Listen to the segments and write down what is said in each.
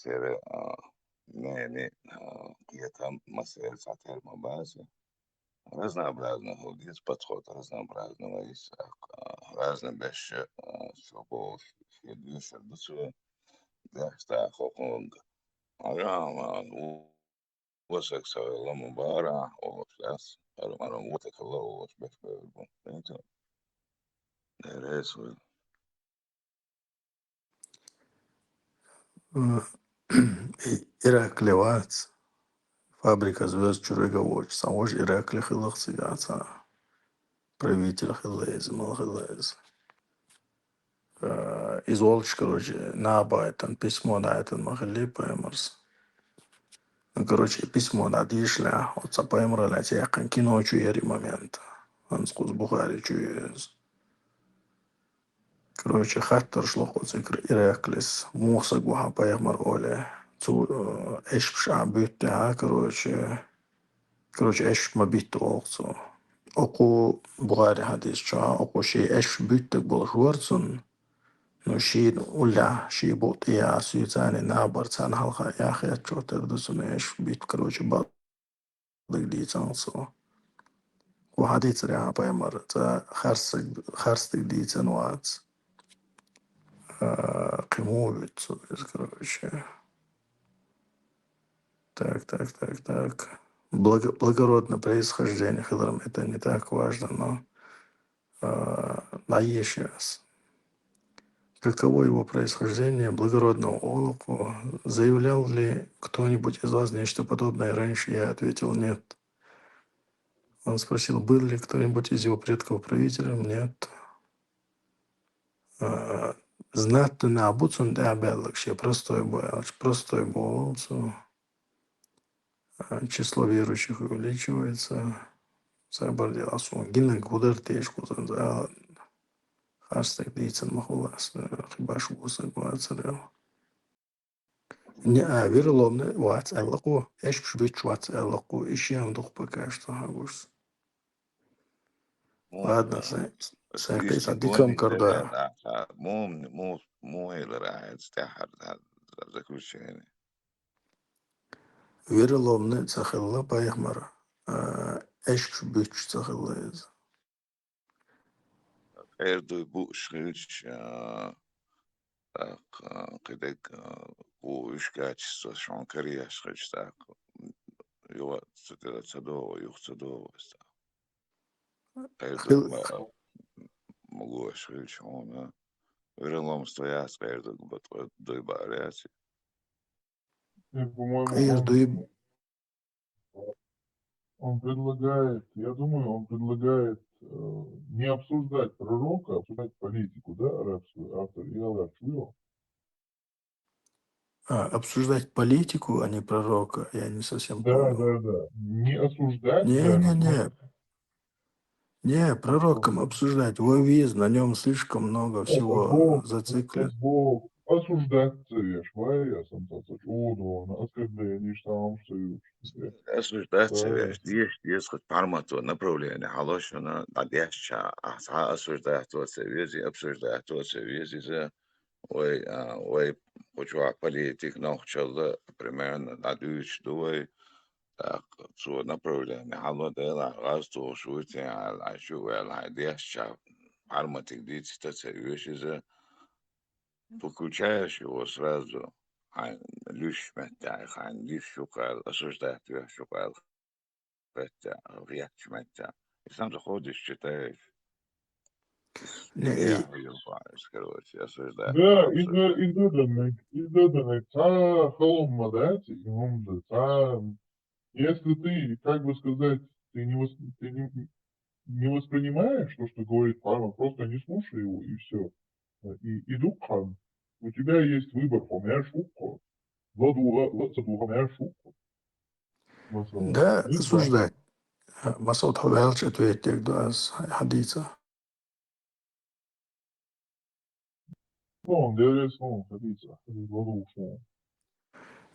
مسيرة يعني قيتها مسيرة ساعتها المباسة разнообразных здесь подход разнообразного есть разные вещи собой следующее дальше да что хоконг وسك سوى مباراة وفلاس أنا وتك الله وسبك أنت رئيس Иракли вац, фабрика звезд чурыга воч, самож Иракли хилах цигаса, правитель хилез, мал хилез. Изволочь, короче, на абайтан, письмо на этот махали паймарс. Короче, письмо надишля, от сапаймра латяхан кино чуери момент. Анскус Бухари чуез. Короче, хаттер шлох от зикр Ираклис, мусак буха паймар оле. Цу эш пша бютта, короче, эш мабит олцу. Оку Бухари хадис ча, оку ши эш бюттак бол шварцун. No شيء ولا شيء بوت يا سويتاني نابر تان حلقة يا أخي أتشو تردسون إيش بيت كروش بعض دي تانسو وحديث ريها بايمر تا خرستك دي تنوات قيمو بيت كروش так. Благородное происхождение Хиларом это не так важно, но на сейчас. Каково его происхождение, благородного олуху? Заявлял ли кто-нибудь из вас нечто подобное раньше? Я ответил нет. Он спросил, был ли кто-нибудь из его предков правителем? Нет. Знатно на обуцун да белокше, простой был, число верующих увеличивается. Забардил асун, гинна гудар тешку, хастак дейцен махулас, хибашу гусак. Не, вероломно, вац аллаку, эш пшбич вац аллаку, ищем дух пока что агус. Ладно, сакай садикам истикони карда. مو هي اللي راح تستحر заключение. Вероломно, цахилла пайхмар. Эш пшбич цахилла из. Эрду бушрич так кедек уж качество шанкария шрич так его цадо юхцадо эрду могу шрич он вероломство я скажу вот дой баряси. По-моему, он предлагает, я думаю, он предлагает не обсуждать пророка, а обсуждать политику, да, арабскую, автор Иалар Швио. Обсуждать политику, а не пророка, я не совсем понял. Да. Не осуждать Не, пророком обсуждать. Вовиз, на нем слишком много всего зациклено. Бог, осуждать цевеш, я сам он оскорбление, что Осуждаться есть хоть пармату направление, халошина, надежда, осуждать вот вези, обсуждать вот вези за ой, почва политик, нахчал примерно надуч дуй, так, что направление, хало дела, раз то шуйте, а что надежда, парматик дитя, вези за включаешь его сразу, лишь метах, лишь шукал, осуждать тебя шукал. Reaction. И сам заходишь, читаешь. Я короче, осуждаю. Да, издаданный, та холомма, да, если ты, как бы сказать, ты не воспринимаешь то, что говорит Парма, просто не слушай его, и все. И дукхан. У тебя есть выбор, помяшь ухо. Да, осуждать. Масуд Хавелч ответил, да, с хадиса. Ну, он говорит, хадиса,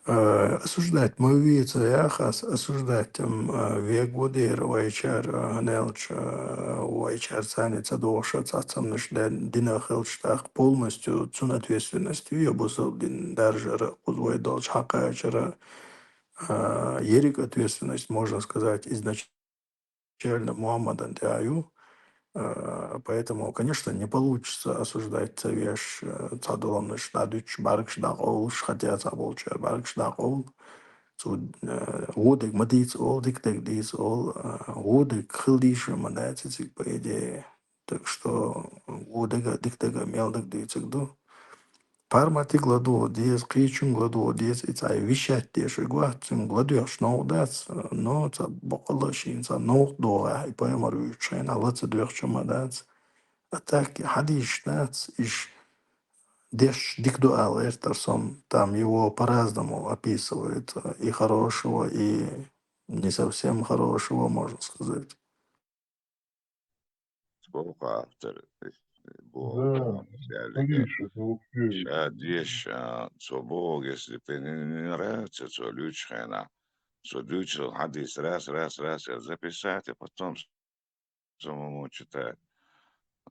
Осуждать мовица яхас, осуждать вегудир, вайчар, нелч, вайчар цаница доша, цацамныш динахилштах полностью цун ответственностью, я бусал дин даржара, узвой долж хакачара, ерик ответственность, можно сказать, изначально Мухаммадан Тяю. Поэтому, конечно, не получится осуждать вещь цадоломныш надуч баркшдагол, хотя цаболча баркшдагол, водик мадиц ол, диктек диц ол, водик хилдиша мандацицик по идее. Так что водига диктега мелдик дицикду. Пармати гладу, диез кричун гладу, диез ицай вещать деши гуатцин гладуяш ноудац, но ца бокалашин, ца ноухдоа, и поэмару чайна, лаца дуяхчамадац. А так хадиш дац, иш деш дикдуал эртерсон, там его по-разному описывают, и хорошего, и не совсем хорошего, можно сказать. Сколько автор был Да, начальника. Париж, это вообще... Сейчас здесь, Бог, если ты не нравится, то лучше, что лучше хадис раз, записать, и потом самому читать.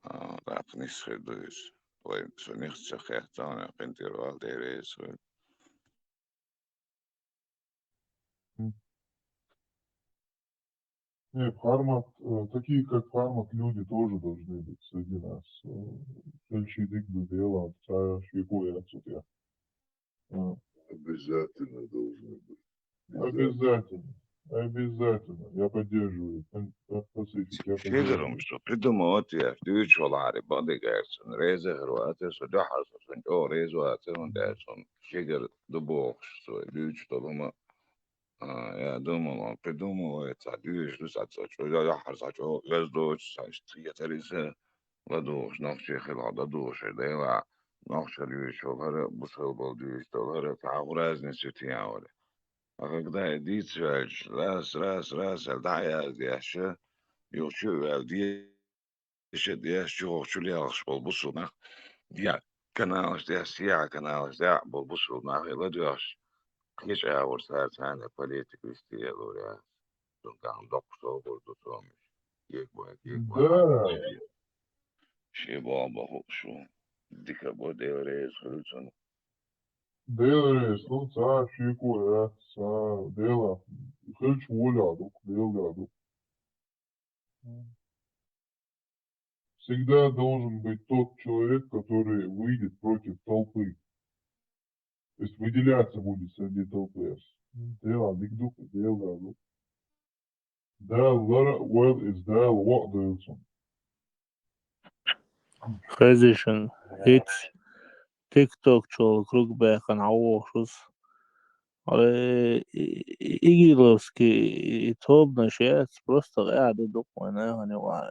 Так не следуешь. Ой, что не chcешь, это пентировал, Нет, Хармат, такие как Хармат люди тоже должны быть среди нас. Фельдшерик дела, царь Швейкуя отсюда. Обязательно должны быть. Обязательно. Обязательно. Я поддерживаю. Пацифик, я شيء поддерживаю. что придумывать я вдруг والله بادي قارسون ريزه هرواتي سو ده حاسسون او ريزواتي من دارسون شيء دبوخ سو ليش طالما يا دوما придумывает садюш что я حاسس غزدوش ساعتية تريزه غدوش نقشي خلا دادوش ديلا نقش ليش وغير بصل بالديش وغير تعور ازني سوتي عوري когда идите раз الدعية دي يوشو دي diğer çoğulçuluğa bulbusuna diğer kanal diğer siyah kanal diğer bulbusuna hele diyor hiç ağırsa sen politik istiyor ya tunkan dokuz oldu olmuş yek Да, şey bu şu dikkat bu devre sürüsün Делаешь, ну, царь Швейкуя, дело. Фельдш воля, дел. Всегда должен быть тот человек, который выйдет против толпы. То есть выделяться будет среди толпы. Дела, дикдук, дел. Да, Лара, well, is да, what Дилсон. Physician hiç TikTokçu Krugbekan Aoshus Игиловский топ шесть просто قاعد يدق وانا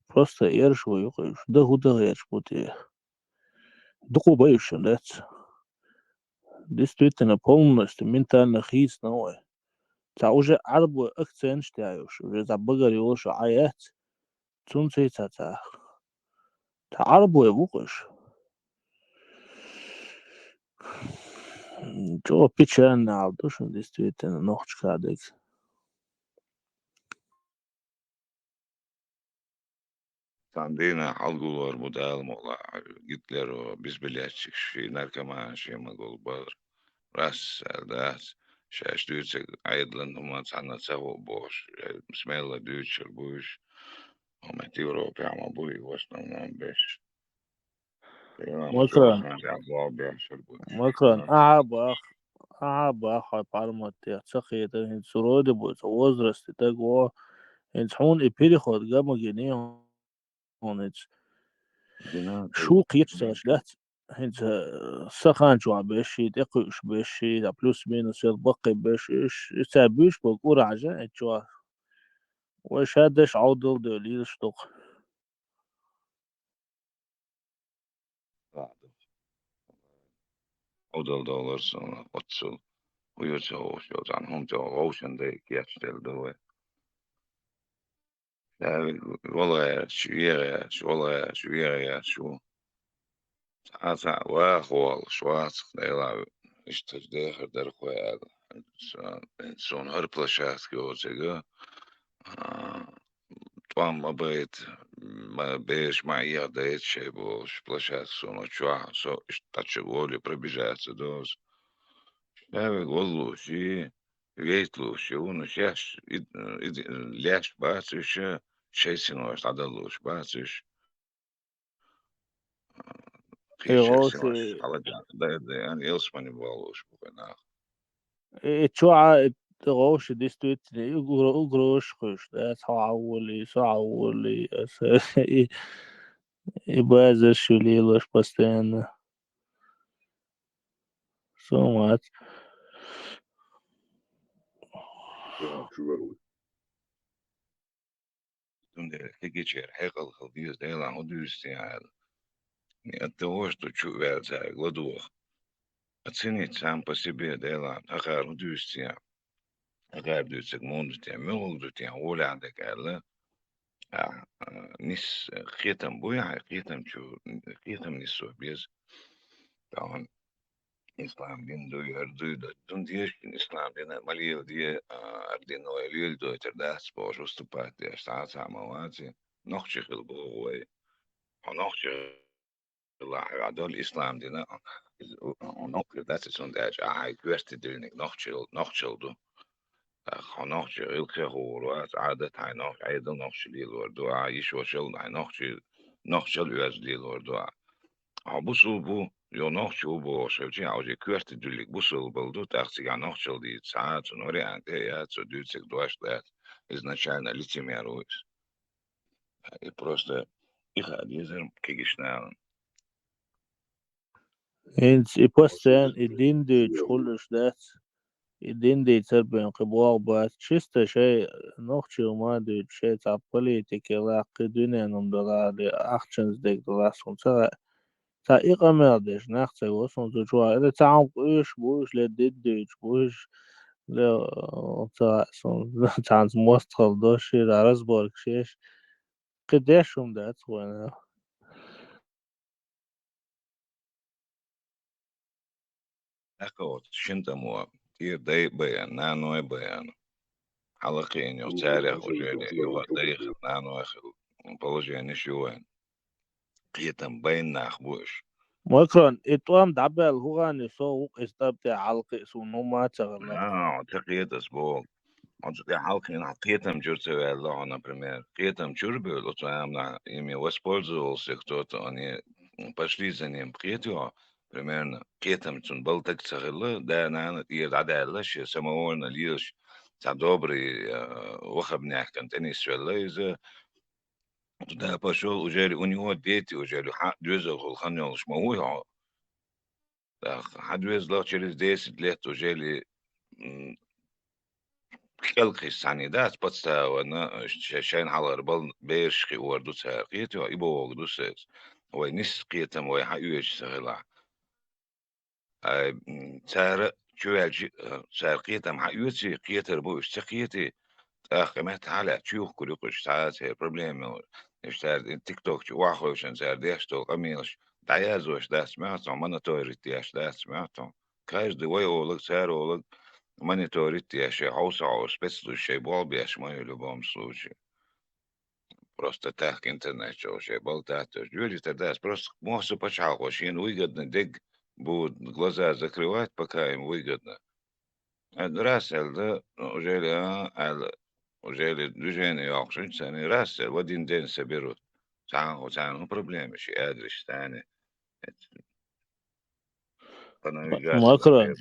просто ерш ويقش ده هو ده ерш بوتي دقوا بيش лет действительно полностью ментально хис новое تا уже арбу акцент штяюш уже забыгали уж аят цунцей та арбу يبقش Çok печально oldu şu действительно noch çıkardık. عندنا حلقوا بدال والله Hitler biz bilecek şey narkoman şey magol bar ras das şaş düğütsek aydın huma sana sevo boş bismillah düğütsek boş ama Avrupa ama bu основном beş Makran, Makran أعبخ пармати цахита хин суроди бу возрасте того хин хун и переход гама гени он شو قيتش تغشلات هنت سخان شو بشي دقيش بشي دا بلوس مينوس يطبقي بشي تابيش بقور عجا شو وش هادش عوضل دولي شتوق odal dolar sonra otsul uyuca hoşuyorsan humca ocean de geçtildi ve والله شو يا شو ساعة واخوال شواط ديلا اشتر ديخر در خوال سون هربلشات جوزيجا طبعا ما بغيت ما بيش معي ديت شي بوش بلاشات سون شوا سو اشتاتشغولي пробежать دوز شاوي والله شي جيت له شي ونشاش لاش باسش شي سينوش عدلوش باسش خيشك غوش سينوش على ده يعني يلسمني بالوش بقنا اتشوع غوش ديستويتني اقروش خش ده تعولي صعولي يبازر شوليلوش постоянно سومات Sugar. تندر كيكيشير حيقل خلديوس ديلا هدوس يعني التوش تشو вялзай гладух оценить сам по себе дела агар هدوس يعني агар دوسك موندو يعني مولدو يعني ولا عندك على نس خيتم بويا خيتم شو خيتم نسو بيز طبعا İslam din duyardı dun diye İslam dine maliyel diye ardin o eliyel do terdas boş ustupati sta samawati نخشغل بوي ونخشغل هذول الإسلام دينا ونقل ذات سنداج هاي كويرت دينك نخشغل دو نخشغل كهورات عادة هاي عيدا نخشغل الوردو عايش وشل هاي نخشغل يوزلي الوردو bu bu يناقشوا بوشوشي عاوزي كويرت دوليك بوصل بالدو تاخسي ناقشل دي ساعات ونوري عن я цудуцик дуаш лет изначально лицемеруешь. И просто их одезем кигишнал. انت يبوستان الدين دي تشخلش دات الدين دي تربين قبواغ بات شستا شيء نوخشي وما دي شيء تعبالي تكيلا قدوني نمدلا دي اخشنز ديك دلاسون تا إيقا ديش ناخته وصن تجوا إذا تعم إيش بوش لديش بوش لا تا صن تانز مستقل دوشي رارز بارك شيش قديشهم دات وانا أخوات شنتا مو كتير داي بيان نانو بيان حلقين يو تاريخ وجالي يو دايخ نانو أخل بلوجيني شوين قيتم بين ناخبوش مكرن إتوام دعبال هوغاني سوق استبتع علقي سونو ما تغلق تقيت أسبوع Onde halkın hakiyetem jurtse Allah например, hakiyetem jurbe лучше ими воспользовался кто-то, они пошли за ним приятель, примерно hakiyetem цун был так сагылы, да, наверное, и عدالش самоольно лишь за добрый وخبنях كان свеллайзе, туда пошел, уже у него дети, уже двезал хулханел шмауя, حدوز через 10 лет уже Kelkis sanidad podstawana šain halarbal bērški ordu cērkiet, jo ibogu duses, vai niskietam, vai hajüeši sahila. Cēra čuvelči cērkietam hajüeci, kietar bu išcekieti, تأخمت على تشوف كل يقش ساعات هي بروبليم اشتار تيك توك واحد عشان صار ديشتو قميص دعيازوش ده سمعته منطوريتي اش ده سمعته كاش دي وي اولك صار اولك منطوريتي اش عوص عوص بس شيء بول بيش ما يلبوم случае просто так интернет شيء بول تاتو люди тогда просто может почал очень выгодно дег будут глаза закрывать пока им выгодно раз да уже движение يعقشون ثاني راس ودين دين سبيروت تعال проблемы شي أدري ثاني مكرن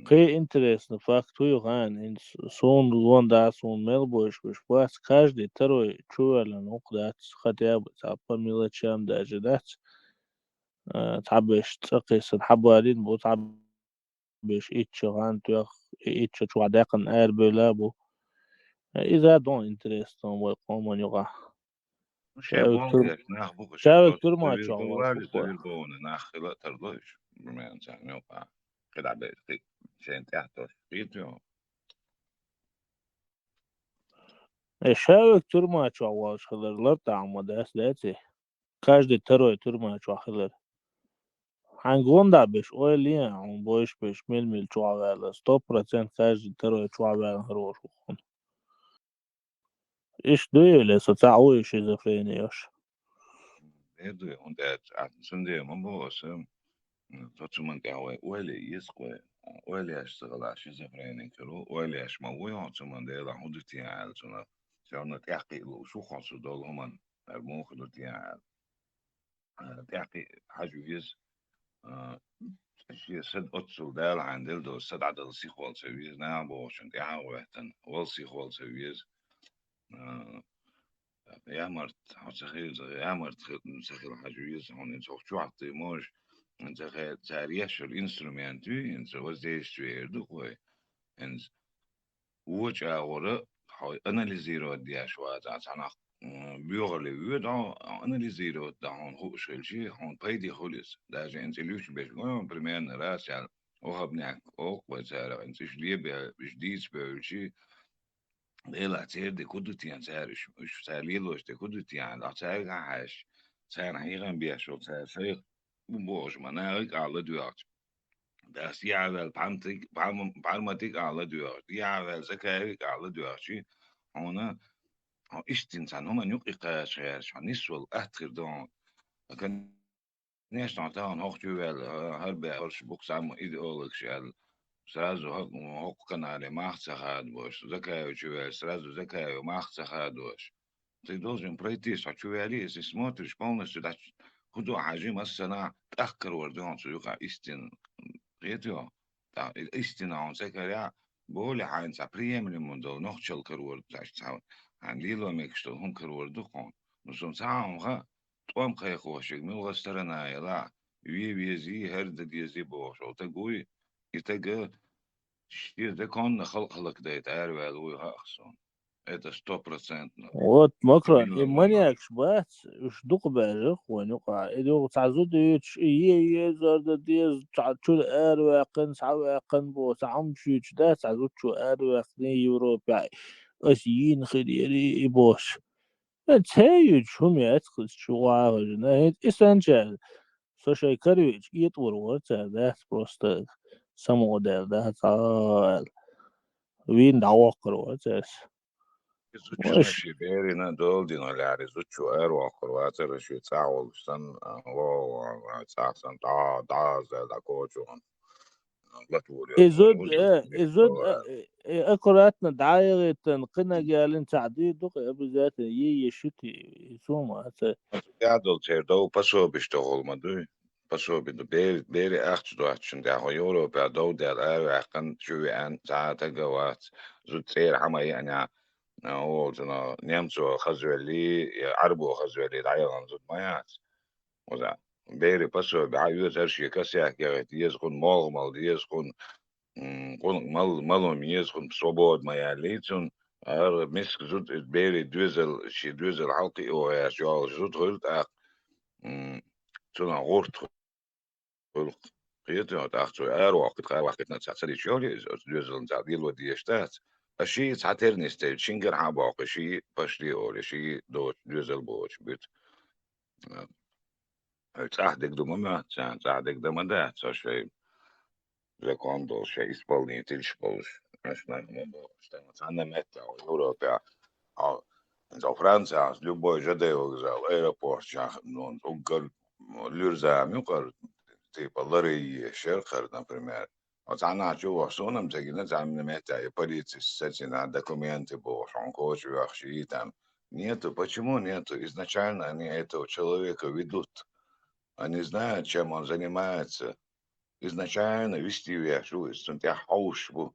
قي интересно факт уйган ин сон лон да сон мелбош виш бас каждый второй чуяла нукдат хотя бы по мелочам даже дат تعبش تقيس الحبارين بو تعبش إتشغان تيخ إتش شو عداقن آر بلابو إذا دون انترستون ويقومون يقع شيء بول ناخ بوك شيء شاوك بول ترما تبير تشغل بوالي تبير بون ناخ لا ترضيش بما إنسان يوقع كده عبيد شيء تحت فيديو شاوك ترما تشغل شغل لا تعمد أسلاتي каждый второй ترما تشغل هنقول ده بش أولي عم بوش بش ميل شوابال 100% كاج ترى شوابال هروش وخون إيش دويلة ستعوي شيزوفرينيوش Det är hon det att sen det man bara så så man kan ha eller يسقى ولا يشتغل على شيزوفرينيا كلو ولا يش ما ويا så man det där hon det är alltså så när تحقيق له شو خاصه دول هم المخ det är تحقيق حاجة يز شيء سد أتصل دال عن دل سد عدد سيخوال سويز نعم بوشن تعا وحتن وال سيخوال سويز يا مرت حسخيز يا مرت سخيل حاجويز هون إنت شو عطي موج إنت خير تاريخ الإنسترومنت إنت وزيش شوير دقوي إنت وش أورا هاي أناليزيرو دي شوية أنا بيغلي ويدا أناليزيرو ده هون هو شيء هون بيدي خلص ده جا إنت ليش بيش قوم برميان راس يعني وهبناك أوق وزارة إنت شليه بجديد بيشي لا تعير دي كودو تيان سارش مش ساليلوش دي كودو تيان لا سارق عاش سار هيغان بيشو سار بوش منارك على دوات das jawel pragmatik على دوات jawel زكاريك على دوات شي هنا اشتين سان هما نيوك إقاش غيرش نسول أهتر دون كان نيش نعطاهم هوك جوال هربي هرش بوكس عمو إيديولوج شال сразу канале махцахадвош, закаючиваешь, сразу закаю махцахадвош. Ты должен пройти сачували, если смотришь полностью, да, худу хажим ассана, тахкар вардон, суюха истин, приятел, да, истина, он закаря, боли хайнца, приемлемо, да, нохчал карвард, зачтал, ан лило мекштал, хум карварду хон, ну сум саам ха, твам хайхошик, милга сторона, ела, вези, херда дези бош, ол тагуй, يتجه ده كان خلق ده يتعرف على وجه أحسن это 100% Вот макрон и مليون маньяк шбат уж дук бежих ونقع إدو تعزود يتش زرد ديز تعشول واقن واقن بو تعم شيش ده تعزود شو واقن يورو باي أسيين خديري يبوش تهيج شو يتخذ شو عاوز نهيت إسانجال سوشي كاريج يطور ورتا ده بروست سمو ده تعال وين دعوقر ورتا изучена مش Сибирина долдин оляр изучу эру акурватер швейцарол стан во царсан да за да кочун латвурия إزود وزوج إزود أكراتنا دعاية قنا جالين تعديد دق بذات يشتي سوما ja dol cer do paso bistogol madu paso bin beri acht do acht da ho euro per do der er kan ju an ta gawat zu cer hama yani هو نيمسو خزولي عربو خزولي العيال زود مايات وذا بيري بسو بعيو ترشي كسيا كيغت يزخون مال يزخون قول مالهم يزخون بصوبود ما ياليتون مسك زود بيري دوزل حلقي او يا شوال زود غلط اق تنا غورت غلط قيتو تاختو وقت خير وقت نتسالي شولي دوزل نتعديل ودي اشتات الشيء تعترني ستيل شينجر حباق شيء بشري أول شيء دوزل بوش بيت تعهدك دوما تعهدك دوما ده شيء زكاندو شيء إسباني تلش بوش مش نعم بوش أنا متى أو أوروبا أو إنت فرنسا любой جدي وغزال أيربورت شاخ نون أقل لورزا ميقر تيبا لري شرخر например Вот она чего, что нам загинать, а мне это полиция с этим документы был, он хочет вообще там. Нету, почему нету? Изначально они этого человека ведут. Они знают, чем он занимается. Изначально вести вещи, что я хауш был.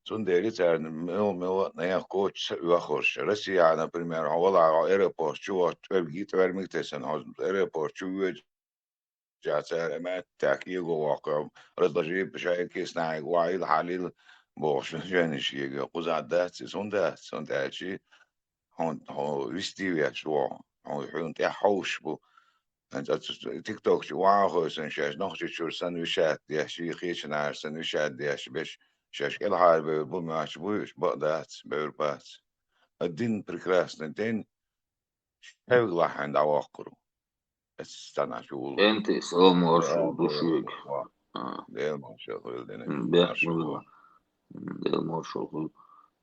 Сунде рицар мил на я коч вахош. Россия, например, вала аэропорт, чего, гит вермиктесен, аэропорт, чего جاتر ما تاكي واقع رضجي بشاي كيس ناي وايد حاليل بوش جانش يجي قزع دات سون داتشي هون ويستيويا شو هون يحون تي حوش بو انت تيك توك شو واخو سنشاش نخشي شو سندويشات دي شي خيش نار سندويشات دي بش شاش كل حال بو ماش بوش بقدات بيربات الدين прекрасный день شغله عند عواقره استنى شو انت سلام يا ورشو دوشيك ديل ما شغل دينك بيحمل ديل مرشو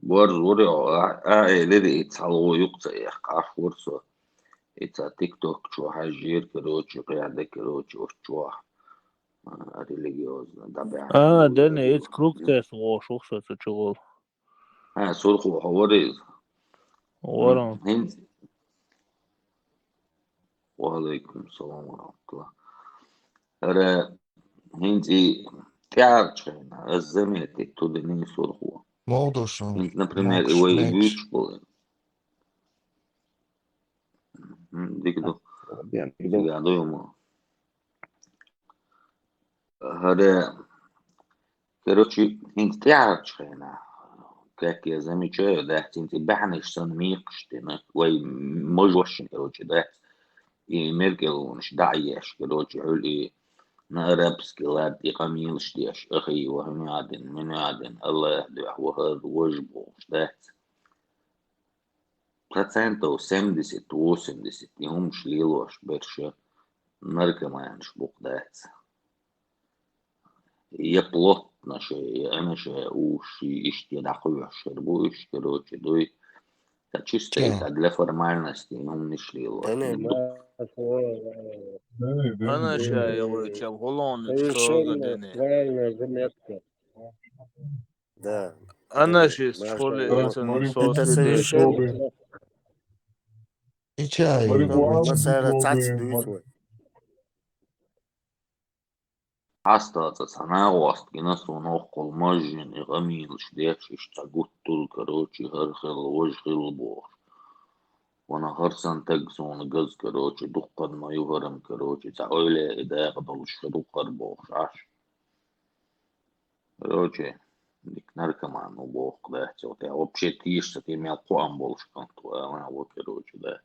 وري لدي اتسالو يقطع يحقاش ورسو إتا تيك توك شو حاجير كروتشي قاعدة كروتشي وشو ريليجيوز دابع دني إت كروكتس وشوخسة تشغل ها سرخو حوريز ورم هند وعليكم السلام ورحمة الله هذا هندي تعرفين الزمن تودني سرخو Молдошно. انت например way beautiful ديك دو قاعدو يوم هذا كروتشي انت تعرفين كاك يا زمي شو ده انت بحنش سنميقش تنا way مجوشن كروتشي ده يمركل ونش دعيش كروتشي علي نقرب لاد يقامين شديش أخي وهم يعدن من يعدن الله يهديه وهذا وجبه شدات 370 80 يوم شليلوش برشا نركة ما ينش بقدات يبلط نشي أنا شي وشي اشتي دعقوي شربو اشتروش دوي تشيستي Ча. تدلا فرمالنستي يوم نشليلوش Danny, ندو أنا شاي ويتشاب هولون تشوغا دني правильно заметка. Да, أنا Danny, شي سفولي Да, марихуана. إتن марихуану Это صوصي мы ديش совершенно трогаем. просто. И чай Марихуану выйти. мы Масара трогаем. дует. حاستا تتناوست جناسو نوقل مجن إغميل شديش اشتاقوتو الكروتشي هرخل وجه البور وانا هرسان تقسون قز كروتشي دقا ما يهرم كروتشي تعويلة إذا يقضل شدوق البوش عاش كروتشي ديك نركا مع نبوق ده توتي وبشي تيش تتي ميالقو أنبولش كنتو أنا أبو كروتشي ده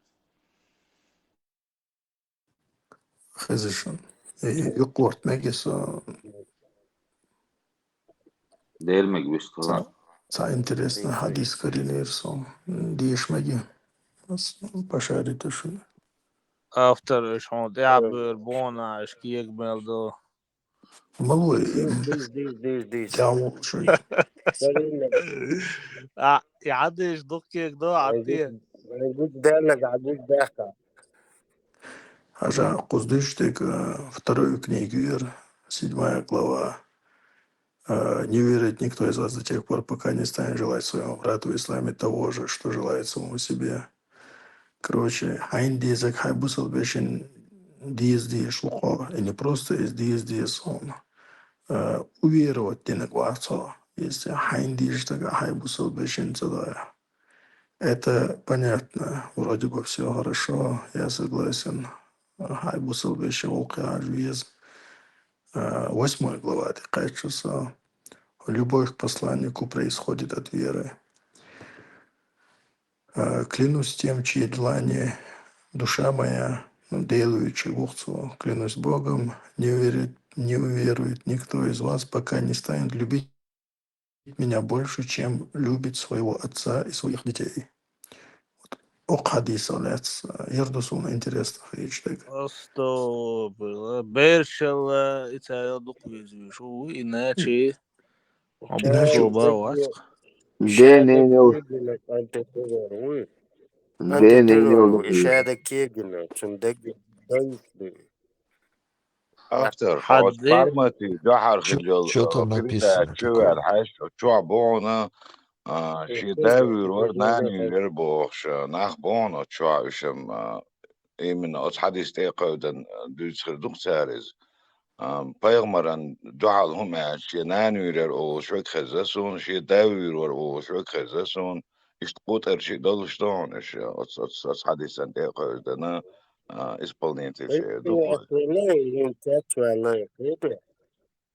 خزشن. يقورت مجلس دير مجبستها Са интересно хадис коренерсом. Диш маги. Пошарит уши. أفتر إيش هون دعبر بونا إيش كي يقبل دو Малой Здесь. тяу шуй. يعديش دقيق دو عطيه Гусь дальник, а гусь даха. Ажа Куздыштык, вторую книгу, 7 глава. Не верит никто из вас до тех пор, пока не станет желать своему брату в исламе того же, что желает самому себе. Короче, хайн дизак хай бусал бешен диез шлухо, и не просто из диез он. Уверовать не нагвацо, если хайн диез тага хай бусал бешен цадая. Это понятно, вроде бы все хорошо, я согласен. Хай бусал бешен волка жвез. 8 глава, ты качество. Любовь к посланнику происходит от веры. Клянусь тем, чьи длани душа моя, делающий Богцу, клянусь Богом, не уверует никто из вас, пока не станет любить меня больше, чем любит своего отца и своих детей. Ок хадис олец, ярдусун интересных речь. أستو بيرشل إتا دقيق شو إناتشي Иначе أبوكسوبا واسق إشادة كيجنا صندوق أفتر خلاص حد فارمتي جحر خجل что там كريتا написано شو такое? الحش شو بونا شي داوي ور ناني يربوش ناخ بونا شو عشم إيمن أص حديث تيقودن دوز خردوق سارز بيغمرن جعل هم شي ناني يرر أو شوك خزسون شي داوي ور أو شوك خزسون يشتقوت أرشي دولشتون إيش أص حديث تيقودن исполнитель شي دوبل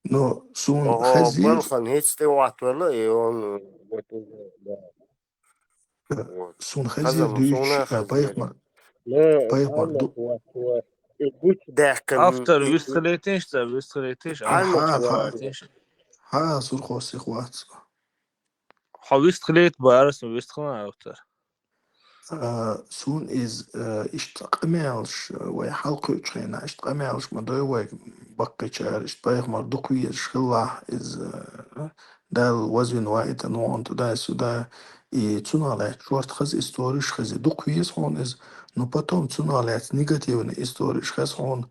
Но сун Ого, хазир, Белхан, hiç de vaktörlü, onu сун хазир kazanım дүйч, sonra hazır. пайгмар Güç derken أفتر ويستخليتيش تا ويستخليتيش أنا ويستخليتيش ها сурхос ихват. ها ويستخليت بارس ويستخلنا أفتر soon is اشتقمالش ويحلقوا تشينا اشتقمالش مدوي بقي شار اشتبايخ مردقوي شخلا is دال وزن وايد نوان تدا سودا и цуналет шорт хаз историш хази дуквиес хон is но потом цуналет негативный историш хаз хон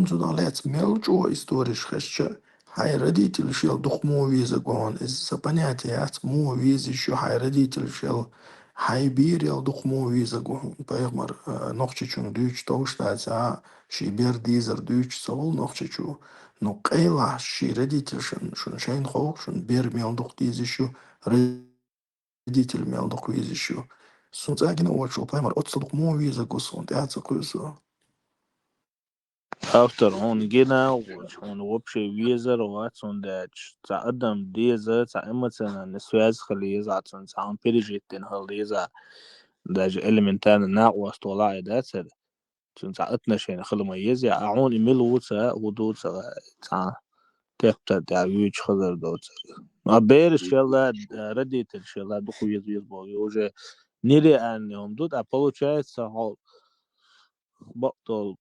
цуналет мелчо историш хазча хай родитель шел духмо виза гон из за понятие от мо виз еще хай родитель шел хай бирел духмо виза гон паймар нохчичун дүйч тоштаца шибер дизер дүйч сол нохчичу но кайла ши родитель шун шайн хох шун бер мел дух диз еще родитель мел дух виз еще сунцагина очо паймар отсудук мо виза гусон тяца кусо After on gina on وبشي ويزر واتسون داش تعقدم ديزا مثلا نسواز خليزا عشان عم بيرجيتين هالديزا داج إلمنتان ناقوس طلع داتر عشان تعقدنا شيء خلو ميز يا أعون إميلو وتسا ودوتسا تاع تبتا دعويج خضر دوتسا ما بيرش شلا رديت شلا دخو يز بوي وجه نيري أن يوم دوت apologize هال بطل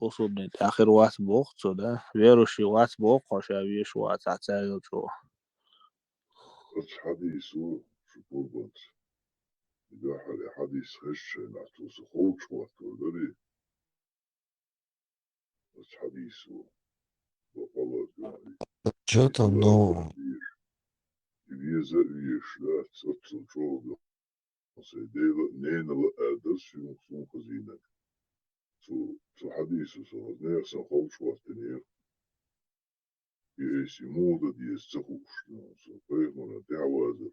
وصلني آخر واحد بوقت ده غيره شي واحد بوقت عشان شو تعتقد شو حديث شو بوربت إذا حديث هش نعتو سخوش وقت ودري حديث وقالت يعني Что там нового? Виза вишла, соцучода, سيديلا نين الأدس في مخصوم خزينة تو حديث سوى نيرسن خوش وقتنير يأسي مودا دي استخوش سوى من دعوازر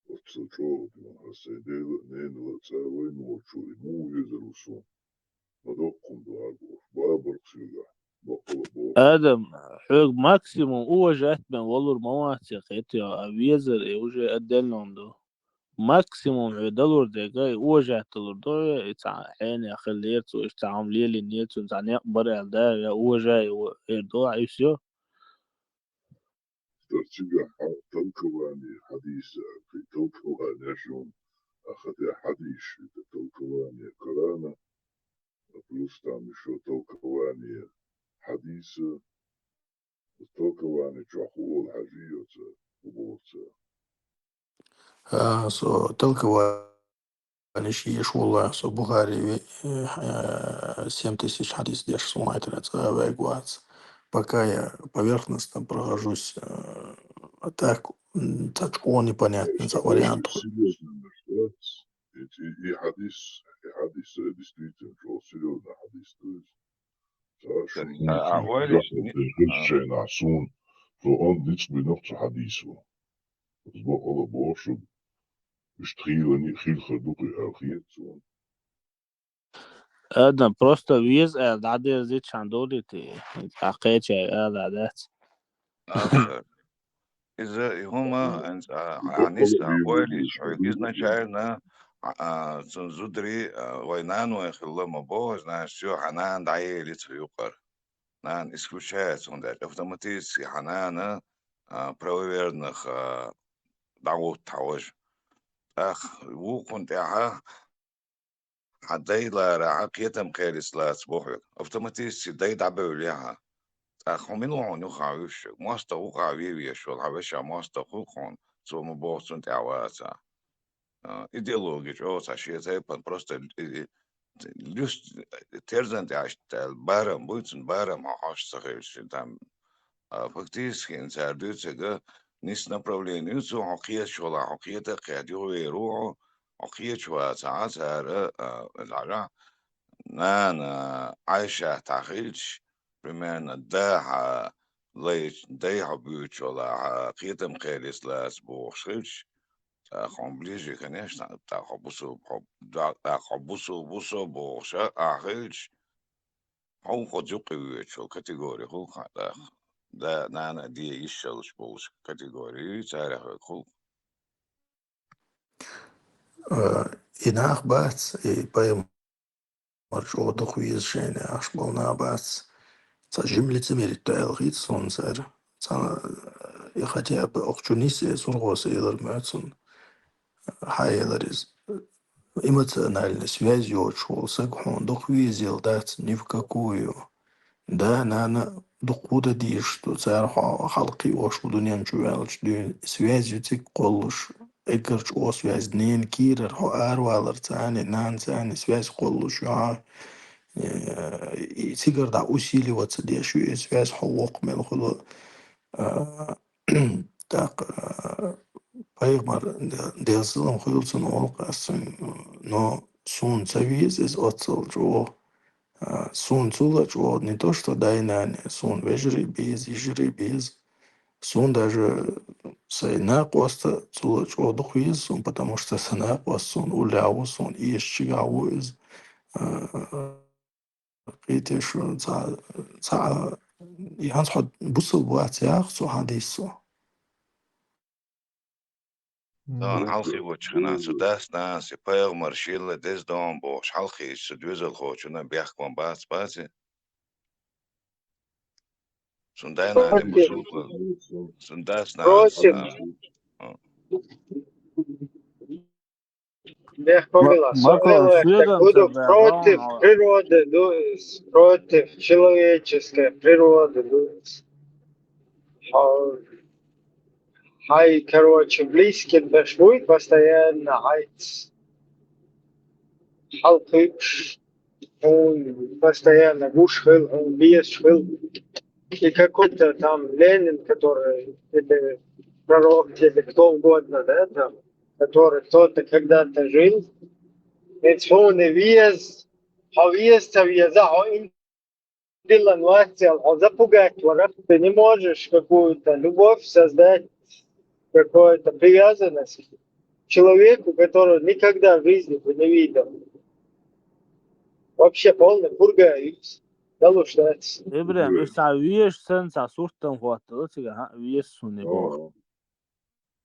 وتصوشود من سيديلا نين الأتساوين وشوري مو يزلوسون مدقم دواربوش بابر سيلا بقل بوش آدم حق ماكسيموم هو جات من والله المواثيق يا أبيزر يوجي أدلنا دو ماكسيموم $1 دقاي هو جات دو يتع حين خليرتو إيش تعاملي لي نيتو تعني أكبر على ده يا هو جاي دو عيسيو ترتيجا توكواني حديث في توكواني شون أخذ حديث توكواني كرانا بلوس تعمل شو توكواني حديث توكواني جاخو الحجية وبوتا so толкование есть والله so Бухари 7000 хадис держит смотрит вегуац пока я поверхностно прохожусь а так точку непонятно за вариант серьезно нуждается. И حديث действительно شو серьезно حديث то есть شو أولي شيء نعسون فأن نسبة نفس حديثه أسبوع الله بوشب اشتغيلني خيل خدوقي أخيط آدم просто виз عادي زيت شاندولي تي حقيقة عادات آخر إذا هما عنيس أولي شعيدنا شايرنا زودري وينان ويخلو مبوز ناس شو حنان دعي لتفيقر نان إسكوشات هندات أفتماتيس حنانا برويرنخ دعوت تعوج أخ وكنت حدي لا راعقيتم كيرس لا سبوحك أفتماتيس داي دعبو ليها خمينو عنو خاوش ماستا هو خاوي شو الحبشة ماستا هو خون سو مبوسون تعواسا идеология о саши зайпан просто люс терзан тяжтал барам буйцун барам аш сахельши там фактически инсардуцега нис направление су хокия шола хокия та кадио веро хокия чва саасара лара نانا عايشة تاخيلش примерно да ليش да بيوتش ولا قيتم خيرس لاس بوخشيلش خون ближе конечно та хобусу бусу бохша ахилш хон ходжук вичо категория хул да нана ди ишелш болш категории царах хул и нахбац и поем маршо дохуиз шене ашболна бац цажим лицемерит таэлхит сонсер я хотя бы охчунисе сургосы илэр мэцун хайэлэрис эмоциональной связью отшел, сагхон, дух визил, дать ни в какую. Да, нана духуда диш, что царь халки ош дуням чувелч, связью тик колуш, экерч о связь днен кирер, хо арвалер цани, нан цани, связь колуш, я и сигар да усиливаться дешу, и связь ховок мелхуло, так, Пайгмар дерсилам хуилсан олкасын, но сун цавиз из отцел чего. Сун цулач вот не то, что дайнане, сун вежри без, ежри без. Сун даже сайна коста цулач вот хуиз сун, потому что сана кост сун уляу сун ищигау из قيتش تاع ينصحوا بصوا بواتياغ سو حديثو. Dan halchi watchana so das na se pair marshilla des don bosh halchi so dwezel khochuna biach kon bazi sundana ne Против, musul sundas nas против, Бехпомила, Макро так Свеган буду Цаберон, против природы, против человеческой природы. Хай, короче, близкий дошли постоянно, хай, халкыш, он постоянно гушхил, он бесхил. И какой-то там Ленин, который, или пророк, или кто угодно, да, там, который кто-то когда-то жил, ведь он и вес, а вес-то веза, а им Дилан Вахтел, а запугать воров, ты не можешь какую-то любовь создать, какую-то привязанность к человеку, которого никогда в жизни бы не видел. Вообще полный бургаец. Да лучше. إبراهيم إسعى سنة صورتهم فواتو تيجا ويش سوني بو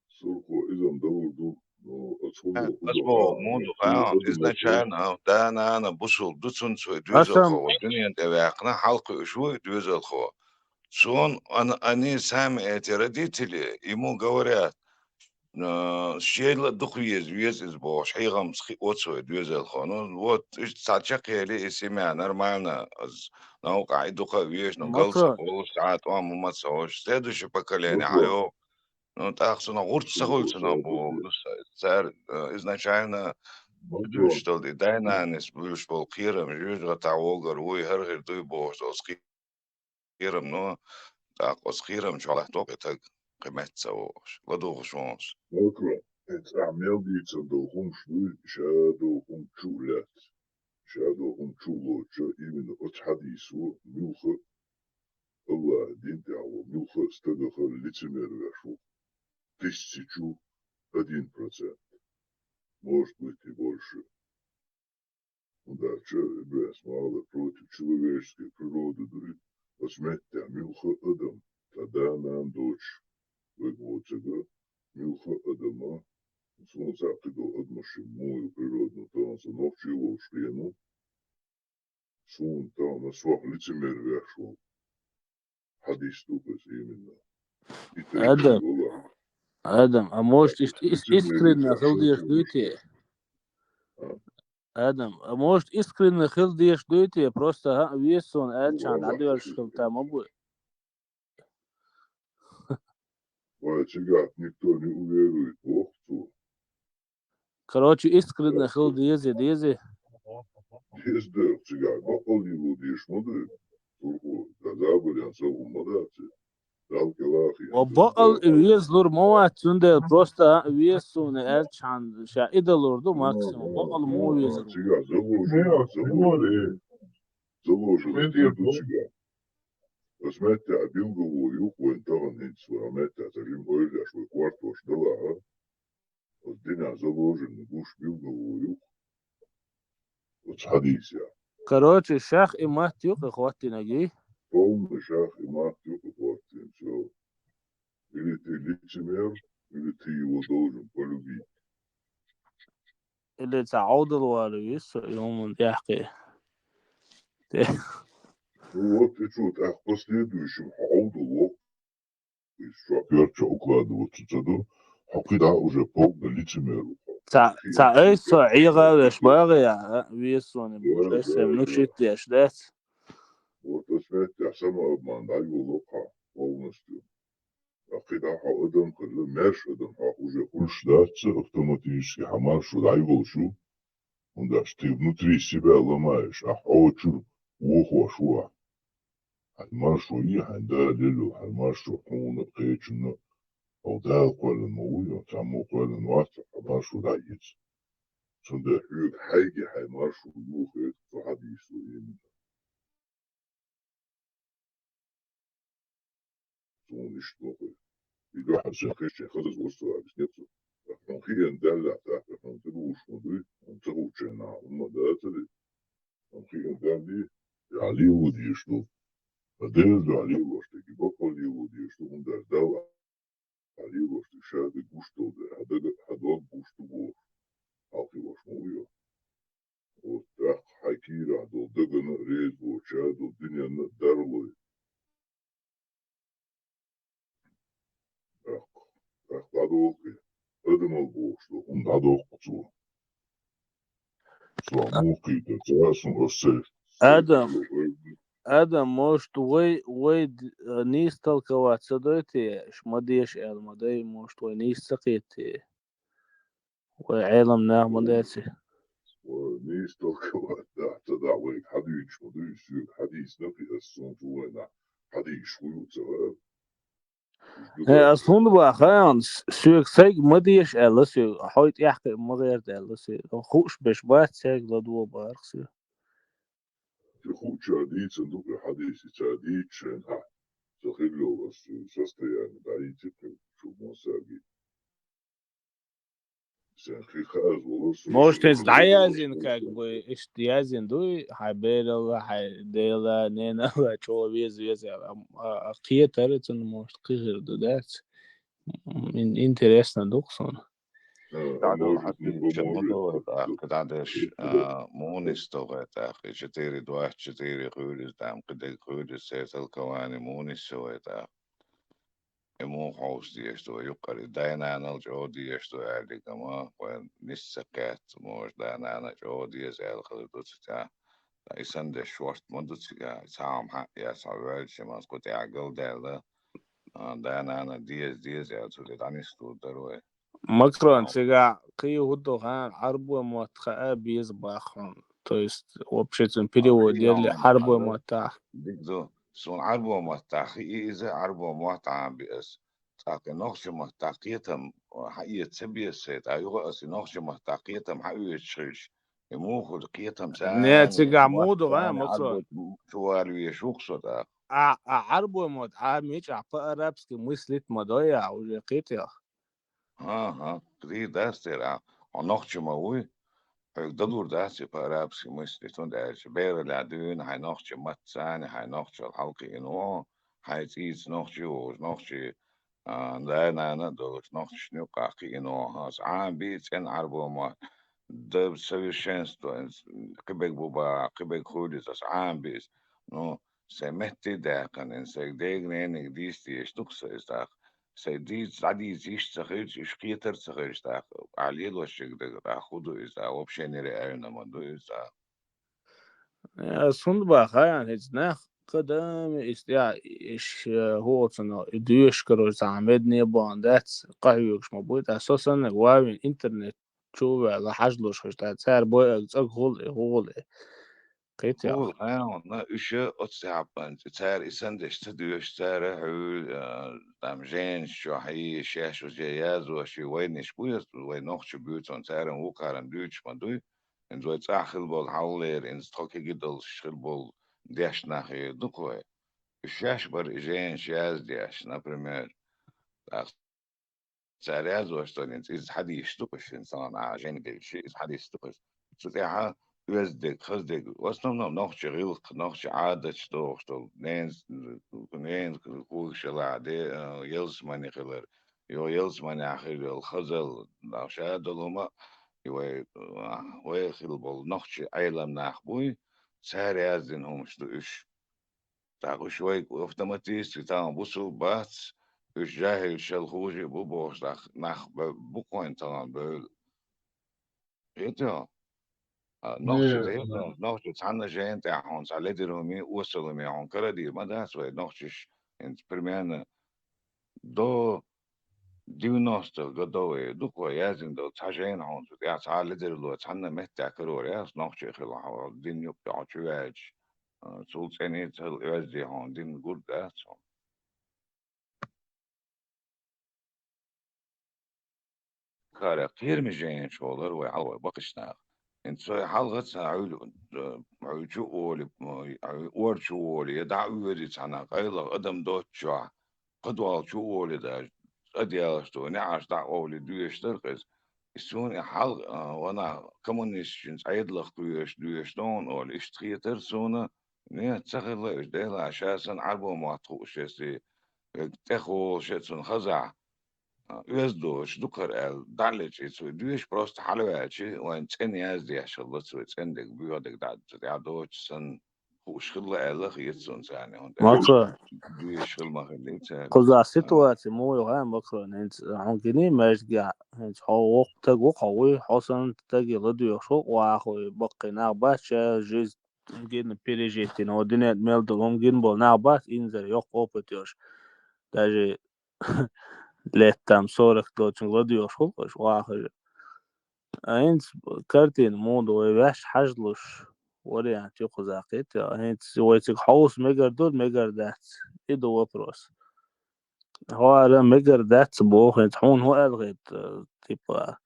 Сурко изам давурду, но отсюда asbo mundu ha изначально да на бусул дутsun so dwezel أصلا kho dunya devaqna halqi shvu dwezel kho сон они сами эти родители ему говорят شيء دخويز из бош хигам отцой дюзел ну вот сачак или семья нормально наука и духа вещь но галса ماكرو полу саат вам умацош следующее поколение Макро, айо ну так что на урт сурко сахольца на бог саатади, царь изначально Макро, дюштал ди дайнанис бюш пол кирам жюжга таогар уй хер дуй бош скирам но так скирам чалахток это قيمتها ودوغ شونس Макро, это амелдица долгум швы, шадолгум чулят, шадолгум чулоча, именно от хадису, милха, Allah, дин тяво, милха стагаха лицемер вяшу, 1001%, может быть и больше. Да, без мало против человеческой природы, говорит, посмотрите, милха Адам, тогда нам дочь, выгвоцега, милха Адама, солнце оттого одмаши мою природную, то он заночил шлену, сон там на свах лицемер вяшел, хадис тупес именно, и آدم требовал, آدم أموش лицемерие إسكرين خل вяшел, ديش то دويتي что, آدم أموش إسكرين خل ديش دويتي просто ها ويسون ну, ألشان Allah, عدوش пошли. خل تامبو Вайчегат никто не уверует в Охту, короче إسكرين خل ديزي Ездер, чигай, бакал его диш моды, турку, газабалян сагу модати, далки лахи, وبقل ويز لور موات سنده просто ويسون ألشان شا إدلور دو ماكسيموم بقل مو ويزر чигай, Смех, заложено, Шмидт тирду чигай. Посмотрите, а билгову юку энтаган хинцу, а метта, тажим ойляш, вы кварту ждала, вот дня заложено, гуш билгову юку, вот хадисия. короче شاخ إمات يوق إخواتي نجي Полный шах и мат юку кварту, все. Или ты лицемер, или ты его должен полюбить. اللي تعود الوالويس يوم يحكي Ну вот и что, так в последующем хауду лох, из шоферча укладываться, тогда хакида уже полный лицемер. تا ايسو عيغا شباغي يا ويسون بولس منوشيت دات وتسمعت سما man daigo loka полностью. А когда одам когда меш одам уже ушдаться автоматически хамашу дайго шу, он даже ты внутри себя ломаешь, а хочу ухо. Машу и ханда лилу, машу хуна кечна, одал квален муя, таму квален вата, машу дайец. Сонда хюк хайги хай машу ухо, фахадису им. Сон иштохой. الواحد شيخ خلص وصل على نفسه أخيرا دلع تحت منطقوش مضي منطقوش أنا هم ده تري أخيرا دلع عليه ودي يشتو فدل عليه واشتكي بقى عليه ودي يشتو هم ده دلع عليه واشتكي شاد قوشتو ده هدوك قوشتو بور أخي واشمويا وتاق حكيرا دو دقنا ريز وشاد والدنيا ندرلوي أخ أدم البوشتو هم دادوك قصور موقي تتواصل السيف ادم موشت وي نيستل كوات سدوتي شمديش المدي موشت وي نيستقيتي وي عالم ناه مداتي ونيستل كوات تدعويك حديث نقي الصوت وين حديث شوي سواء اصلا بقى خيان سوق سيج مديش الاسي حويت يحكي مغير الاسي خوش بشبات سيج لدو بارخسي تخوت شاديد صندوق الحديث شاديد شنها تخيلوا بس состояние دعيتي شو موساقي سنخي خاز ولوس может дайязин как бы иштиязин дуй хайберла хайдела нена чего вез какие тарицын может кыгырды да интересно дуксон تعدو может не حتى поможет شنطو قدادش مونستو تاخي شتيري دواح شتيري خولس دام قدك خولس سيتل كواني مونستو مو حوش ديشتو يقري داينا انا جو ديشتو عادي كما وين نسكات موش داينا انا جو ديش عادي خلطو تتا ايسان ده شورت مندو تتا سام حق يا سوال شماس كنت عقل دالا داينا انا ديش عادي دانستو دروي مكرون سيجا قيو هدو غان عربو موتخا بيز باخون то есть обществен перевод дерли حربو موتخ ديكزو سون عربو متاخي إذا عربو متاع بيس تاكي نوخش متاقيتهم حقيقة سبيه سيد أيوة أسي نوخش متاقيتهم حقيقة شريش يموخو لقيتهم نيت ساني سيجا مودو غان عربو مكرون شوالي يشوق صدا عربو موت عاميش عقا رابسكي مسلت مدويا وجاقيتيا ها قدي داستر نوخش موي دور داسي برابسكي مسلتون داش بير العدوين هاي نوخش متساني هاي نوخش الحلقي إنو هاي تيز نوخشي ونوخشي لا أنا دوش نوخش نوقاقي إنو هاس عام بيت إن عربو ما ده совершенство قبك بوبا قبك خوليس أس عام بيس نو سمحتي داقن إن سيديق نينك ديستي يشتوكس إستاق سيديز عدي زيش تخيج إشقيتر تخيج إستاق عليل وشك داق خودو إستاق وبشيني رأينا مدو إستاق سندبا خيان هزناخ قدام استيا إيش هو صنع ديوش كرو زعمد نيبان دات قهويش مبود أساسا واوين إنترنت شو على حجلوش خشتات سعر بوي أجزاك غول قيت يا هو نا إيش أتصعبان تار إسندش تدوش تار حول دامجين شو حي شاش وجياز وشي وين شبويس وين نوخش بيوتون تار وقارن دوش مدوي إن زوي تأخذ بول حولير إن ستوكي جدول شخل بول ديش ناخي دقوي الشاش بر إجين شاز ديش например سارياز واشتغل إذا حد يشتغل إنسان عشان شيء إذا حد يشتغل تطيعها يزدك خزدك وأصلا نوخش غيلق نوخش عادة شتوخ نينز كوش العادة يلس ماني خلر يلس ماني آخر الخزل نوشاد هما ويخل بول نوخش عيلم ناخبوي سارياز إنهم شتوش تاخو شوي اوتوماتيس تاع بوسو بات الجاهل شل خوجي بوبوش ناخ بوكوين تاع بول خيتها نقش Не, ده نقش تحنا جاين تاعهم على درهمي وصلوا معهم كردي ما ده سوى نقشش انت برمانا دو 90 قدوة دوكو يازن دو تحجين هون يا تعال لدر لو تحنا مهتع كرور ياس نقش خلا دين يبقى عشواج سول سنة تل يازدي هون دين قول ده كاره غير مجين شغلر وعلى بقشنا انت سوي حلقة عيلو عيشو أولي ورشو أولي يدع ويري تحنا قيلا قدم دوت شو قدوة شو أولي ده أدياشتو نعش دع أولي دويش ترقز السون حلق وانا كمونيش جنس عيد لخ دويش دون أولي اشتخي ترسونا نيه تسخل إيش ديلا أساسا عربو ما تخوش يسي تخو شتسون خزع يزدوش دكر دعلت يسوي دويش بروست حلوة شيء وين تسن يزدي عشان الله تسوي تسندك بيودك دعدوش سن خوش خلا ألخ يتسون ثاني هون ماكرو دويش خل ما خليت قصة سيتواتي مو يوهان ماكرو انت عونكني ماشي انت حقوق تقو قوي حسن تقي غدو يشوق واخوي بقي نعباش جيز جين بيريجيتين ودنيا ميل دلهم جين بول نعباش انزل يوق اوبتيوش داجي ليتام صورك دوتشن غدو يشوق واخوي انت كارتين موندو ويباش حجلوش وري يعني تيقو زاقيت انت ويتك حوس ميجر دول ميجر دات ايدو وبروس هو أنا ميجر دات بوخ انت حون هو الغيت تيبا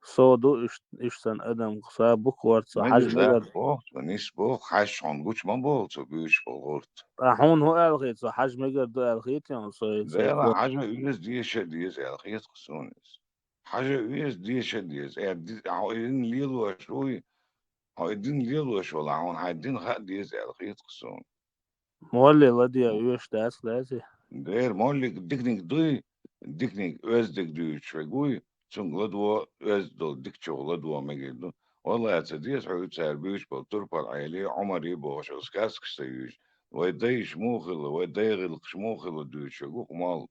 صو دو ايش سن ادم قصا بوك ورت حاج مجر ذات ميجر بوخت ونيس بوخ حش عن بوش من بوخت وبيوش بوغورت حون هو الغيت صو حاج ميجر دو الغيت يعني صو ده لا كو حاجة يوز ديش ديز الخيط خصونيس حاجة يوز ديز عايدين ليلو شوي عايدين ليلو شو لعون عايدين خد ديز الخيط خصون مولي لدي يوش دات لازي دير مولك ديكنيك öz ديك شوي تون غدوة öz دول ديك شو غدوة مجدو والله تصديق حيو تسربيش بالتربة العائلية عمر يبو شخص كاسك سيوش ويديش موخل ويديغل شموخل دوش شو مال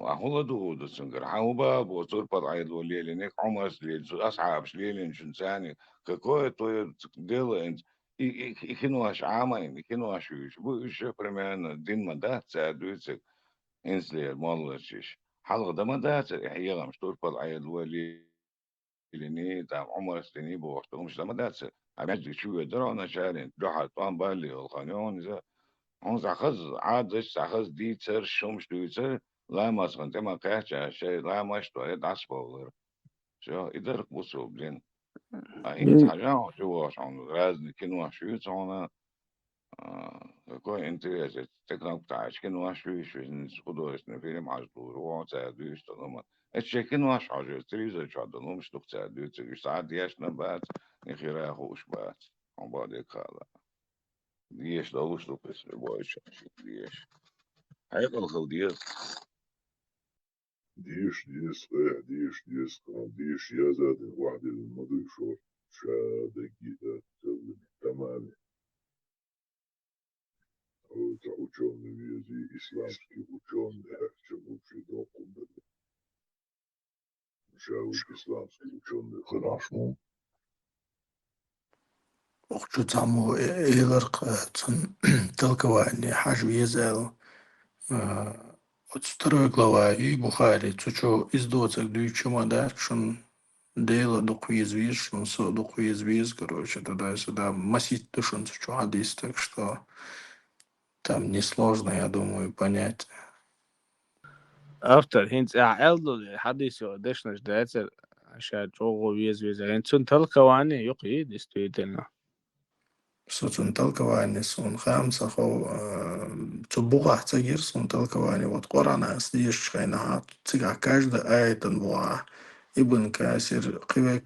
وهو دو سنجر حوبا بوتور باد عيد ولي لينك عمرس ليل سو أصحاب شليل شنساني ككوي تو ديل انت يكنواش عامين يكنواش يش بو يش برمان دين ما ده تساعدويتك انسلي مال شيش حلقة ده ما ده هي مش تور باد عيد ولي ليني تام عمرس ليني بوحتهم مش ده ما ده عملت شو درانا شارين روح طان بالي القانون اون زخز عادش زخز دی تر شمش دویتر لا ماسخن تما قاچا شي لا ماش تو داس بولر شو ادرك بوسو بلين انت حاجة شو عشان راز كنوا شو صونا كو انت تكنا بتاعش كنوا شو نسخدو اسم فيلم عجلو رو تعدوش تمام الشي كنوا حاجة تريزا شو عدلو مش تك تعدو تريش ساعات دياش نبات نخيرا خوش بات عن بعد كذا ديش دولش لو بس بويش ديش هيك الخلديات ديش كان ديش يا زاد واحد الماضي شو شادة جيدة تمام ученый вези исламский ученый, чему документ. Шаук исламский ученый хорошо. وقتو تعمو إيغرق تلقواني حاج ويزال وتسترق لواي بخاري تشو إزدوتك دويتشو مدارشن ديلا духуиз виш, он со духуиз виз, короче, туда-сюда. Масить тушен, что hadis, так что там несложно, я думаю, понять. افتر هينز اعلو حديث يودشنش داتر عشان جوغو ويز انت سن تلقواني يقي ديستويتنا Сутун толкование сон хамса хо цубуга цагир сон толкование вот Корана сдишь шайна цыга каждая айтан буа ибн Касир кывек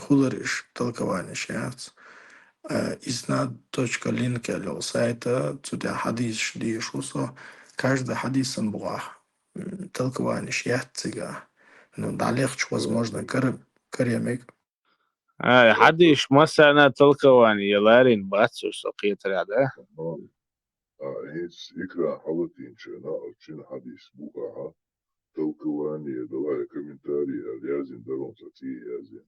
хулариш толкование шац изнад точка линк алё сайта цудя хадис шдиш усо каждый хадисан буа толкование шац цыга ну далех возможно каремик حديش مثلا تلقواني يلارين باتسو سقيت هذا هيس يقرأ حوالين شنا أرشين حديث بوقعها толкование, давай комментарии, Язин, даром, Язин.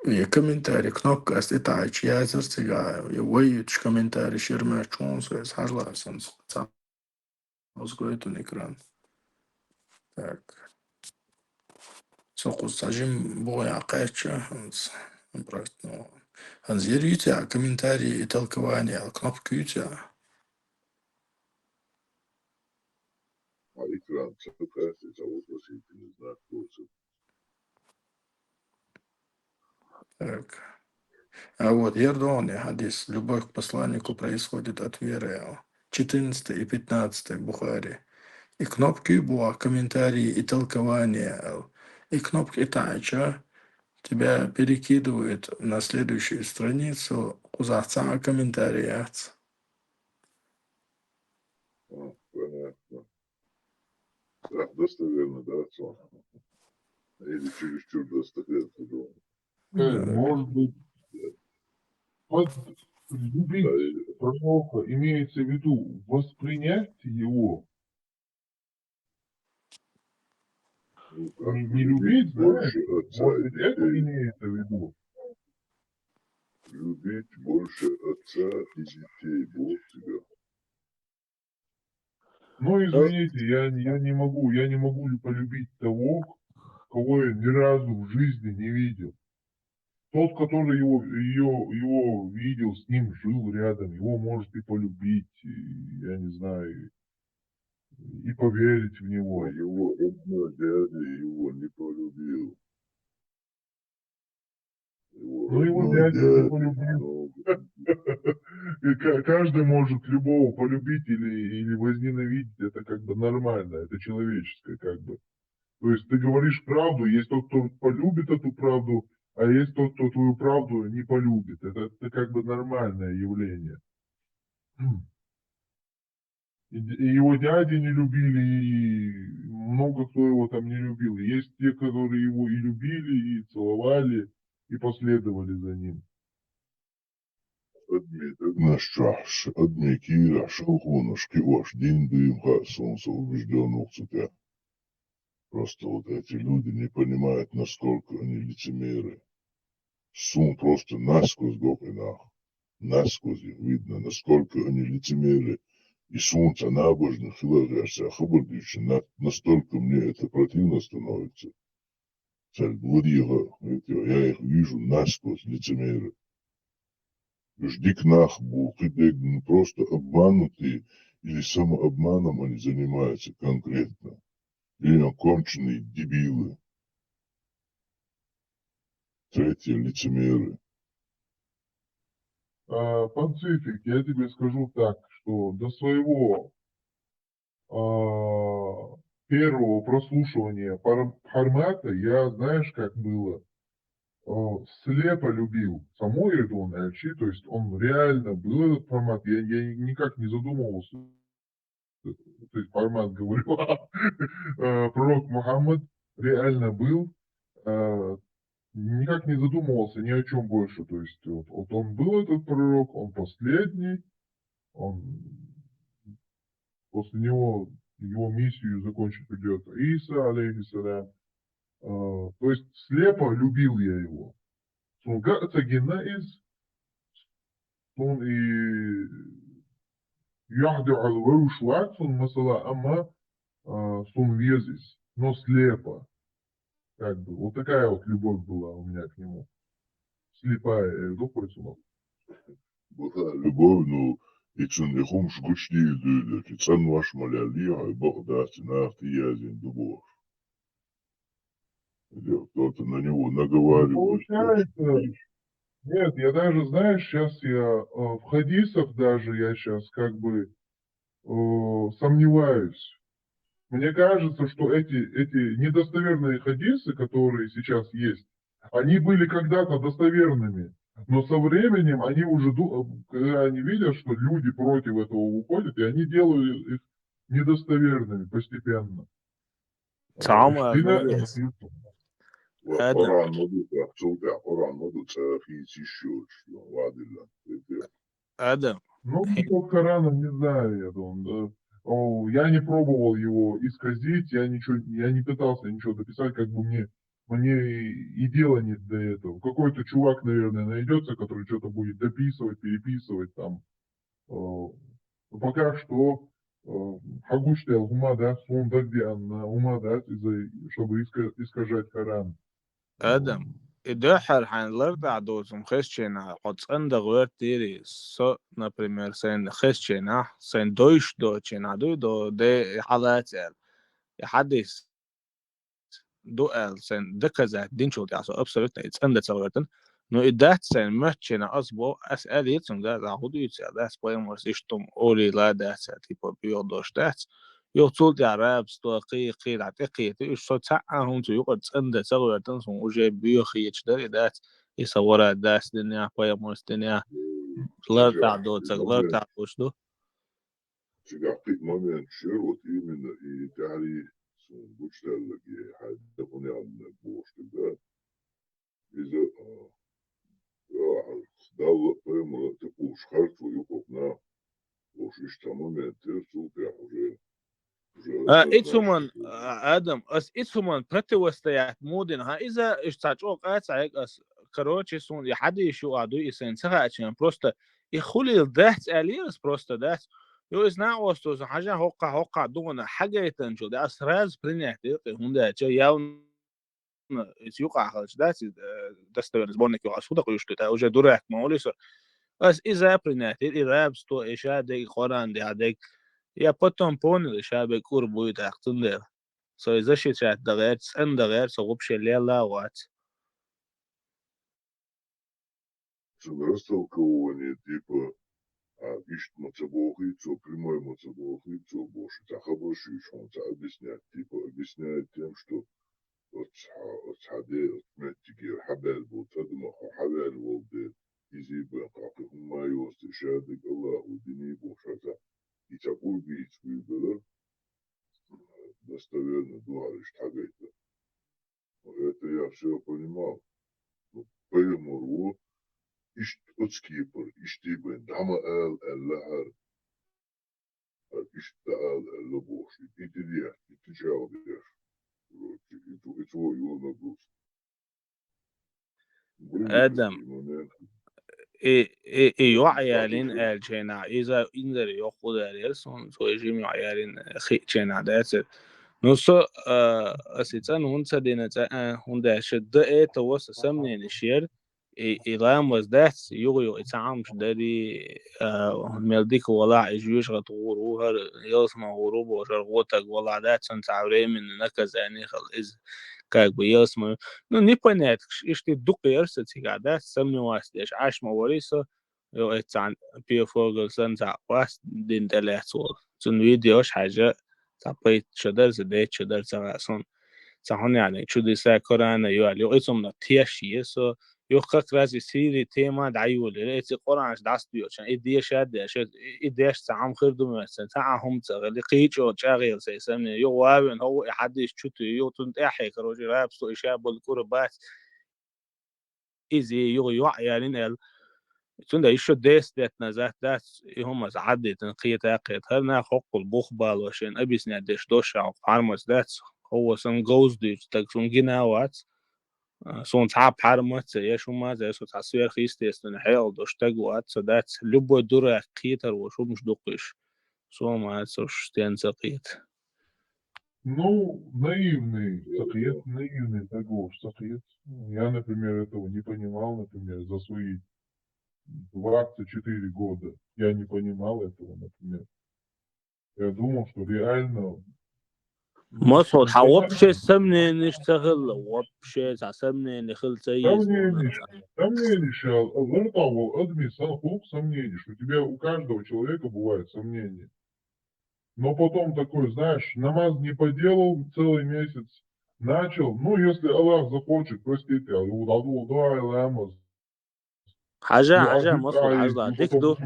Ja комментарий, кнопка ститач, я зерцигаю, я выйдешь комментарий, ширмер чунсу, сажласен, мозгует экран. Так. Сокус сажим боя кайча, просто, ну, анзирюйте, комментарии и толкования, кнопку ютя. А экран, цепкается, вопросительный знак, тоже. Так. А вот Ердоне, хадис, любовь к посланнику происходит от веры. 14 и 15 Бухари. И кнопки буа, комментарии и толкования. И кнопки тача тебя перекидывают на следующую страницу кузаца комментариях. Понятно. Да, достоверно, да, отцом? Или чересчур достоверно, думаю. Может быть, под любить Да, пророка имеется в виду воспринять его, ну как, не любить, знаешь, больше отца может и быть, это детей, имеется в виду. любить больше отца и детей, Бог тебя. Но извините, я не могу полюбить того, кого я ни разу в жизни не видел. Тот, который его видел, с ним жил рядом, его может и полюбить, и, я не знаю, и поверить в Но него. его родной дядя его не полюбил. Его Но его родной дядя не дядя полюбил. много. И каждый может любого полюбить или возненавидеть, это как бы нормально, это человеческое как бы. То есть ты говоришь правду, есть тот, кто полюбит эту правду, а есть тот, кто твою правду не полюбит. Это как бы нормальное явление. И его дяди не любили, и много кто его там не любил. Есть те, которые его и любили, и целовали, и последовали за ним. Одни Кира, Шелхунушки, ваш день дым, солнце убежденных цепя. Просто вот эти люди не понимают, насколько они лицемеры. Сум просто насквозь гопинах. Насквозь их видно, насколько они лицемеры. И солнце набожных хилагашся, настолько мне это противно становится. Цель Владимира, я их вижу насквозь лицемеры. Жди к нах, просто обманутые или самообманом они занимаются конкретно. Или конченые дебилы. Третье лицемеры. Пацифик, я тебе скажу так, что до своего первого прослушивания формата я, знаешь, как было, слепо любил саму Эрдон Эльчи, то есть он реально был этот формат, я никак не задумывался, то есть формат, говорю, пророк Мухаммад реально был, никак не задумывался ни о чем больше, то есть вот он был этот пророк, он последний, он после него его миссию закончить придет Иса, алейхиссалям. То есть слепо любил я его. Сун гацагинаиз, сун и яхду алвару шлак, сун масала ама, сун везис, но слепо. Как бы, вот такая вот любовь была у меня к нему. Слепая, допустим. Была любовь, ну, и цундихум шгучни люди, и цан ваш малялия, и Бог даст, и на язин дубов. Кто-то на него наговаривает. Получается, нет, я даже, знаешь, сейчас я в хадисах даже я сейчас как бы сомневаюсь. Мне кажется, что эти недостоверные хадисы, которые сейчас есть, они были когда-то достоверными, но со временем они уже, когда они видят, что люди против этого уходят, и они делают их недостоверными постепенно. Tamam اشتنا abi. هذا Оран моду, цуга, оран моду, цафи, тишуч, вадilla. هذا Ну, от Корана не знаю, я думаю, да. Я не пробовал его исказить, я не пытался ничего дописать, как бы мне и дела нет до этого. Какой-то чувак, наверное, найдется, который что-то будет дописывать, переписывать там. Пока что Хагуштел Гумада, Фондагдиан, Умадат, чтобы искажать Коран. آدم إدوحر حان لرد عدوزم خشينا قطن دغور تيري سو например سين خشينا سين دوش دو چينا دو دي حالات يحدث دوال سين دكزات دينشو تعصو أبسلوت يتسند تغورتن نو إدات سين مهتشينا أصبو أسأل يتسم دا عهودو يتسال دا سبايم ورسيشتم أولي لا دا تيبو بيوضوش دات يوصل دي عرب ستوقي قيل عتقي تيش صوت ساعهم تيقعد تسند تغورتن سون وجه بيوخي يتشدر دات يصورا داس دنيا بايم ورس دنيا لر تعدو تغلر تعدوش دو Чигахтык момент шер, вот именно, и тяри Гучтеллаги, хайдапонянна боштыга, из-за дала поймала такую шхарту, юкопна, уж ишь там момент, супер, уже إتسومن آدم أس إتسومن противостоять مودين ها إذا اشتاجوا قاعد سايق أس كروتشي سون يحدي شو عدو يسين سخاء просто يخلي الضغط عليه просто دات يو إسنا وستوز حاجة هوقع دون حاجة يتنشو ده أسراز برينيح دقيقة هوندا جا ياون يوقع خالص دات دستور زبونك يو أسودا قيشتو تا وجا دورك موليس بس إذا برينيح إذا بستو إشاء دي قران دي عدك Я потом понял, что Бекур будет актундер. So из-за чего дагерц, эндагерц, вообще лелавать. растолковывание типа ишь мацабохицу, прямой мацабохицу, больше захабашиш, он объясняет, типа объясняет тем, что отсаде, отметики, хабель был, тадмаху, хабель был, изибен, как их майос, шадик Аллаху, дини бошата, и такой бить выбора, достоверно дуариш тагайта. Это я все понимал. Поэмуру, ишь отскипер, ишь тибен, дама эллахар, ишь таал эллабоши, и ты дешь, и ты чал дешь. И твой его нагруз. آدم إيو عيالين الجينا إذا إنذر يأخذ اليرسون سو يجيم عيالين خي جينا داتر نص أسيتان هونسا دينا هوندا شد توس سمنين الشير إيلام وزدات يغيو إتعامش داري ملديك ولا يجيوش غطور وهر يلسما غروب وشرغوتك ولا دات سنتعوري من نكز يعني خل إز как бы ясно. Ну, непонятно, что дукерся цигада, сомневаюсь, аж мовориса, это пиофогл сенса, вас дин телесол. Цун видеош حاجة تعبيت شدر زده شدر سراسون. سهون يعني شو دي ساكران يو اسم نتياشي سو يو خكراز سيري تيما دعيول إيتي قرانش داست بيو عشان إديه شاد شاد إديش سعام خردو مثلا ساعهم تغلي قيتشو شاغيل سيسمني يو وابن هو يحدش شتو يو تنتحي كروجي رابسو إشاب بالكوربات إزي يو عيالين ال تunda يشو ديس دات نزات دات هم عدت تنقية تاقيت هرنا حق البخبال وشين أبيس نادش دوشا وقارمس دات هو سن جوز دي تكسون جناوات سون تعب حرمت يا شو ما زي سو تصوير خيست يستن حيل دوشتاج وات سدات لبو دور قيتر وشو مش دقش سو ما سوش تنسقيت Ну, наивный торговец, сакиет. Я, например, этого не понимал, например, за свои 24 года. Я не понимал этого, например. Я думал, что реально... مصر حوابشي سمني نشتغل وابشي سمني نخل تيز Сомнений, сомнений, что у тебя у каждого человека бывает сомнения. Но потом такой, знаешь, намаз не поделал целый месяц, начал, ну, если Аллах захочет, простите, حاجة مصر عجلة ديكدو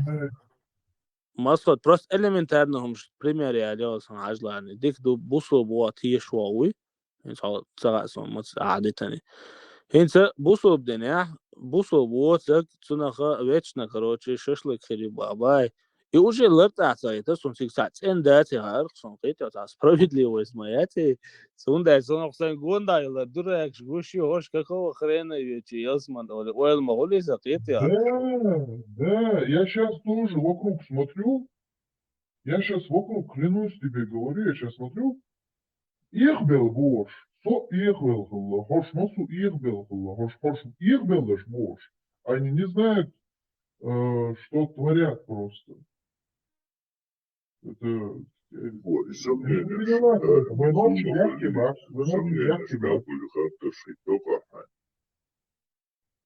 مصر просто элементарно مش пример я делал сам عجلة يعني ديكدو بوصو بواتي شواوي يعني تغاسون مص عادتني هنسا بوصو بدنيا بوصو بواتك تنخا ويتشنا كروتشي ششلك خري باباي И уже лертаться это сон сиксац эндате хар сон это та справедливость моя те сунда сон сон гонда ила дурак гуши хош какого хрена эти ясман ойл моли за это Да, я сейчас тоже вокруг смотрю, я сейчас вокруг, клянусь тебе, говорю, я сейчас смотрю, их был бош, со их был хулла, хош носу их был хулла, хош их был лишь бош. Они не знают, что творят просто. Это... Вот, и Они сомнения, не виноваты в этом. Виноват что мягкий бак. Виноват сомнения, мягкий что бак. были харташи, только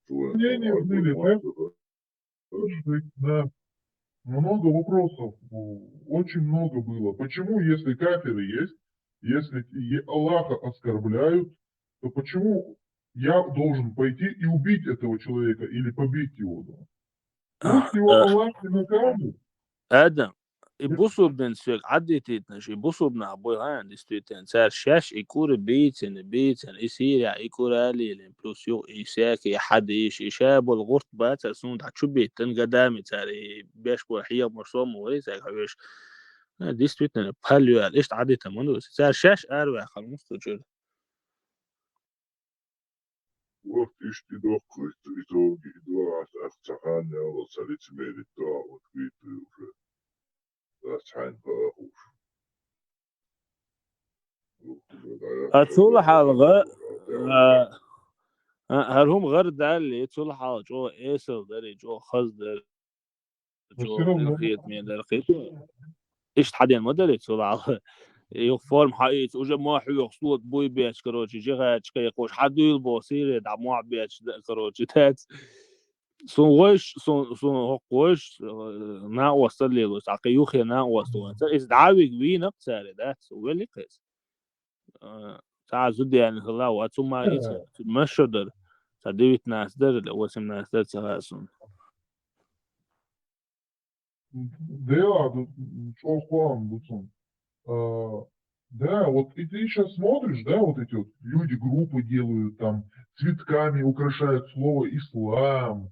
Сомнения были, да. Много вопросов, очень много было. Почему, если кафиры есть, если Аллаха оскорбляют, то почему я должен пойти и убить этого человека или побить его? Пусть его Аллах не накажет. Adam ibusubden sök additit nash ibusubna boy han distriten sar shash ikur beitsen isira ikur alilin plus yo isaki حد ايش يشاب الغرط بات سون تشبيت قدامي تاري بيش بوحيه مرسوم وليس هيش distriten باليو ايش عديت منو سار شاش اروع خلص تجد Вот ишти доху, итоги, два, ахцаханя, вот салиц мерит, да, вот видите уже, да, чайн пахуш. اتصلح على هل هم غير ده اللي يتصلح على جو ايسر ده جو خاص ده Но все جو равно, الخيط من ده الخيط ايش حد المدري يتصلح على يفورم حقيقي وجا ما حلو صوت بوي بيتش كروتشي جيغا تشكي يقوش حد يلبوسير دا ما بيتش كروتشي تات سون وش سون قوش نا وصل لي بس عقيوخي نا وصل إذا دعوي قوي نقصر ده ويلي قيس ساعة زود يعني الله واتسمى إيش مش در تدويت ناس در واسم ناس در سهاسون да, что хуам, Буцун. Да, вот и ты сейчас смотришь, да, вот эти вот люди группы делают, там, цветками украшают слово «ислам»,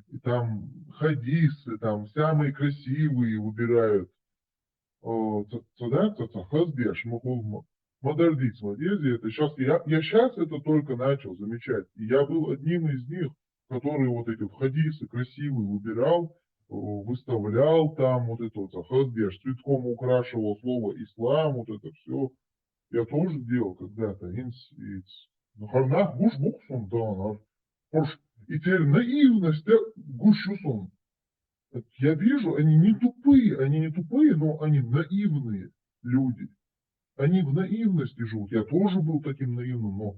и там хадисы, там, самые красивые выбирают. Да, хазбеш, модердиц, это сейчас, я сейчас это только начал замечать. И я был одним из них, который вот эти вот хадисы красивые выбирал, выставлял там вот это вот хазбеш, цветком украшивал слово «ислам», вот это все. Я тоже делал когда-то. Ну, харнах гуш буксун, да, и теперь наивность, гушюсун. Я вижу, они не тупые, но они наивные люди. Они в наивности живут. Я тоже был таким наивным, но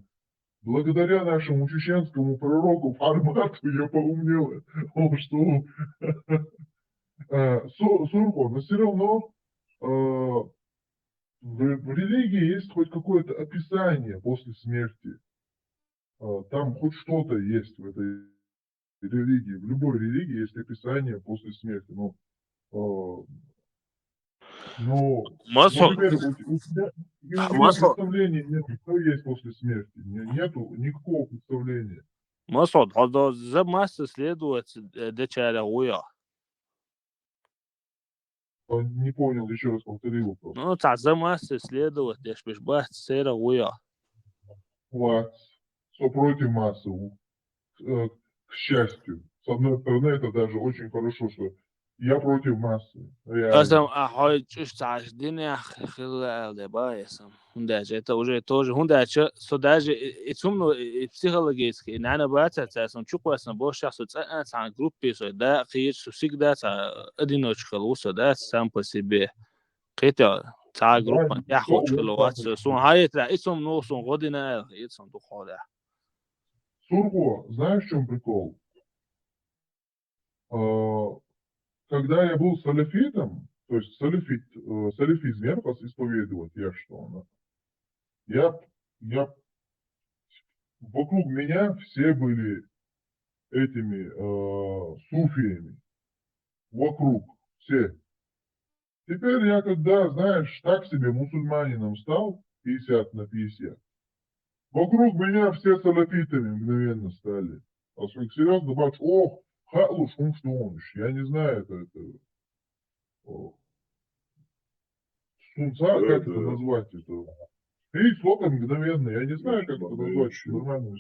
благодаря нашему чеченскому пророку Фармату я поумнел, что Сурко, но все равно в религии есть хоть какое-то описание после смерти. Там хоть что-то есть в этой религии. В любой религии есть описание после смерти. Но, مصر например, у тебя مصر представления нет, что есть после смерти. Нету никакого представления. مصر هذا زماس следует дечаля уя Не понял, еще раз повтори вопрос. ну та زماس следует деш биш бахт сера уя Власть, что против массы, к счастью. С одной стороны, это даже очень хорошо, что я против массы, قسم реально. احای چش تاش دنیا خیلی دبایسم هنداج это уже тоже هنداج so даже итсумно психологически нана баца цасом чуквасно бошахсо цан группе со да қир всегда одиночка луса да сам по себе قيتا تا группа я хочу ловать сон хайетра итсум но сон година итсум духода Сурго, знаешь, в чем прикол? Когда я был салафитом, то есть салафизм, я вас исповедовать, я что? Я вокруг меня все были этими суфиями. Вокруг, все. Теперь я когда, знаешь, так себе мусульманином стал, 50 на 50, вокруг меня все салафитами мгновенно стали. А серьезно, бач, ох, халуш, я не знаю, это Сунца, Да, как это да. назвать? Это? Эй, слово мгновенно. Я не знаю, как это назвать. Мгновенщина. Нормально.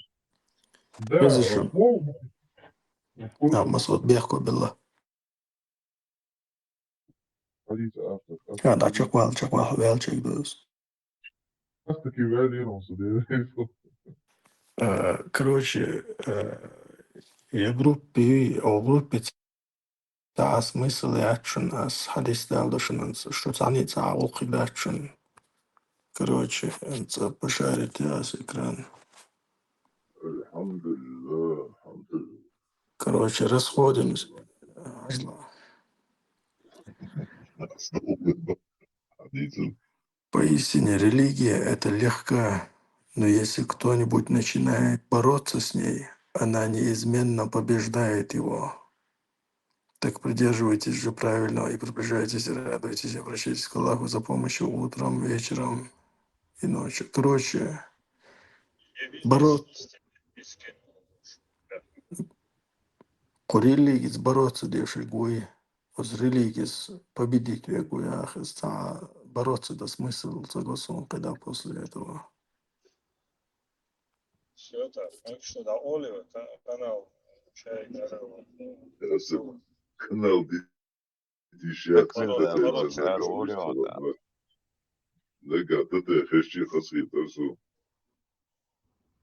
Да, يزشون слово. مسعود بيحكوا بالله Смотрите, автор. هذا شكوال ويالشيك دوس. Таки виолировался, да. Короче, я группе تاع смысл يعتشن أس حديث دالدشن شو تعني تاع وقي داتشن. Короче, أنت بشارة يا سكران. الحمد لله الحمد لله. Короче, расходимся. Ажла. حديث Поистине, религия — это легко, но если кто-нибудь начинает бороться с ней, она неизменно побеждает его. Так придерживайтесь же правильного и приближайтесь, и радуйтесь, и обращайтесь к Аллаху за помощью утром, вечером и ночью. Короче, религия бороться деши гуи, с религией победить векуя ахиста, бороться да смысл согласон, когда после этого. Все так. Ну что, да, Оливер, канал Чай Гарова. канал ديشات Korot, ده korot, جزاك her الله oluyor da. خير نجا ده خشي خصي ترسو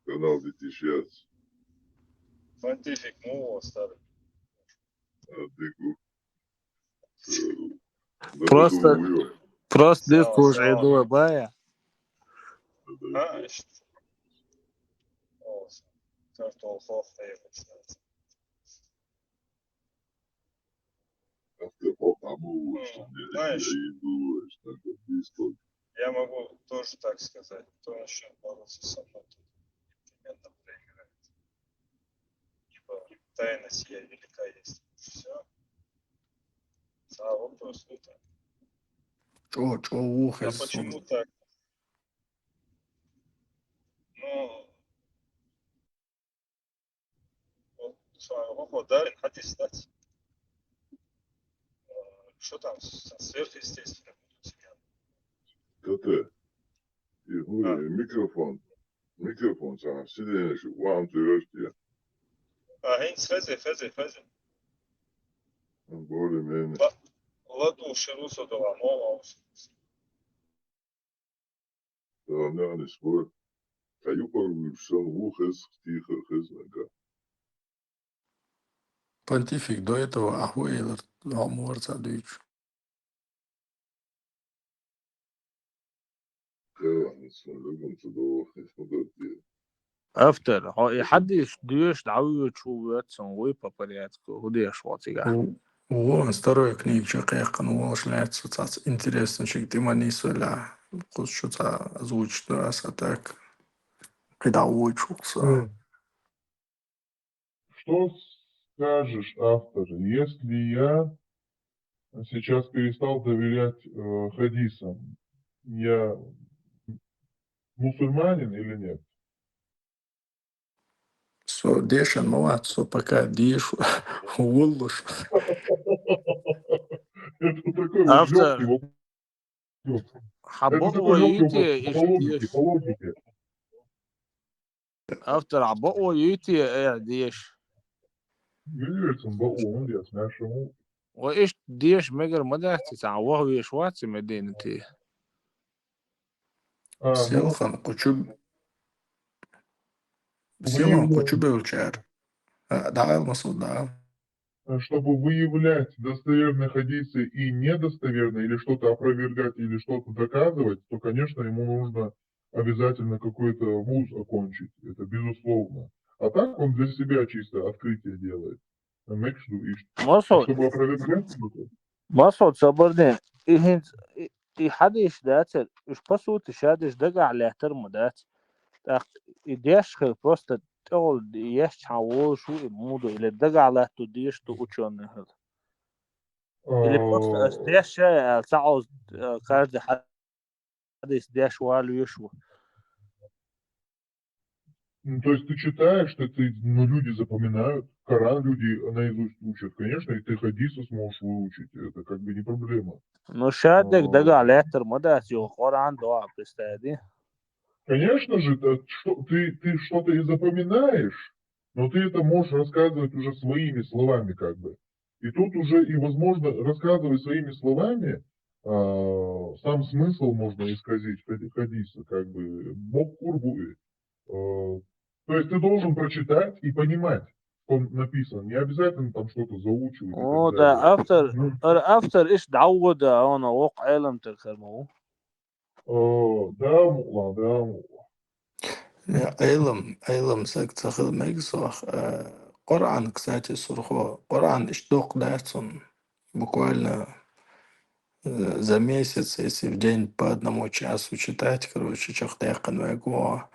канал ديشات Понтифик, ну, старый. ديكو ده Просто, بدو просто Сава, дырку сава. عدوه بايع. А, işte. Olsun. Kartol hof yapmışlar. Знаешь, я могу тоже так сказать. Кто начнет бороться со мной, тот непременно проиграет. Ибо тайна сия велика есть. Все. А вопрос не так. Чё А ухо почему так? Ну, вот с вами вопрос, да, хадис дать. Что там сверхъестественное будет себя? كتا يقول ميكروفون صح سيدي شو وعم ترشتي هين فزي بقول من ладу шерусо дова мова. يعني سبور كيوكل شن وخس تيخ خزنك Понтифик до этого Ахуэлэр Ламуар Цадыч. كان سنلقم تدو خزنك Автор, حد يشديش دعوي شو يتسن ويبا порядку, гудеш ватига. Вон второй книг Чакайка, ну уж ляется цац интересно, чик ты манисуля, кус что-то озвучит раз, а так, когда учился. Что скажешь, автор, если я сейчас перестал доверять хадисам, я мусульманин или нет? Со дешен моват, со пока деш улуш. Это такой вот Автор, легкий вопрос. Это حبقوا такой легкий вопрос يتي по логике, اشديش. по логике. Автор, حبقوا يتي اعديش. Гилерцем баон, я нашему. وإيش ديش مجر مدحتي تعوه يشواتي مدينتي. Сел Ну, хан кучу, вы сел он его кучу белчар. Да, масуд, да. чтобы выявлять достоверные хадисы и недостоверные, или что-то опровергать, или что-то доказывать, то, конечно, ему нужно обязательно какой-то вуз окончить. Это безусловно. А так он для себя чисто открытие делает. Мекшду и مصعد чтобы опровергать это. مصعد صبرني. إيه حدش دات إيش بسوت شادش دقع على احترم دات. إديش خل просто تقول ديش حاول شو الموضوع اللي دقع على تديش تقولشون هذا. اللي просто أستيش تعوز كارد حدش ديش والو يشوى. Ну, то есть ты читаешь, ну, люди запоминают, Коран люди наизусть учат, конечно, и ты хадисы сможешь выучить, это как бы не проблема. Ну, шадик А, дага лехтер мадас ё Коран дуа пристади. Конечно же, ты что-то и запоминаешь, но ты это можешь рассказывать уже своими словами как бы. И тут уже и возможно рассказывать своими словами, сам смысл можно исказить хадиса, как бы Бог курбует. То есть ты должен прочитать и понимать, что написано. Не обязательно там что-то заучивать и О, так да, далее. after إيش تعود أنا وق علم تكلمه. Да, мула, да, мула. Эйлам сакцахил мегсох. Коран, кстати, сурхо. Коран ишток дайсон. Буквально за месяц, если в день по 1 часу читать, короче, чахтайкан вайгуа.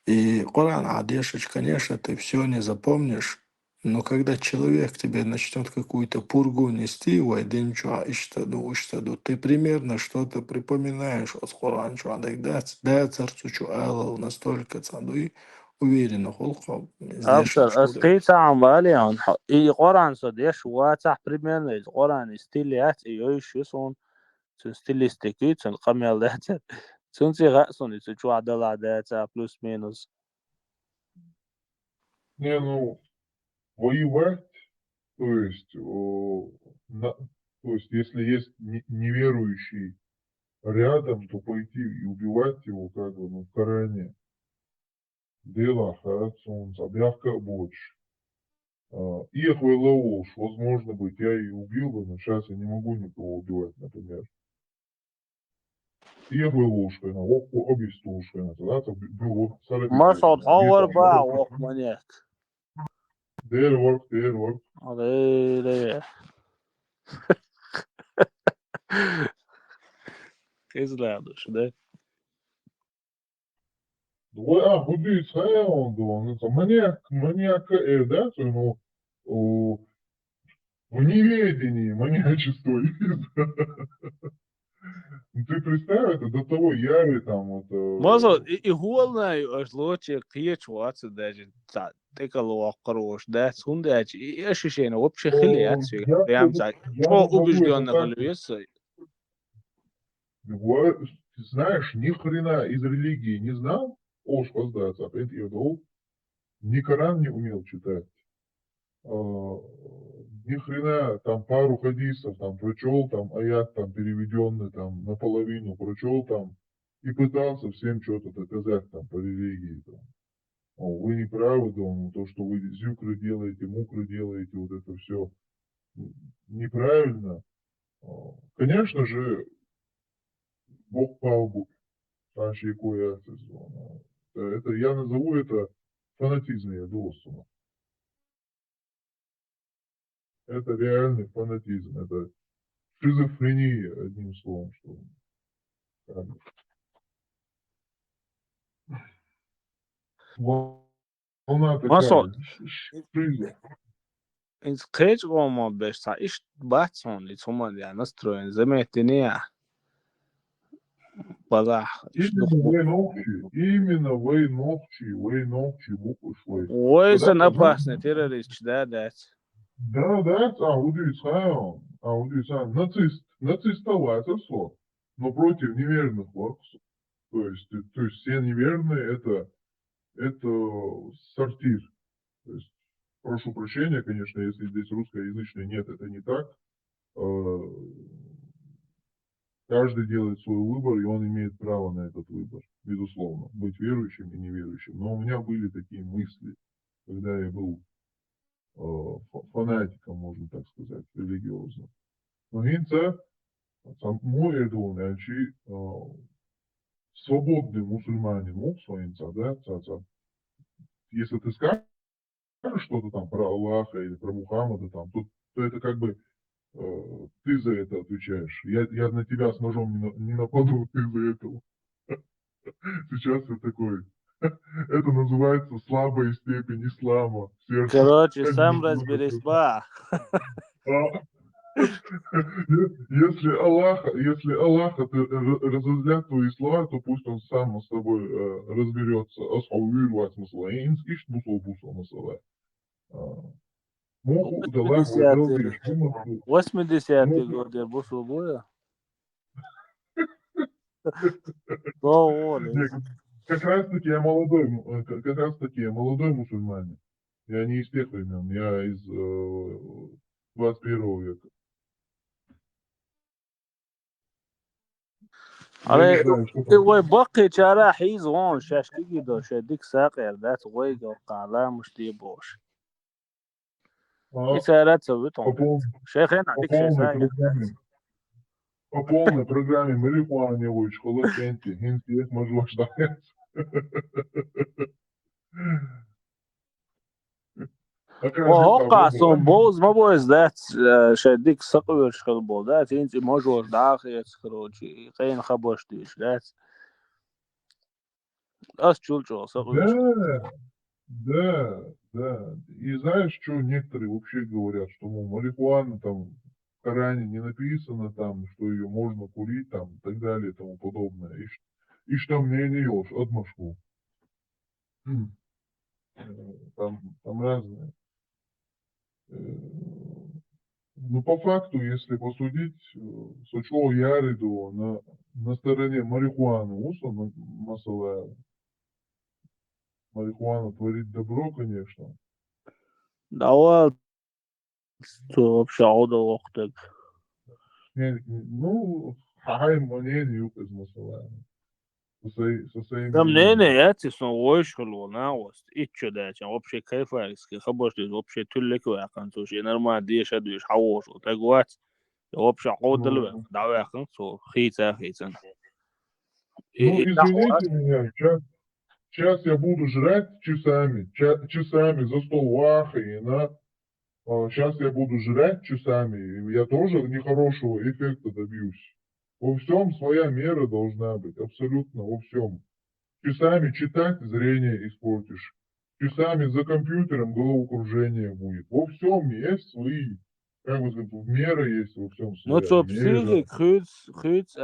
И Коран Адешич, конечно, ты все не запомнишь, но когда человек тебе начнет какую-то пургу нести, ты примерно что-то припоминаешь от Коран, да, царцу чуалал настолько цадуи, уверенно, холхо, здесь After что-то. أسقيت عن بالي عن إي قرآن صديش واتح بريمير قرآن استيليات إيش يسون ستيليستيكي تن قميل دهت تنسي غأسون تشو عدل عداتا плюс минус. Не, ну, воевать, то есть, то есть если есть неверующий рядом, то пойти и убивать его, как бы, ну, в Коране. Дела Харацун, объявка больше. Их лауш, возможно быть, я и убил бы, но сейчас я не могу никого убивать, например. Их лауш, на объяснуш, тогда был ما صوت حور باع салат. وق منيك. There work. عليه إزلاش ده. Буду он, это маньяк, да, ну, в неведении маньячество есть. Ты представь, это до того яви там, вот, ما صوت إهولنا يأشلوش قيش واتس داج تا تكلو قروش ده سون داج إيش شيء وبش خليات شيء прям за я что могу это убежденно так, головец. знаешь, ни хрена из религии не знал, уж воздаться, ни Коран не умел читать. Ни хрена там пару хадисов там прочел, там аят там переведенный там наполовину прочел там и пытался всем что-то доказать там по религии. Там. Вы не правы, думаю, то, что вы зюкры делаете, мукры делаете, вот это все неправильно. Конечно же, Бог пал нашей это я назову это фанатизм, я думаю. Это реальный фанатизм, это шизофрения, одним словом, что волна ما صوت такая, шиза. إنت قيش قوما بس تا إيش باتون يتوما يعني настроен заметнее بلاح إيش Именно войнохчи, буквы швей. وإذا опасный террорист да дать. Да, нацистовать все, но против неверных варксов. То есть все неверные это сортир. То есть, прошу прощения, конечно, если здесь русскоязычный нет, это не так. Каждый делает свой выбор, и он имеет право на этот выбор, безусловно, быть верующим и неверующим. Но у меня были такие мысли, когда я был фанатиком, можно так сказать, религиозным. Но инца, мой идол, свободный мусульманин, инца, да, если ты скажешь что-то там про Аллаха или про Мухаммада, там, то это как бы ты за это отвечаешь. Я на тебя с ножом не нападу, ты за этого. Сейчас я такой. Это называется слабая степень ислама. Короче, сам разберись, ба. Если Аллаха разозлят твои слова, то пусть он сам с тобой разберется. Асхауирвать масала. Инскиш бусол масала. Моху далах выдал 80-е вещь. 80-е годы бусул боя. Не, как раз таки я молодой, как раз таки я молодой мусульманин. Я не из тех времен, я из 21 века. Я не Ale знаю, что там. way baqi chara xiz on shashkigi do shadik saqer that way go qala mushti bosh. А, Исарат савитон. по, пол- Шейхен по адик полной шесагер. программе. По полной программе марихуана не будет, школа кенти, хинти, можно ждать. وهوقع son boz ma boz that shadik saqwer shkal bol that inti major daakhi skrochi qayn khabosh dish that as chulcho saqwer. Да. И знаешь, что некоторые вообще говорят, что, мол, марихуана там в Коране не написано, там, что ее можно курить, там, и так далее, и тому подобное. И что мне не ешь, от Москву. Там разное. Ну, по факту, если посудить, сочо яриду на стороне марихуаны, уса масала, марихуана творит добро, конечно. Давай то вообще ауда вақтак. Ну, хай мнение юг из масала. Со своими Да мнениями. мнение яти сон ойшхло на ост. Иччо дача вообще кайфарски хабош дис вообще туллек вақан то ши нормально деш адуш хавош так вот вообще аудал давақан то хица. Ну, И извините меня, сейчас я буду жрать часами за стол вахи, сейчас я буду жрать часами, и я тоже нехорошего эффекта добьюсь. Во всем своя мера должна быть, абсолютно во всем. Часами читать, зрение испортишь. Часами за компьютером головокружение будет. Во всем есть свои, как бы сказать, мера есть во всем ну своя что мера. психик хыц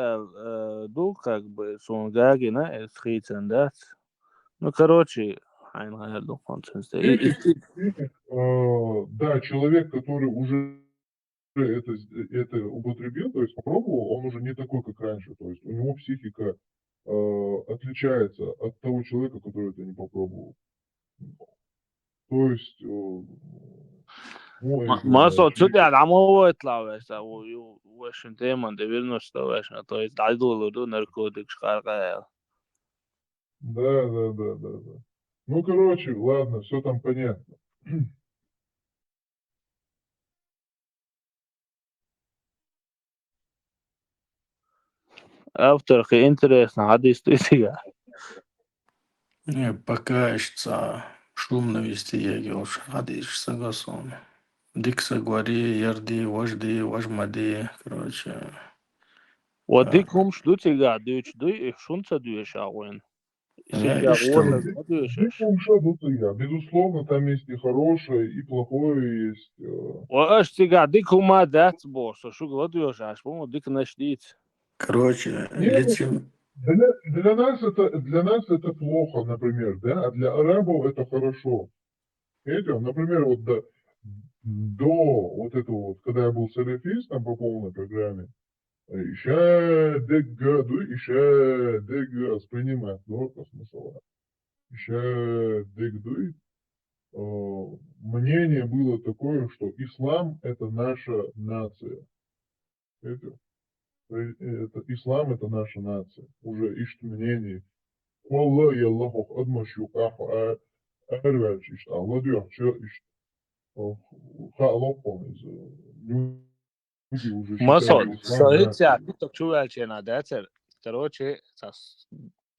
ду как бы сон гагина хыцен да. Ну короче, айн хайду контенс. Да, человек, который уже это употребил, то есть попробовал, он уже не такой, как раньше. То есть у него психика отличается от того человека, который это не попробовал. То есть, Masa tut yani ama o etlavesa o واشن دايما ده بيرنوش ده واشن то есть дайдулу ду наркотик шкарга. Да. Ну, короче, ладно, все там понятно. Авторки интересно, хадис тысяга. Не, пока еще шумно вести я уж хадиш согласон. Дикса гвари, ярди, вожди, вожмади, короче. وديكم شلوتيga дыч ды шунца дыш ауэн. Я что? Дикум шадутыга. Безусловно, там есть и хорошее, и плохое есть. Оаш тига дикума дат бос, шу гладыш аш, по дик наштит. Короче, Нет, летим. для нас это плохо, например, да, а для арабов это хорошо. Видите, например, вот до вот этого вот, когда я был салафистом по полной программе, еще воспринимать, да, смысла. Еще мнение было такое, что ислам это наша нация. Это ислам это наша нация. Уже ищут мнение. Валлахи Аллаху адмашу аху арвач ищет. Allah diyor что ищет. Халопом из люди уже Маса, считают ислам саитя, нацией. ты чувачена датер. Короче,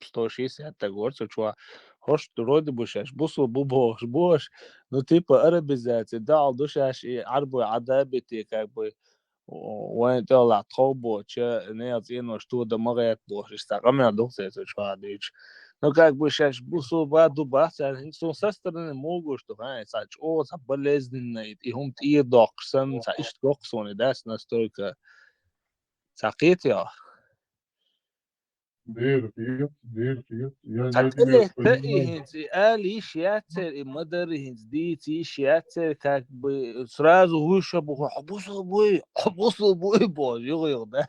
160 горцо чува. Хош вроде бы шаш бусу бош, ну типа арабизация, да, душаш и арбу адабити как бы وين طلع تخوبو تشا نيز إنه شتو دمغيت بوش استقام يا دوكسي تشوا ديش Ну, как бы сейчас бусуба дубаса, со стороны могут, что, сач, болезненный, и он и доксан, сач, доксон, да, настолько сакит, я. Дерт. Я Так, тебя ты понимаю. и али шатер, и мадар дити шатер, как бы сразу выше бусубой, боже, его, да.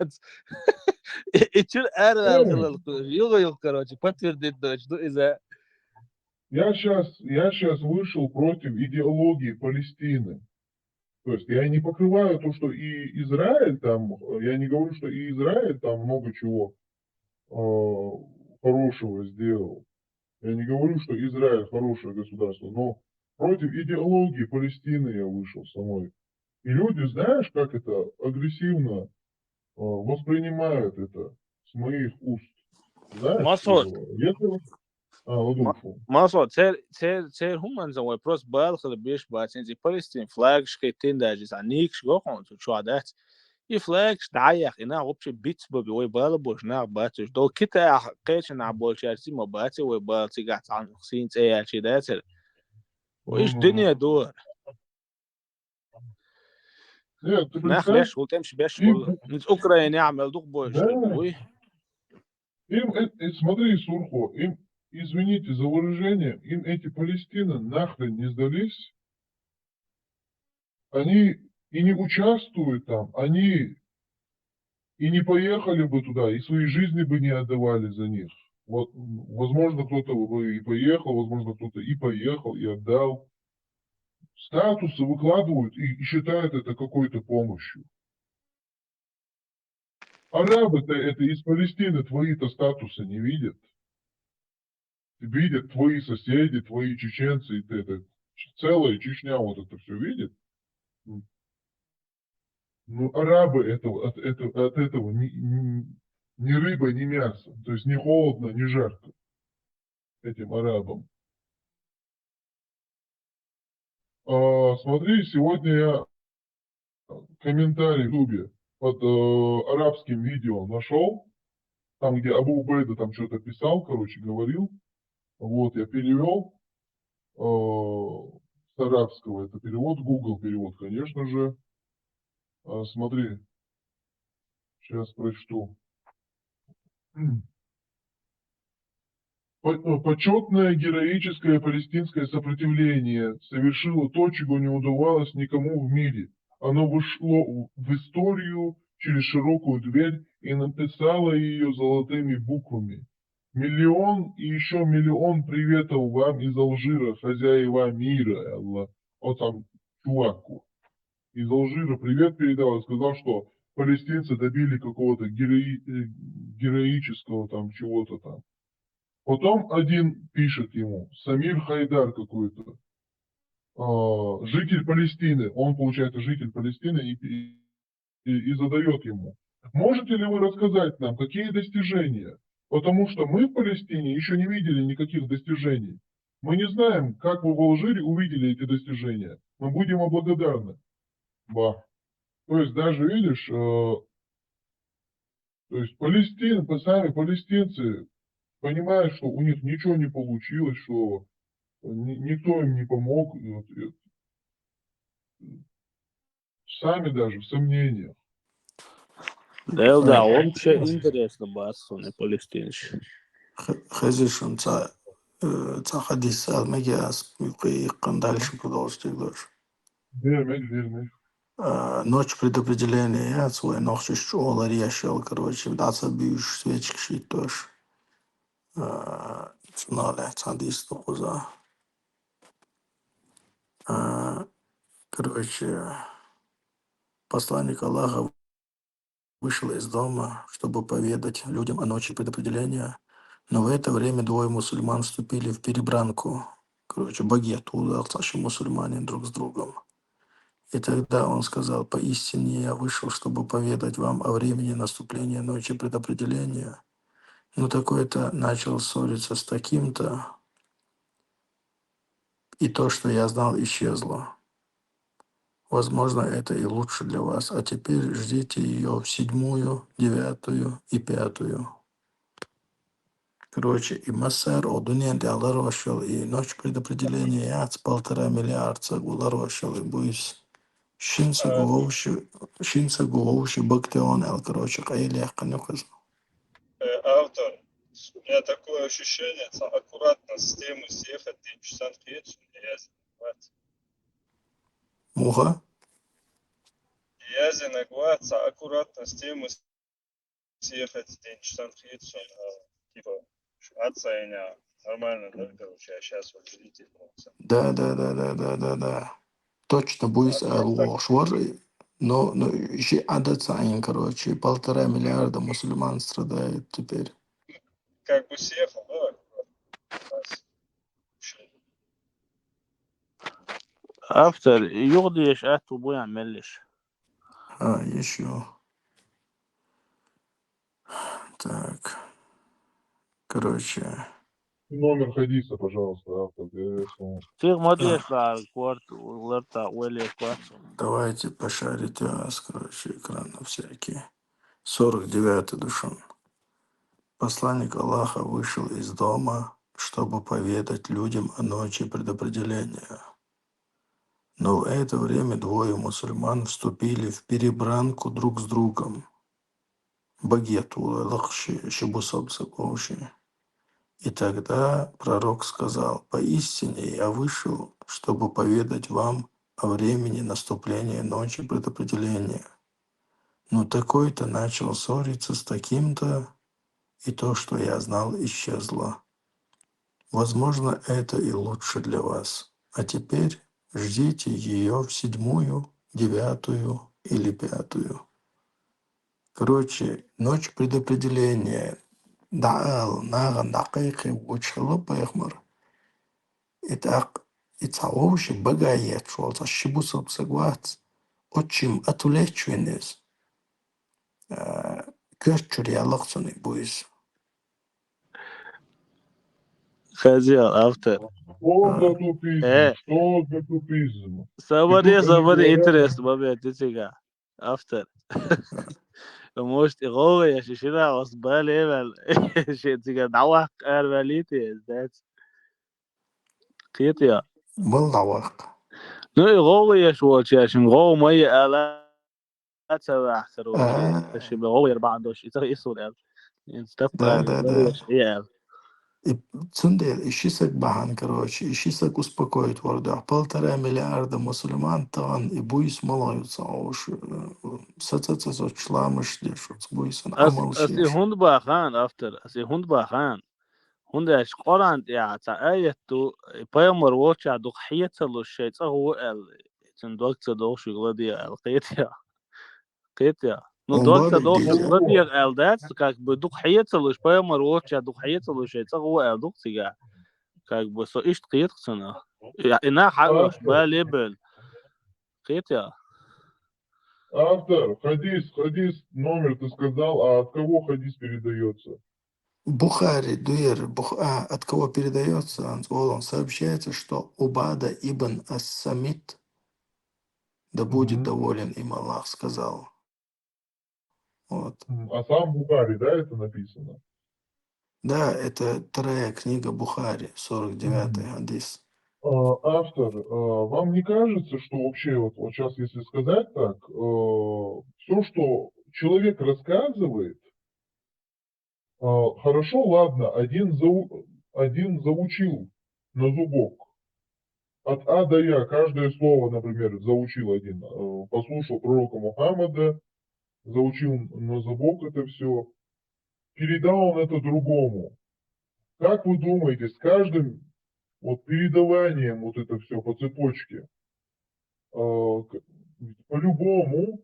И чё Э, его, короче, подтвердить точно, из-за... Я сейчас вышел против идеологии Палестины. То есть я не покрываю то, что и Израиль там, я не говорю, что и Израиль там много чего хорошего сделал. Я не говорю, что Израиль хорошее государство, но против идеологии Палестины я вышел самой. И люди, знаешь, как это агрессивно воспринимают это с моих уст. Знаешь, Масо, если... Ладушку. Масо, цер humans are просто балхал биш бацин зи Palestine flag шкетин даже за никш гохон то чуадат. И flag штаях ина вообще битс бо ой бал бош на бациш до кита кеч на больше арси мо баци ой бал цигат ан син цея чидатер. Ой дыня до. Нет, ты Нах представь, ляш утемш беш им, вол. Из Украины عمل дух бош. да, Ой. смотри, Сурхо, им, извините за выражение, им эти Палестины нахрен не сдались, они и не участвуют там, они и не поехали бы туда, и свои жизни бы не отдавали за них. Вот, возможно, кто-то бы и поехал, возможно, кто-то и поехал, и отдал. Статусы выкладывают и считают это какой-то помощью. Арабы-то это из Палестины твои-то статусы не видят. Видят твои соседи, твои чеченцы, и это, целая Чечня вот это все видит. Ну, арабы от этого ни рыба, ни мясо. То есть ни холодно, ни жарко этим арабам. Смотри, сегодня я комментарий в Ютубе под арабским видео нашел, там, где Абу Убейда там что-то писал, короче, говорил. Вот, я перевел с арабского, это перевод, Google перевод, конечно же. Смотри, сейчас прочту. Почетное героическое палестинское сопротивление совершило то, чего не удавалось никому в мире. Оно вошло в историю через широкую дверь и написало ее золотыми буквами. Миллион и еще миллион приветов вам из Алжира, хозяева мира, Аллах. Вот там чуваку из Алжира привет передал и сказал, что палестинцы добили какого-то героического там чего-то там. Потом один пишет ему, Самир Хайдар какой-то, житель Палестины, он, получается, житель Палестины, и задает ему, можете ли вы рассказать нам, какие достижения? Потому что мы в Палестине еще не видели никаких достижений. Мы не знаем, как вы в Алжире увидели эти достижения. Мы будем вам благодарны. Ба. То есть даже, видишь, то есть сами палестинцы понимают, что у них ничего не получилось, что никто им не помог, и сами даже в сомнениях. Да, вообще интересно, бацу, не палестинский. Хазишин, ца хадис алмагиас, и дальше продолжить дальше. Верно. Ночь предопределения, я свой ночь шола решил, короче, вдаться бьешь свечки шить тоже. Цунали, цадис токуза. Короче, посланник Аллаха вышел из дома, чтобы поведать людям о ночи предопределения, но в это время двое мусульман вступили в перебранку. Короче, багет ударился мусульмане друг с другом. И тогда он сказал, поистине я вышел, чтобы поведать вам о времени наступления ночи предопределения. Но такой-то начал ссориться с таким-то, и то, что я знал, исчезло. Возможно, это и лучше для вас. А теперь ждите ее в 7-ю, 9-ю и 5-ю. Короче, и Массар, Одунян, Аллар вошел, и ночь предопределения, я от 1,5 миллиарда Гулар вошел, и буис. Шинца Гуовши Бактеон, короче, Каили Аханюхас. Автор, у меня такое ощущение, что аккуратно с темы съехать, ты часа речь, Муха? я нагваться, аккуратно с темы съехать, ты часа речь, типа, оценя. Нормально, да, короче, а сейчас вот зритель. Да. Точно буис Лошвар, но еще адацайн, короче, 1,5 миллиарда мусульман страдает теперь. Как бы съехал, да? Автор, يغديش أهتو بو يعملش. Еще. Так. Короче. Номер хадиса, пожалуйста, автор. Тих модиеш ла кварт, лерта уэле кварт. Давайте пошарите вас, короче, экран на всякие. 49-й душон. Посланник Аллаха вышел из дома, чтобы поведать людям о ночи предопределения. Но в это время двое мусульман вступили в перебранку друг с другом. Багету лахши шибусабсаковши. И тогда пророк сказал: «Поистине я вышел, чтобы поведать вам о времени наступления ночи предопределения. Но такой-то начал ссориться с таким-то, и то, что я знал, исчезло. Возможно, это и лучше для вас. А теперь ждите ее в 7-ю, 9-ю или 5-ю». Короче, ночь предопределения. Даал, наган, дакайки, учхала, пехмар. Итак, ицаовши багает, шолца шибусов сагвац. Отчим атулечвенез. Кёрчур ялаксоны буис. Хазил, автор. Что за тупизм? Что за тупизм? Somebody interest, бабе, ты сега. Автор. Может, и голый, я шишина, осбали, шитига, дауах, арвалити, знаете. Китя. Баллавак. Ну и голый, я швоч, я шин гол, мои аля, تبع كروشي شي بغير بعده شي ترى يسول Да. И Цундер, ищисак бахан, короче, ищисак успокоить вардах. 1,5 миллиарда мусульман тан и буис малаются, а уж сацацацо чламыш дешут, буисан амал أسي сеш. هند باخان أفتر أسي هند باخان هند إيش قران يا تعايتو بيمر ووتشا ضحية الشيء هو تندوق تدوق شغلة قيتيا ندوق Умбаби تدوق гидя. شغلة الدات كاك بضحية الش بيمر ووتشا ضحية الشيء هو دوق تيجا كاك بس إيش قيت سنة يعني إنا حقش باليبل قيتيا. Автор, хадис, номер ты сказал, а от кого хадис передается? Бухари, Дуэр, от кого передается, он сообщается, что Убада ибн Ас-Самит, да будет доволен им Аллах, сказал. Вот. А сам Бухари, да, это написано? Да, это 2-я книга Бухари, 49-й хадис. Автор, вам не кажется, что вообще, вот сейчас, если сказать так, все, что человек рассказывает, хорошо, ладно, один заучил на зубок. От А до Я каждое слово, например, заучил один. Послушал пророка Мухаммада, заучил на зубок это все. Передал он это другому. Как вы думаете, с каждым вот передаванием вот это все по цепочке, по-любому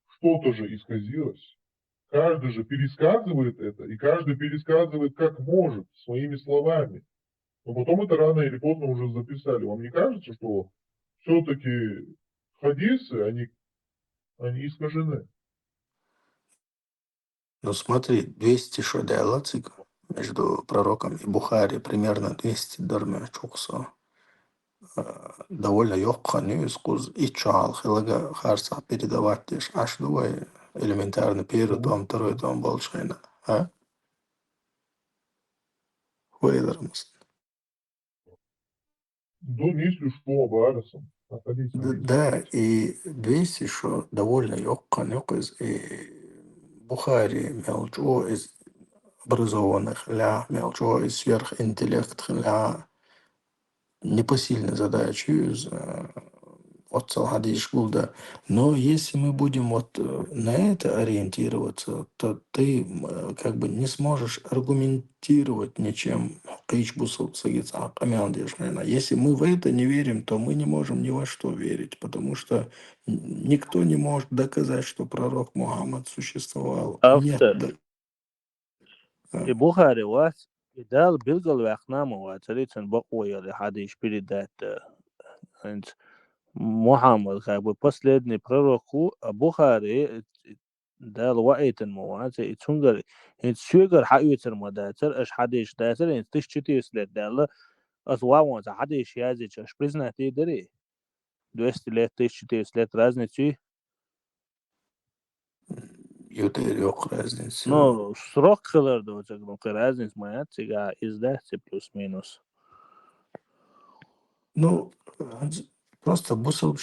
что-то же исказилось. Каждый же пересказывает это, и каждый пересказывает как может, своими словами. Но потом это рано или поздно уже записали. Вам не кажется, что все-таки хадисы, они искажены? Ну смотри, 200 шодайлацик между пророком и Бухари, примерно 200 дарме чуксо. Довольно ёкханю искуз и чал, хилага харса передавать лишь аж двое элементарно первый том, второй том большойна. А? koyarımız. Если что, об Арисом. Да, и 200 еще довольно ёккан и Бухари мелчо из образованных ля, мелчо из сверхинтеллект ля, непосильная задача из от Салхадиш Гулда. Но если мы будем вот на это ориентироваться, то ты как бы не сможешь аргументировать ничем. Если мы в это не верим, то мы не можем ни во что верить, потому что никто не может доказать, что пророк Мухаммад существовал. Нет. After. Bukhari was ideal bilgal вахнама вацарицын бакуя хадиш перед Мухаммад как бы последний пророк Бухари дал ваитен муаце и цунгар и сюгар хаюцер мадацер аш хадиш дацер и тысячи лет дал ас ваван за хадиш языч аш признати дери 200 лет 1000 лет разницы. Yok разницы. Ну, срок кылырды вот ну разница моя цыга издаться плюс-минус. Ну, просто Бусов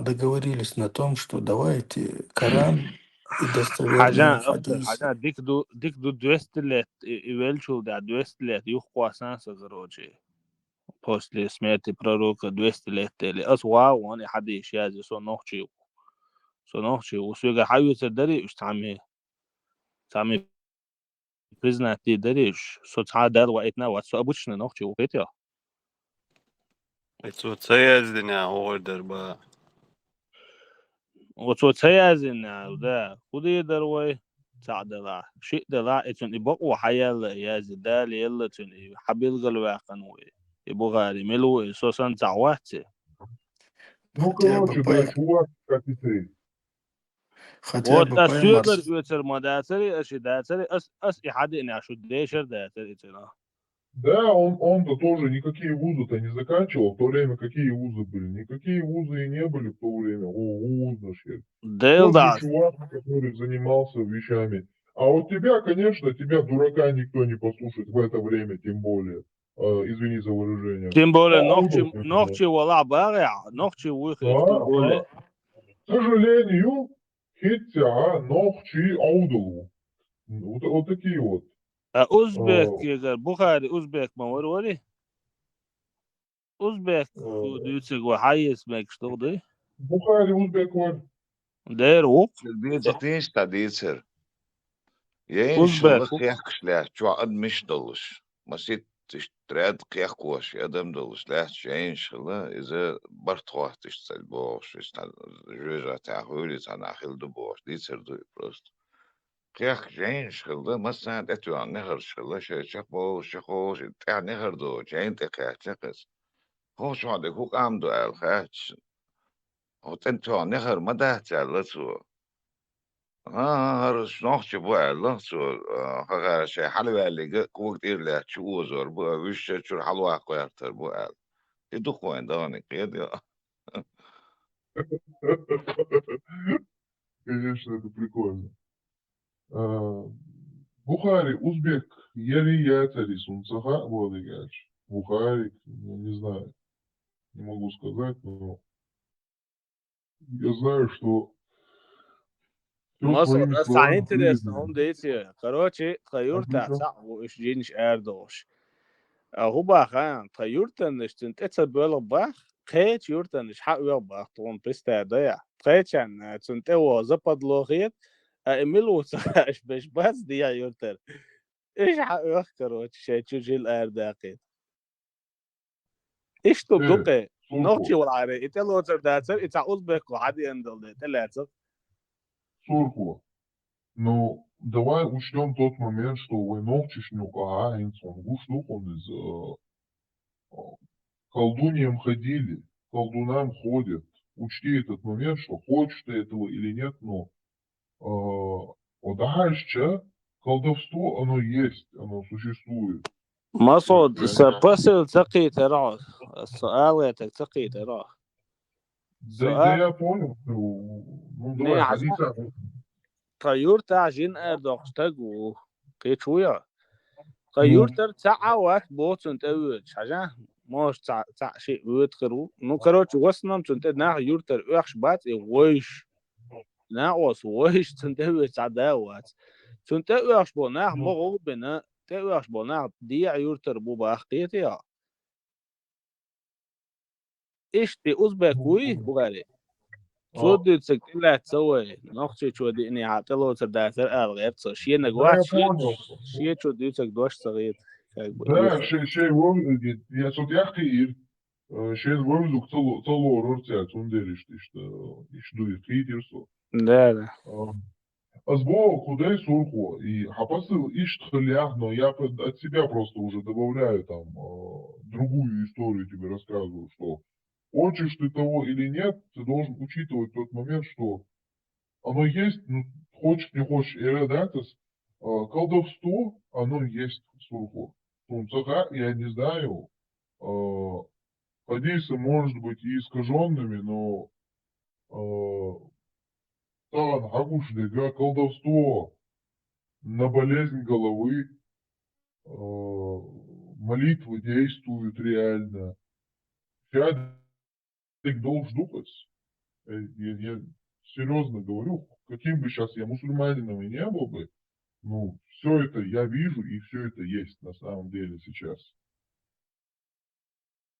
договорились на том, что давайте Коран и достоверные хадисы. حاجة ديك دو 200 лет и вельчул да 200 лет юх квасанса короче. После смерти пророка 200 лет или асвау он хадиш язи со нохчи усуга хаюцер дари уж تعمي признати дари со цадар وقتنا واتسو обычно нохчи وكتيا. Это цеязденя ордер ба. وتو تيازن ده خدي دروي تعدلا شيء دلا اتن يبقوا حيال يازي دال يلا تن حبيل قلواقن وي يبغاري ملو اساسا تعواتي. Ну, короче, да, чувак, как и ты. Хотя Вот бы اسيغر يوتر مداتري اشي داتري اس احد اني اشو ديشر داتري تنا. Да, он-то тоже никакие вузы-то не заканчивал. В то время какие вузы были? Никакие вузы и не были в то время. Значит. Дейл Тот же да. чувак, который занимался вещами. А вот тебя, конечно, тебя, дурака, никто не послушает в это время, тем более. Извини за выражение. Тем более ногчи вала баря, ногчи выхлеб, тем более. К сожалению, хотя ногчи аудалу. Вот такие вот. А узбек, Бухари, узбек маварвали? Узбек, дюцег вахайс мек что да? Бухари узбек валь. Дэр ук. البيت تديتر يين Узбек. شلخ يحكش لا شو عد مش دلش مسيت تشتريد قيح كوش يدم دلش لا شين شلا إذا برتوه تشتل بوش يستل جوجا تاخولي تناخل دبوش ديتر دوي بروست قيح جين شلا مثلا دتو عن نهر شلا شخو شخوش تاع نهر دو جين تقيح تقس هو شو عندك هو قام دو الخاتش هو تنتو عن نهر ما ده تعلتو هرش نوخش بوع لنسو هغا شي حلوة اللي قوة كتير لا تشوزور بوع وش شو حلوة قويرتر بوع يدوخ وين دانك يدي Конечно, это прикольно. Бухари, узбек, еле яцари сунцаха, Владыгач. Бухари, не знаю, не могу сказать, но я знаю, что مصر صحيح интересно هم ديتي короче خيورتا صح وش جينش اردوش هو باخان خيورتنش تنتت بيلا باخ خيت يورتنش حق يبا طون بستا ضيع خيتشان تنتو زبط لوخيت اميلو صاش بش بس دي يورتر ايش حق يخكروش شي تجيل ارداقي ايش تدقي نوتشي والعاري اتلو ترداتر اتعوز بك وحدي اندل دي تلاتر Сурку. Но давай учтем тот момент, что Войновчишнюк, он из колдуньям ходили, колдунам ходят. Учти этот момент, что хочешь ты этого или нет, но дальше колдовство, оно есть, оно существует. مصعد سباسل تقي ترى السؤال تقي ترى Да я понял. Ну давай, хадиса. طيور تاع جين اردوغ تاغو قيت ويا يورتر تاع واحد بوتن تأويل حاجة مش تاع شيء ويدخلوا نو كروش وصلنا تنت ناخ يورتر ويخش بات ويش ناقص ويش تنتهي تاع داوات تنت ويخش بو ناخ مغو بنا تأويش بو ناخ ديع يورتر بو باختيتي يا إيش تي أوزبكوي بغالي شو تسكتلا تسوي نقطة شو دي إني عاطلو تداثر أغير شيء Да, نقواش я понял. شيء شو ديوتك دوش صغير Да, şey выглядит, я вот я хир, şey выглядит цело рорция цундеришь, işte хитерсо. Да. Азбо худей сурху, и хапасы ишь хлях, но я от себя просто уже добавляю там другую историю тебе рассказываю, что хочешь ты того или нет, ты должен учитывать тот момент, что оно есть, ну, хочешь не хочешь, колдовство, оно есть в сурху. Я не знаю, хадисы может быть и искаженными, но колдовство на болезнь головы, молитвы действуют реально. Ты должен думать. Я серьезно говорю, каким бы сейчас я мусульманином и не был бы, ну, все это я вижу, и все это есть на самом деле сейчас.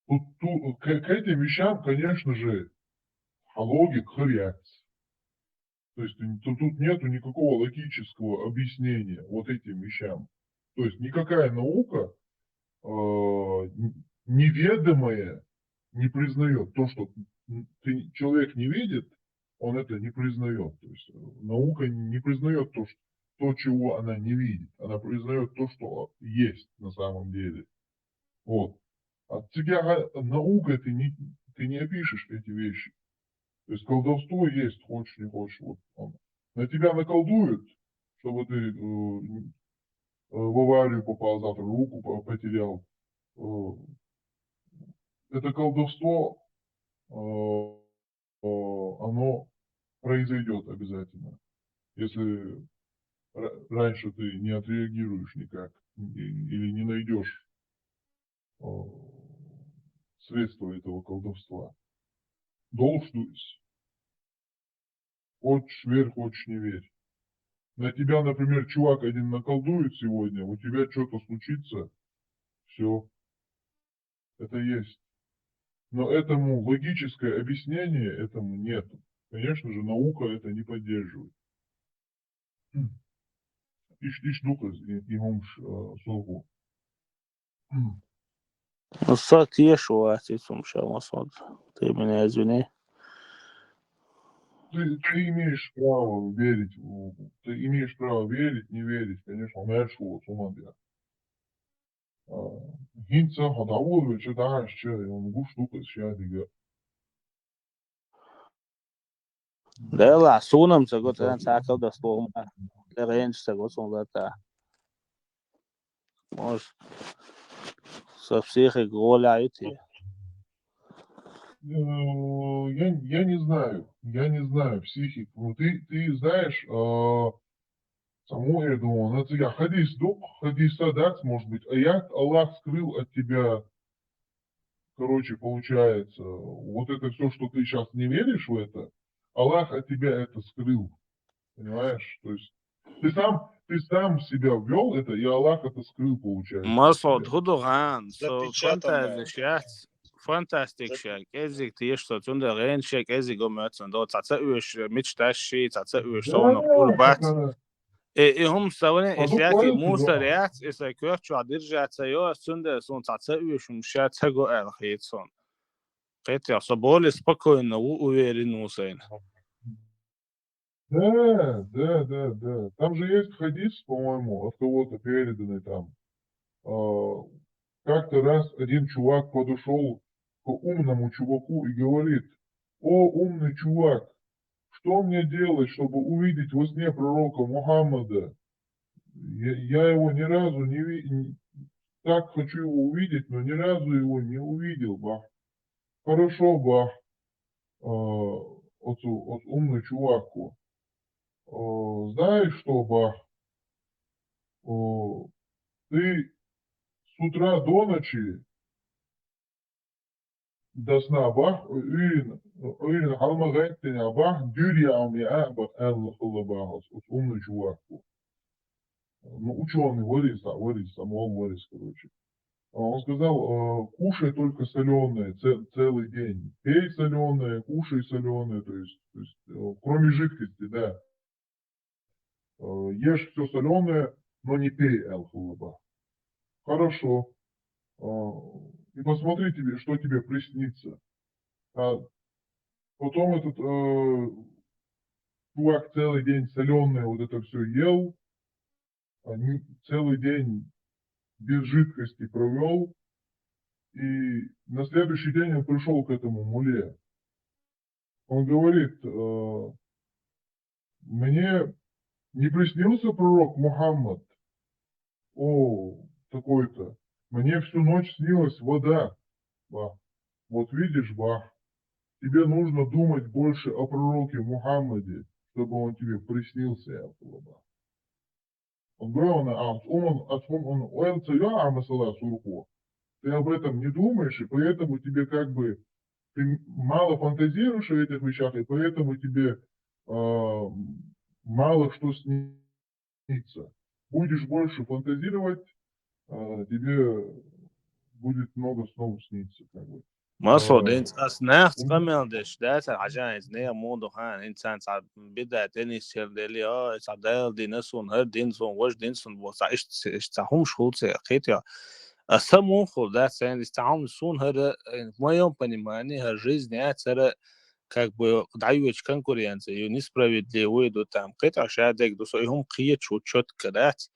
К этим вещам, конечно же, логик хряц. То есть тут нету никакого логического объяснения вот этим вещам. То есть никакая наука неведомое не признает. То, что человек не видит, он это не признает. То есть наука не признает то, чего она не видит. Она признает то, что есть на самом деле. Вот. От тебя наукой ты не опишешь эти вещи. То есть колдовство есть, хочешь не хочешь. Вот он. На тебя наколдуют, чтобы ты в аварию попал, завтра руку потерял. Это колдовство, оно произойдет обязательно. Если раньше ты не отреагируешь никак или не найдешь средства этого колдовства. Должность. Хочешь верь, хочешь не верь. На тебя, например, чувак один наколдует сегодня, у тебя что-то случится, все. Это есть. Но этому логическое объяснение этому нет. Конечно же, наука это не поддерживает. Иш духа имамш соргу. Ну, сот ешо, а ты сумшал, сот. Ты меня извини. Ты имеешь право верить, ты имеешь право верить, не верить, конечно, умершего сумадя. Гинца хадаву, че да, че, он гуш духа щадига. Да, ла, сунам се гот рен сакал да стом. Да ренч се гот сон да. Может, со всех и голя эти. Я не знаю психику. Ну, ты знаешь, саму эту, на тебя хадис садат, может быть, аят Аллах скрыл от тебя, короче, получается, вот это все, что ты сейчас не веришь в это, Аллах от тебя это скрыл, понимаешь? То есть ты сам себя ввел это, и Аллах это скрыл, получается. Масод худоган, со Запечатанное. fantastic шак. Эзик ты что, тунда рен шак, эзик гомятсон, да, таца уж мечташи, таца уж сон урбат. И هم سوالن اشیاتی موسریات استکوه چادر جاته یا سنده سون таца уж مشات هگو الخیتсон. Хотя соболе спокойно уверенусен. Да. Там же есть хадис, по-моему, от кого-то переданный там. Как-то раз один чувак подошел к умному чуваку и говорит: «О, умный чувак, что мне делать, чтобы увидеть во сне пророка Мухаммада? Я его ни разу не видел, так хочу его увидеть, но ни разу его не увидел, бах». Хорошо, бах, от умный чуваку. Знаешь что, бах, ты с утра до ночи, до сна, бах, Ирин Халмагайтина, бах, Дюрьям я Абах Элла Хулабахас, вот умный чувак. Ну, ученый, Варис, Самуал Варис, короче. Он сказал, кушай только соленое целый день. Пей соленое, кушай соленое, то есть кроме жидкости, да. Ешь все соленое, но не пей эл-хулаба. Хорошо. И посмотри, что тебе приснится. Потом этот чувак целый день соленое вот это все ел, целый день без жидкости провел, и на следующий день он пришел к этому муле. Он говорит, мне не приснился пророк Мухаммад, такой-то, мне всю ночь снилась вода. Бах. Вот видишь, бах, тебе нужно думать больше о пророке Мухаммаде, чтобы он тебе приснился. Он говорил, ты об этом не думаешь, и поэтому тебе как бы, ты мало фантазируешь о этих вещах, и поэтому тебе мало что снится. Будешь больше фантазировать, тебе будет много снов снится. Как бы. مقصود انت ناخت قمندش دات عشان نيا موضوع هان انسان صعب بدا تاني سير ديلي صعب دال دي نسون هر دينسون وش دينسون بوصا اشتاهم شخوط سيقيتيا السمو خل دات سين استعام سون هر ما يوم понимание هر жизнь это как бы даюч конкуренция и несправедливые до там какие-то шадек до своим кие чуть-чуть кадать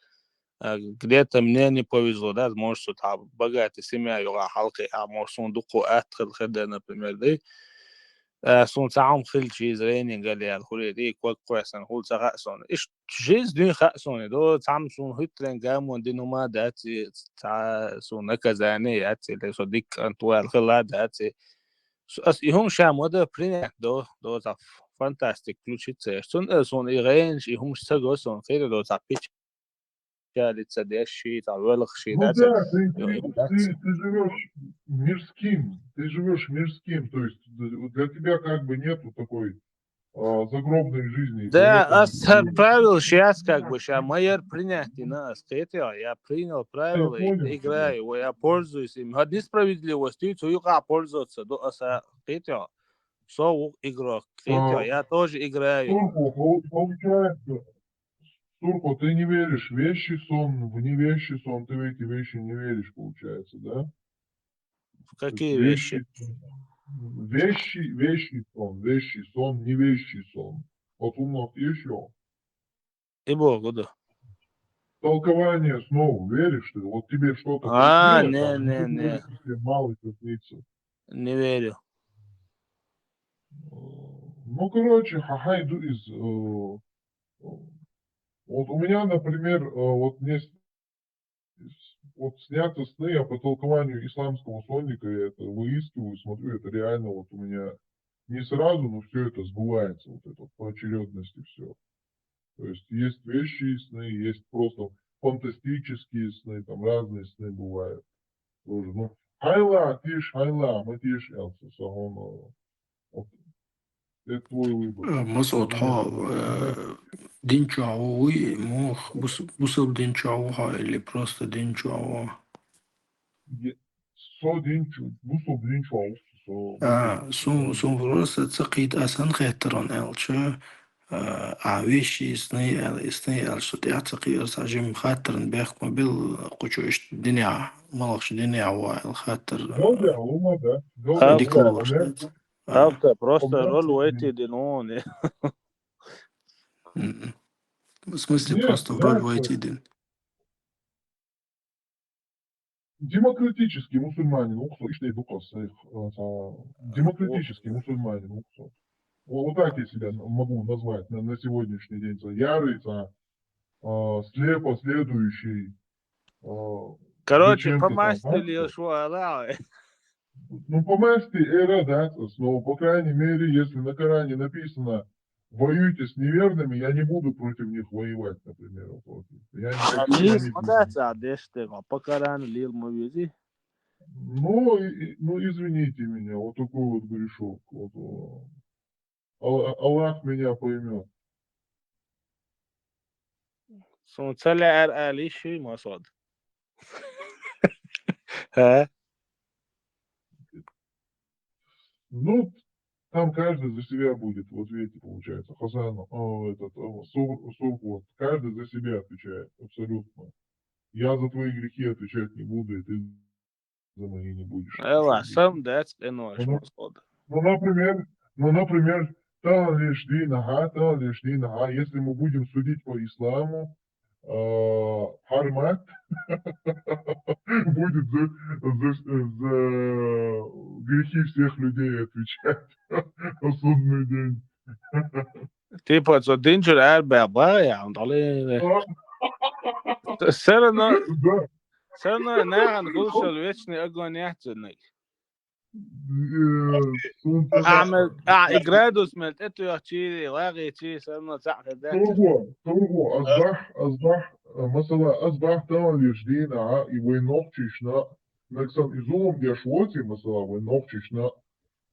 где-то мне не повезло, да, может, что там богатая семья, юга халки, а может, сундуку أدخل خدة, например, да, сон تعام خل شيء زريني قال لي الخلي دي كويس أنا قلت خاصون إيش جيز دين خاصون دو تعام سون هتلين قامون دينو ما داتي تع سون نكزاني داتي اللي صديق أنتوا الخلا داتي أس يهم شام وده برينك دو تف فانتاستيك كلوشيت سون إيرانش يهم سجوا سون خير دو تابيتش лица дящий, там, велахший, ну да, ты живешь мирским, то есть для тебя как бы нету такой загробной жизни. Да, правил сейчас как бы, сейчас майор принять нас, я принял правила, играю, я пользуюсь им. От несправедливости, я пользоваться, до оса, со игрок, я тоже играю. Получается, Турко, ты не веришь в вещий сон, в невещий сон, ты в эти вещи не веришь, получается, да? В какие вещи? Вещий сон, невещий сон. Вот у нас еще. И Богу, да. Толкование снов, веришь ты? Вот тебе что-то приснилось, не. Тебе мало что снится. Не верю. Ну, короче, хахайду из... Вот у меня, например, вот мне снятся сны, я по толкованию исламского сонника, я это выискиваю, смотрю, это реально вот у меня не сразу, но все это сбывается, вот это по очередности все. То есть вещи сны, есть просто фантастические сны, там разные сны бывают. Тоже, ну, мы тишь, Элса, Сагона. Это твой выбор. مسعود دينشاوي موخ بوصل دينشاو هاي اللي просто دينشاو سون просто تقيد أسان خيترون ألشة عويشي سني ألشة تعتقي أرسع جيم خاطرن بيخ مبيل قوشوش الدنيا مالخش دنيا وايل خاطر ديك الورشت Правда, просто роль у эти диноны. В смысле, просто роль в эти дин. Демократический мусульманин, демократический мусульманин, вот так я себя могу назвать на сегодняшний день. Ярый, слепо следующий. Короче, помастили шуала. Ну, помасти эра, да, но, по крайней мере, если на Коране написано воюете с неверными, я не буду против них воевать, например. Вот. Я не хочу, я ليل не буду. مدات عدشت بكران ليل مويزي Ну, извините меня, вот такой вот грешок. Вот, Аллах меня поймет. سون طلع ارقالي شي ما صاد ها Ну, там каждый за себя будет, вот видите, получается, Хасан, Сурк, вот, каждый за себя отвечает, абсолютно. Я за твои грехи отвечать не буду, и ты за мои не будешь ايوه отвечать. سم دات انه ايش ما صاد Ну, например, если мы будем судить по исламу, Хармат будет за грехи всех людей отвечать на судный день. تيبا تو دينجر اربع باغي عم طالي سرنا Да, سرنا ناغن غوشل ويشني اقوان يحتني اعمل اجرادوس ملت اتو يحكي واغي تشي سرنا تعقد ذات Тургу, مثلا تعاليش دينا وينوخشنا نكسن изумом дешвоти, مثلا وينوخشنا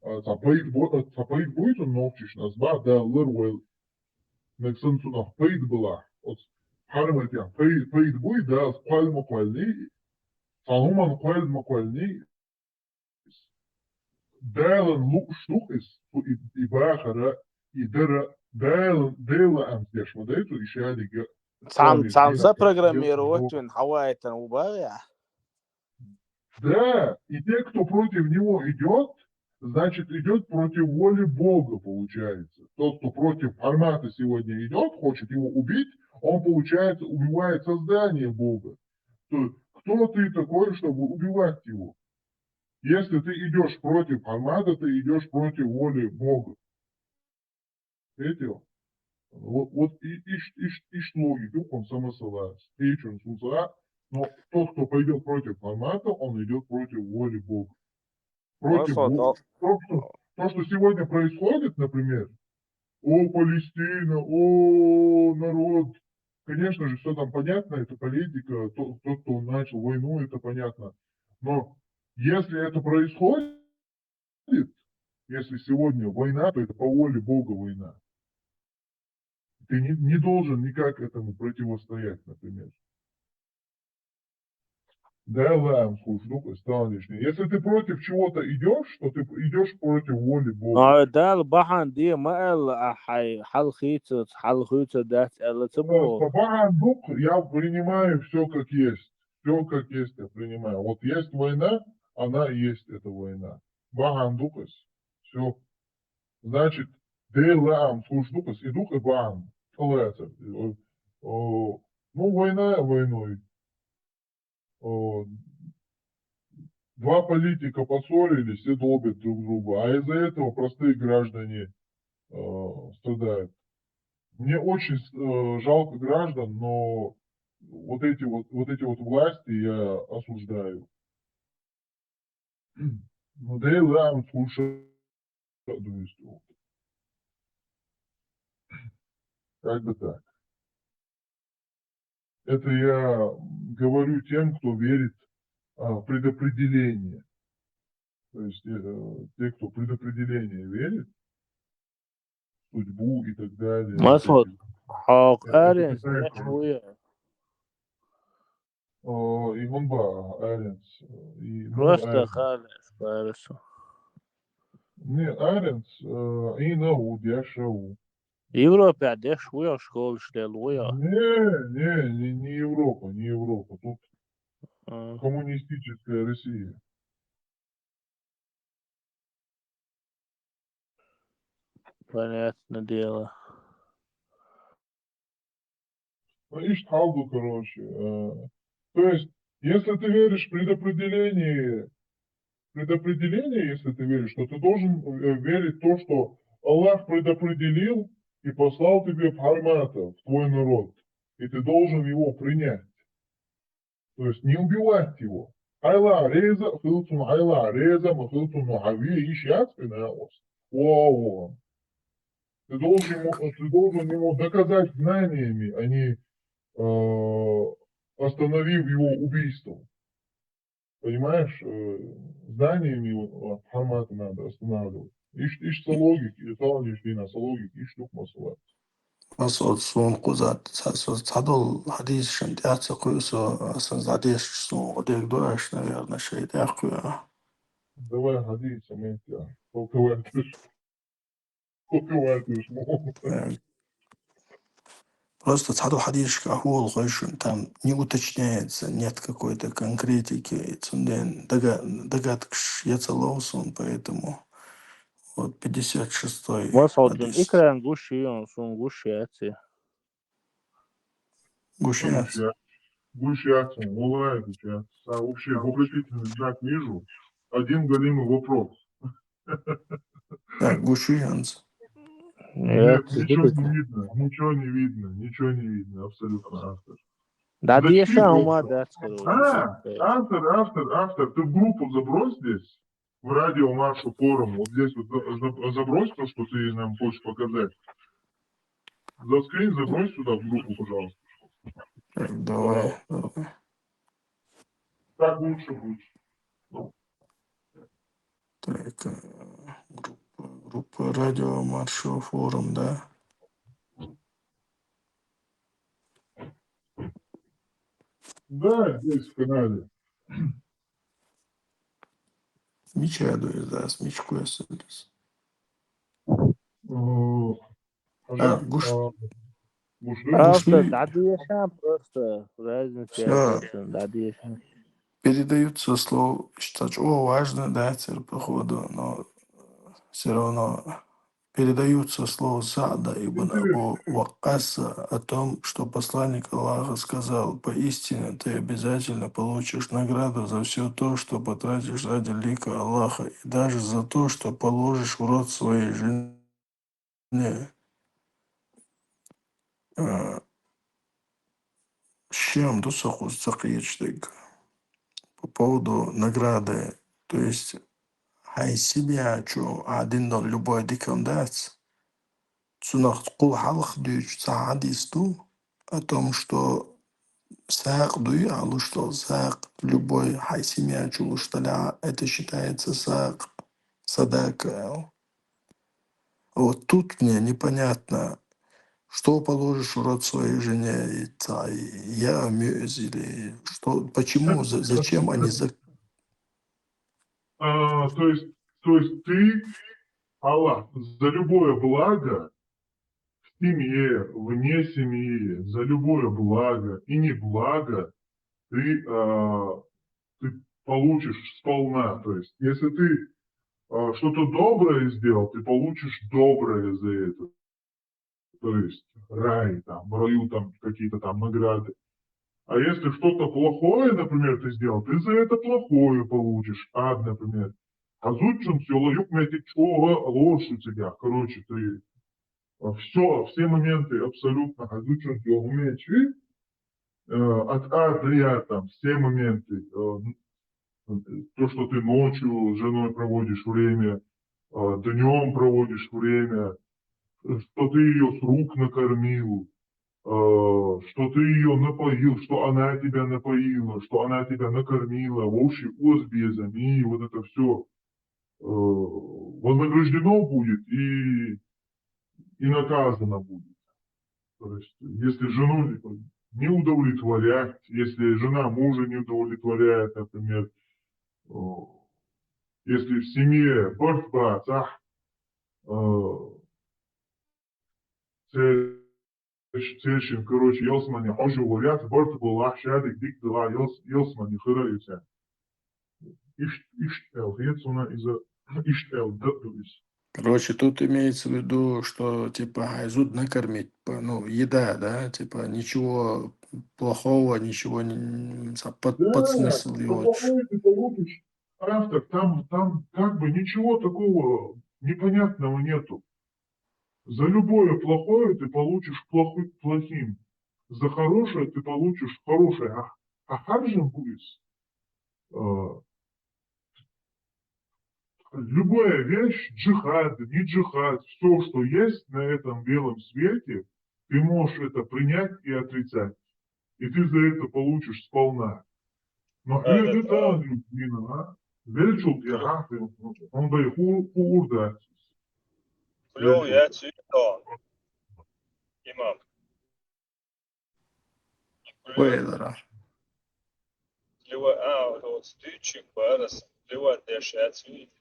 tapayit buitun nochchishna asbah da lirwel nexen tu noch payit bela. От harmet ja payit buit da as qual moquelni, fahuman quel moquelni, dalen luk shtuch is tu ibachara idera delen am deshmadetu ishadige сам запрограммировать вин хавайта убавя Да, и те, кто против него идет, значит, идет против воли Бога, получается. Тот, кто против формата сегодня идет, хочет его убить, он, получается, убивает создание Бога. То, кто ты такой, чтобы убивать его? Если ты идешь против формата, ты идешь против воли Бога. Видите? Вот и логику, он самосылается. Но тот, кто пойдет против формата, он идет против воли Бога. Против Бога. То, что сегодня происходит, например, о, Палестина, о, народ, конечно же, все там понятно, это политика, тот, кто начал войну, это понятно. Но если это происходит, если сегодня война, то это по воле Бога война. Ты не должен никак этому противостоять, например. Да, ладно, слушай, ну, стал лишний. Если ты против чего-то идешь, то ты идешь против воли Бога. ده البحن دي ما حل خيطة دات الاتبو По дух я принимаю все как есть. Все как есть я принимаю. Вот есть война, она и есть эта война. Баган духас. Все. Значит, делаем слушай духас и дух и баган. Ну, война войной. Два политика поссорились и долбят друг друга, а из-за этого простые граждане страдают. Мне очень жалко граждан, но вот эти вот власти я осуждаю. Ну, да и ладно, слушай, как бы так. Это я говорю тем, кто верит в предопределение. То есть те, кто в предопределение верит, судьбу и так далее. ما صوت حاق Это ارنس такая ويا и Гонба, Аренс, и просто خالص فارس Не, Аренс, и Нау, Дяшау. Европа عدش ويا شغل شلال ويا Не Европа, не Европа. Тут коммунистическая Россия. понятно дело Ишь, Халду, короче. То есть, если ты веришь в предопределение, если ты веришь, то ты должен верить в то, что Аллах предопределил и послал тебе Бхармата, в твой народ. И ты должен его принять. То есть не убивать его. Айла реза, хилтун айла реза, махилтун махави, ищ яцпина. Воу. Ты должен ему доказать знаниями, а не остановив его убийством. Понимаешь, знаниями формата надо останавливать. İş logik, İtalya işine logik, iş tutması var. Asıl son kuzat, sadol hadis şimdi açıkıyorsa aslında hadis son o değil doğaç наверное şey de akıyor. Давай годится, Митя. Сколько ватишь, Просто саду hadis هو الغش там не уточняется, нет какой-то конкретики, цунден догадкш я целоусон, поэтому вот 56-й Vasaudzun hadis ikran gushi on sun gushi etsi. гушиец. Гущаться, улай гущаться. А вообще вопросительный знак вижу. Один галимый вопрос. Так, гушиец. Нет, Etsi ничего не dikit. видно, ничего не видно, абсолютно автор. Da Зачти diye ama просто. ders kırıyor. Автор, ты в группу забрось здесь, в радио нашу форум, вот здесь вот забрось то, что ты нам хочешь показать. Заскрин, забрось сюда в группу, пожалуйста. Так, давай. Так лучше будет. Так, группа радио Маршал форум, да? Да, здесь в канале. Мечадует, да, с мечкой остались. Hocam, Гуш, Guşlu. Автор, гушли, да diye просто разница все, etsin. Da diye передаются слово, считать, важно, да, теперь походу, но все равно передаются слова Саада ибн Абу Ваккаса о том, что посланник Аллаха сказал: «Поистине ты обязательно получишь награду за все то, что потратишь ради лика Аллаха, и даже за то, что положишь в рот своей жене». С чем Дусаху Сакиичтык по поводу награды, то есть ай себя, что один дон любой дикандец, цунах кул халах дюч саадисту, о том, что сак дуй, а что сак любой хайсимия чулушталя, это считается сак садака. Вот тут мне непонятно, что положишь в рот своей жене, и я мюз, или что, почему, зачем они То есть ты, Аллах, за любое благо в семье, вне семьи, за любое благо и не благо ты, ты получишь сполна. То есть если ты что-то доброе сделал, ты получишь доброе за это. То есть рай, там, в раю там какие-то там награды. А если что-то плохое, например, ты сделал, ты за это плохое получишь. Ад, например. Азучун сёлаюк метичова ложь у тебя. Короче, ты все моменты абсолютно азучун сёлумечи. От А до Я там все моменты. То, что ты ночью с женой проводишь время, днем проводишь время, что ты ее с рук накормил, что ты ее напоил, что она тебя напоила, что она тебя накормила, вообще озбезами, и вот это все вознаграждено будет и наказано будет. То есть, если жену не удовлетворять, если жена мужа не удовлетворяет, например, если в семье борьба, Seçim, короче, Yosmani hoş говорят, борт был ахшадик дик дела Yosmani хыраются. Иштел, Гецуна из-за Иштел, датуис. Короче, тут имеется в виду, что типа айзуд накормить, ну, еда, да, типа ничего плохого, ничего не под Да, смысл за его. плохое ты получишь. Автор, там как бы ничего такого непонятного нету. За любое плохое ты получишь плохим. За хорошее ты получишь хорошее. А как же будет? любая вещь, джихад, не джихад, все, что есть на этом белом свете, ты можешь это принять и отрицать. И ты за это получишь сполна. Но Evet, это Людмила, Вельчул Яхаты, он бы урда. Klo ya tüydo imam. Вейдера. Kliwa вот стычек барас, kliwa дешя тюй.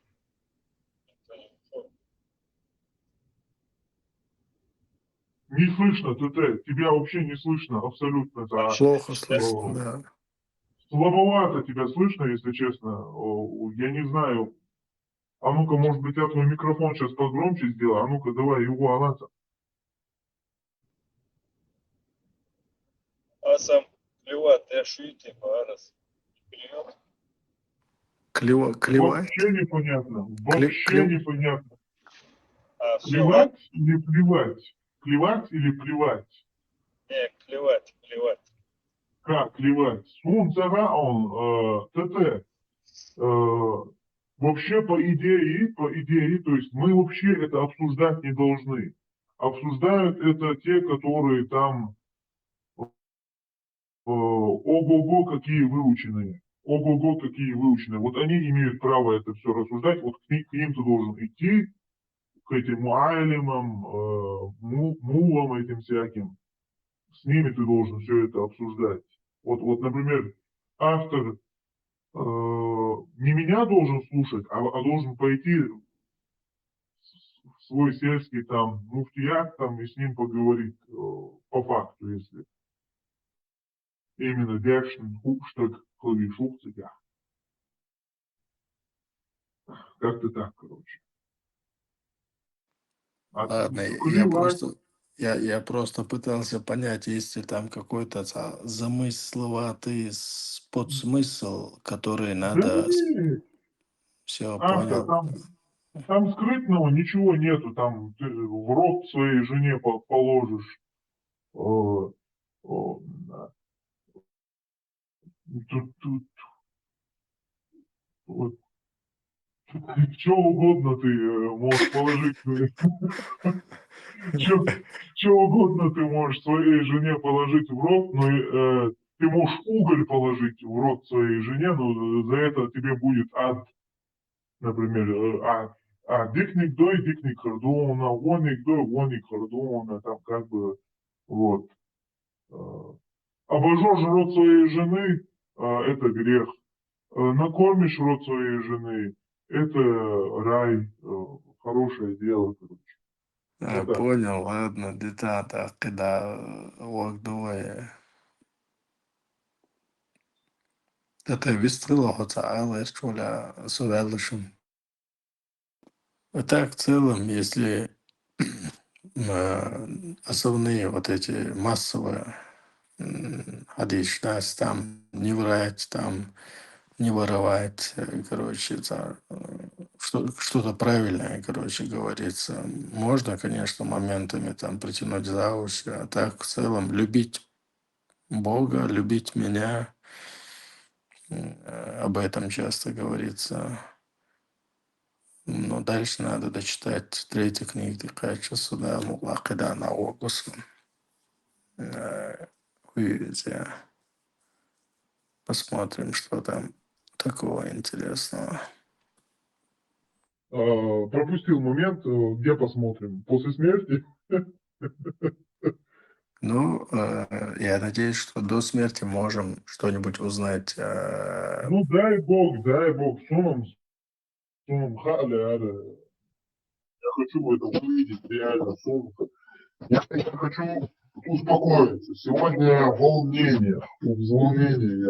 Не слышно, тебя вообще не слышно абсолютно. Плохо слышно, да. Слабовато тебя слышно, если честно. Я не знаю. А ну-ка, может быть, я твой микрофон сейчас погромче сделаю. А ну-ка, давай его алата. Асам kliwa дешюйте барас. Клевать? Вообще непонятно. Вообще непонятно. А все, Клевать или плевать? Клевать или плевать? не, клевать. Как клевать? Сунцара он, вообще по идее, то есть мы вообще это обсуждать не должны. Обсуждают это те, которые там ого-го какие выученные. Ого-го какие выученные. Вот они имеют право это все рассуждать. Вот к ним ты должен идти, к этим муайлимам, мулам этим всяким. С ними ты должен все это обсуждать. Вот, например, автор не меня должен слушать, а должен пойти в свой сельский там муфтият там и с ним поговорить по факту, если именно Дершн, Хупштаг, Клавишухцега. Как-то так, короче. Ладно, я просто пытался понять, есть ли там какой-то замысловатый подсмысл, который Да надо... нет, Все, автор, понял. там скрытного ничего нету, там ты в рот своей жене положишь. Да. Тут вот, что угодно ты можешь положить. Что угодно ты можешь своей жене положить в рот, но ты можешь уголь положить в рот своей жене, но за это тебе будет ад. Например, дикник дой, дикник хардуна, воник дой, воник хардуна, там как бы, вот. Обожжешь рот своей жены, это грех. Накормишь рот своей жены, это рай, хорошее дело, короче. Вот Понял, ладно, детата, когда вогдує. Это вистрело Таала школа Сувелышем. Так, в целом, если основные вот эти массовые хадиш, да, там не врать, там не воровать, короче, что-то правильное, короче, говорится. Можно, конечно, моментами там притянуть за уши, а так в целом любить Бога, любить меня, об этом часто говорится. Но дальше надо дочитать третью книгу Дикача Суда Мулакида на Огусу. Посмотрим, что там такого интересного. Пропустил момент, где посмотрим? После смерти? Ну, я надеюсь, что до смерти можем что-нибудь узнать. Ну, дай бог, сумам халя, я хочу это увидеть, реально, сумма. Я хочу успокоиться. Сегодня волнение,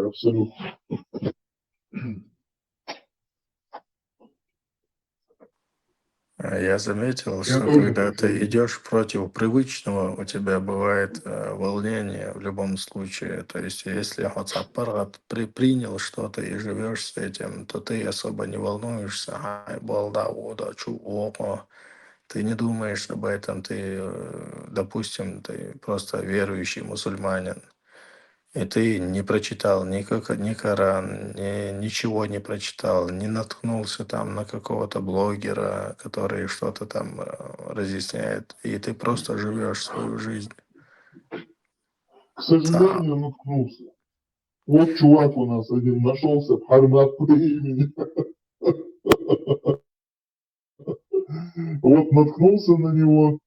абсолютно. Я заметил, что когда ты идешь против привычного, у тебя бывает волнение в любом случае. То есть, если аппарат принял что-то и живешь с этим, то ты особо не волнуешься. Ай, балда, вода, чувоко. Ты не думаешь об этом. Ты, допустим, ты просто верующий мусульманин. и ты не прочитал ни Коран, ничего не прочитал, не наткнулся там на какого-то блогера, который что-то там разъясняет, и ты просто живешь свою жизнь. К сожалению, наткнулся. Вот чувак у нас один нашелся, Хармат по имени. Вот наткнулся на него.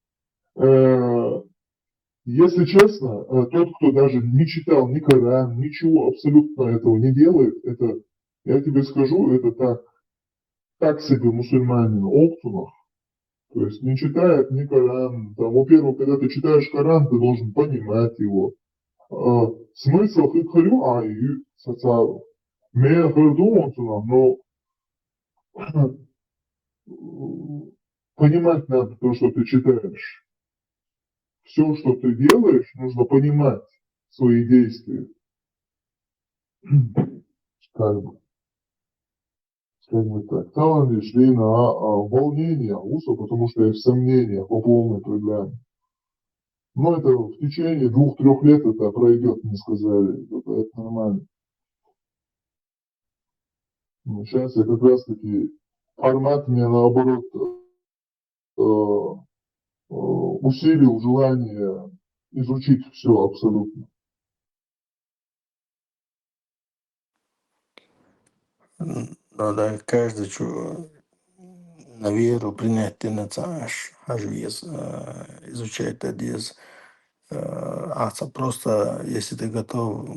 Если честно, тот, кто даже не читал ни Коран, ничего абсолютно этого не делает, это, я тебе скажу, это так себе мусульманин, Олтунах. То есть не читает ни Коран. Там, во-первых, когда ты читаешь Коран, ты должен понимать его. Смысл хикхарю аю сацару. Меня гордуматься, но понимать надо то, что ты читаешь. Все, что ты делаешь, нужно понимать свои действия. Как бы так. Таланты шли на волнение УСа, потому что я в сомнениях по полной программе. Но это в течение 2-3 лет это пройдет, мне сказали. Это нормально. Но сейчас я как раз таки формат мне наоборот усилил желание изучить все абсолютно. Ну да, каждый на веру принять ты нацаш, изучать тадиз. Просто если ты готов,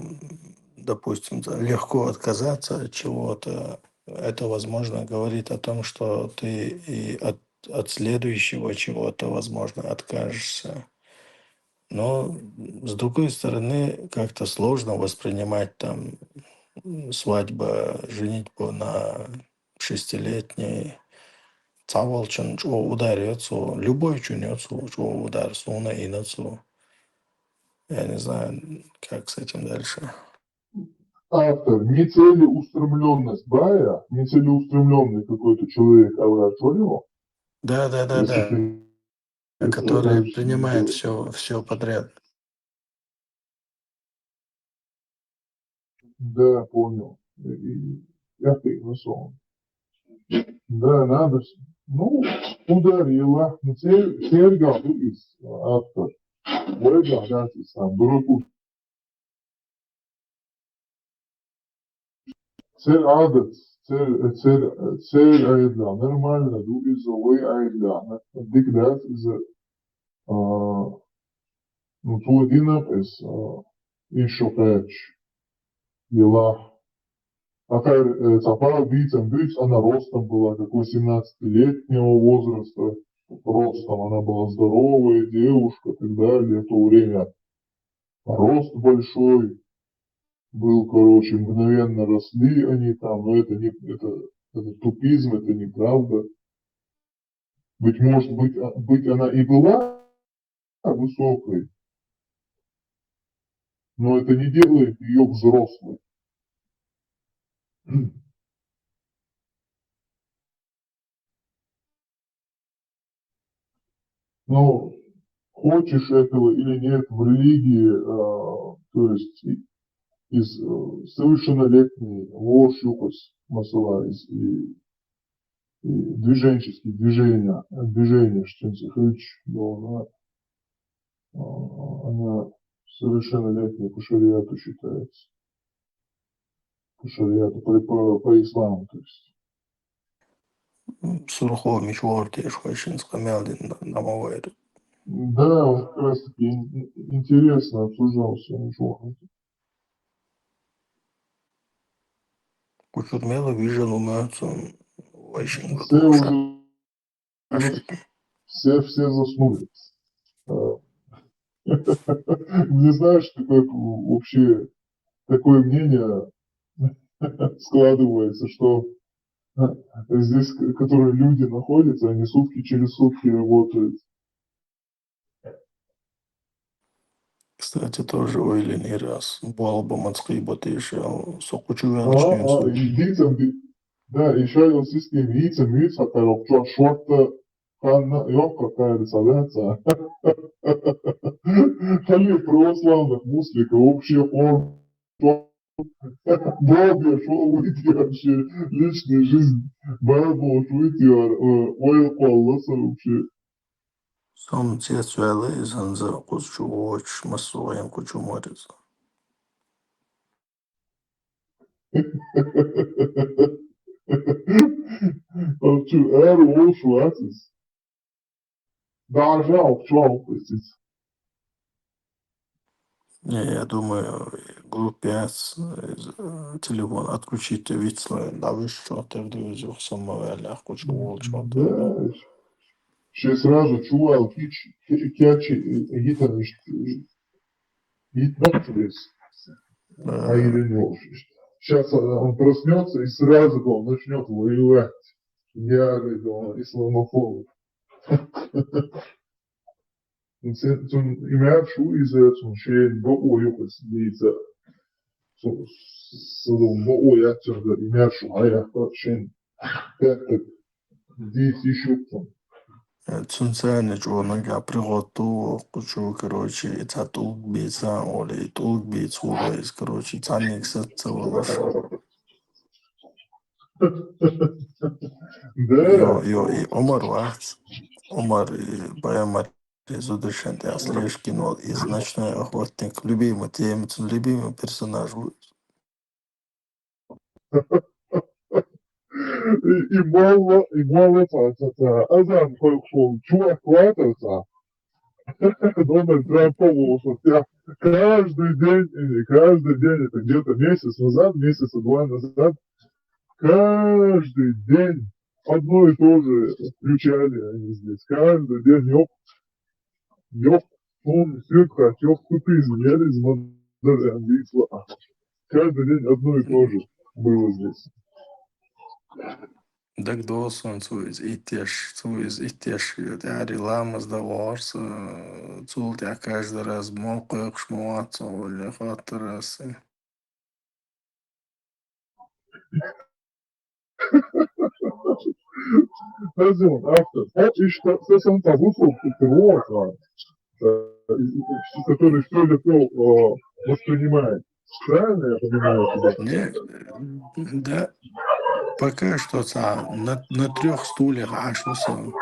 допустим, легко отказаться от чего-то, это, возможно, говорит о том, что ты и от следующего чего-то, возможно, откажешься. Но, с другой стороны, как-то сложно воспринимать там свадьба, женитьбу на 6-летней. Цавалчан, что ударится, любой чунется, что ударится, он и нацу. Я не знаю, как с этим дальше. Автор, нецелеустремленность бая, нецелеустремленный какой-то человек, Авраамович, Да. если ты Который представляешь принимает себе. все подряд. Да, понял. Я ты нашел. Да, надо. Ну, ударила. Серга из автор. Ольга, да, ты сам. Дураку. Цель адет. Цель айдла. Нормально. Ду из ой айдла. Дик дат из ну, туадинап из иншокач. Дела. Такая цапа бицем, она ростом была, как 18-летнего возраста, ростом, она была здоровая девушка и так далее, в то время рост большой был, короче, мгновенно росли они там, но это не, это тупизм, это неправда. Быть может быть она и была высокой, но это не делает ее взрослой. Но хочешь этого или нет, в религии, то есть из совершеннолетней ложь юкос масала, и движение, что хыч, она совершеннолетняя по шариату считается. По шариату, по исламу, то есть. Сурхо мичвор теш очень скамялдин намовает. Да, он как раз таки интересно обсуждался ничего. Кучурмела вижен умеются очень Все уже все заснули. Не знаешь, такое вообще такое мнение складывается, что здесь, которые люди находятся, они сутки через сутки работают. Кстати, тоже ойли не раз. Болба мацкой батышал, сокучуянчнюсу. Да, еще и систем яйца, короче, шорта, ханна, какая саляца. Хали православных мусликов, вообще форм. Бабья, шо выйти вообще, личная жизнь, бабу, выйти, ой, колласа вообще. Сом цецвелы занза кучу оч масуем кучу морец. Вообще, эру, ошу, атис. Даже обчал, простите. Не, я думаю, глупец телефон отключить вицло, да вы что, ты вдвижу самовеля, кучу волчу. Да, ще сразу чувал, кячи, гитарыш, гитноктрис, а или не Сейчас он проснется и сразу он начнет воевать. Ярый, исламофоб. Имя шуизацун шейн бо ойокас дейца. Садом бо оятчарда имя шуаяхта шейн. Как-то здесь еще там. Цунцане чуонага приготу, кучу, короче, и цатулк бейца, оли, и тулк бейц улайс, короче, цанник сацавалаш. Да. И Омар Вахт, Омар и Баямар Зудышен, я кинул из «Ночной охотник». Любимый тем, любимый персонаж. И мало это, Азан Холкшол, чувак хватается, Дональд Трамп поволся, каждый день, это где-то месяца два назад, каждый день одно и то же включали они здесь, каждый день, он свет хотел, кто-то изменялись, модели английского, каждый день одно и то же было здесь. Так досон цуиз итеш, яри ламас да варс, цулт я каждый раз мокрых шмуаться, или раз. Азон, автор, это сам табусов, который что лицо воспринимает. Правильно я понимаю тебя? Не, да, пока что на 3 стульях ашуса,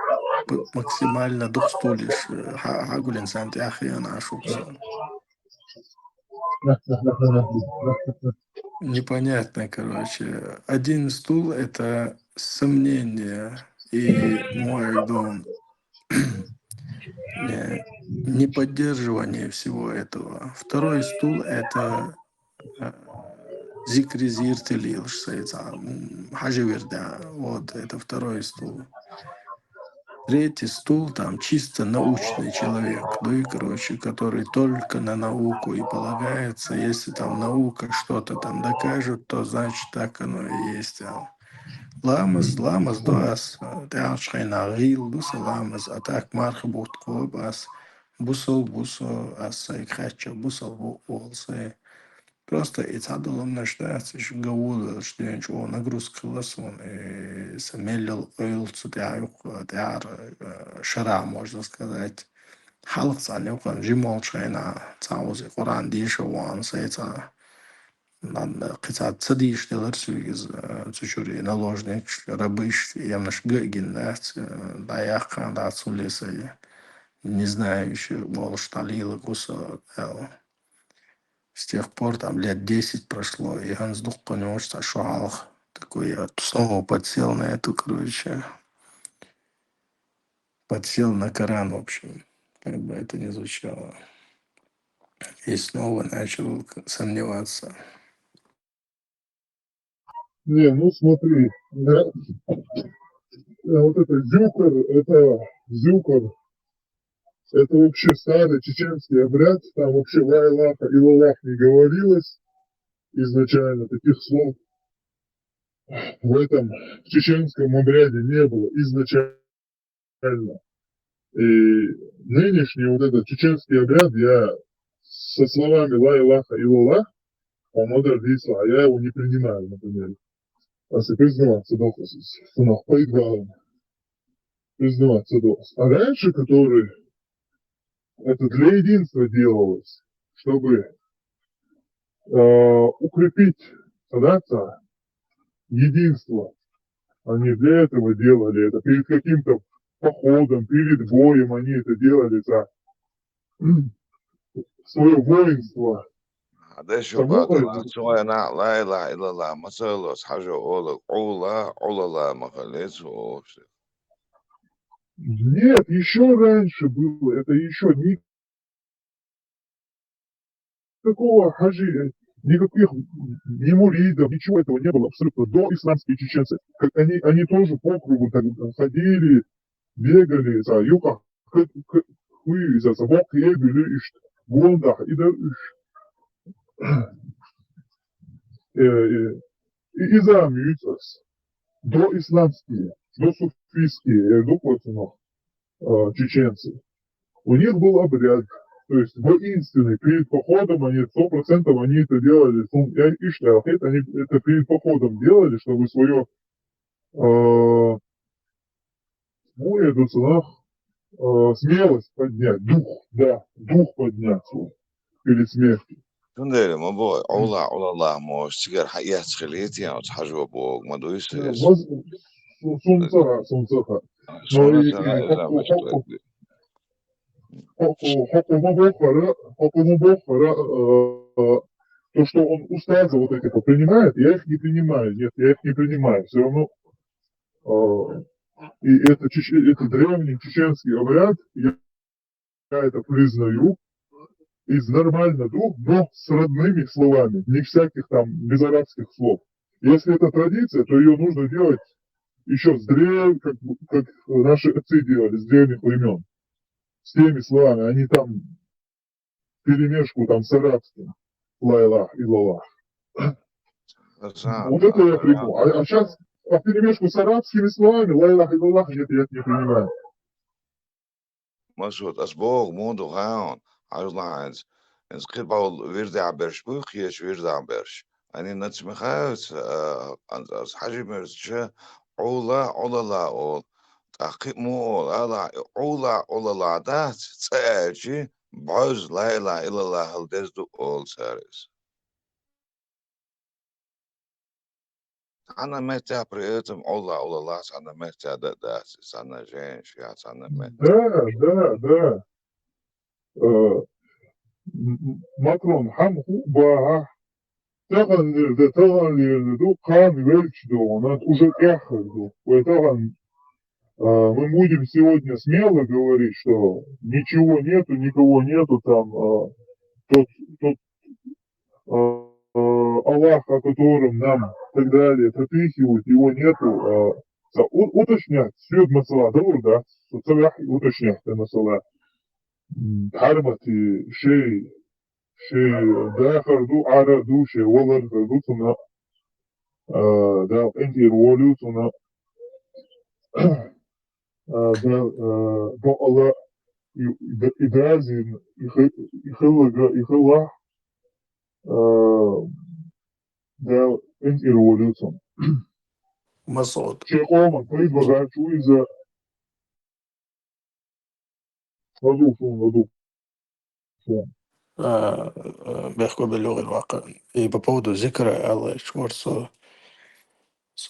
максимально 2 стульев, хагулин санти ахиан ашуса. Непонятно, короче. Один стул — это сомнение и мой дом. Неподдерживание всего этого. Второй стул — это зикризир телил, хаживерда. Вот, это второй стул. Третий стул там чисто научный человек, ну и, короче, который только на науку и полагается. Если там наука что-то там докажет, то значит так оно и есть. Ламас, дуас, теашхайна рил, буса ламас, а так мархабут кобас, бусол, ас, хайча, бусол, волсы. Просто и цадулом наждаться, еще гауда, что ничего, нагрузка ласон, и самелил ойлцу теар шара, можно сказать. Халк цанюкан, жимол чайна, цаузи, куран диша ван, сейца. Надо кицат цадиш делать из цучури наложник, рабыш, ямнаш гагин, да яхан, да цулиса, не знаю еще, мол, шталила, куса, с тех пор там лет 10 прошло, и он сдох, понял, что шуалх. Такой я снова подсел на эту, короче, подсел на Коран, в общем, как бы это ни звучало. И снова начал сомневаться. Не, ну смотри, да, вот это зюкар, это вообще старый чеченский обряд, там вообще ла-илаха и лалах не говорилось изначально, таких слов в этом чеченском обряде не было изначально. И нынешний вот этот чеченский обряд, я со словами ла-илаха и лалах, по модер дисла, а я его не принимаю, например. Если признаваться доказ, признаваться доказ. А раньше, который это для единства делалось, чтобы укрепить, да, единство. Они для этого делали это. Перед каким-то походом, перед боем они это делали за свое воинство. هذا شو Само بعد سواء لا إله إلا الله مثلا حاجة أولك علا علا ما خليته Нет, еще раньше было, это еще никакого хаджи, никаких ни муридов, ничего этого не было абсолютно. До исламские чеченцы, как они тоже по кругу так ходили, бегали, за юка, хуй, за собак, ебили, ишь, гондах, и да, и замьются. До исламские, до суфийские, до чеченцы. У них был обряд, то есть воинственный. Перед походом они 100% они это делали. Я и что, они это перед походом делали, чтобы свое смелость поднять, дух поднять перед смертью. تندري ما بو علا علا الله ما سيجار حقيقة خليتي يعني تحجوا بوق ما دويس Сумцара. Но sonra и sana özenmişler. Хокума Бохара, то, что он уставы вот эти принимает, я их не принимаю. Нет, я их не принимаю. Все равно и это древний чеченский обряд, я это признаю, из нормального духа, но с родными словами, не всяких там безарабских слов. Если это традиция, то ее нужно делать еще с как наши отцы делали, с древних времен. С теми словами, они там перемешку там с арабским. Ла-илах, илаллах. Вот это я приму. А сейчас в перемешку с арабскими словами, ла-илах, илаллах, нет, я это не принимаю. Masud, as boog mondo gaan, als lines. En schipal weer daar berg, boegjes weer daar berg. En in het smechuit, als hajimertje, ola, olala, ol. Takip mo, ala, ola, olala, dat, tsaji, buz, laila, ilala, haldes do ol saris. Ana meta при этом ола, олала, ana meta, да, sana женщина, sana meta. Да. Макрон, хамху, баа. Тағанлерді қан вельчді, он уже эхарду. Мы будем сегодня смело говорить, что ничего нету, никого нету, там тот Аллах, о котором нам и так далее пропихивают, его нету. Уточнять, сюд масала, да, уточнять масала. Хармати, шей дахарду, араду, шей воларду, туна, да, энтирволю, туна, да, Аллах, идазин, ихылла, да, энтирволю, туна. مسعود Чекома, предлагаю из-за воздуха. بيحكوا باللغة الواقع и по поводу зикра Allah шварцо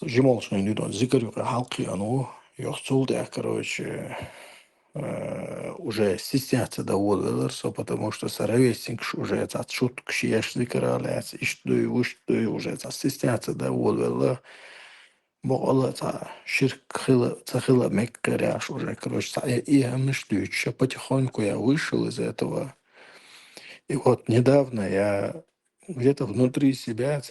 жимол что не дон зикр юка халки оно ёхцулдя короче уже стесняться доводилось, потому что соровестник уже это шутк шьешь зикралец и что уже это стесняться доводилось. Богала та ширк хила меккаряш уже, короче, и амныштюча. Потихоньку я вышел из этого. И вот недавно я где-то внутри себя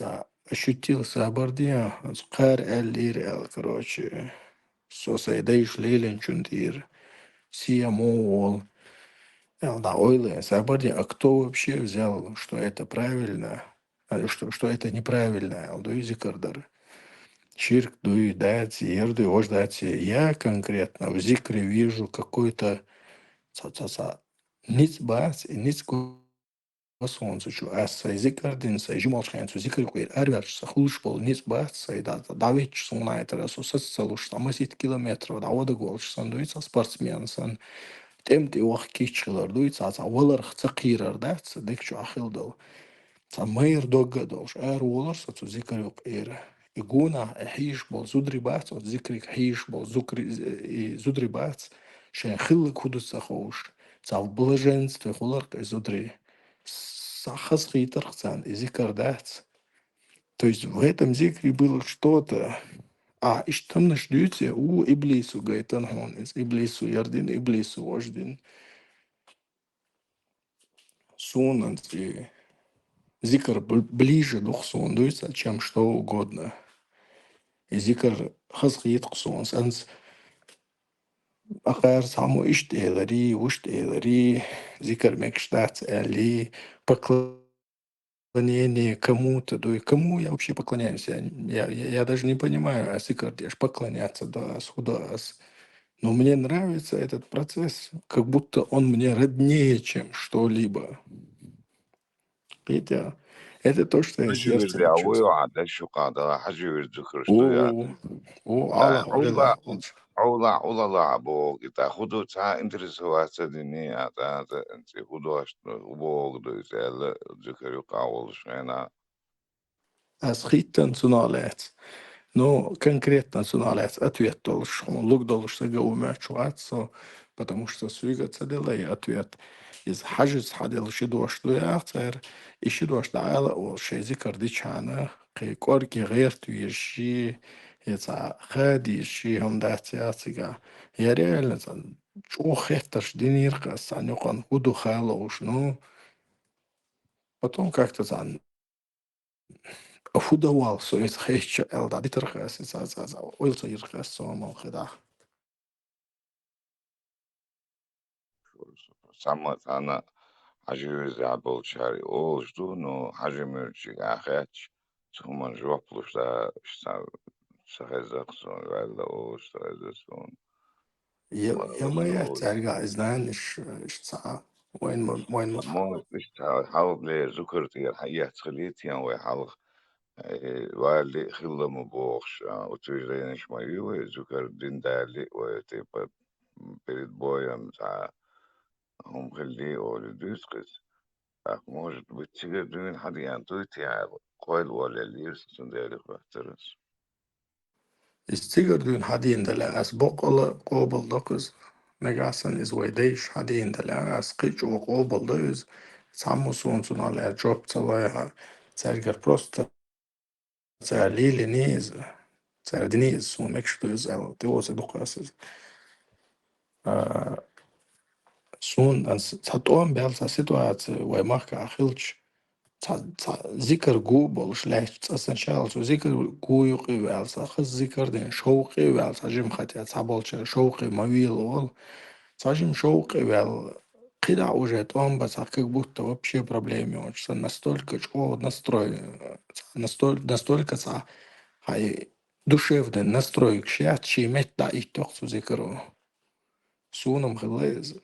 ощутил сабардия, скар эллир, короче, сосайдейш лилен чундир, сия моол. Да, ойлы, сабардия, а кто вообще взял, что это правильно, что это неправильно, алдуизи кардары. Ширк, дуй, дати, ерды, ождати. Я конкретно в зикре вижу какой-то ниц бас и ниц солнце, что асса зикрдин, сай жумалшхан, что зикр куир арвяч, сахлуш пол ниц бас, сай давич сона это раз, соцалуш, там 10 километров, да вода голш, сан дуйца спортсмен, сан тем ты ох кичилар, дуйца, валар хцакирар, да, дик что ахил дал. مير دوغا دوش ولر سو ذكر يقير يقونا حيش بول زودري بات او ذكرك حيش بول زودري بات شان خلق هدو سخوش صاف بلجنس تخلق زودري сахас хитрхцан и зикр дать. То есть в этом зикре было что-то. И что там ждете у Иблису, говорит он, из Иблису, Ярдин, Иблису, Вождин, Сунан, зикр ближе к Сундуйца, чем что угодно. И зикр хасхит к Сунс, أخير سامو إشتهلري وشتهلري ذكر مكштац Али поклонение кому-то, да и кому я вообще поклоняюсь, я даже не понимаю, а сикардеш поклоняться, да, худас. Но мне нравится этот процесс, как будто он мне роднее, чем что-либо. Видите, это то, что я сердцем Şükür чувствую. عدا şu kadar hacı ذكر شوية О, لا Аллах, علا Аллах. علا لعبوك إذا خدوا تا إنترس هو سدني هذا أنت خدوا وبوك دويس إلا ذكر يقاول شينا Асхиттан суналец. Но конкретно суналец ответ должен. Лук должен умечуваться, потому что свигаться делай ответ. Из хаджис хадил шидуаш дуяцер, и шидуаш даала о шези кардичана, корки герт виши, это хади ши هم датяцига. Я реально чё хетташ денирка санюкан худу халош, ну потом как-то فودوال سويت خيش الدا دي ترخص زازا ويلتا يرخص سوما خدا سما أنا hacı zabol çari oluştu no hacı mürçük ahç Çuman jopluş da işte sahezak son valla oluştu son يا ما يترجع إذن إيش ساعة وين مو işte havle zukurtu ya hayat خليت يعني وحلق والي خلما بوخش وتوجدين شمايو وزكر دين دالي وتيبا بريد بويا متاع هم خلي أولي دوسكس موجود بتشير دون حد يعني تويتي قويل ولا اللي يرسل دالي خاطرس استيجر دون حدين دلاس بقول قوبل دقز نجاسن إز ويديش حدين دلاس قيش وقوبل دقز سامو سونسون على جوب تلاها ترجع بروست ترليل نيز تردنيز سون مكشتوز أو توس دقاسز سون أنس تطوم بيلسا سيتوات ويماركا أخيلش ذكر جوبل schlecht сначала so ذكر гуйqi велса хыз ذكرден шоуqi велса жим хотя цаболча шоуqi мавил ол сажим шоуqi вел кида уже том баса как будто вообще проблеме он что настолько чего настрой настолько са хай душевный настрой к ща чимет да и тох су ذكرу сунам хлез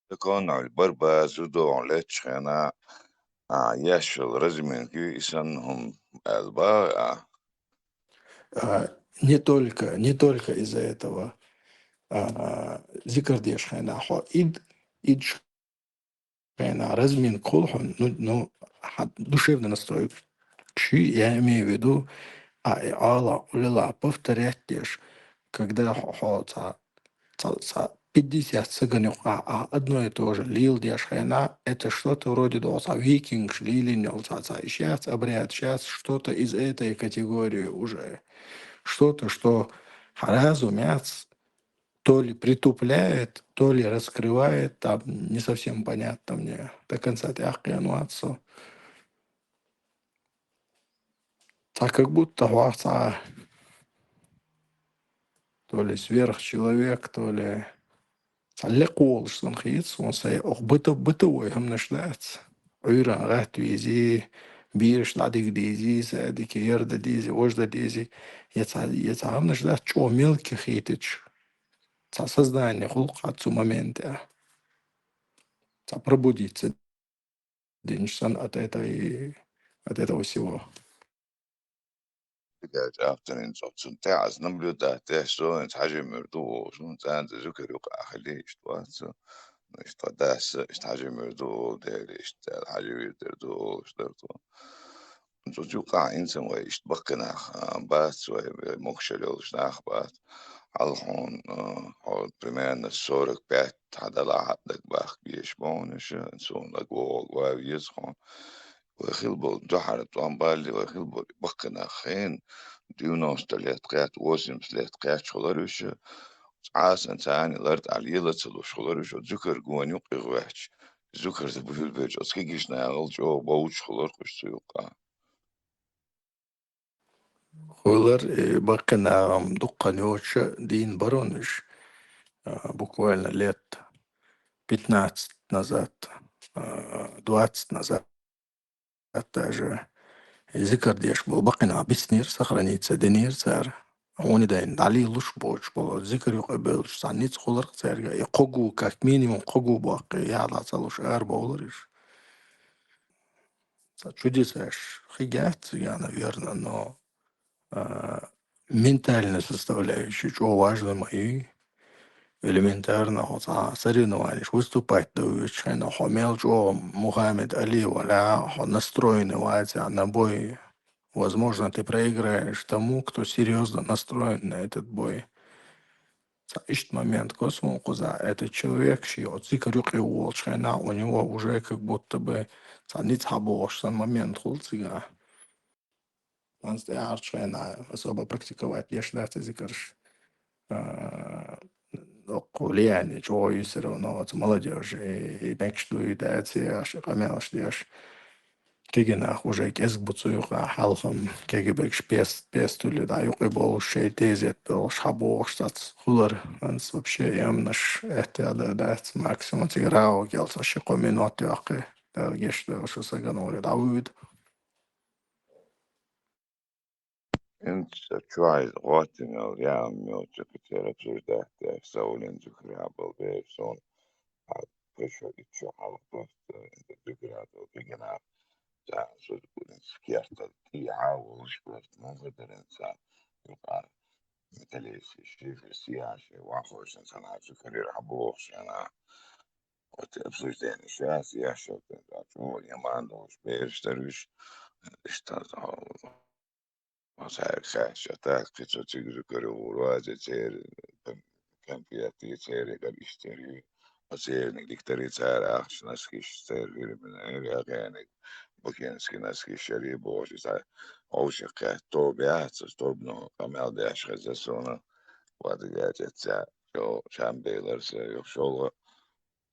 تكون البربا زودو لتش أنا يشل رزمين كي إسانهم البا не только из-за этого ذكرديش خينا حو إد خينا размин колхон, ну, душевный настрой. Я имею в виду, Алла улила повторять, когда 50 цыганов, одно и то же, лил дешхайна, это что-то вроде доса викинг, лилин, сейчас обряд, сейчас что-то из этой категории уже. Что-то, что разумец то ли притупляет, то ли раскрывает, там не совсем понятно мне до конца тяжкое. Так как будто Хуаца то ли сверхчеловек, то ли Аллекол, что он хитс, он auch бытовой هم نشلات عيرا غات ويزي بيرش لعدك ديزي سادك يرد ديزي وجد ديزي يتعامل نشلات شو ملك خيتش создание хулкацу момента пробудиться деньшсан от этого всего. تجاج أفتن صوت تعز نملو ده تحسو إنت حاجة مردو شو إنت ذكر يقع خليه إشتوات işte ders işte hacimirdu değil işte hacimdirdu işte çocuk insan ve işte bakına bas ve mokşeli oluşnak bas alhon o primärna sorak bet hadala hadak bak geçmon şu sonunda gol ve yüzhon ve hilbol daharat amballi ve hilbol bakına khin ديونوس تلات قيات وزن تلات قيات شغلروش عاسن تاني لرد على يلتلو شغلروش ذكر جوان يقي غواش ذكر تبهل بيج أسكيجيش ناغل جو بوش شغلر قش سيوقا Хулар бакына дуккан йоча дин бароныш буквально лет 15 назад, 20 назад даже. ذكر ديش بو بقنا بسنير سخرانيت دنير سار وني داين علي لوش بوش بو ذكر يقبلش سانيت خلق سار يقوغو كاك مينيموم قوغو باقي يعلى صلوش بولرش чудесаш хигат я наверное но ментальная составляющая чего важно мои элементарно вот соревновались выступать да чайно хомел чего Мухаммед Али валя настроены на бой. Возможно, ты проиграешь тому, кто серьезно настроен на этот бой. Ищет момент космоса, этот человек, чьи цикарюк и волчина, у него уже как будто бы не цабош, момент хулцига. Он стоял, особо практиковать, я считаю, ты зикарш. يعني جو يسر نوت молодежь и бэкштуй дати аш камелш деш кегенах уже кез буцуюха халхам кегебек пестули да юқи болушей тезет был шабо штат хулар анс вообще ямнаш это да максимум тиграу gelsa шико минут яқи да геште шо саганори давуд انت شو عايز غاتنا يا ميوتك كتير بزوج ده سولين ذكر عبل بيفسون عاد فشو يتشو على بوست انت ذكر عبل بيجنا جا سو تقول سكيرت تي عاوش بوست ما قدر انسان يقال مثل شيء في السياسة واخوش انسان عاد ذكر يرحبوش انا وتبزوج دين السياسة شو تنتاجو يمان دوش بيرشتروش اشتاز شتاق قصة ذكر وراجع سير كان في أتي سير قال يشتري وسير نقدر سير أخش نسكيش سير غير من غير أغاني بكين سكي نسكي شري بوش سير أوش قه توب ياتس توب نو كمال داش خزسونا وادي سير جو شام بيلر سير يو شغل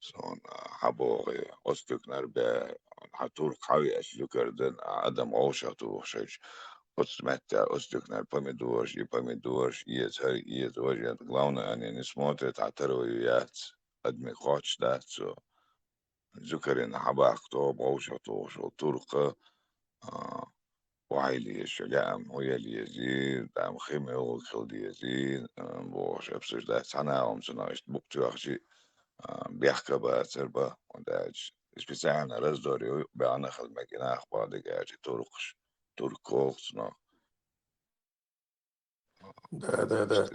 سون حبوغي أستكنر ب حطول قوي أش ذكر عدم أوش هتوخش Отметя остюкнер помидорш, иец ожен. Главное, они не смотрят, а второй яц. Адми хоч дацу. Зукарин хабах то боуша то шо турка. وعيلي الشجاعم ويا اللي يزيد دام خيمة وكل دي يزيد بوش أبسش ده سنة ومسنا بوكتو أخشي بيحكى بقى سربا وداج إيش بيساعنا رزدوري بأنا خدمة جناح بعد جاجي تركوش да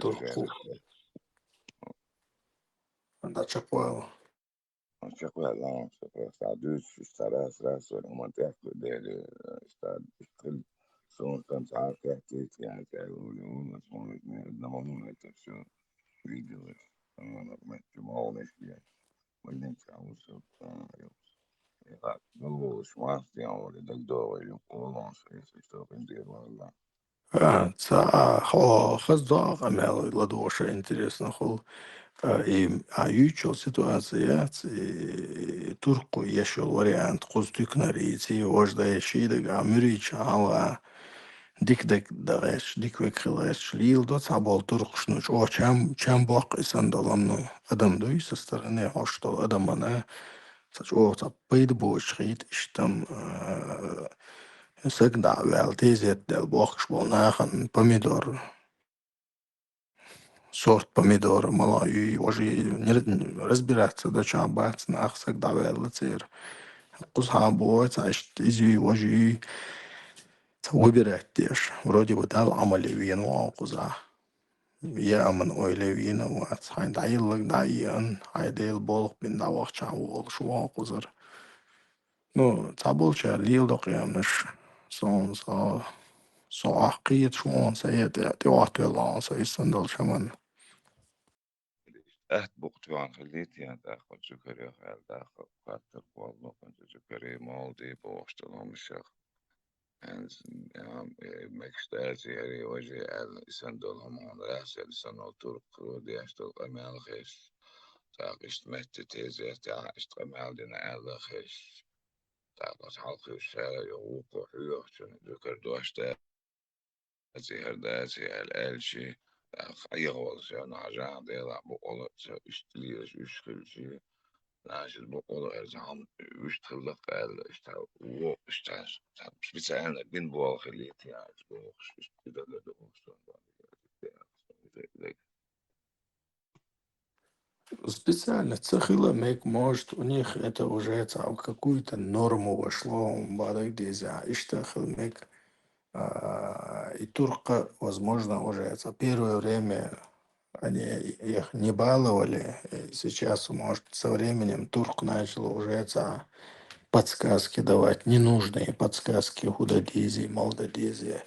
турку да чапуэл Chakula langu está dus estará atrás de uma teca dele está ele são tantos arquitetos que é umas mãos na mão não é tão vídeo não como é que mal nesse mas nem que uso eu lá no smart tem hora da dor e o lanço isso estou vendendo lá خزاق амел ладоша интересно хол и ючил ситуация турку яшел вариант куздыкнарицы ождающий да амрич ала дик дагаш дик векхилаш лил до цабал туркшнуч о чем бак исан даламну адам дой со стороны что адам она о цапайд бошхит иштам сагда вел тезет дел бакш болнахан помидор сорт помидора малай уже не разбираться до чего бац нах сагда вел цер قصها بوت عشت إزي وجهي وبرات ديش ورودي بدال عملي وين واقزا Yaman oylevine wat. Hayn dayıllık dayın. Haydayıl bolup bin davaq çağı oluş vaqızır. No, tabolça liyildok yanlış. Så akiyet şu an sayet de ahtuelan så istandal şaman. بوقت عن خليتي يعني تاخد سكري خيال تاخد خاطر والله كنت سكري مالدي بوشت لهم الشيخ يعني مكستازي يعني وجه السندولهم عن راسي السنة ترك ودي اشتغل امال خيش تاقشت مهت تيزي تاقشت امال دينا الا خيش تاقش حلقي الشارع يوقع وحيوح شنو ذكر دوشتا زي هرداسي الالشي أي غوص يعني عجان ديلا بقولة اشتليش اشتلشي ناشد بقولة ارزعام اشتلق قال اشتل و اشتل مش بتسألنا بين بوال خليت يعني بوخش اشتل Специально цехила мейк может, у них это уже в какую-то норму вошло, бадак дезя, иштахил мейк. И турка, возможно, уже это первое время они их не баловали. И сейчас, может, со временем турк начал уже это подсказки давать, ненужные подсказки худодези, молододези.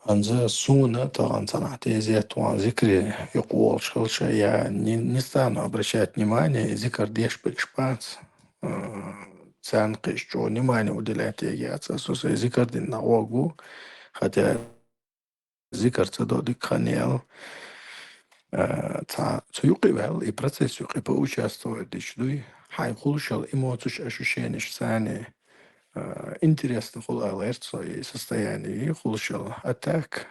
Анза суна таган санатезият ван зикри يقول шелша я не стану обращать внимание, зикр деш бекшпац. Цянкы что внимание уделять я отсутствие зикр дин на огу, хотя зикр цедодик ханиал. Цуюкивел и процесс юки поучаствовать дичдуй. Хай хулшал эмоций ощущение сани. Интересно хулалерт свои состояние хулшал. А так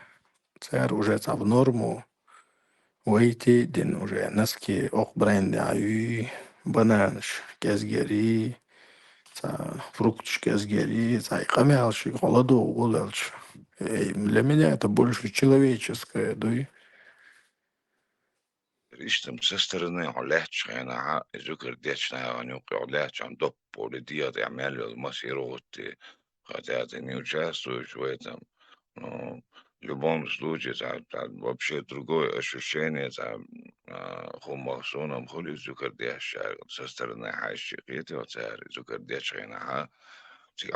царь уже в норму. Войти дин уже носки ок бренди аюи. Бананш кезгери. Фруктиш кезгери. Камялши холоду гулялш. Для меня это больше человеческое, дуй. Ришtem سسترني علاتش أنا ذكر ديتش يعني علاتش عن دب ولدي يعمل المسيرات خدات نيوكاسل شوية в любом случае вообще другое ощущение хумасоном хули зукардеш со стороны хащи это зукардеш на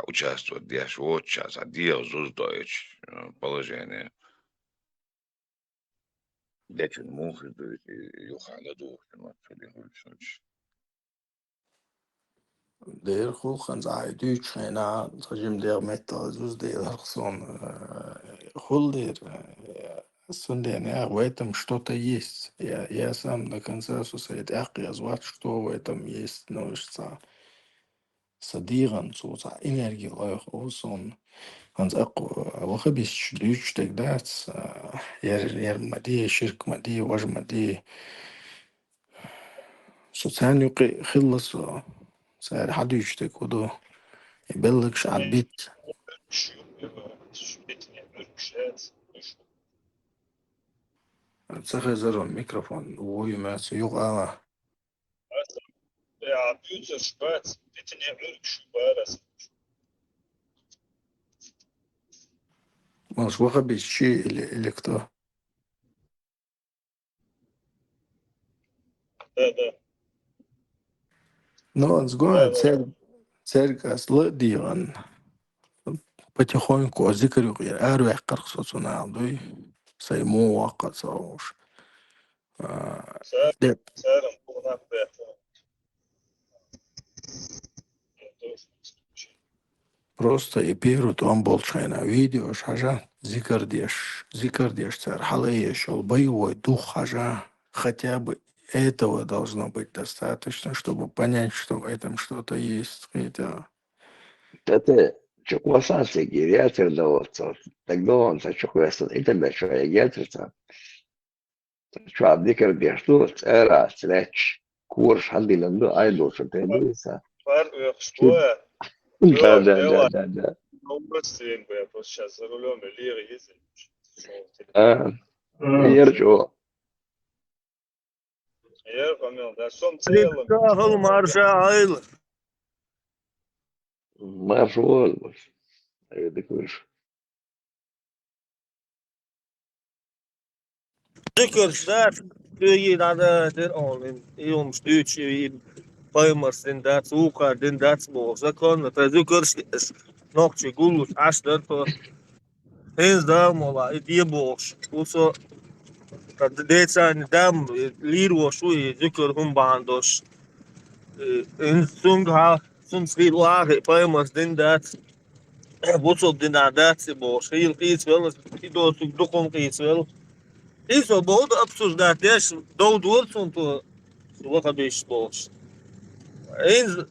участвовать деш вот сейчас а дело зуздоич положение Дечен мухи юхана дух Der Hulkan sei Deutsch, na, so jim der Metal, so der Harkson, Hulder, Sunday, в этом что-то есть. Я сам до конца сусед, я звать, что в этом есть, но что садиран, so энергия, он وخبيش Deutsch, так дать, мади, ширк мади, важ мади, социальный خلص, صار حد يشتكي وده يبلغش على البيت. تسخي زر الميكروفون ويما سيوغا مش واخد بالشيء اللي كتاه. Но сгоя церковь сладиан потихоньку зикрю я ару якар соцунал дуй сайму вакат сауш. Просто и первый там был шайна видео шажа зикр деш царь халея шел боевой дух хажа хотя бы этого должно быть достаточно, чтобы понять, что в этом что-то есть. Это чоквасанцы гериатр даваться. Тогда он чоквасан. Это большая гериатрица. شو عم ذكر بيحطوت اقرا سلاش كورش حد لندو ايدول شو تهدوسا да. يرجعوا маршрут بس Zikrstar, den olim, jums dūči, paimars den dats, ūkā den dats mūs, akon, tā zikrs, nokči gulus, aštar, to, hens dāmola, iebūš, uso, tad dēcāni dām, līrošu, zikr humbandoš, sungha, sungskīt lāhi, paimars den dats, Vucop din dats, būs, il kīts vēl, idos dukum kīts vēl. Isso bouda обсуждать, дешь долдурцун то лохабиш болш. Эйн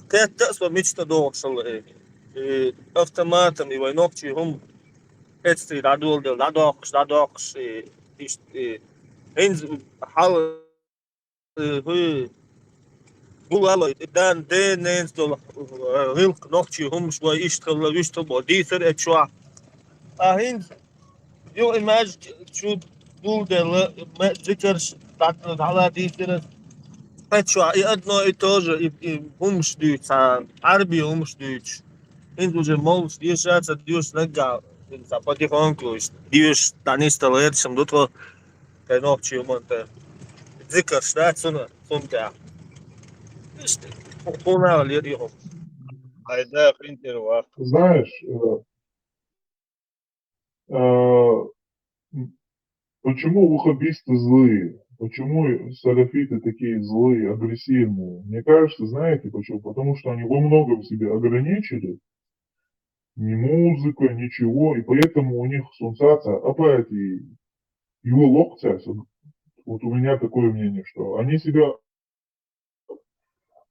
кэтта сва мечта дошал автоматом и войнокчи хум эцти радуол дел ладокс иш эйн хал ху гулала дан дененс дол хилк нокчи хум шва иштхал виштхал бодисер эчва. Ahин you imagine should do the ذكر تعطل على دي كده شو يقدنا إتاجة همش دوتش عربي همش دوتش إنتو جموش ديش رأس ديوش نرجع запади фанклош диш таниста лершим дотро кайнокчи монте ذكر штат сунка işte ona лерихом Айда, принтер, вах. Знаешь, почему ваххабисты злые? Почему салафиты такие злые, агрессивные? Мне кажется, знаете почему? Потому что они во многом себя ограничили, ни музыка, ничего, и поэтому у них сунцация, опять и его локция, вот у меня такое мнение, что они себя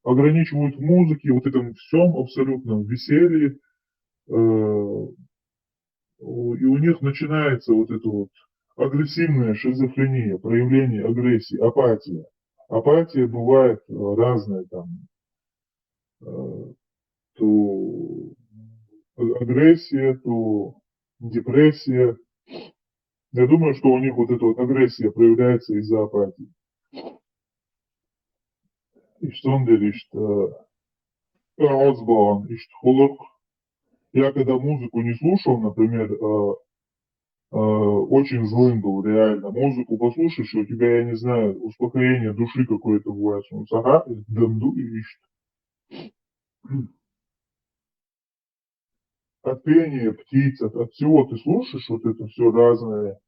ограничивают в музыке, вот этом всем абсолютном веселье, и у них начинается вот это вот агрессивная шизофрения, проявление агрессии, апатия. Апатия бывает разная, там, то агрессия, то депрессия. Я думаю, что у них вот эта вот агрессия проявляется из-за апатии. И что он говорит, что Ausbauen ist Huluk. Я когда музыку не слушал, например, очень злым был, реально. Музыку послушаешь, и у тебя, я не знаю, успокоение души какое-то бывает. Сага, дамду и ищет. От пения птиц, от всего ты слушаешь, вот это все разное,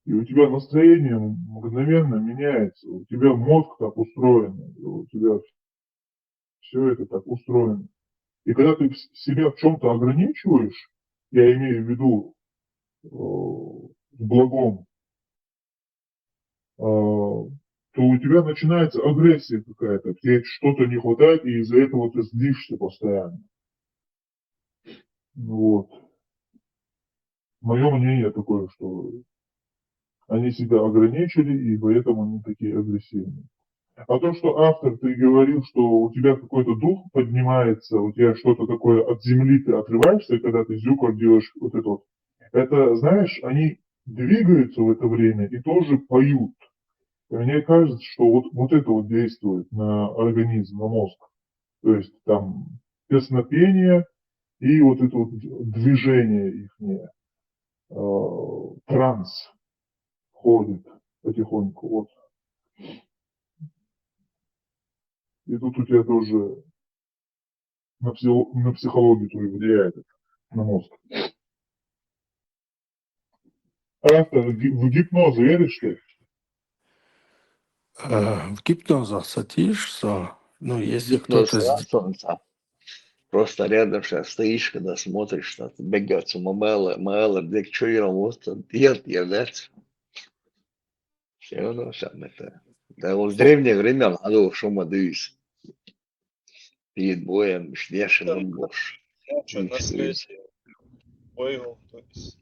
и у тебя настроение мгновенно меняется, у тебя мозг так устроен, у тебя все это так устроено. И когда ты себя в чем-то ограничиваешь, я имею в виду в благом, то у тебя начинается агрессия какая-то, тебе что-то не хватает, и из-за этого ты злишься постоянно. Вот. Мое мнение такое, что они себя ограничили, и поэтому они такие агрессивные. А то, что автор, ты говорил, что у тебя какой-то дух поднимается, у тебя что-то такое от земли, ты отрываешься, и когда ты зюкар делаешь вот это вот, это, знаешь, они двигаются в это время и тоже поют. И мне кажется, что вот это вот действует на организм, на мозг. То есть там песнопение и вот это вот движение ихнее, транс ходит потихоньку. Вот. И тут у тебя тоже на психологию твою влияет это, на мозг. Автор, в гипноз веришь ты? В гипнозах сатишься, ну, если Гипноз кто-то... солнца. Просто рядом сейчас стоишь, когда смотришь, что бегают мало, бег чуем, вот, нет, является. Все равно сам это. Да вот в древнее время надо шума дышь. Перед боем, шнешин, он бош. Наше наследие. Бойгл, то есть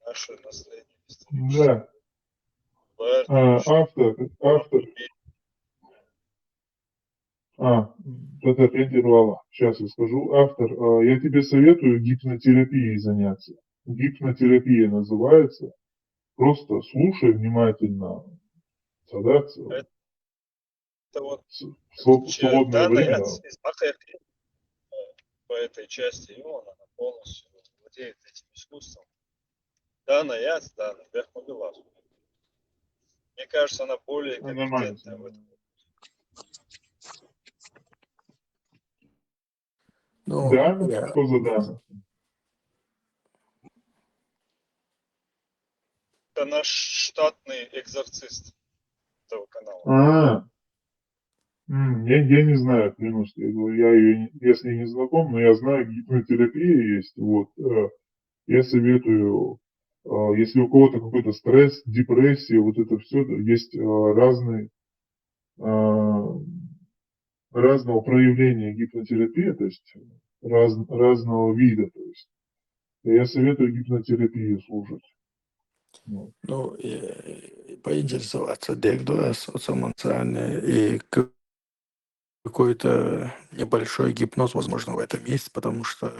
наше наследие. Да. Автор. Это прервало. Сейчас я скажу. Автор, я тебе советую гипнотерапией заняться. Гипнотерапия называется. Просто слушай внимательно. Садаться. Это вот в свободное время. По этой части его она полностью владеет этим искусством. Дана яц, дана, бех могила. Мне кажется, она более Нормально. компетентная в этом. Ну, Дана? я, Что за Дана? Это наш штатный экзорцист этого канала. Я не знаю, клянусь. Я говорю, я ее, если не знаком, но я знаю, гипнотерапия есть. Вот. Я советую, если у кого-то какой-то стресс, депрессия, вот это все, есть разного проявления гипнотерапии, то есть разного вида. То есть я советую гипнотерапию слушать. Вот. ну, и поинтересоваться, где социально и какой-то небольшой гипноз, возможно, в этом есть, потому что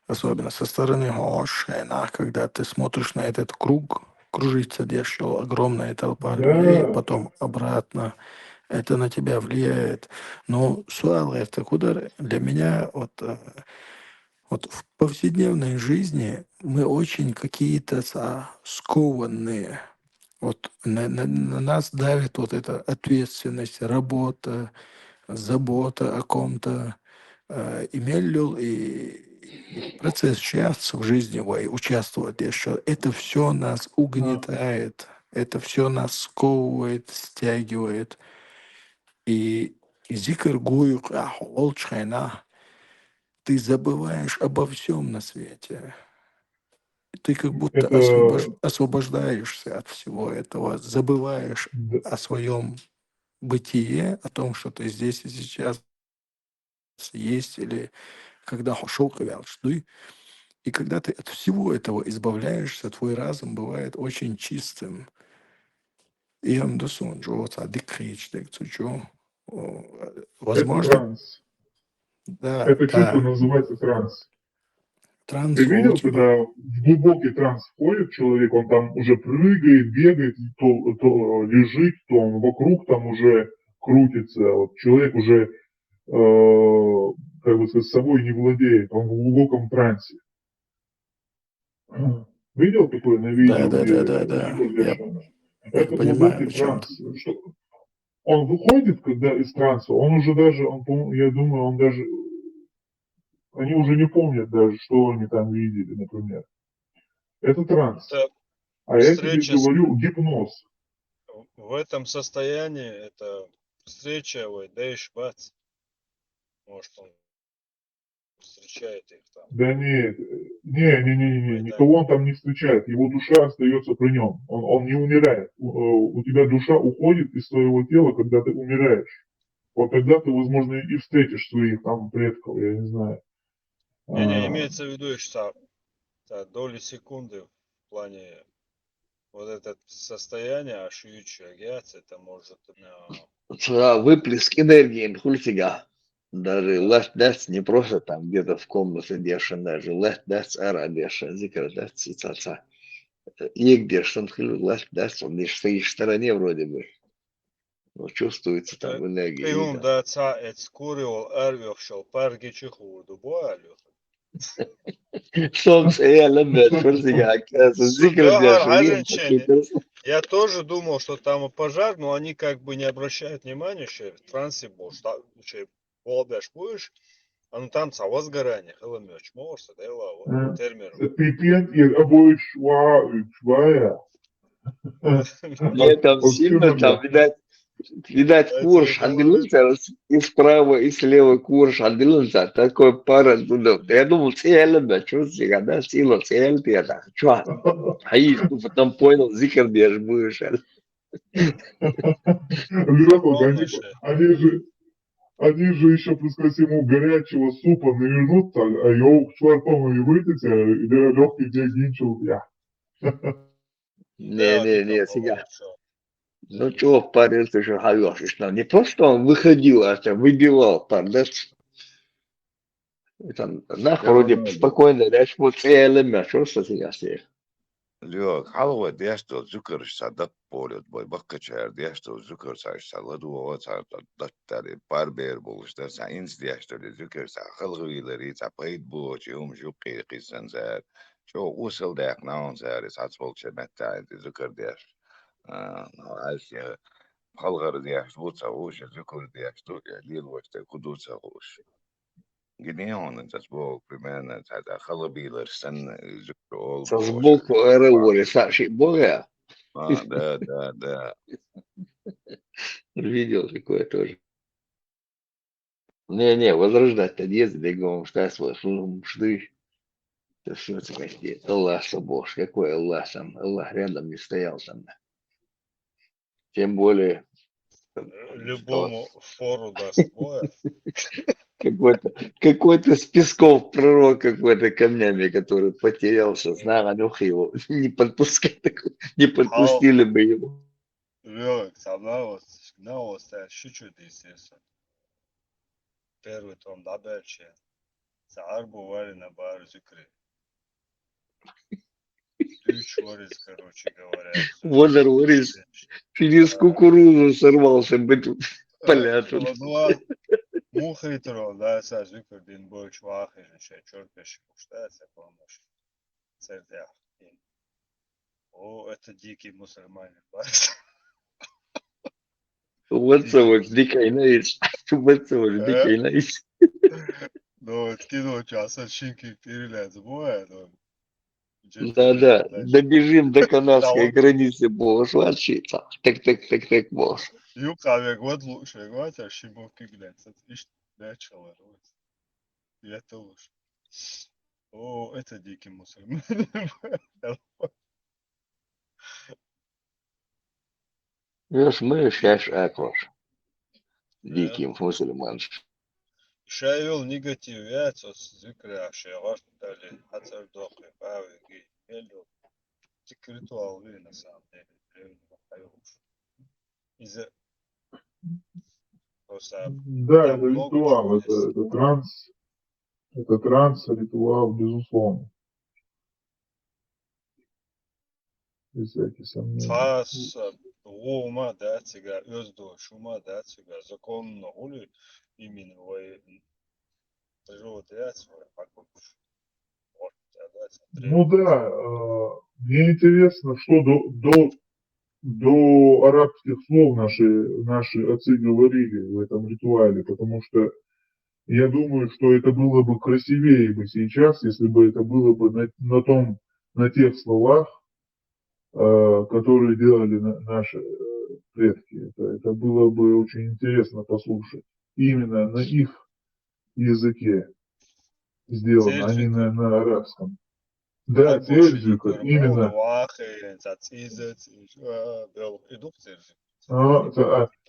особенно со стороны Гошена, когда ты смотришь на этот круг, кружится еще огромная толпа людей, Да, потом обратно, это на тебя влияет. Но суал это куда для меня вот в повседневной жизни мы очень какие-то скованные. Вот на нас давит вот эта ответственность, работа, забота о ком-то. Имел и процесс сейчас в жизни его участвовать еще. Это все нас угнетает, это все нас сковывает, стягивает. И зикр гуюк волчхайна, ты забываешь обо всем на свете. Ты как будто это освобождаешься от всего этого, забываешь да, о своем бытие, о том, что ты здесь и сейчас есть, или когда хошел жды. И когда ты от всего этого избавляешься, твой разум бывает очень чистым. И амдусон, вот адикрич, это возможно, транс. да, Это чувство да, называется транс. Ты трансу, видел, типа, когда в глубокий транс входит человек, он там уже прыгает, бегает, то лежит, то он вокруг там уже крутится. Вот человек уже, как бы сказать, собой не владеет, он в глубоком трансе. Видел такое на да, видео, да, да, где да, да, Зикр Дешана? я Это понимаю, глубокий о чем ты. транс. Он выходит, когда из транса, он уже даже, я думаю, он даже, они уже не помнят даже, что они там видели, например. Это транс. Это А я тебе встреча говорю гипноз. в этом состоянии, это встреча, Дэйш Бац. Может, он встречает их там Да нет, в никого Майдане. он там не встречает, его душа остается при нем, он не умирает. У тебя душа уходит из твоего тела, когда ты умираешь. Вот тогда ты, возможно, и встретишь своих там предков, я не знаю. Не, А, имеется в виду, что доли секунды в плане вот это состояние, ощущающее реакция, это может Выплеск энергии, хультига. Даже да. left that's не просто там где-то в комнате держан, даже left that's эра держан, зикр that's и ца. Ек держан, left that's, он лишь в своей стороне вроде бы. Но чувствуется там Это энергия Кайум ига. да ца эцкуриол эрвёхшал парги чихуду буалю. Солнце я лебед, хультига, оказывается, зикр Судагар держан, ем Аренчене. пакетер. Я тоже думал, что там пожар, но они как бы не обращают внимания, что в трансе был, что волбяш будешь, а ну там возгорание, хеломёч, можешь, да и лава, термером. Пипет и обои швая. Нет, там Вообще сильно, там, надо. видать, Я тебе курш говорю, отделился, и справа, и слева курш отделился, такой пара туда. Я думал, цель, да, что всегда сила, цель, ты это, что? А и потом понял, зикр держишь будешь. Лёха, полнейшее. они же еще плюс ко всему горячего супа навернут, а его чуваком и выйдете, и легкий тебе гинчил, я. Да, они там Не, сега. получал. Ну, чего парень, ты же гаешь, что не то, что он выходил, а ты выбивал, пардец. Там, нах, Это вроде надо. спокойно, дальше вот цель, что сега себе. Лёг, халва дешто зукр садак полет бой баккачар дешто зукр саладу вот даттари барбер болушта сайнс дешто зукр sa khalgwileri sa paid bo chum juqi qisan zar شو وصل داك ناون زار ساعات بولش متى زكر داش عايز خلغر دياش بوتسا غوش ذكر دياش تو ليل وقت قدوسا غوش جنيون انت تبوك بمعنى هذا خلق بيلر سن ذكر اول بوش Сбоку эры Саши Бога ده видел такое тоже. Не, возрождать-то нет, бегом, что свой шды. Это все такое. Аллах собож, какой Аллах там, Аллах рядом не стоял там. Тем более, Любому фору даст боя. какой-то с песков пророк какой-то камнями, который потерялся, знак его, не подпустили бы его. Yok, sen şu değilsin. Первый том даберче. Сарбу вари на бар зюкри. Üç varız, короче говоря. Водор вырез, через кукурузу сорвался бы тут поля тут. Muhitro, da sa zükür din boş vahir şey çörpeş kuşta se помощь. Цердя. О, это дикий мусульманин. Вот дикой наись. Вот дикой наись. Ну, кинул час, шинки перелез боя, но... Да, добежим до канадской границы, боже, вообще. Так, боже. Юкаве год лучше, год, а шибовки глянцет. Ишь, начало, и это лучше. О, это дикий мусульманин. Видишь, мы сейчас акваш. Диким мусульман. Шайол негатив яцос зикра шайгаш дали хацар доqi бавги элю тик ритуал вы на самом деле древнего хайош. Из-за Да, это ритуал, это транс, ритуал, безусловно. Без всяких сомнений. Фас ума датига özdo шума датига законно ули именно вы природа яцва покупш. Ну да, мне интересно, что до арабских слов наши отцы говорили в этом ритуале, потому что я думаю, что это было бы красивее бы сейчас, если бы это было бы на тех словах, которые делали наши предки. Это было бы очень интересно послушать. Именно на их языке сделано, а не на арабском. Да, цельзюка, именно.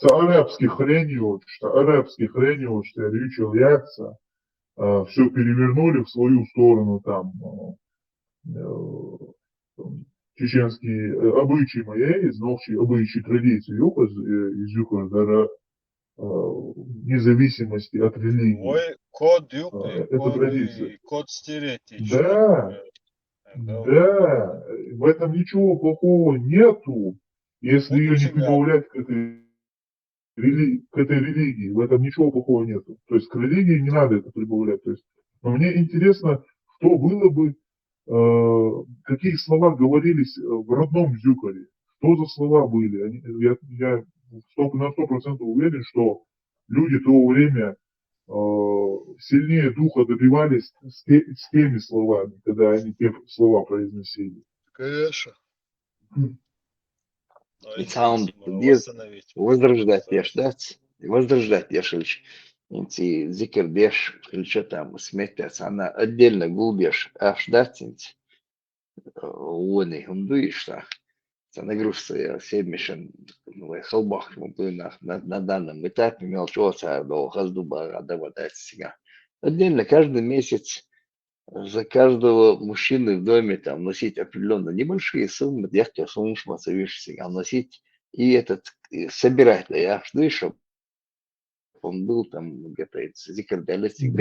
Арабский хреневич, рючил яйца, все перевернули в свою сторону, там, чеченские обычаи мои, знавшие обычаи традиции из Юкозара, независимости от религии. Это традиция. Код стереотип. Да, в этом ничего плохого нету, если ее не прибавлять к этой религии, в этом ничего плохого нету. То есть к религии не надо это прибавлять. То есть, но мне интересно, что было бы, какие слова говорились в родном Зюкаре, что за слова были. Я на 100% уверен, что люди в то время сильнее духа добивались с теми словами, когда они те слова произносили. Конечно. И сам возрождать ешельч. Инти зикр деш, что там сметец, она отдельно гулбеш, аж датинь, уны, хундуишься. Нагрузка я седмишен в холбах на данном этапе мелчоса до хаздуба давать себя. Отдельно каждый месяц за каждого мужчины в доме там носить определенно небольшие суммы, дядька сумму совешь себя носить и собирать, да я жду, чтобы он был там где-то зикр далецик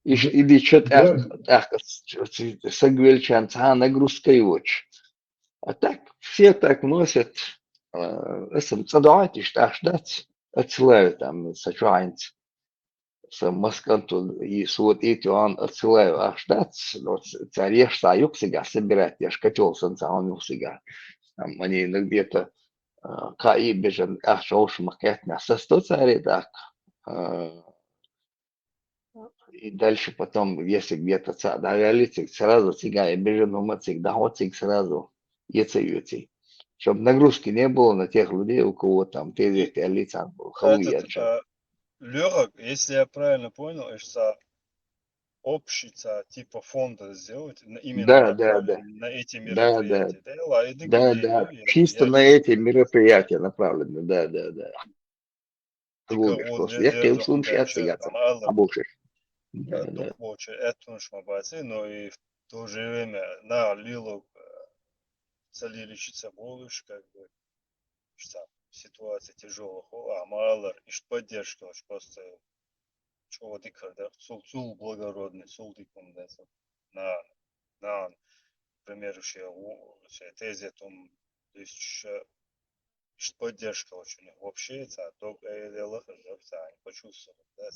или что-то сагвельчан, нагрузка и очень. А так, все так носят, цадуать и ждать, отсылают там, сачуанец. масканту и вот эти он отсылаю аж да, вот цареш саюк сега собирать, я ж котел солнца он сега. Они где-то каи бежан ах шоуш макет на состо царе так. И дальше потом, если где-то доголицик, сразу сега и бежан умацик, доходцик сразу, ецеюцик. Чтобы нагрузки не было на тех людей, у кого там тези лица халуя. Лёха, если я правильно понял, это общица типа фонда сделать, именно Да, да, да. направленный на эти Да, да. мероприятия. Да, Да, да. Чисто на эти мероприятия направлены. Да, да, да. Логиш просто. Я хотел случай сега. А больше. Да, да. Но и в то же время на лилу солилищица болыш, как бы, что ситуация тяжелая, а мало, и поддержка, просто чего ты когда сул благородный, сул ты на например, еще тези том, то есть поддержка очень вообще, это то почувствовал, да.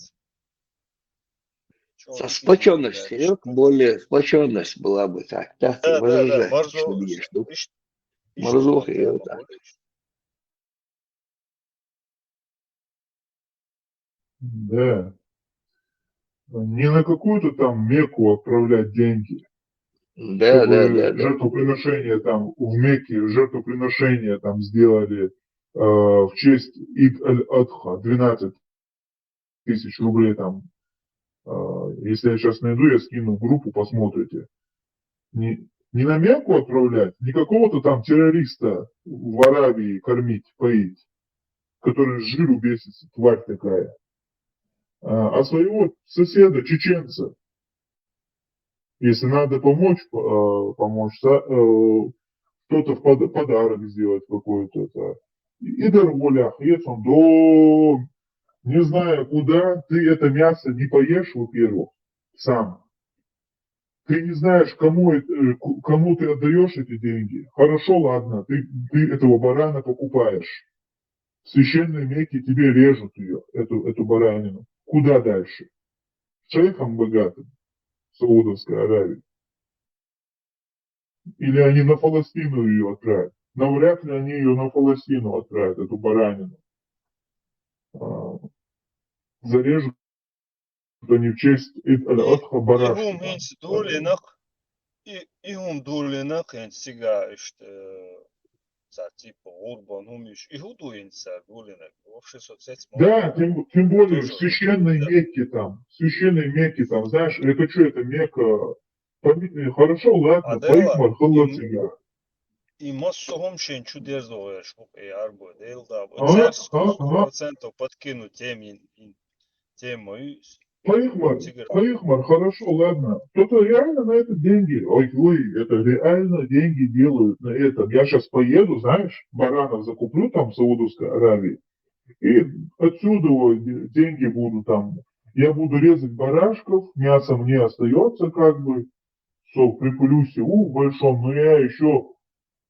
Сплоченность, Серег, более сплоченность была бы так. Да, ты возражаешь, что видишь. Морозов и вот так. Да. Не на какую-то там Мекку отправлять деньги, Да, чтобы да. жертвоприношение там в Мекке, жертвоприношение там сделали в честь Ид-аль-Адха, 12 тысяч рублей там. Если я сейчас найду, я скину в группу, посмотрите. Не на Мекку отправлять, не какого-то там террориста в Аравии кормить, поить, который с жиру бесится, тварь такая, а своего соседа, чеченца. Если надо помочь, кто-то в подарок сделать какой-то. И дорогулях, если он до, не знаю куда, ты это мясо не поешь, во-первых, сам. Ты не знаешь, кому ты отдаешь эти деньги. Хорошо, ладно, ты этого барана покупаешь. В священной Мекке тебе режут ее, эту баранину. Куда дальше? Шейхам богатым в Саудовской Аравии. Или они на Палестину ее отправят. Навряд ли они ее на Палестину отправят, эту баранину. Зарежут они в честь Ид-аль-Адха барашки. Ihum dullinaq сега işte типа урбан умиш и гудуинца дулинaq вообще соцсеть. Да, тем более в священной Мекке там, знаешь, это что, это Мекка, хорошо, ладно, поимар халлацина. И массовом шен чудес доеш, и арбо, делда, 100% подкину тему. Поимар, хорошо, ладно. Кто-то реально на это деньги, это реально деньги делают на этом. Я сейчас поеду, знаешь, баранов закуплю там в Саудовской Аравии, и отсюда деньги буду там. Я буду резать барашков, мясо мне остается как бы, при плюсе большом, но я еще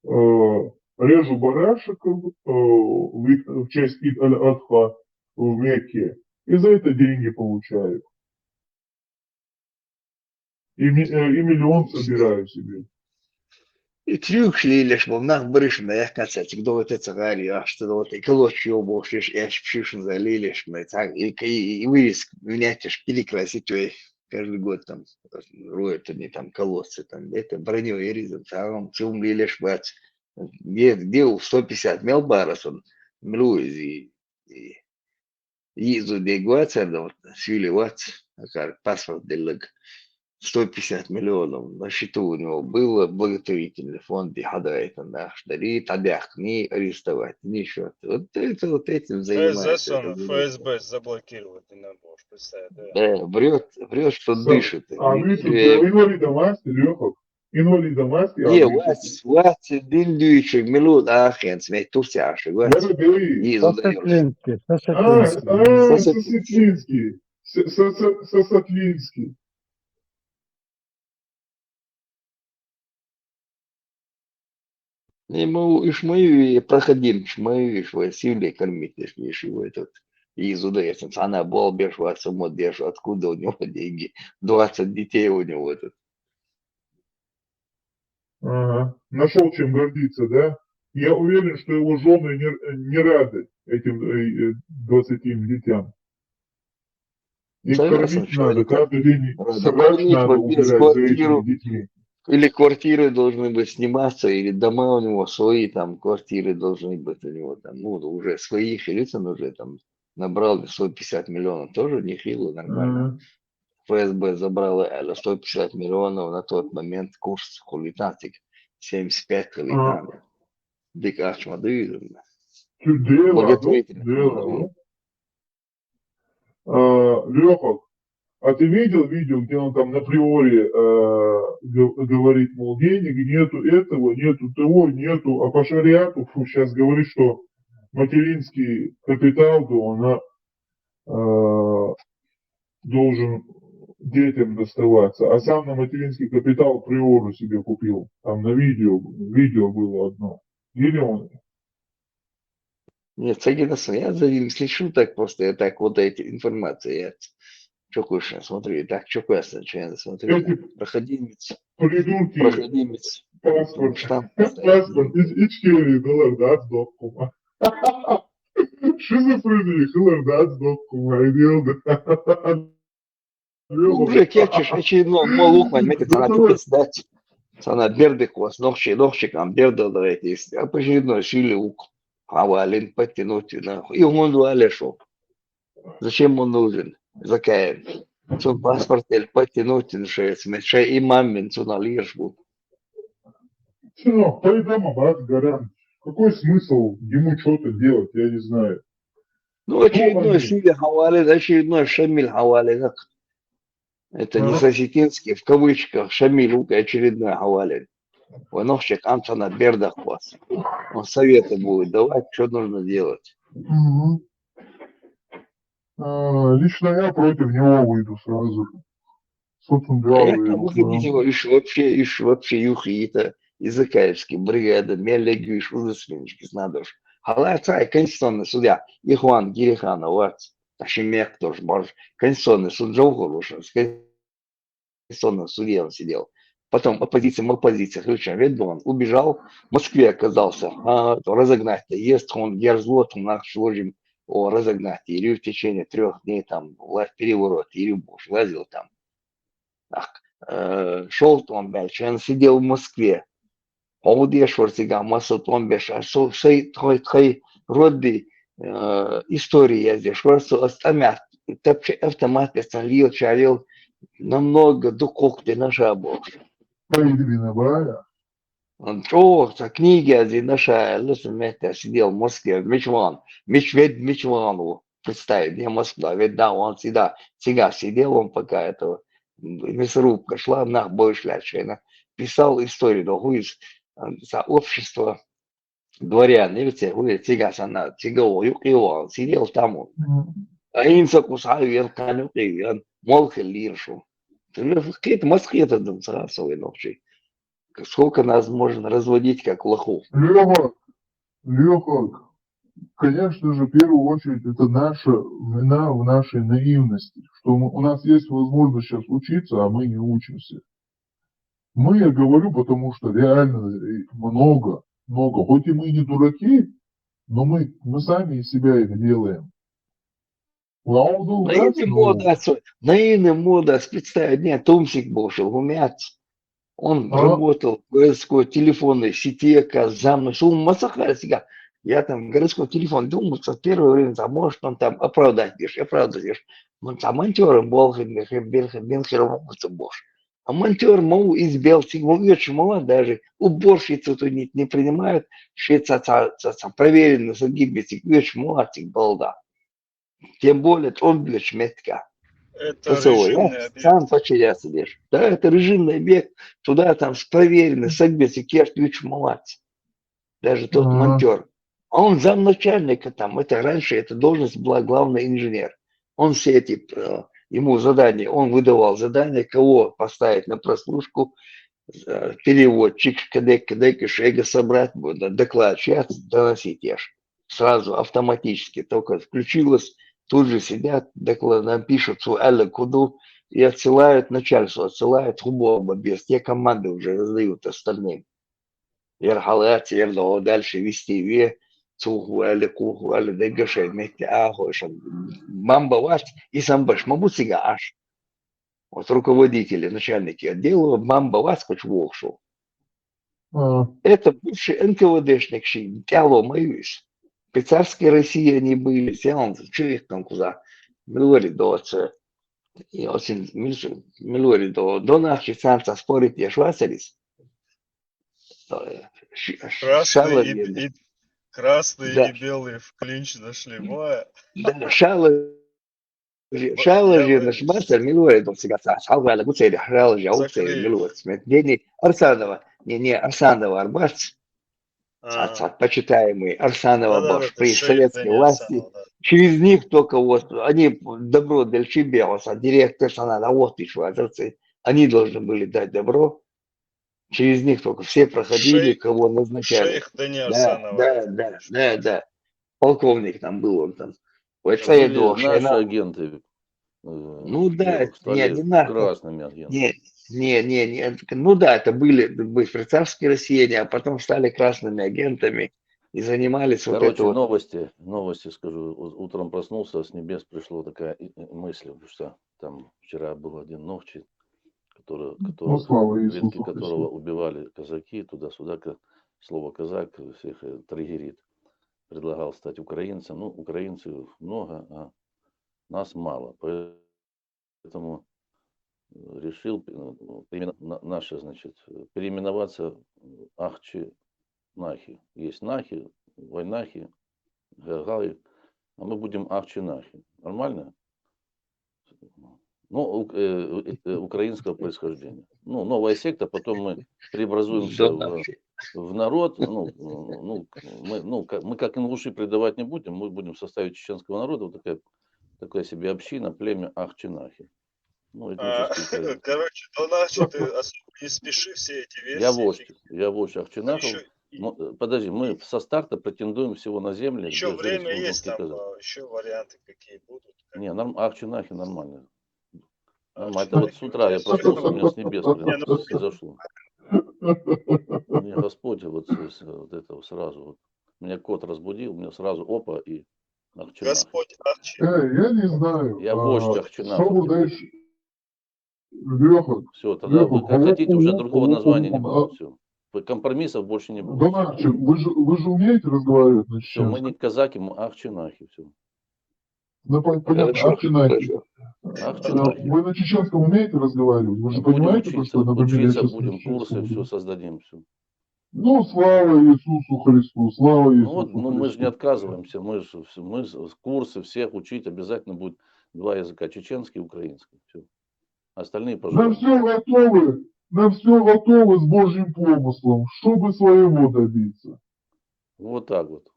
режу барашек в честь Ид-аль-Адха в Мекке, и за это деньги получаю. И миллион собираю себе. И трюк лишь был нах брышна, я кацать, кто вот это гали, а что вот и колочь его бошишь, я шпшишь залилишь, мы так и вырез менять шпили красить, каждый год там роют они там колодцы, там это броню и резан, там цум лишь бац, где 150 мелбарас он млуиз и изу дегуаться, да вот сюли вац, как паспорт делаг. 150 миллионов на счету у него было, благотворительный фонд, и хадайта наш дарит, адях не арестовать, ничего. Вот этим занимается. ФСБ заблокировать не надо, представить. Да, врет, что дышит. А вы тут инвалидом власти, Лёха? Инвалидом власти? Не, власти дильдующих миллион ахен, смех турсяши, власти. Сосатлинский. Ему ишмаю и проходим, ишмаю, иш Василий кормить, ишь его этот. И задается, она балбеш, самодеш, откуда у него деньги? 20 детей у него тут. Ага. Нашел чем гордиться, да? Я уверен, что его жены не рады этим 20 детям. Их Согласен, кормить что надо, они так каждый день рады. срач Кормить, надо во-первых, убирать за этими квартиру, детьми. или квартиры должны быть сниматься, или дома у него свои, там, квартиры должны быть у него, там, ну, уже своих, или он уже там набрал 150 миллионов, тоже нехило, нормально. Ага. ФСБ забрала 150 миллионов на тот момент курс хулитантик, 75 хулитан. Дик Ашмады, Дело, благотворительность. дело. Леха, а ты видел видео, где он там на приоре говорит, мол, денег нету этого, нету того, нету, а по шариату сейчас говорит, что материнский капитал должен детям доставаться, а сам на материнский капитал приору себе купил. Там на видео было одно. Или он? Нет, согласен, я за ним слежу так просто, я так вот эти информации, я чокуешь, смотрю, так чокуясно, что я смотрю, Эти проходимец, придурки паспорт штамп. из Ичкерии доллар доктума. Шизофрения, хилардат доктума, идиот. Ну, уже кечеш, очередной молук, понимаете, она тут сдать. Она бердик у вас, ногчиком бердал, есть, а очередной шили ук, хавалин, подтянуть, нахуй. И он дуалешо. Зачем он нужен? Закаем. Сон паспорт, подтянуть, ше и мамин, сон алиршбу. Сынок, поедам, брат, горят. Какой смысл ему что-то делать, я не знаю. Ну, очередной шили хавалин, очередной шамиль хавалин. Это не сосетинский, в кавычках, шамиль ук, очередной хавалин. Ванохчик Антона Бердах вас. Он советы будет давать, что нужно делать. Лично я против него выйду сразу. Собственно, Я говоря, там выходить его, вообще юхи-то языкаевский, бригада, мелегю, иш узысменнички, знадош. Хала цай, конституционный судья, Ихуан Гириханов, вот, Ташимек тоже, может, конституционный суд Джоугуруш, конституционном суде он сидел. Потом оппозиция, ключом, ведь он убежал, в Москве оказался, разогнать-то есть, он герзлот, он наш сложим, разогнать, или в течение 3 дней там переворот, или буш, лазил там. Шел он дальше, он сидел в Москве, Олдия Шварцега, Масса Томбеш, а шей твой роды истории я здесь, Шварцу остамят, автомат, лил, чарил, намного дукок ты наша бог. О, книги один наша, я сидел в Москве, Мичман, представь, где Москва, ведь да, он всегда сидел, он пока этого, мясорубка шла, бой шлячена, писал историю, за общество дворян, видите, сега она, его, сидел там, а инса кусаю, я молча лиршу. Какие-то Москве это сразу ночи. Сколько нас можно разводить как лохов? Леха, конечно же, в первую очередь, это наша вина в нашей наивности, что у нас есть возможность сейчас учиться, а мы не учимся. Я говорю, потому что реально много, хоть и мы не дураки, но мы сами из себя их делаем. Наивный мода, представь, дня Томсик бошел, умять. Он работал в городской телефонной сети, оказывается, он масахар себя. Я там городской телефон думал, что в первое время, может, он там оправдать. Он там монтером был, бенхером бош. А монтер могу избил, очень мало даже, уборщицу тут не принимают, швейцарца проверенный, загибетик, очень мало, балда. Тем более, он, блядь, метка. Это режимный объект. Сам потеряться лишь. Да, это режимный объект. Туда там проверенный, сагбеси, кеш, ключ, молодец. Даже тот монтер. А он замначальника там. Это раньше, эта должность была главный инженер. Он все эти, ему задания, он выдавал задания, кого поставить на прослушку, переводчик, кадек, шега собрать, доклад, сейчас доносить ешь. Сразу автоматически. Только включилось тут же сидят, пишут свою коду и отсылают начальству, отсылают хубоба без те команды уже раздают остальным. Ерхалат, ердо дальше вести ве, цухуали, кухуали, дегашей, вместе ахуешь. Мамбавать и сам баш, мабусига аж. Вот руководители, начальники отдела, мамбавать хоть вохшу. Это бывший НКВДшник, тяло моюсь. При царской России они были, сел, что их там куда? Милори до отца. И очень милори до наших царца спорить я швасарис. Красные Да. и белые в клинч зашли. Моя. Да, шалажи наш мастер милори до сега сал вала гуцей шалажи аукцей милори. Дени Арсанова, не Арсанова Арбац. Почитаемый Арсанова Бош при советской власти. Через них только вот они добро дальше белоса, директор персонала, вот еще азерцы. Они должны были дать добро. Через них только все проходили, кого назначали. Шейх Дани Арсанова. Да. Полковник там был он там. Вот Были это наши агенты. Ну да, стали красными агентами. Не. Ну да, это были швейцарские россияне, а потом стали красными агентами и занимались вот Короче, это вот. новости скажу. Утром проснулся, с небес пришла такая мысль, что там вчера был один ночи, ветки которого убивали казаки, туда-сюда, слово казак всех триггерит. Предлагал стать украинцем. Ну, украинцев много, а нас мало. Поэтому решил переименоваться Ахчи-Нахи. Есть Нахи, Войнахи, Гагаи, а мы будем Ахчи-Нахи. Нормально? Ну, украинского происхождения. Ну, новая секта, потом мы преобразуемся в народ. Мы как ингуши предавать не будем, мы будем в составе чеченского народа, вот такая себе община, племя Ахчи-Нахи. Ну, короче, до Нахчи ты особо не спеши все эти версии. Я вождь Ахчи-Нахов. Подожди, мы со старта претендуем всего на землю. Еще время есть, там еще варианты какие будут. Не, Ахчи-Нахи нормально. Это вот с утра я проснулся, у меня с небес зашло. Мне Господь вот это сразу, вот, меня кот разбудил, мне сразу опа и Ахчи-Нахи. Господь Ахчи. Я не знаю. Я вождь Ахчи-Нахов. Что вы дальше? Леха. Все, тогда вы хотите, уже другого названия не будет. Все. Компромиссов больше не будет. Да, вы же умеете разговаривать на чеченском? Все, мы не казаки, мы Ахчи-Нахи. Все. Ну, понятно, Ахчи-Нахи. Вы на чеченском умеете разговаривать? Вы же понимаете, что, например, учиться будем, курсы, все создадим, все. Ну, слава Иисусу Христу, слава Иисусу Христу. Ну, мы же не отказываемся, мы курсы всех учить обязательно будет 2 языка, чеченский и украинский. Все. Остальные, пожалуйста. На все готовы с Божьим помыслом, чтобы своего добиться. Вот так вот.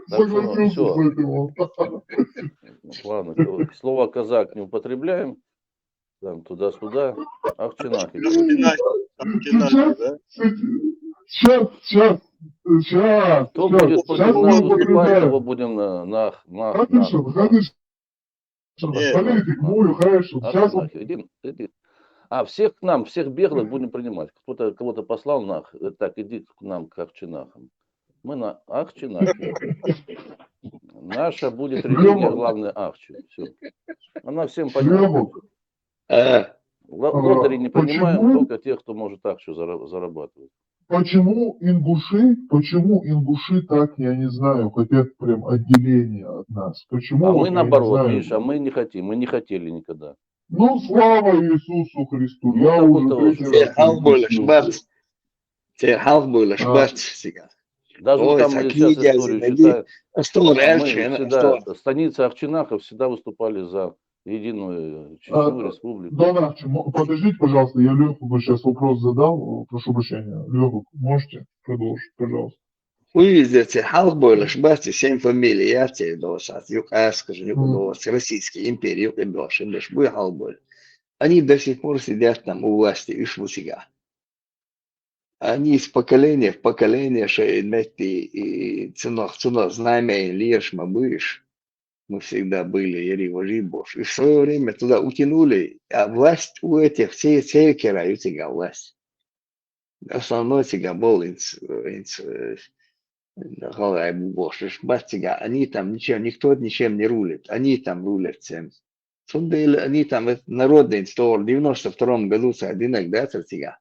Согласился с этим. Ладно, слово казак не употребляем. Там туда-сюда. Ахчи-Нахи. Сейчас. Кто будет против нас выступать, того будем на Конечно. Политик, хорошо. Сейчас всех к нам, всех беглых будем принимать. Кто-то кого-то послал нах, так иди к нам к Ахчи-Нахам. Мы на Ахчи-Нахи. Наша будет религия, главное Ахчи. Все. Она всем понятна. Лодыри не принимаем, только тех, кто может Ахчи зарабатывать. Почему ингуши так, я не знаю, хотят прям отделение от нас? Почему? А мы наоборот, Миша, мы не хотим, мы не хотели никогда. Ну, слава Иисусу Христу. Ну, я уже Даже там мы сейчас историю читаем. Станица Ахчи-Нахов всегда выступали за единую Чечню, республику. Да, подождите, пожалуйста, я Леху сейчас вопрос задал, прошу прощения. Леха, можете продолжить, пожалуйста. Увидите, Халбойла, Шбасти, 7 фамилий, я тебе должен, Российской империи, Халбойла. Они до сих пор сидят там у власти и швусига. они из поколения в поколение, что и ценох, знамя, лишь мы будешь. Мы всегда были Ерево Бош. И в свое время туда утянули, а власть у этих, все кера, у тебя власть. Основной тебя был они там ничем, никто ничем не рулит, они там рулят всем. Сундели, они там, народный институт, в 92 году, соединок, да, тебя.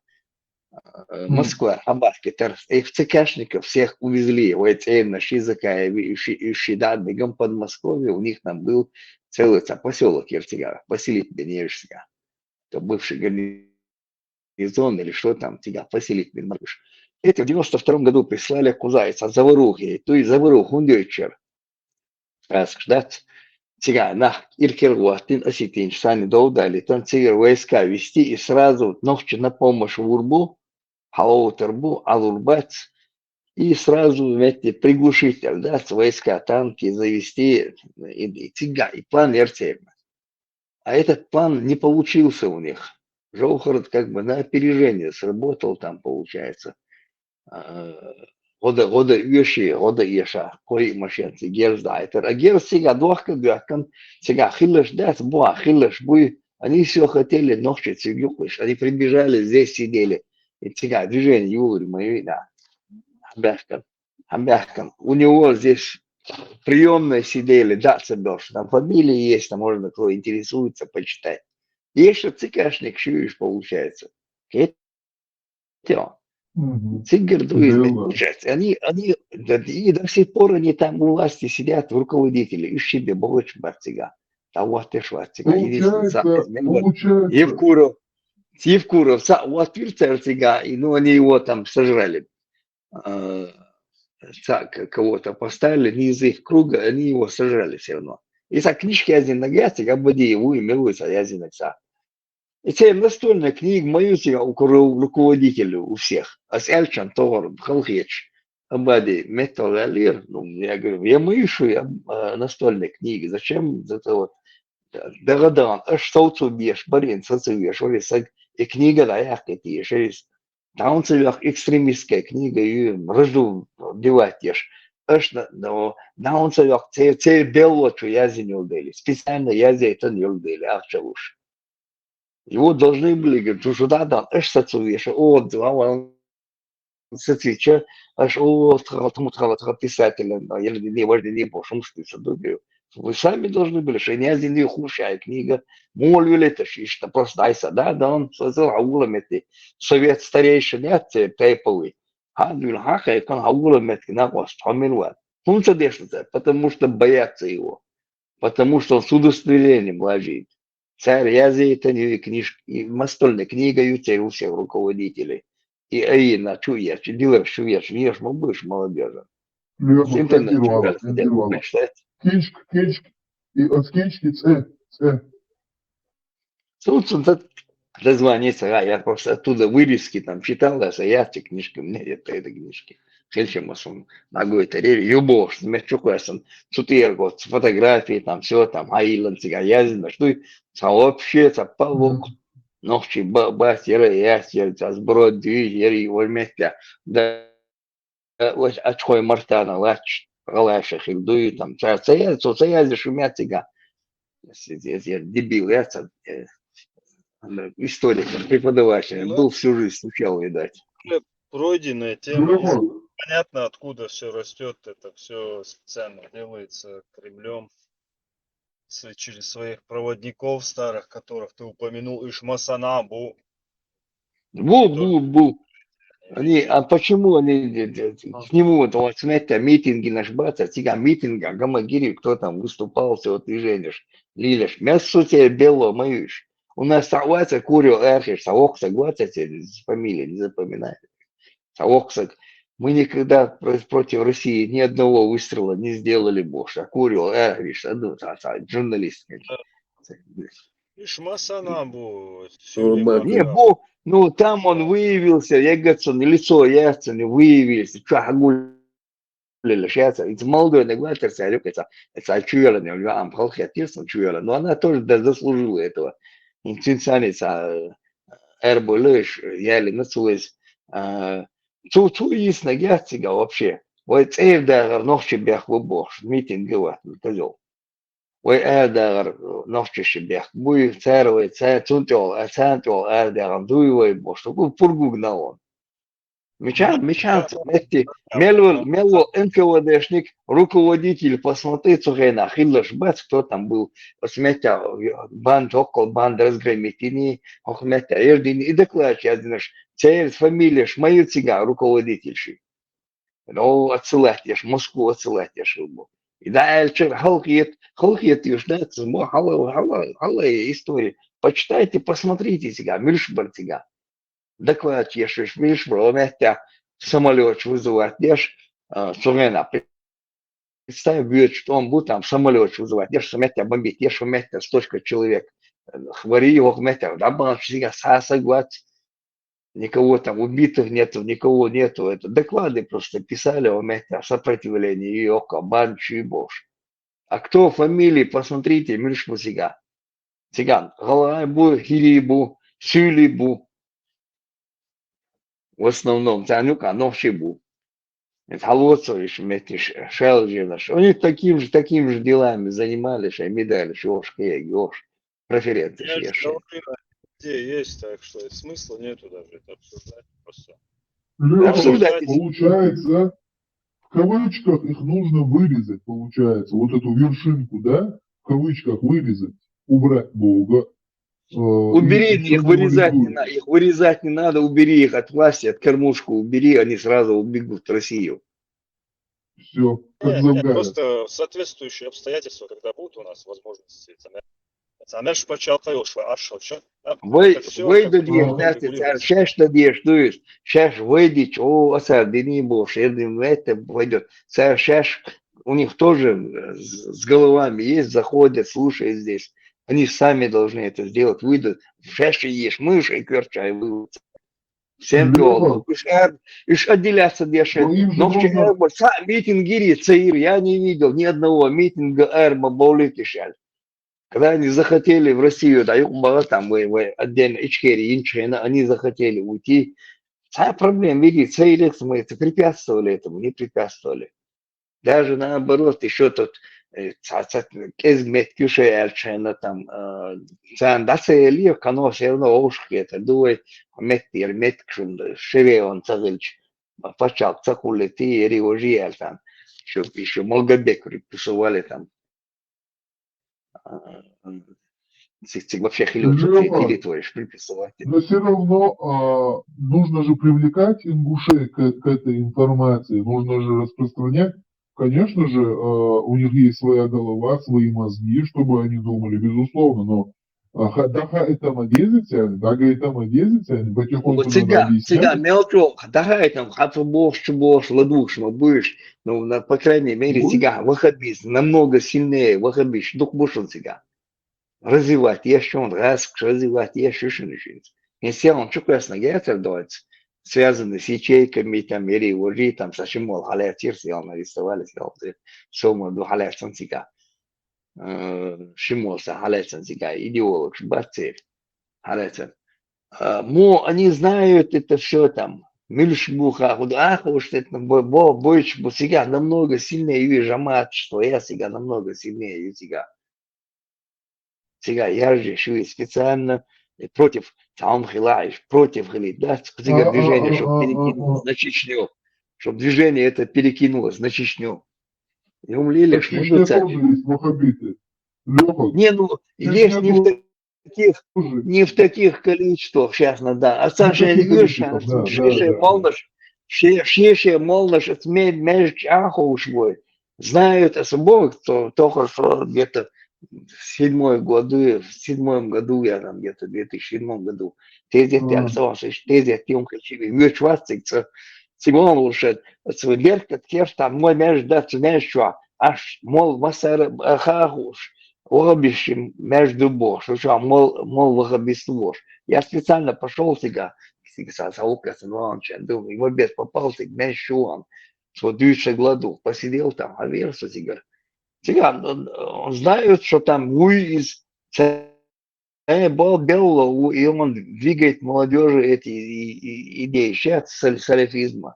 Москва, Хабаровск, их ЦКшников всех увезли, на Шизака и Шида, бегом под Москвой, у них там был целый поселок Ертига, поселить Бенежска. Это бывший гарнизон или что там, тебя поселить Бенежска. Это в 92 году прислали кузайца заварухи, то есть заваруху дёчер. Сказать, тебя на Иркергуатин осетин, сами доудали, там цигар войска вести и сразу ночью на помощь в Урбу, Халоутербу, Алурбац, и сразу, знаете, приглушитель, да, войска, танки завести, и план РТМ. А этот план не получился у них. Жохород как бы на опережение сработал там, получается. Года Еша, кой машин, цигер знает. А гер сега двохка гакан, сега хилыш дать, буа хилыш буй. Они все хотели ночью цигюкыш, они прибежали, здесь сидели. И сега движение Юрий мои, да. Хамбяхкан. У него здесь приемные сидели, да, Цебёш. Там фамилии есть, там можно, кто интересуется, почитать. Есть что цикашник шуешь, получается. Это Цигер получается. Они, и до сих пор они там у власти сидят, руководители, и себе больше барцига. Там вот ты шварцига. Получается. Евкуров, вот Церцига, и ну они его там сожрали. Кого-то поставили, не из их круга, они его сожрали все равно. И так книжки один на гяцик, ободи его и милуется, я зинекса. И це настольная книга, мою у руководителю у всех. А с Эльчан Тор, Халхеч, ободи, металлер, ну, я говорю, я мою, что я настольная книга, зачем это вот? Дагадан, аж соуцу бьешь, барин, соцевешь, и книга, да, я какие, шесть. Там целях экстремистская книга, и рожду девать ешь. Аж на целях цель белого, что я за не удели. Специально я за это не удели, а что уж. Его должны были, говорить, что да, да, аж соцевешь, он сетвича, аж писателя, я не важно, не пошел, что ты садовил. Вы сами должны были, что не один ее худшая книга, молвили это, что просто айса, да, он создал аулам эти совет старейшин, нет, тайповый. Хадвил хаха, и он аулам эти на вас, хамилуат. Он содержится, потому что боятся его, потому что он с удостоверением вложит. Царь, я за это не книжки, настольная книга, у всех руководителей. И на чуешь, дилер шуешь, ешь, мы будешь молодежи. Интернет Кенчик, и от Кенчики Ц. Тут дозвониться, я просто оттуда вырезки там читал, а я эти книжки, мне это книжки. Хельчем он ногой тареви, юбош, мечукуэсон, цутергот, фотографии, там все, там, аилан, цигаязин, что сообщие, цапалок, ночи, бас, ясер, сброд, движери, вольместя, да, вот очкой мартана, лач, галаша, хильдуи, там, цаязи, шумят цига. Я дебил, я историк, преподаватель, был всю жизнь, сначала, видать. Пройденная тема. Понятно, откуда все растет. Это все специально делается Кремлем через своих проводников старых, которых ты упомянул, Ишмасанабу. Бу. Они, а почему они к нему, вот смотрите, митинги наш братья, тига митинга, гамагири, кто там выступал, все движение, лилиш, мясо тебе бело, моюш. У нас согласие, курил, эрхиш, саок, согласие, фамилия, не запоминай. Саоксак. Мы никогда против России ни одного выстрела не сделали больше. А курил, журналист. Ишмасанабу. Не, ну там он выявился, Егорсон, лицо Ягодсон выявился. Это молодой наглатер, это чуяла, у него ампал хатирсон чуяла, но она тоже заслужила этого. Интенсанец, эрболыш, я ли нацелась. Цу ясно, я тебя вообще. Вот эйвдагар ночи бях выбор, митинг гыват, козел. Ой эйвдагар ночи бях, буй царвай, цунтел, цантел, эйвдагар дуевой бор, что пургу гнал. Мечан, эти мело НКВДшник, руководитель, посмотри, цугена, хиллаш бац, кто там был, посметя, банд, около банд разгромить, охметя, эрдин, и доклад, я знаешь, цель, фамилия, шмаю цыга, руководитель. Ну, отсылать, я ж Москву отсылать, я ж был. И да, эльчер, халкиет, юждается, хала история. Почитайте, посмотрите цыга, мильшбар цыга. Доклад, я ж мильшбар, он это самолет вызывает, я ж Сурена, представь, будет, что он будет там самолет вызывать, я ж саметя бомбить, я ж саметя столько человек, хвори его, хметя, да, банк, цыга, согласен. Никого там убитых нету, никого нету. Это доклады просто писали о сопротивлении Йока, Банчи и Бош. А кто фамилии, посмотрите, Миршму Цыган. Цыган. Галайбу, Хирибу, Сюлибу. В основном, Цанюка, Новшибу. Это Халоцович, Шелджинаш. Они таким же делами занимались, а медали, Шошка, Егош. Преференции Я же Шеши. говорю, где есть, так что смысла нету даже это обсуждать просто. Лёха, Обсуждайте. получается, в кавычках их нужно вырезать, получается, вот эту вершинку, да, в кавычках вырезать, убрать Бога. Убери и их, вырезать не надо, убери их от власти, от кормушку, убери, они сразу убегут в Россию. Все, как Нет, загадят. просто соответствующие обстоятельства, когда будут у нас возможности, Самеш почалкай ошва, ашо, что? Выйдешь, сейчас надеешь, то есть, сейчас выйдешь, осадини бошь, это пойдет. Сейчас у них тоже с головами есть, заходят, слушают здесь. Они сами должны это сделать, выйдут. Сейчас ешь мыши и кверчай, выйдут. Всем пёлку. Ишь отделяться дешевле. Но им же Но вчера нужно... митинги Цаир, я не видел ни одного митинга Эрма Бауликишаль. Когда они захотели в Россию, да, там отдельно Ичкери, Инчина, они захотели уйти. Вся проблема, видите, Цаирекс мы это препятствовали этому, не препятствовали. Даже наоборот, еще тут кезмет кюше эльчена там, да цели, кано все равно ушки, это дует, меттир, меткшун, шеве он цагыльч, почал цакули ти, риожи там, еще Молгобек рисовали там. Вообще хили творишь, приписывать. Но все равно нужно же привлекать ингушей к этой информации, нужно же распространять. Конечно же, у них есть своя голова, свои мозги, чтобы они думали, безусловно, но даха это мадезица, дага это мадезица, потихоньку надо объяснять. Цыган, мелко, даха там, хапа бош, ладушма, будешь, ну, по крайней мере, цыган, вахабис, намного сильнее, вахабис, дух бушен цыган. Развивать еще он развивать еще что-нибудь. Если он что красно гетер дается, связаны с ячейками, там, или ужи, там, совсем мол, халяет сердце, он нарисовали, сказал, сома до халяет санцика. Шимоса, халяет санцика, идеолог, бацель, халяет. Мо, они знают это все там, мильшбуха, уж это больше, сега намного сильнее, и жамат, что я сега намного сильнее, и сега. Сега я же еще и специально против Таумхилаев, против Халида, движение, чтобы перекинулось на Чечню. Чтобы движение это перекинулось на Чечню. И умлили, что Чечня тоже есть вахабиты. Лёха, не, ну, есть не в таких количествах, сейчас, да. А Саша, шеше молнаш, это между ахушвой. Знают особо, кто только что где-то в седьмом году, я там где-то в 2007 году, тези оставался, тези тем кричили, вещь вас, цигон лучше, верка, кеш там, мой между, да, знаешь что, аж, мол, масар, ахахуш, лобищем между бош, что, мол, лохабислош. Я специально пошел сега, думаю, его без попался, между он, что в 2000 году посидел там, а версу сега. Цыган, он знает, что там Луи из Бал Белло, и он двигает молодежи эти идеи сейчас салафизма.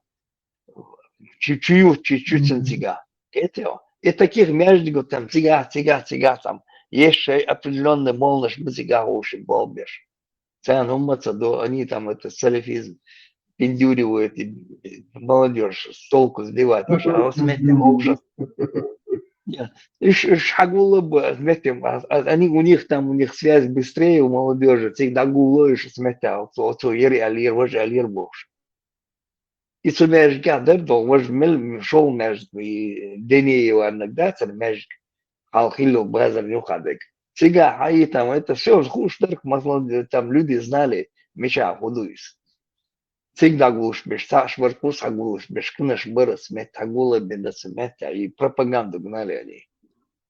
Чуть-чуть сантига. Это и таких между там тига, там есть определенный молнож музыка уши болбеш. Цен уматься до они там это салафизм пиндюривают и молодежь с толку сбивать. А вот смотрите, ужас. Шагулы бы, смотрите, у них связь быстрее у молодежи. Всегда гулаешь, смотрите, вот алир, уже алир бошь. И с межка, да, то вож мел шоу меж и дни иногда с меж халхило базар юхадек. Сега, и там это все хуш так, там люди знали, меча худуис. Всегда глушь без саш варкус агулус без кнеш бырас мет агула бедас мет и пропаганду гнали они.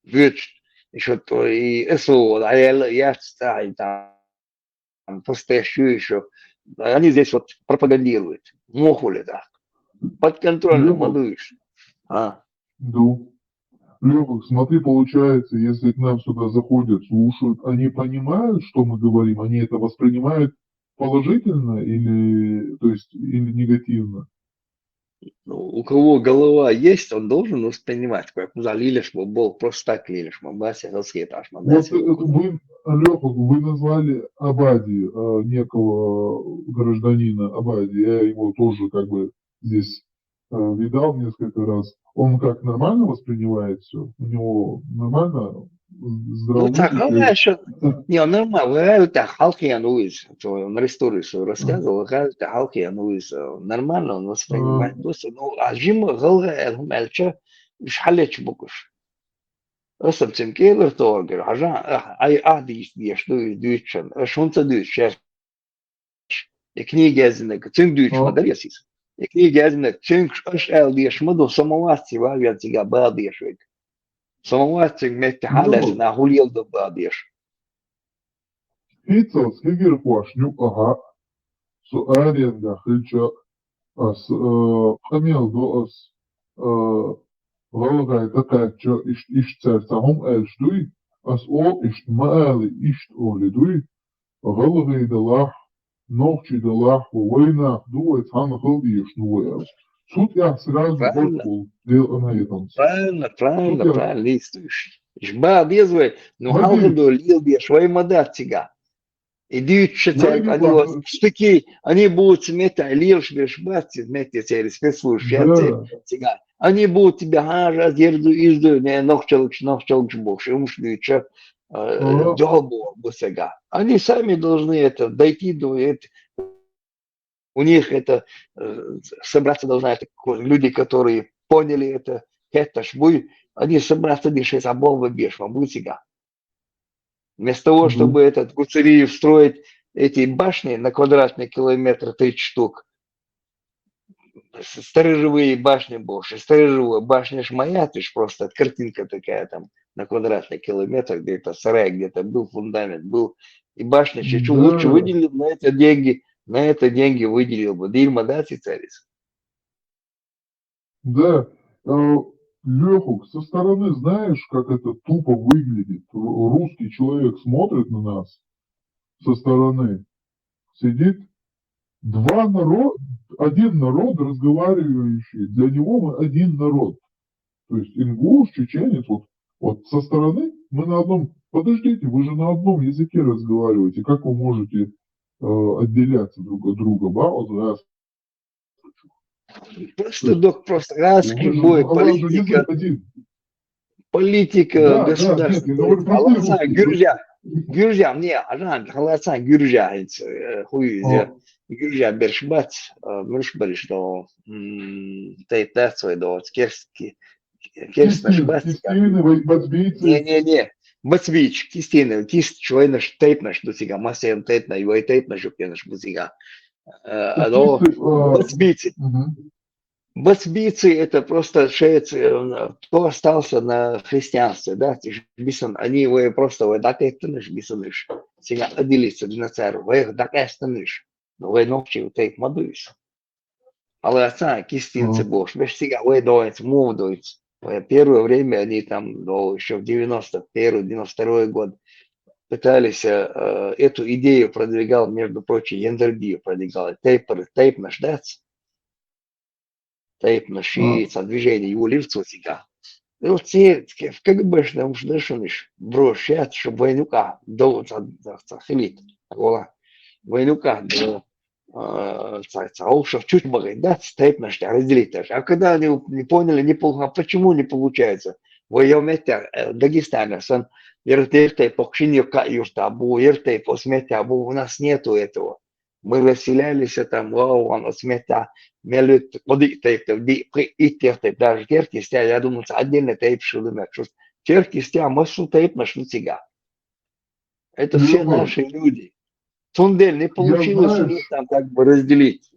Вич еще то и СО, а я читаю там просто еще они здесь вот пропагандируют. Мохули, да. Под контролем, молодуешь. А. Да. Лёва, смотри, получается, если к нам сюда заходят, слушают, они понимают, что мы говорим, они это воспринимают положительно или, то есть, или негативно? Ну, у кого голова есть, он должен воспринимать, как залилишь, был просто так лилишь, мабасе, раскеташ, Вот вы, Лёха, вы назвали Абади, некого гражданина Абади, я его тоже как бы здесь видал несколько раз. Он как нормально воспринимает все? У него нормально Ну, так, еще... Не, он нормально. Это Халкиан Уиз. Он историю свою рассказывал. Это Халкиан Уиз. Нормально он воспринимает. Ну, а Жим Галга Элхум Эльча Шхалеч Букуш. Росом Кейлер Торгер. Ай Адиш Деш Дюйчен. Шунца Дюйч. И книги Эзинек. Цинк Дюйч Мадаресис. И книги Эзинек. Цинк Эл Деш Маду Самовасти Вавят Зига Бадешвик. Самовасти вместе Халес на Хулил до Бадеш. Пицца с Хигерквашню, ага. С Аренда Хильча. С Хамил до с Галгай такая, что ищ царь самом Эльштуй. С О ищ Маали ищ Олидуй. Галгай далах. Ногчи далах. Война дует хан Халдиш нуэл. Суд я сразу подкул. Дел на этом. Правильно. Жба безвой, но Халгаду лил бе швей мадат тига. И дючи они вот штыки, они будут сметь лил швеш бати, сметь цели спецслужбы тига. Они будут тебя гажа дерду изду, не ногчелыч больше, умшлюча долбу бусега. Они сами должны это дойти до этого. У них это собраться должна это люди, которые поняли это шбуй, они собраться дышать оболва беш, вам будет сега. Вместо того, чтобы этот Гуцериев строить эти башни на квадратный километр 30 штук, сторожевые башни больше, сторожевая башня ж моя, ты ж просто картинка такая там на квадратный километр, где-то сарай, где-то был фундамент, был, и башня чуть-чуть лучше выделил на это деньги выделил бы. Дильма, да, царис? Да. Лехук, со стороны знаешь, как это тупо выглядит? Русский человек смотрит на нас со стороны, сидит, один народ разговаривающий, для него мы один народ. То есть ингуш, чеченец, вот со стороны мы на одном, подождите, вы же на одном языке разговариваете, как вы можете отделяться друг от друга, ба, вот раз. Просто, док, просто адский бой, политика государства. Халасан, Гюржа, мне, Ажан, Халасан, Гюржа, Гюржа, Бершбат, Муршбари, что тайта свой, да, керски, керснашбат. Не, Бацвич, кистина, кист, чуйнаш, тейпнаш, до сега, масян тейпна, его и тейпнаш, упенаш, бузига. Бацбийцы. Бацбийцы это просто шеец, кто остался на христианстве, да, они его просто вот так эстаныш, бисаныш, сега отделиться на царю, вы их так эстаныш, но вы ногчи вот их мадуешь. Але отца кистинцы бош, вы сега вы доец, мув доец. Первое время они там, еще в 91-92 год, пытались, эту идею продвигал, между прочим, Яндерби продвигал, тейп наш дац, тейп наш и движение его лицо сега. И вот все в КГБшном шнешуниш брошят, чтобы войнука до хилит, войнука до чуть богат, да, тейп наш разделить. А когда они не поняли, почему не получается, воевать Дагестана, сон ерте покшиньо юртабу, ерте посметабу, у нас нету этого. Мы расселялись там, он смета, мелют, даже теркистя, я думаю, отдельно тейп шилумек. Теркистя, массу тейп нашу тига. Это все наши люди. Тундель не получилось у них там как бы разделить.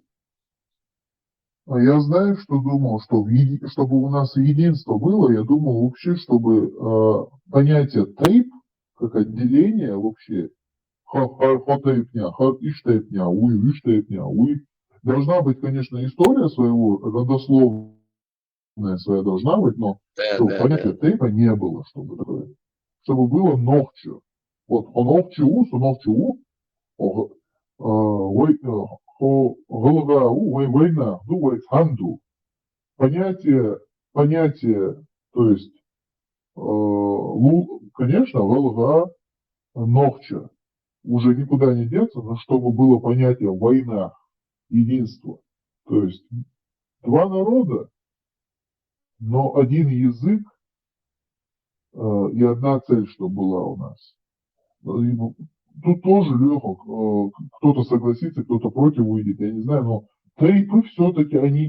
А я знаю, что думал, чтобы у нас единство было, я думал вообще, чтобы понятие тейп, как отделение вообще, иштейпня, уй. Должна быть, конечно, история своего, родословная своя должна быть, но чтобы понятия тейпа не было, чтобы было нохчу. Вот, онохчу, война, ханду. Понятие, то есть, конечно, голга, нохча. Уже никуда не деться, но чтобы было понятие война, единство. То есть два народа, но один язык и одна цель, что была у нас. Тут тоже легко, кто-то согласится, кто-то против выйдет, я не знаю, но тейпы все-таки они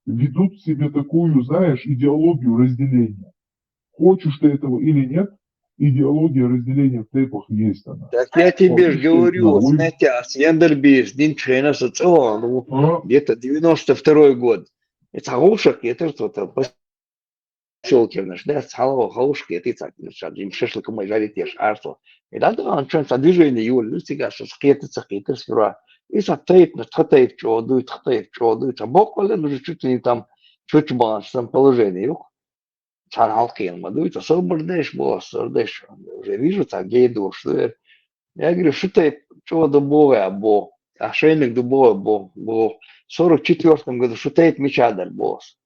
ведут в себе такую, знаешь, идеологию разделения. Хочешь ты этого или нет, идеология разделения в тейпах есть она. Так я тебе же говорю, знаете, с Яндербис, Динчена, где-то 92-й год. Это Хаушак, это что-то поселки наш, да, с Хаушки, это так, им шашлыком мы жарить ешь, арство. И да, он что-то движение его, люди, что схетится, сфера. И тейп, что дует, а бог, он уже чуть ли не там, чуть баланс, там положение. Царалкин, мадует, освобождаешь, освобождаешь. Уже вижу, так, где иду, что я говорю, что ты, чего дубовое, бо, ошейник дубовый, бо, в 44-м году, что ты мечадар, босс.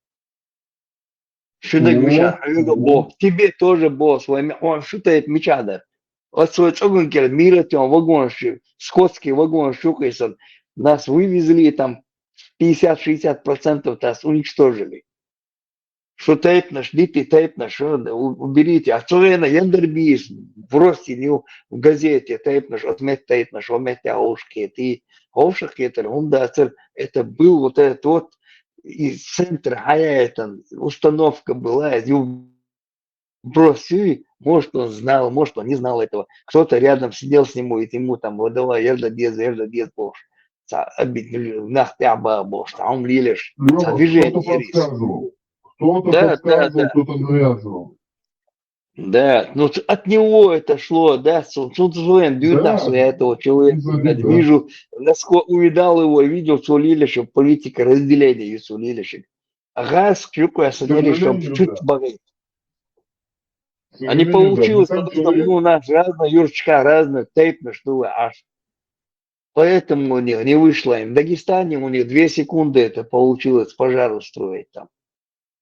Что ты мечадар, бо, тебе тоже, босс, он что ты мечадар. Вот свой цугункер, мира, он вагон, скотский вагон, щукайся, нас вывезли, там, 50-60% нас уничтожили. Что тейп наш, дите тейп наш, уберите. А что это Яндербис, бросьте не в газете тейп наш, отметь тейп наш, отметь аушки, ты аушки это был вот этот вот из центра, это установка была, бросьте, может он знал, может он не знал этого. Кто-то рядом сидел с ним, и ему там выдавал, ерда без, бош. Нахтяба, бош, там лилишь. Кто-то подсказывал. Кто-то подсказывал, кто-то навязывал. Да, ну от него это шло, да, Сунцзуэн, я этого человека вижу, насколько увидал его, видел Сулилиша, политика разделения Сулилиша. Ага, скрюкая садили, чтобы чуть болеть. А не получилось, потому что у нас разная юрчка, разная тейпная, что аж. Поэтому у них не вышло им. В Дагестане у них 2 секунды это получилось пожар устроить там.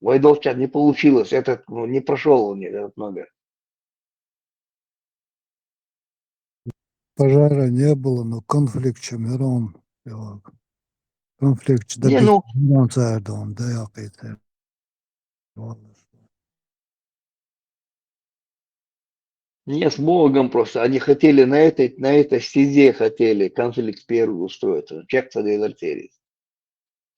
Войдовчат не получилось, этот не прошел у них этот номер. Пожара не было, но конфликт Чамерон. Конфликт Чамерон Цардон, да, Питер. Не с Богом просто. Они хотели на этой стезе хотели конфликт первый устроить. Чек-то артерии.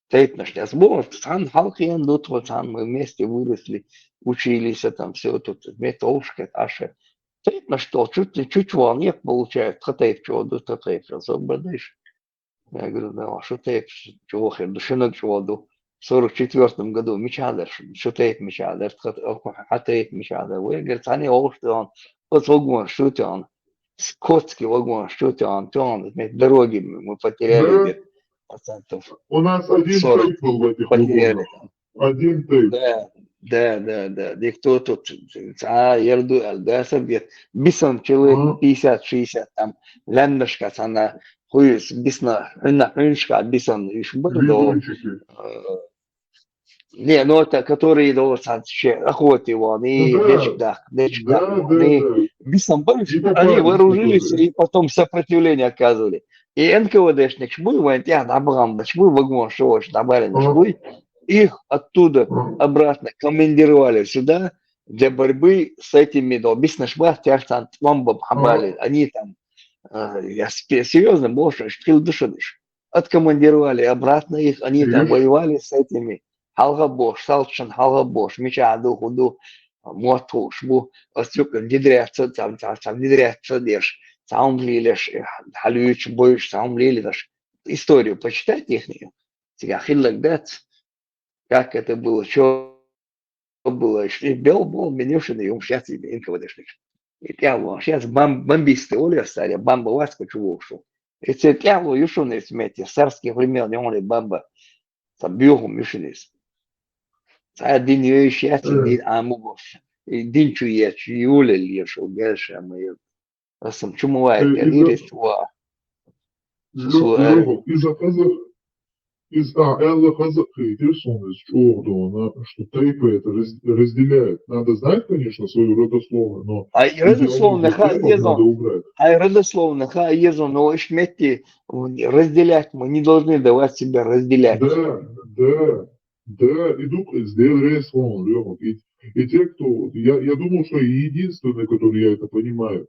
Тейп наш с Богом. Сан Халкиен, мы вместе выросли, учились, там все тут, метовшка, Аша. Тейп на что? Чуть волне получает. Тейп, чего до тейп, освободишь. Я говорю, да, что тейп, чего хер, душинок чего до. В 44-м году мечадар, что тейп мечадар, а тейп мечадар. Я говорю, они овшты он. Вот вагон, что он, скотский вагон, что он, дороги мы потеряли, У нас один тейп был в этих вагонах. Один тейп. Да, Да. Никто тут ерду элдасов где бисан человек 50-60 там лендашка она хуйс бисна хыншка бисан ишбырдо. Бизончики. Не, ну это которые до охоты его, они Да. они бисамбарыш, И они попались, вооружились которые. и потом сопротивление оказывали. И НКВДшник шмуй, вантя набрам, шмуй вагон шош, набрали шмуй, их оттуда обратно командировали сюда для борьбы с этими, да, биснашбах, тяжтан, твамбам, хабали, они там, я серьезно, больше, шпилдышадыш. Откомандировали обратно их, они там воевали с этими. Халга бош, салчан халга бош, мечаду худу, мотуш, бу, остюкан, дидряца, там, дидряца деш, там лилеш, халюч, боиш, там лилеш. Историю почитать их, тебя хиллак дать, как это было, что было, и был менюшин, и сейчас тебе инководешник. И тяло, сейчас бомбисты, оля, старя, бомба васка чувошу. И це тяло, юшуны смети, царских времен, не он бомба, там бюхом юшинис. Din yöişiyatı din amugos. Din çüyet yule liyeşo gelşe ama asım çumuay geliriz wa Лёха, Элла Казах интересует, что тейпы это разделяют. Надо знать, конечно, свою родословную, но родословно надо убрать. Родословно езон, но ишмети разделять мы не должны давать себя разделять. Да, идут сделали слон, Лёха. И те, кто... Я думал, что я единственный, который я это понимаю.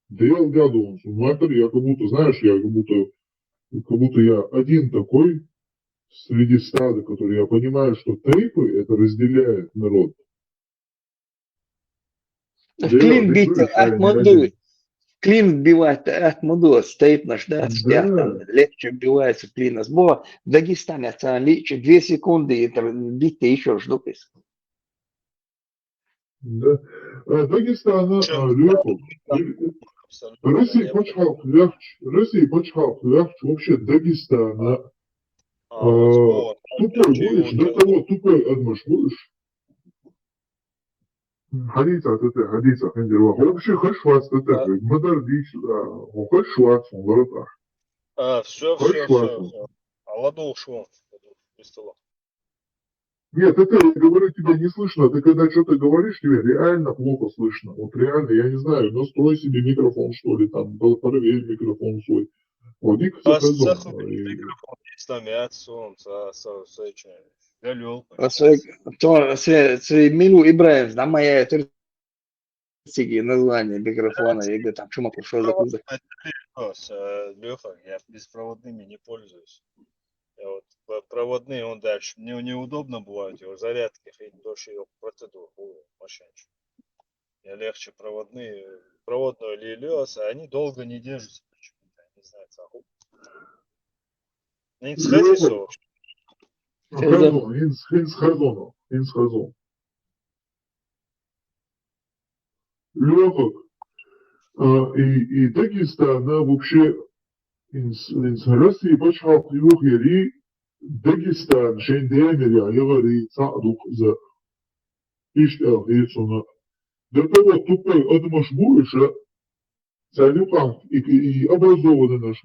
Да я угадывался. Я как будто, знаешь, как будто я один такой среди стада, который я понимаю, что тейпы это разделяет народ. Клин бить от моды. Клин вбивает от моду, стоит наш, да, там легче вбивается клин. В Дагестане это легче 2 секунды, и там бить ты еще ждут. Да. Дагестана, Лёха, Россия почхал легче, вообще Дагестана. Тупой будешь, до того тупой адмаш будешь? Ходите от этого, ходите, вообще хашвац от этого, модерди сюда, хашвац, он воротах. Все. Ладно, ушел. Без стола. Нет, это, я говорю, тебя не слышно. Ты когда что-то говоришь, тебе реально плохо слышно. Вот реально, я не знаю, настрой себе микрофон, что ли, там, проверь микрофон свой. Вот, и микрофон есть там, я отсон, галёл. Милу Ибраев, да, моя название микрофона, я говорю, там, чумак, что за кузов? Лёха, я беспроводными не пользуюсь. Я вот проводные, он дальше. Мне неудобно бывает, его зарядки, хоть дольше ее процедуру, мошенничать. Я легче проводную лилёс, а они долго не держатся почему-то, не знаю, цаху. Не сходи, Инсхазон. Лёха, и Дагестан, вообще, Россия почхал юг яри Дагестан шендемер ягари садук за иштел хейцуна. До того тупой адмаш буиша салюкам и образованный наш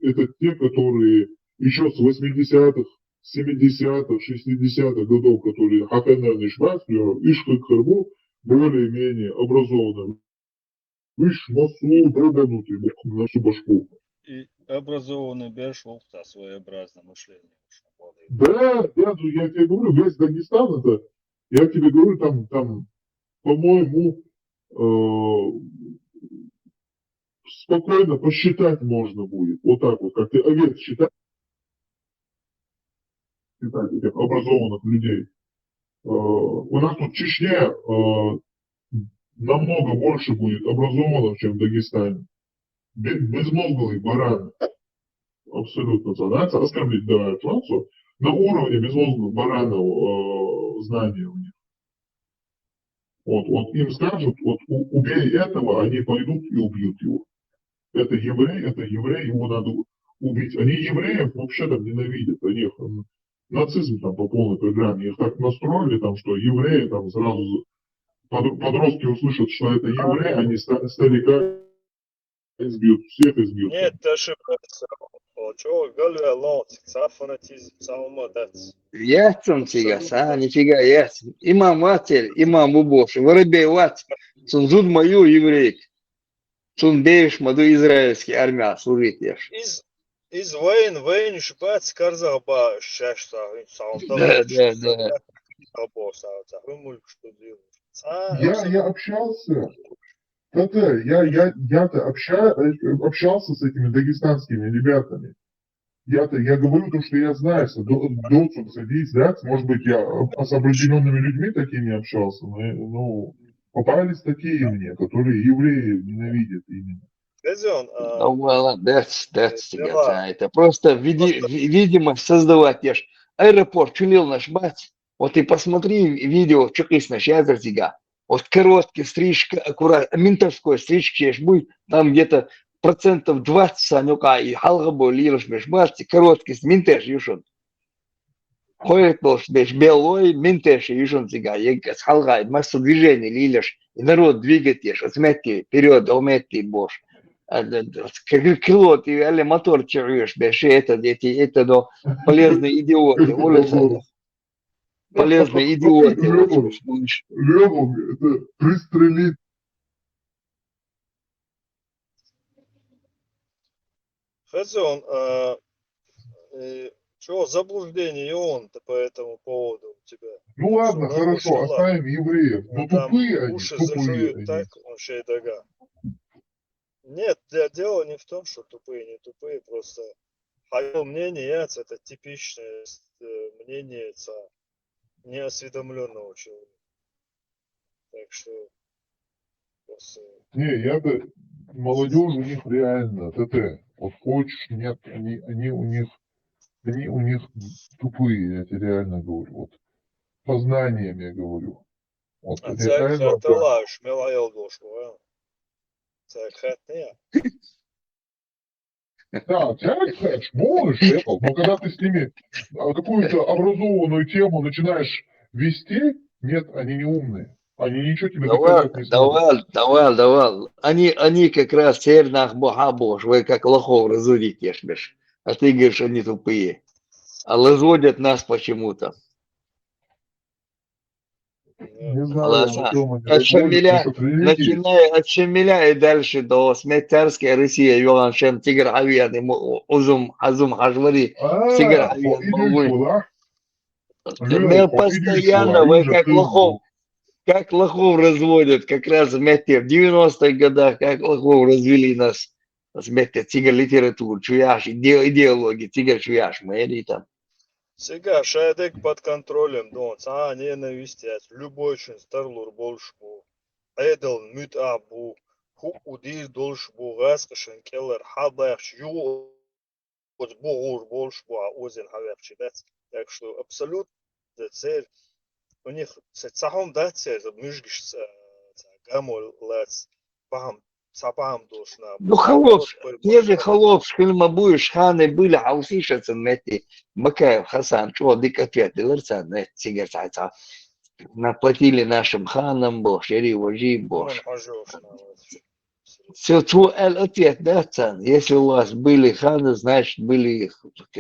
это те, которые еще с 80-х, 70-х, 60-х годов, которые хаканерный шмат, ишхак харбу, более-менее образованные. Виш массу долбанутый на всю башку. И образованный бершел, своеобразное мышление. Да, я тебе говорю, весь Дагестан это, я тебе говорю, там по-моему, спокойно посчитать можно будет. Вот так вот, как ты овец считать этих образованных людей. У нас тут в Чечне намного больше будет образованных, чем в Дагестане. Безмозглый баран. Абсолютно. Знаете, оскорбить давай Францию на уровне безмозглых баранов знания у них. Вот им скажут, вот убей этого, они пойдут и убьют его. Это еврей, его надо убить. Они евреев вообще там ненавидят. нацизм там по полной программе. Их так настроили, там, что евреи там сразу подростки услышат, что это евреи, они старика избьют, всех избьют. Нет, ты ошибаешься. Чего, Галвия Лонцик, фанатизм, самомодец. Яцун тигас, нифига яцун. Имам ватель, имам бубош, воробей ват, цун зуд мою еврейк. Цун бейш маду израильский армия служить ешь. Из войн шпац карзаба шашта, Да, да, да. Я общался, я-то общался с этими дагестанскими ребятами. Я говорю то, что я знаю, Доцун садись, да, может быть, я с определенными людьми такими общался, но попались такие мне, которые евреи ненавидят именно. Ну, молодец, это просто видимость создавать ешь. Аэропорт чулил наш бать. Вот ты посмотри видео, чекись наш язык. Вот короткий стрижка, аккуратно, ментовской стрижки ешь будет, там где-то 20% санюка и халгабо лилаш межбать, короткий ментеж юшон. Ходит нож беш белой, ментеж юшон тига, с халгает, массу движений лилаш, и народ двигает ешь, отметки вперед, уметки бош. Крыло, ты але мотор чуешь, беш, это до полезные идиоты, улица. Полезные идиоты. Леву, это пристрелить. Хазон, чего заблуждение он-то по этому поводу у тебя? Ну ладно, хорошо, оставим евреев. Но тупые они, уши тупые зажуют они. так, вообще дага. Нет, дело не в том, что тупые, не тупые, просто мое мнение, это типичное мнение неосведомленного человека. Так что просто... Не, я бы молодежь у них реально, ТТ. Вот хочешь, нет, они у них тупые, я тебе реально говорю. Вот по знаниям я говорю. Вот реально. Да, тянешь, можешь, но когда ты с ними какую-то образованную тему начинаешь вести, нет, они не умные. Они ничего тебе доказать не смогут. Давал. Они как раз сернах бохабош, вы как лохов разводите, ешмеш. А ты говоришь, они тупые. А разводят нас почему-то. Не знаю, на чем они От Шамиля, насчет религии. начиная от Шамиля и дальше до Сметарской России, Йоан Шем, Тигр Авиан, Узум, Азум Хажвари, Тигр Авиан, Балвы. Мы постоянно, вы как лохов разводят, как раз вместе в 90-х годах, как лохов развели нас вместе Тигр литературу, чуяш, идеологии, Тигр чуяш, мы или там. Сега шайдек под контролем, ненависть, любой чин старлур больше бу, эдел мют абу, ху удир дольше бу, гаскашен келлер, хабаш, ю, бугур больше бу, озен хавепчи, так что абсолютно цель, у них сахом да цель, мюжгиш гамол лец, пам, сапам должна. Ну, холоп, те же холоп, шхильмабуешь, ханы были, а услышаться мети, Макаев, Хасан, чего, дик ответ, лырца, сигарца, наплатили нашим ханам, бо, шери, вожи, бо. Все, твой ответ, да, цан, если у вас были ханы, значит, были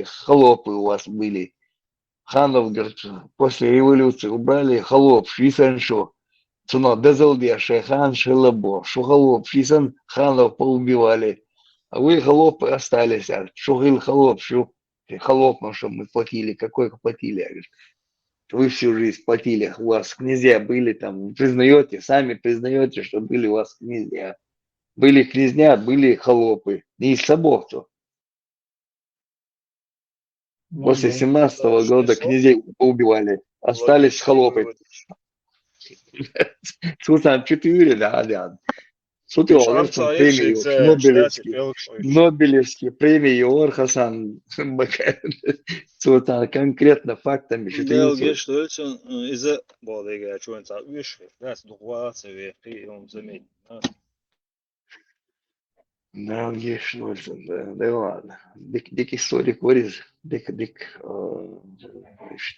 холопы у вас были. Ханов, говорит, после революции убрали холоп, швейцар, шо. Цуно дезалдия шехан шелабо, шухолоп, шисан ханов поубивали, а вы холопы остались, шухил холоп, шу холоп, ну что мы платили, какой платили, я говорю, вы всю жизнь платили, у вас князья были там, признаете, сами признаете, что были у вас князья, были князья, были холопы, не из собовцев. После 17-го года князей поубивали, остались холопы. Султан 4, да. Суд Нобелевские премии Ор Хасан Султан конкретно фактами. Делге что это из-за болега, что он видишь, раз духа, цвет, и он заметил. Да, есть Нольсон, да, да ладно. Dik историк вырез,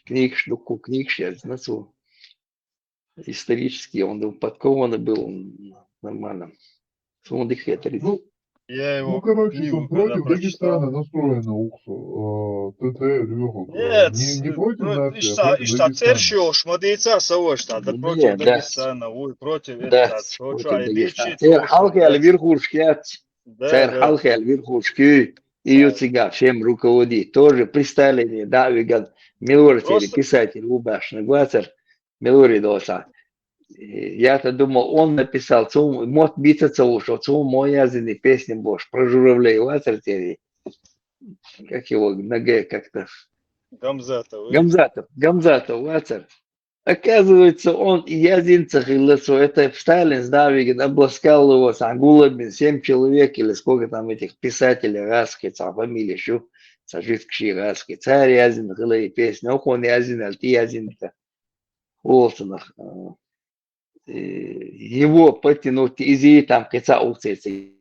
книг, штуку книг сейчас, знацу. Исторически он подкованный был, он нормально. Он дик хитрый. Я Ну, его короче, книгу, там когда против Дагестана прочитал. настроена ТТР, Нет, не против нации, а işte, против işte Дагестана. Terşio Шмадейца Савошта, да против Не, да, Дагестана, ой, против да, это, то что, против Дагестана. Айдичи, Цер то что, халки аль блядь, верхушки, да, цер да, халки аль верхушки, и цыга всем руководит. Тоже при Сталине, да, вигад, Милорцери, просто, писатель Убашный, Гвацер, Милори доса. Я-то думал, он написал, мот биться что мой язык песни Бош, про журавлей, Гвацер, как его, на Г как-то. Гамзатов, Гамзатов, Вацар. Оказывается, он и Язинцах, и Лесо, это Сталин с Давигом обласкал его с Ангулами, 7 человек, или сколько там этих писателей, Раски, фамилия, еще, сажившие Раски, царь Язин, и песня, ох, он Язин, аль ты Язин-то, Уолсонах. Его потянуть из там кица уцецы.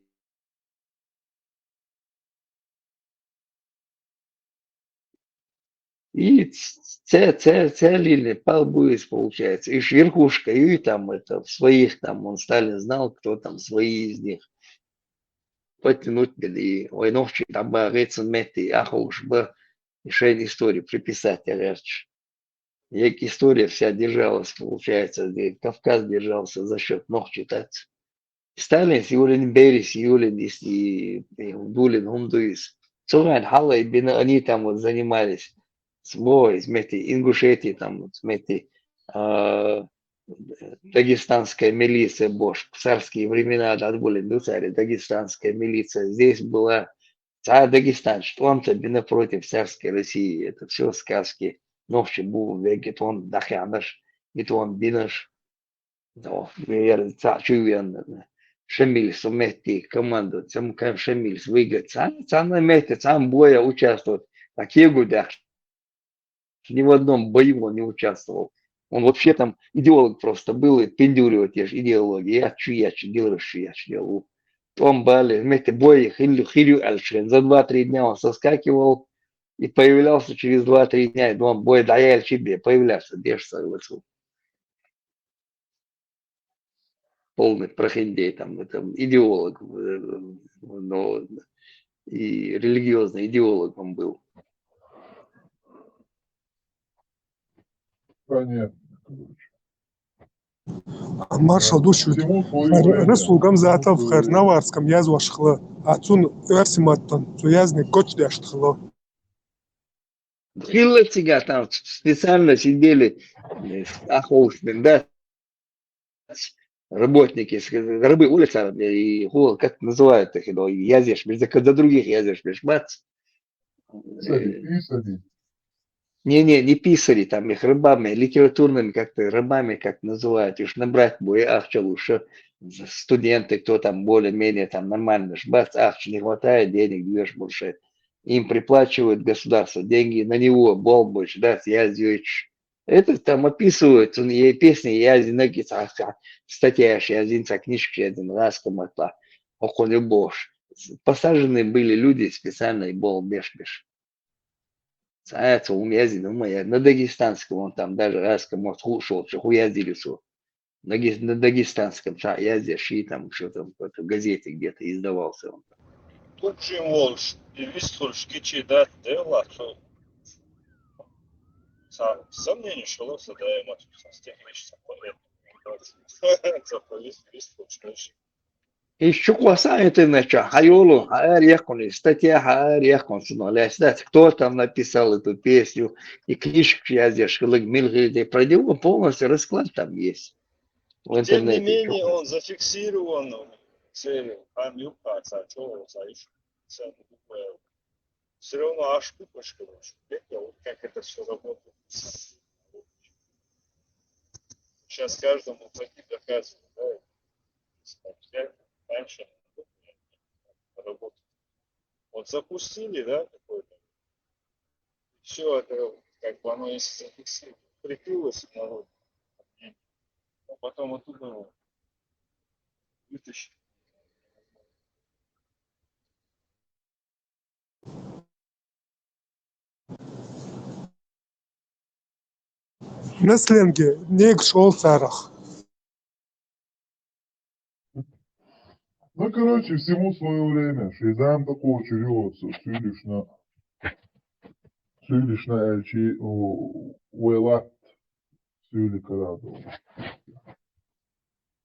И целили полбуис, получается. И верхушка, и там это, своих там, он Сталин знал, кто там свои из них. Потянуть били. Ой, ночи там рецен мети, ахуш бы, еще историю приписать, речь. Як история вся держалась, получается, где Кавказ держался за счет ног читать. Сталин, Юлин Берис, Юлин и Дулин, Хундуис. Цуран, Хала и Бина, они там вот занимались свой, смотрите, Ингушетии, там, вот, смотрите, дагестанская милиция, Бош, в царские времена, да, были, ну, цари, дагестанская милиция. Здесь была царь Дагестан, что он-то напротив царской России. Это все сказки. Ночи был век, он дахянаш, он бинаш. No, vielä syvän Шемильс вместе команду, там Шемильс выиграть. Сам вместе, сам боя участвует. В таких годах ни в одном бою он не участвовал. Он вообще там идеолог просто был, и пиндюрил те же идеологии. Я делал. Том Бали, вместе боя Хилю Альшин. За 2-3 дня он соскакивал и появлялся через 2-3 дня. И он бой даял себе, появлялся, держится в лицу. Полный прохиндей, там, идеолог, но и религиозный идеолог он был. Понятно. Маршал Душу Всему свое время. Resul Gamzatov Всему свое время. Hernavarskom yazvaşıqlı Atsun Ersimattan Yaznik Koçdaştıqlı. Хиллетига там специально сидели, ахоушмен, да, работники, рабы улица, и как называют их, язешь, за других язешь, бац. Писали. Не писари, там их рабами, литературными как-то рабами, как называют, уж набрать бой, ахча лучше, студенты, кто там более-менее там нормально, бац, ахча не хватает денег, бьешь больше. Им приплачивают государство деньги, на него бол больше, да, Язевич. Это там описывают, он ей песни, я зинаги, статья, я зинца книжки, один раз кому-то, охоне бош. Посажены были люди специально и бол беш-беш. Это умязин, умая. На дагестанском он там даже раз кому-то ушел, что хуязили, что на дагестанском, я здесь и там что-то в газете где-то издавался он. Тут Волш, и Вистхольш, Кичи, да, дела, что сомнение, что лоса, да, я мать, с тех вещей, заповесть, Вистхольш, Еще класса это начал, хайолу, хаэр статья хаэр яхон, кто там написал эту песню, и книжки я здесь, хлык милгиде, про него полностью расклад там есть в тем не интернете. менее, он зафиксирован целью, а милкаться, что все равно ошибка, вот как это все работает. Сейчас каждому такие доказывают, да, раньше работать. Вот запустили, да, какой-то, все это, как бы оно если зафиксировано, прикрылось народ, а потом оттуда вытащить. Несленги, нег шел царах. Ну, короче, всему свое время. Шейзам такого чурется, сюлишна эльчи уэлат сюли караду.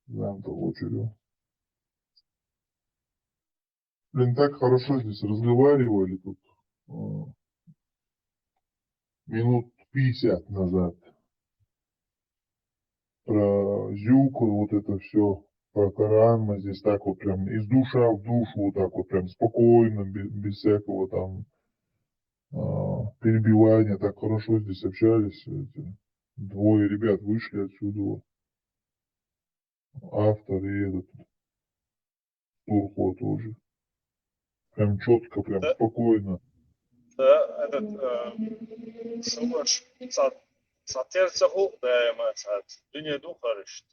Зам такого чурю. Блин, так хорошо здесь разговаривали тут минут 50 назад про Зюку, вот это все, про Коран мы здесь так вот прям из душа в душу, вот так вот прям спокойно, без всякого там перебивания, так хорошо здесь общались. Эти двое ребят вышли отсюда, вот, автор и этот Турхо тоже. Прям четко, прям Да, спокойно. да, этот Шумаш Сатерца Хук, да, Мацат, Дуня Духарыш,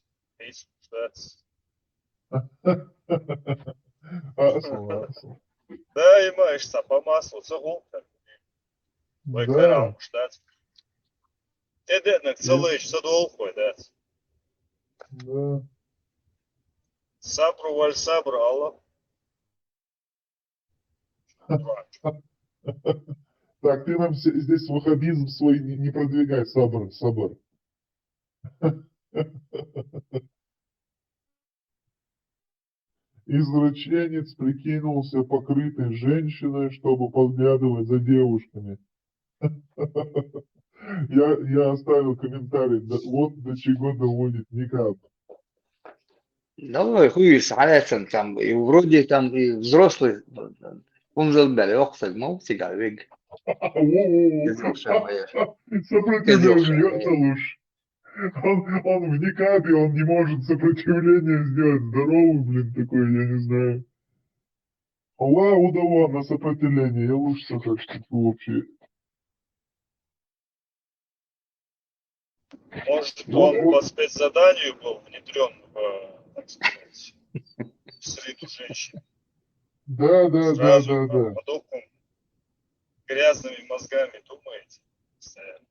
Асл. Да, и маешься по маслу, Цагулка, vai Да, Karam, штат. Edetnek и- целыш, Садулхой, да. да. Сабру валь сабру, Аллах. Так, ты нам здесь ваххабизм свой не продвигай, сабр. Извращенец прикинулся покрытой женщиной, чтобы подглядывать за девушками. Я оставил комментарий, вот до чего доводит никак. Ну, хуй садится там, и вроде там и взрослый, он забыл, охсак, мовчик, а век. Сопротивление лучше. Он в никабе, он не может сопротивление сделать. Здоровый, блин, такой, я не знаю. Аллах удало на сопротивление. Я лучше так что вообще. Может, Вот, он по спецзаданию был внедрен в, так сказать, в среду женщин. да. Сразу под оком грязными мозгами думаете. Постоянно.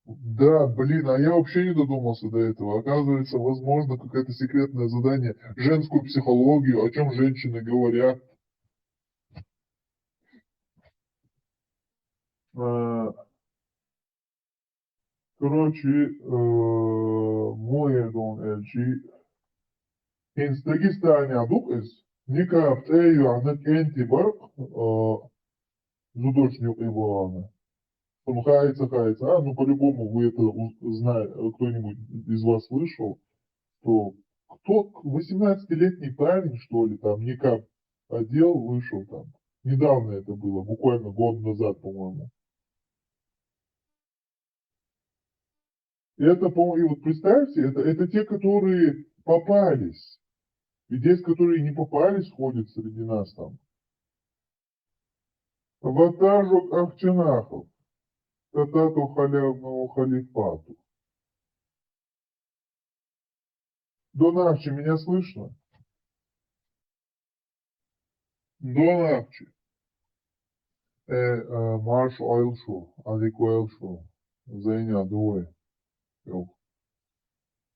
Да, блин, а я вообще не додумался до этого. Оказывается, возможно, какое-то секретное задание, женскую психологию, о чем женщины говорят. Короче, Моедон Эльчи, из Дагестана, из Никап Эйю, Анак Энтибарк, Зудочню Ивана. Он хается. Ну по-любому вы это знаете, кто-нибудь из вас слышал, что кто 18-летний парень, что ли, там, Никап одел, вышел там. Недавно это было, буквально год назад, по-моему. Это, и вот представьте, это те, которые попались. Ведь есть, которые не попались, ходят среди нас там. Ватажок Ахчанахов, татату халявному халифату. Донавчи, меня слышно? Донавчи. Марш Ойлшу, Алик Ойлшу. Зайня, двое.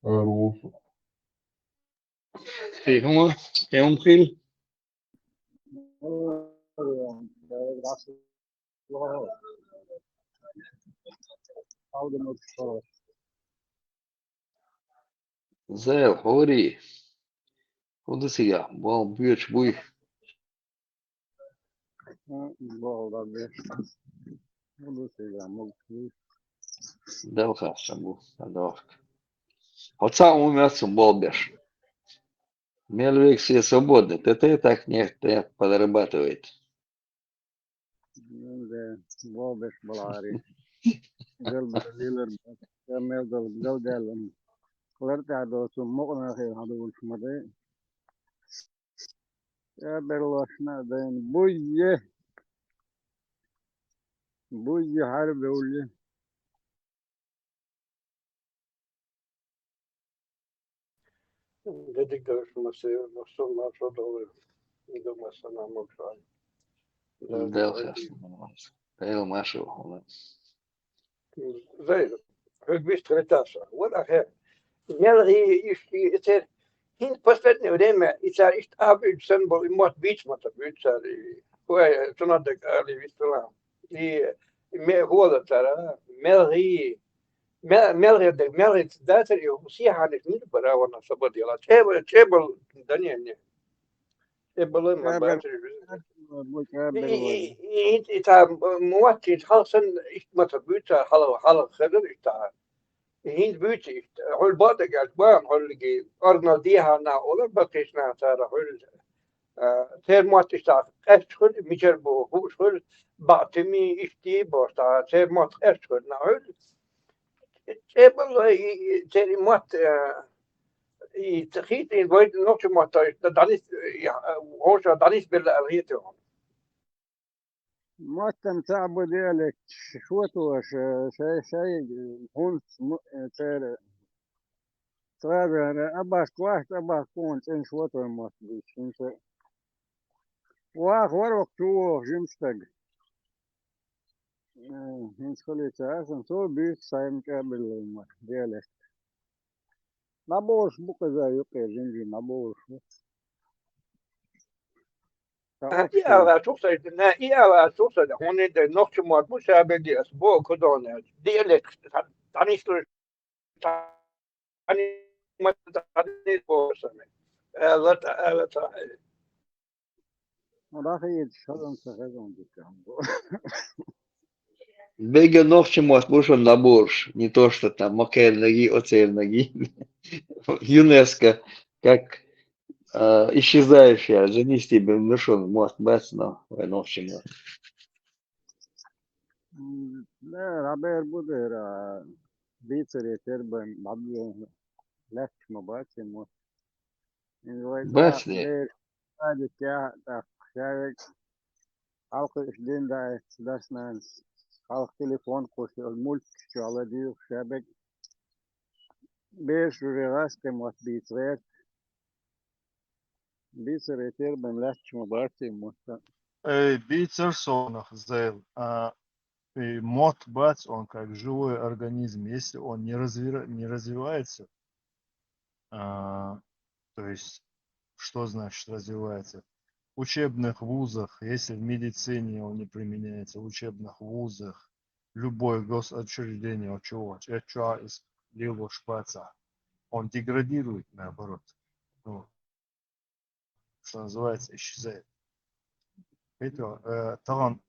Ролсу. فيهم خيل زي الحوري ودسيا بول بيوش بوي ده خاصة ده хотя у меня был беш. Мельвик все свободны. Ты так не подрабатывает. Dedik de şu masaya, nasıl doluyor. думаю, что она могла. Del Jasmine. Heel Marshall. زين بيست غتاسا ولا هي ملغي يصير هين بستني وديما يصير إشت أبيد سنبل إموت بيتش متى بيتشار هو تنادق على بيستلام هو ده ترى ملغي داتر يوصيها عن المدبرة وانا سبب يلا تيبل دنيا تيبل ما باتري إنت موتي خلصا متى بيتشار حلق خدر هين بيوتي هول بعد قال هول جي أرنالديها نا ولا بقيسنا ترى هول تير موت إشتا أشخل ميجربو هول بعتمي إشتي بوستا تير موت أشخل نا هول تيبل تير موت تخيط إن ويد نوتش موت دانيس هوشا دانيس بالله الهيتهم ماتم تعبد ديالك شوتو شيء هون تير ترى أباك واحد أباك كون إن شوتو مات بيش إنت واخ وروك تو جيمستج إنت خليت أصلا تو بيش سايم قبل ما ديالك نبوش بقى زي يقير جنجي نبوش Ja, toestand, hon är det nog som att musa bägge oss bo kodon dialekt tani står tani tani på som eller ما خيل شلون تغيرون ديكم Бега ногчему отпушил на борщ. Не то, что там макель ноги, оцель ноги. ЮНЕСКО, как исчезающая. Женись тебе, мышон, мост, бац, но ногчему. لا رابير بودر بيتر تربن مبلغ لك مباشر مو إن ويدا Бац, не. بير هذا كيا شارك حلقة 20 دا داسنا حلقة تليفون قوس الملك شو على ديو شابك بير شو رغاس كموت بيتر بيتر تربن لك مباشر مو Бицерсонах зейл. И мод бац, он как живой организм. Если он не развивается, то есть, что значит развивается? В учебных вузах, если в медицине он не применяется, в учебных вузах, любое госучреждение, чего из лило шпаца, он деградирует, наоборот. Ну, что называется, исчезает. Это талант.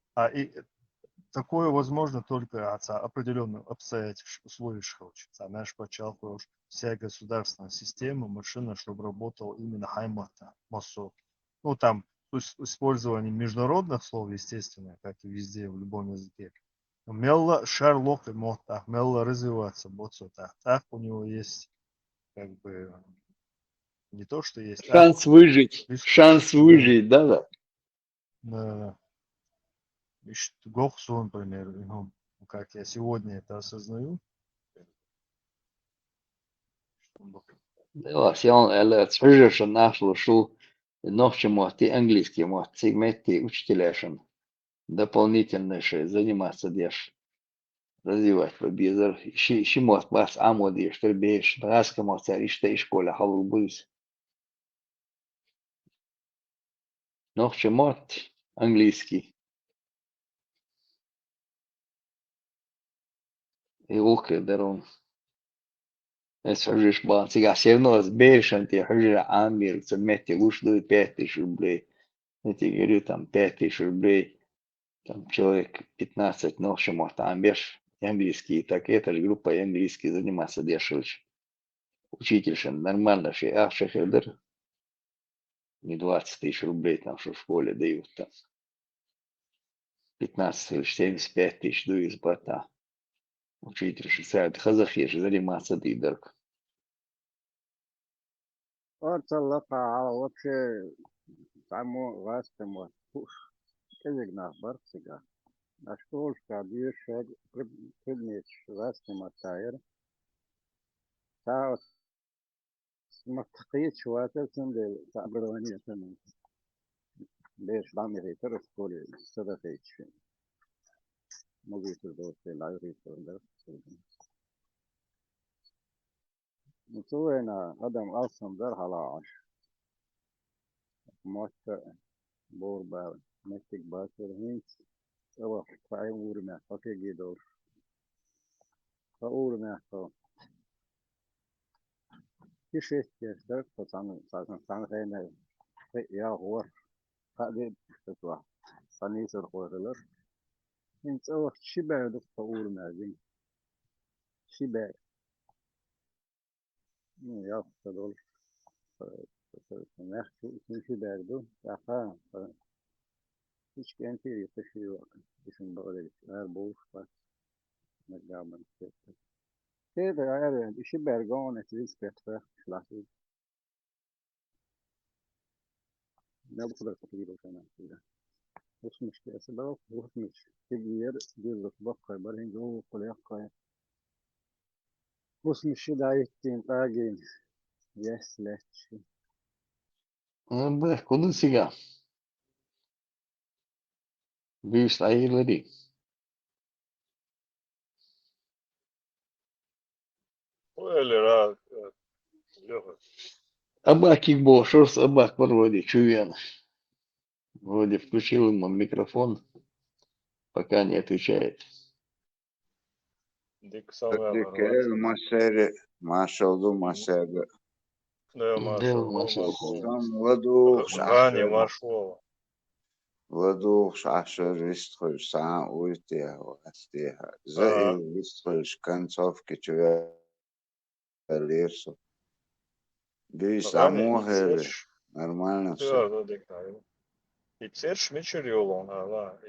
Такое возможно только от определенных обстоятельств, условий. Наш почалку вся государственная система, машина, чтобы работал именно хаймата, массо. Ну, там, использование международных слов, естественно, как и везде, в любом языке. Мелла шарлок и мота, мелла развиваться, так у него есть, как бы, не то, что есть. Шанс выжить, да. Да. Гохсу, например, ну, как я сегодня это осознаю. Да, он это нашло, что ногчему ты английский мот, сегменты учителяшен. Дополнительно еще заниматься дешь. Развивать побизар. Шимот бас амоди, что беш, браскому царишта и школа халубыс. Ногчему английский. И ухе даром. Es حجش با سيجا سيرنو از بيرشن تي حجر عامل سميتي وش دو 5000 рублей. Эти говорю там 5000 рублей. Там человек 15 ночи может там беш английский. Так это же группа английский заниматься дешевле. Учительша нормально, что шехедер. Не 20 000 рублей там, что в школе дают там. 15 или 75 000 дают из бата. Учительша сядет хазахеш заниматься дидерк. أرسل على وجه تعمو غاستم كذا برسجا أشتغل كبير شغل خدمة غاستم التاير تا ما تقيت شواتر سندل تعبرونية تمام بيش دامي ترس كولي سدا فيتش موجي تردو في لايري تردو نسوينا قدم أصلا در هلاعش موت بور بار مستك باسر هينس أوه فأي ورمي فكي جيدور فأورمي فأ كيشيت كيشتر فصان خينا يا هو قادم تطلع صنيس الخورلر هينس أوه شبه دك فأورمي زين شبه يا تدول نحكي شبه دو يا خان hiç kenti yetişiyor. Düşün böyle her boş var. Nagdaman kette. Kete är işi bergån ett visst bättre slags. Ne bu kadar kötü bir şey aslında. Hoşmuş ki aslında hoşmuş. Yer bir bak kaybır hinge o kolay kay. Hoşmuş da ettiğin agin. Yes let's. Beh, kudun siga. Büyüst ayırları. Öyle rahat. Yok. Абак их был шорс, абак вроде чуян. Вроде включил ему микрофон, пока не отвечает. Dik samaya var Dik var. masere maşallah masere. Ne Да, maşallah Маша. maşallah. Там ладух Гани шашер. машло. Ладух шашер вистхуш сам уйти астиха. Заил вистхуш концовки чувелирсу. Бис Гани амухер ицерш. нормально все. Да, да, дикай. Ицерш мечер yolun hala.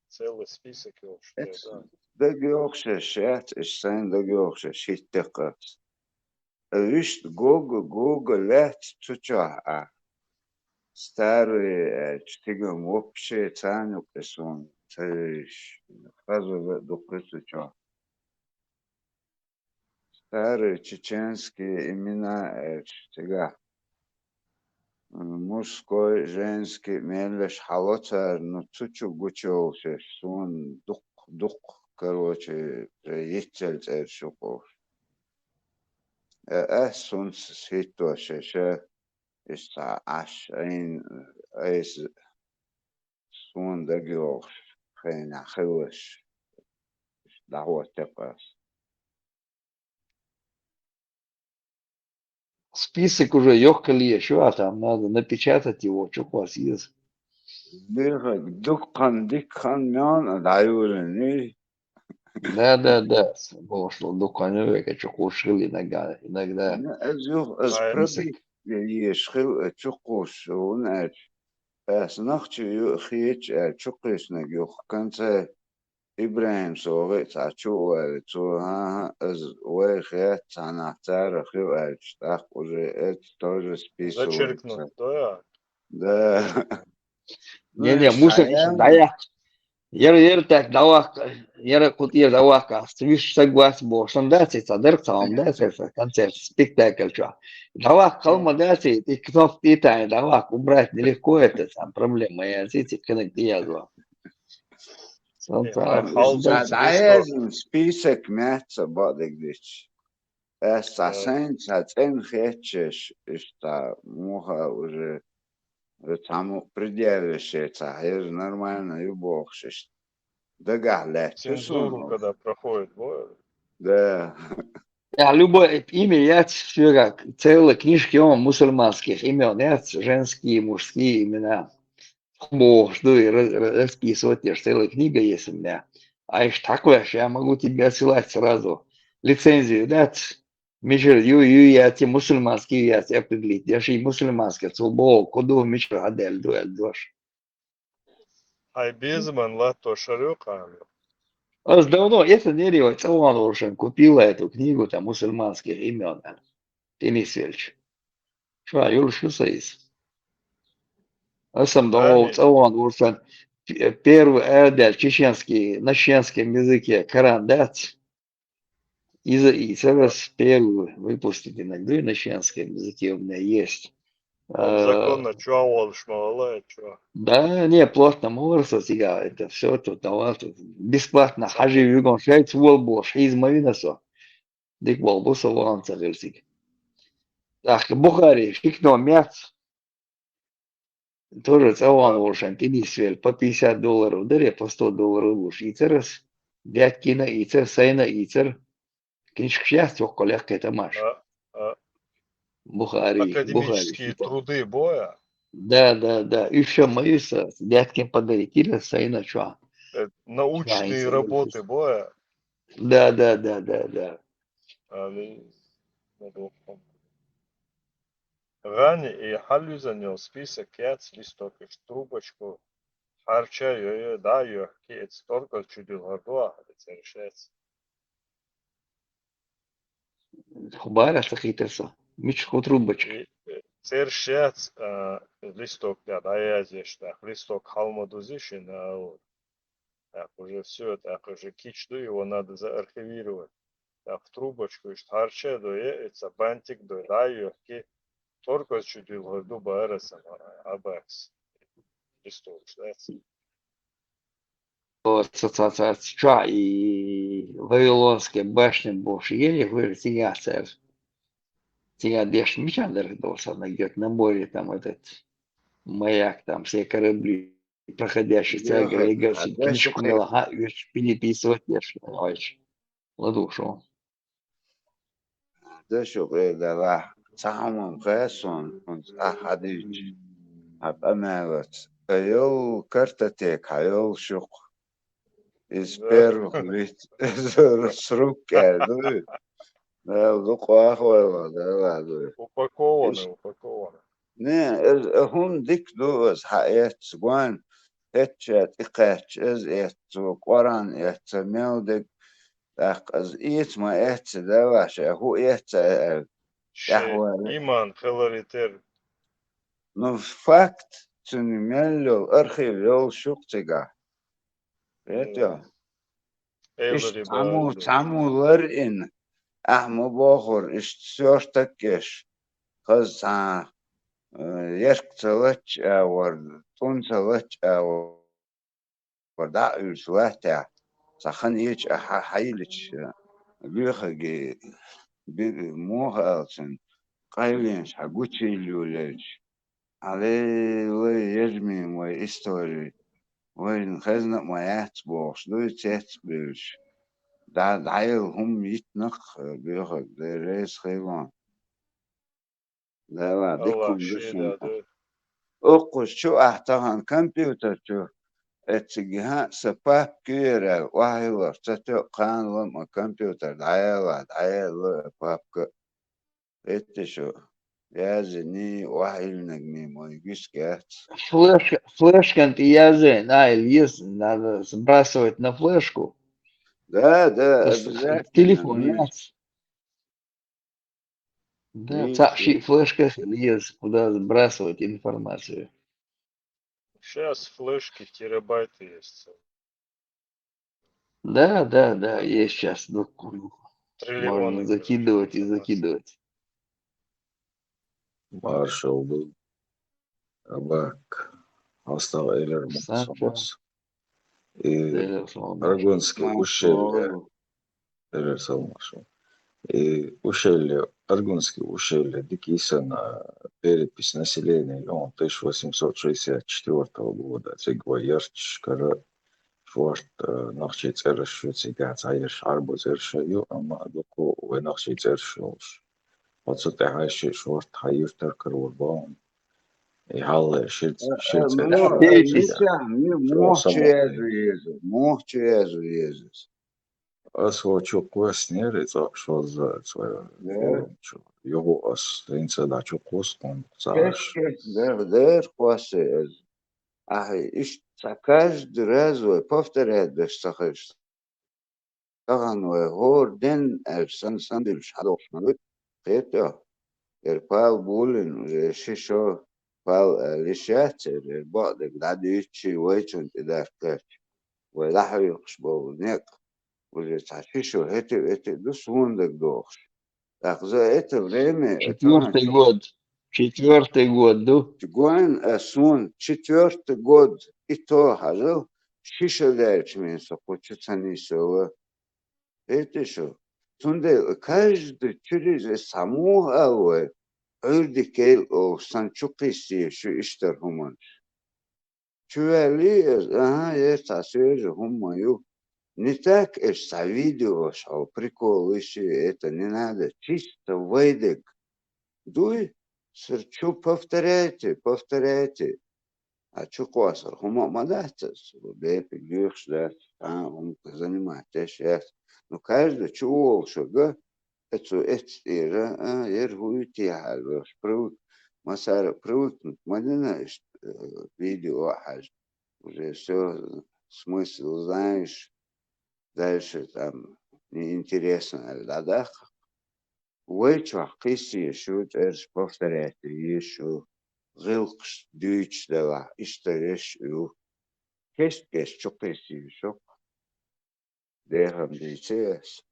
Целый список yok işte. Да. Da gökşeş et, sen de gökşeş hittiqat. Вишт Google let чуча. Старый чтигам вообще цаню песон. Тэш фазове докрыча. Старые чеченские имена чтига. Мужской, женский, мелеш халоцар, ну чучу гучоуше, сон дух, короче, ецель шуков. Сон ситуаше, иста аш, эйс сон дагиох, хейна хилеш, дагуа тепас. Список уже ёхкали еще, а там надо напечатать его, что у вас есть. Дукхан мян даюрни. Да. Пошло духаню века, что кушали иногда. Аз пробик ешхил чукуш, он بس نخچه یو خیچ چوکش نگیو کنته إبراهيم صوغي تعشو تو ها از وی خیات تناختر خیو اشتاق وجه توجه سپیسو Зачеркнуть, да. да. Не, мусор, да я так я кутир давака, свиш соглас бо, что дати цадер цам дати концерт, спектакль что. Давак калма дати, и кто питает, давак убрать нелегко это там проблема, я эти коннектиязва. Daezen spísek meца bodegdich. Сасен цен хечеш, что муха уже там придерживаешься, это нормально и богшиш. Догалять. Цензуру, когда проходит бой. Да. Любое имя, я все как целые книжки мусульманских имен, женские, мужские имена. Что и расписывать, целая книга есть у меня. А еще такое, что я могу тебе отсылать сразу лицензию дать. Мишер, я тебе мусульманский, я тебе определить. Я же и мусульманский, цулбо, коду, мишер, адель, дуэш. Ай, безман, лато, шарюка. А давно, это не делать, он уже купила эту книгу, там, мусульманских имен. Денис Ильич. Что, Юль, что союз? А сам давно, он уже первый адель, чеченский, на чеченском языке, Коран дать. И сейчас первый выпустить иногда на чеченском языке у меня есть. Он законно чувал шмала, чува. Да, не, плотно молодцы, сега, это все тут, тут бесплатно, хажи югон, шайц волбош, из мавинасо, дик волбоса ланца гельсик. Так, Бухари, фикно мяц, тоже целан волшан, тенисвель, по $50, даре по $100 уж, ицерас, дядькина, ицер, сайна, ицер, киншк счастье, коллега, это маш. Бухари, Академические труды боя. Да. И все мои с дядькин подарить, или сайна, что? Научные работы боя. Да. Рани и халю за него список яц листок и трубочку. Харча ее даю, кец только чудил гордуа, это решается. Хубара сахитерса, мич трубочка. Цершец листок, да, я здесь, так, листок халмадузишин, так, уже все, так, уже кичду, его надо заархивировать. Так, в трубочку, и харча, это бантик, даю, ки, только чудил горду бараса, абакс. Листок, ждается. Ассоциация и Вавилонские башни больше ели, говорит, я царь. Тебя дешь мечандер должен найдет на море, там этот маяк, там все корабли, проходящие тягры, и говорит, книжку не лага, переписывать дешь, ладушу. ده شغل ده تعمم خاصون أحديج أبقى مالت أيو كرتتك أيو شق إسبيرو خليت سروك كادو ده قهوة ده Упакованы. Не, هم ديك دوز حقيقة سوان هتشات إقاتش إز إتو قران إتو ميودك از ایت ما ایت دواشه هو ایت Иман, Хеларитер. no fakt تنميلو أرخيلو شقتجا ريتو إيش تعمو لرئن أحمو باخر إيش سورتكش خز يرك تلتش أور تون تلتش أور دا يسوهتا سخن إيش حيلش بيخجي موها قايلينش حقوتشي لولج عليه يجمي وإستوري وين خزنة ما ياتبوش دو يتبوش دعايل هم يتنق بيخج دي ريس خيوان لا ديكم بشن أقوش شو أحتاهن كمبيوتر شو اتجاه سباب كيرا وهي ورتتو قان لما كمبيوتر دعايل بابك اتشو يازني وهي النجمي ما يجيش كات Флешка язы, надо сбрасывать на флешку. Да, обязательно. Телефон, да, сообщи флешка есть, куда сбрасывать информацию. Сейчас флешки терабайты есть. Да, есть сейчас. Триллионы. Можно закидывать и закидывать. Маршал был. Абак. Остал Эйлер Мосомос. И Аргонский ущелье. Эйлер Салмашов. И ущелье, Аргонское ущелье, Дикисон, перепись населения, он 1864 года. Цигва Ярч, Кара, Шварт, Нахчи Церш, Цигат, Айрш, Арбу Цершаю, Ама Дуку, Венахчи Цершош. Отсюда Хайши, Шварт, Хайюртер, Карурбаун. И Халле, Шильц, Шильц, Asvoču kosnerica šoza forumču. Jogo as inca daču koston caš. Дер квасе. Иш каждый раз повторяет бештахеш. Таган гор ден сандил шадош надо. Это пал булин шишо пал лишат بعد дадичи вайчун идаркач. Вайдахи يخشبو нек. Шишо это дус вундак дохш. Так за это время... 4-й год. 4-й год, да? Гуан сон 4-й год и то хазал шишалерч менса хочется сова. Это что? Тунде каждый через саму авой ördikel o sanchukisi şu işler human. Чували, ага, это свежий хумаю. Не так это видео, что прикол еще, это не надо. Чисто выйдек. Дуй, что повторяйте, повторяйте. А что косор? Хума мадатец, бепи, гюш, да, он занимается сейчас. Ну, каждый чувал, что, да, это хуйти, хальваш, привык. Масара привыкнуть, мадина, видео, хаж. Уже все, смысл знаешь, дальше там неинтересно, да, Вычва киси еще терс повторять еще гилкс дюч дала историш ю кес чукеси еще дехам дичес.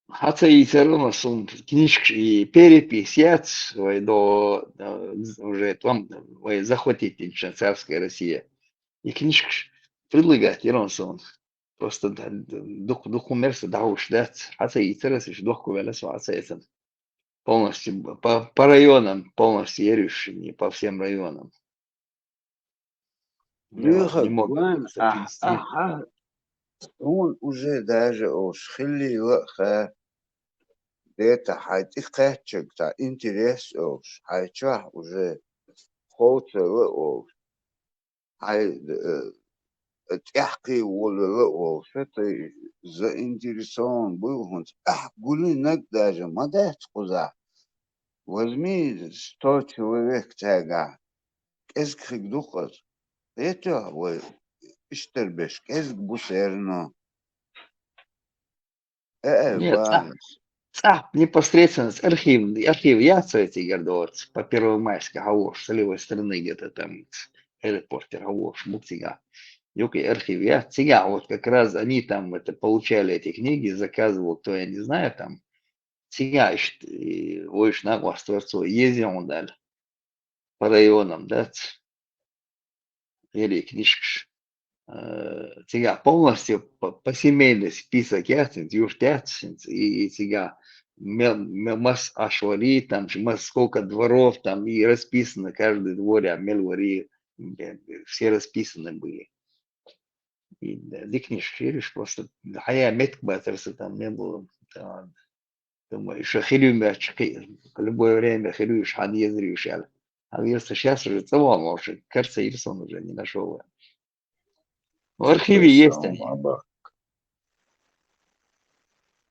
Хотя и все равно сон книжки и перепись яц, до уже там вы захватите царская Россия. И книжки предлагать Иронсон. Просто докумерсы да уж да. Хотя и терес еще дохку велесу ацейтен. Полностью по районам, полностью решение по всем районам. Леха Не могут Гуан, перевести. он уже даже ошхили лха это хайти кэтчик та интерес ош хайча уже хоуце ош хай تحكي ولا это заинтересован был он гули даже мадать куда возьми 100 человек тяга эск духот это вы истербеш эск бусерно Нет, баас непосредственно архив яца эти гордовцы по Первомайской Гаош, с левой стороны где-то там репортер Гаош, Буктига. Юки архив яца, вот как раз они там это получали эти книги, заказывал, кто я не знаю, там сега, ой, на гостворцу, ездил он даль по районам, да, или книжки. Сега полностью по семейный список ясен, и сега мас ашвари, там сколько дворов, там и расписано каждый дворе, мельвари, все расписаны были. И дي книжки видишь, просто хая метк батерса там не было. Думаю, еще хилю мяч, в любое время хилю шан езришь, а если сейчас уже целом, может, кажется, Ирсон уже не нашел. В архиве есть они.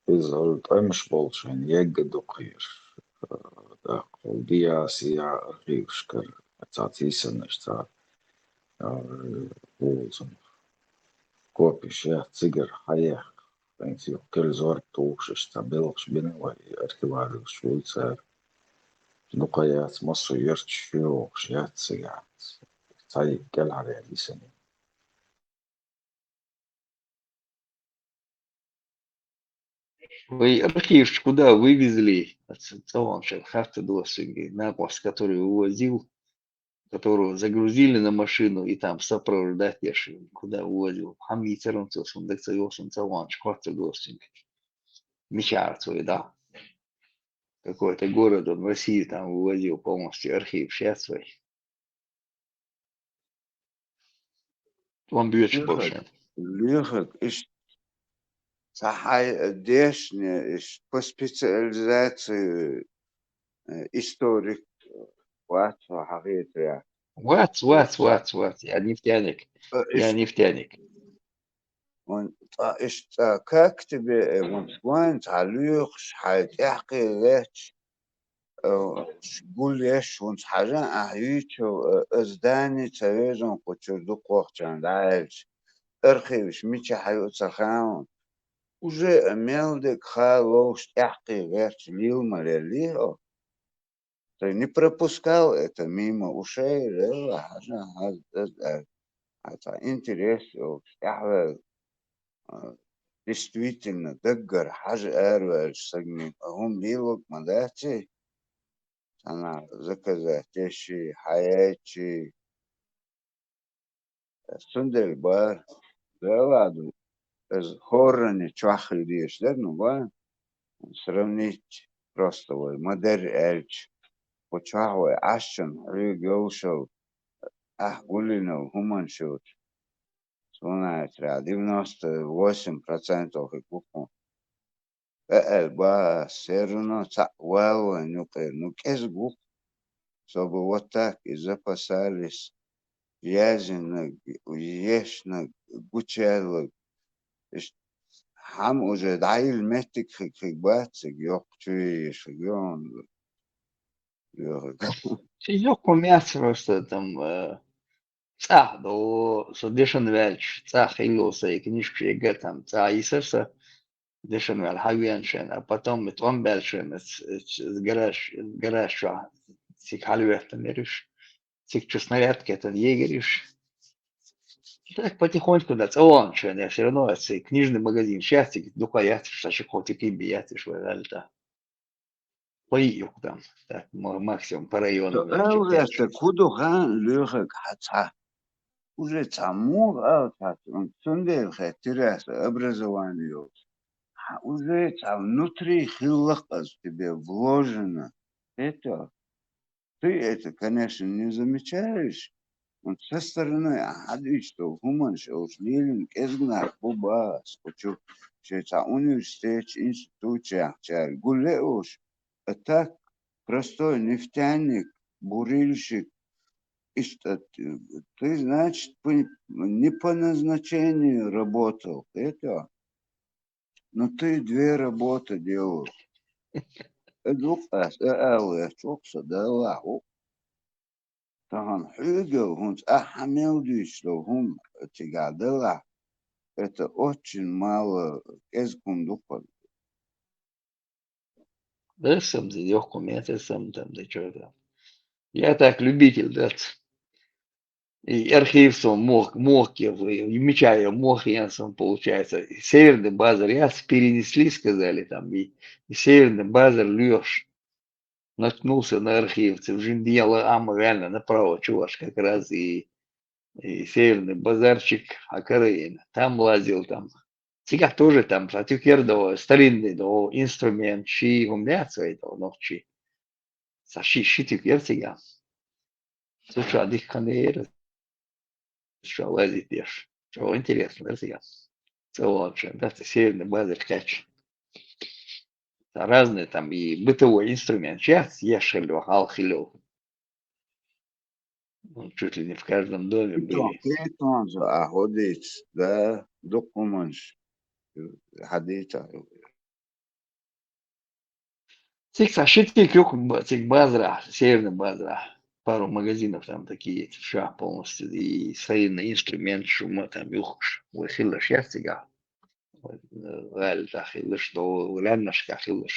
Izollt emšbolšen jēgadu ir Diasijā arhīvškar tāds īsenes tā lūdzum kopiš, jā, cigar hajē, viņš jau kelzor tūkšas tā bilkš bina vai arhivāru šulcēr. Nu, kā jāts masu jērč jūkš, jā, cigāts. Tā ir kelārē īseni. Вы архив куда вывезли? Он сейчас хавта досыги, напас, который увозил, которого загрузили на машину и там сопровождать куда увозил. Хамитером цосом, так цосом цаван, шкварта досыги. Мечар свой, да. Какой-то город он в России там увозил полностью архив сейчас свой. Он бьет больше. Лехак, Сахай дешня по специализации историк вот حقيقة Вот, я нефтяник. Я нефтяник. Он как тебе он تعليق حاجة يحكي ليش قول ليش он حاجة أهيج أزداني توازن قتل قوة داعش أرخيش ميتش حيوت سخاون уже мелдик халош яхты верч лил малелио. Ты не пропускал это мимо ушей, это интересно, действительно, даггар, хажи эрвер, сагмин, он лилок мадати, она заказать вещи, хаячи, сундель бар, да ладно, из хоррани чахи дишь, да, ну ба, сравнить просто вот модель эльч, почахвай ашчан, рюгел шоу, гулинов, хуман шоу, смотрит, 98% и кухню. Ба, серно, цаквал, ну кезгу, чтобы вот так и запасались. Язина, ешна, гучела. Хам уже дайл метик хикбацик, ёк чуешь, ён. Yok мясо просто там до содержан вельч, хилоса и книжку ега там, исерса дешан вел хавианшен, а потом mit onbelschen, с гараж, сик халюэхтен мериш, сик чеснорядки этот егериш. Так потихоньку, да, он я все равно, это книжный магазин, счастье, духа яти, что хоть и бияти, что это. Поею там, так, максимум по району. Это кудухан лёхак хаца. Уже цаму, он сундел хатирас образование. Уже там внутри хиллахас тебе вложено. Это, ты это, конечно, не замечаешь. Вот со стороны, что гуман, что шлилин, кезгнар, буба, скучу, что университет, институция, гулеуш. А так, простой нефтяник, бурильщик, и что ты, значит, не по назначению работал. Это, но ты две работы делал. Эдукас, чокса, да лагу. Тахан хюгел, хунс ахамелдиш, что хум тигадела. Это очень мало эзкундукал. Да, сам за легкую мясо, сам там, да что там. Я так любитель, да. И архив сам мог, и мечаю, я сам получается. Северный базар, перенесли, сказали там, и северный базар Лёш наткнулся на архивцы, в Жиндьяла реально направо, чуваш, как раз и северный базарчик Акараин. Там лазил, там. Сега тоже там, теперь до старинный, до инструмент, чи умляться этого ночи. Саши, теперь сега. Слушай, а дыхание что лазить ешь. Чего интересно, да, сега. Лучше, да, это северный базар кач. Разные там и бытовой инструмент. Сейчас ешелю, алхилю. Чуть ли не в каждом доме были. Ходить, да, документ, ходить. Цик сашитки крюк, цик базра, северный базра. Пару магазинов там такие, ша полностью. И старинный инструмент, шума там, юхш. Выхилла счастья. Реально, хилла, что реально шкахилла.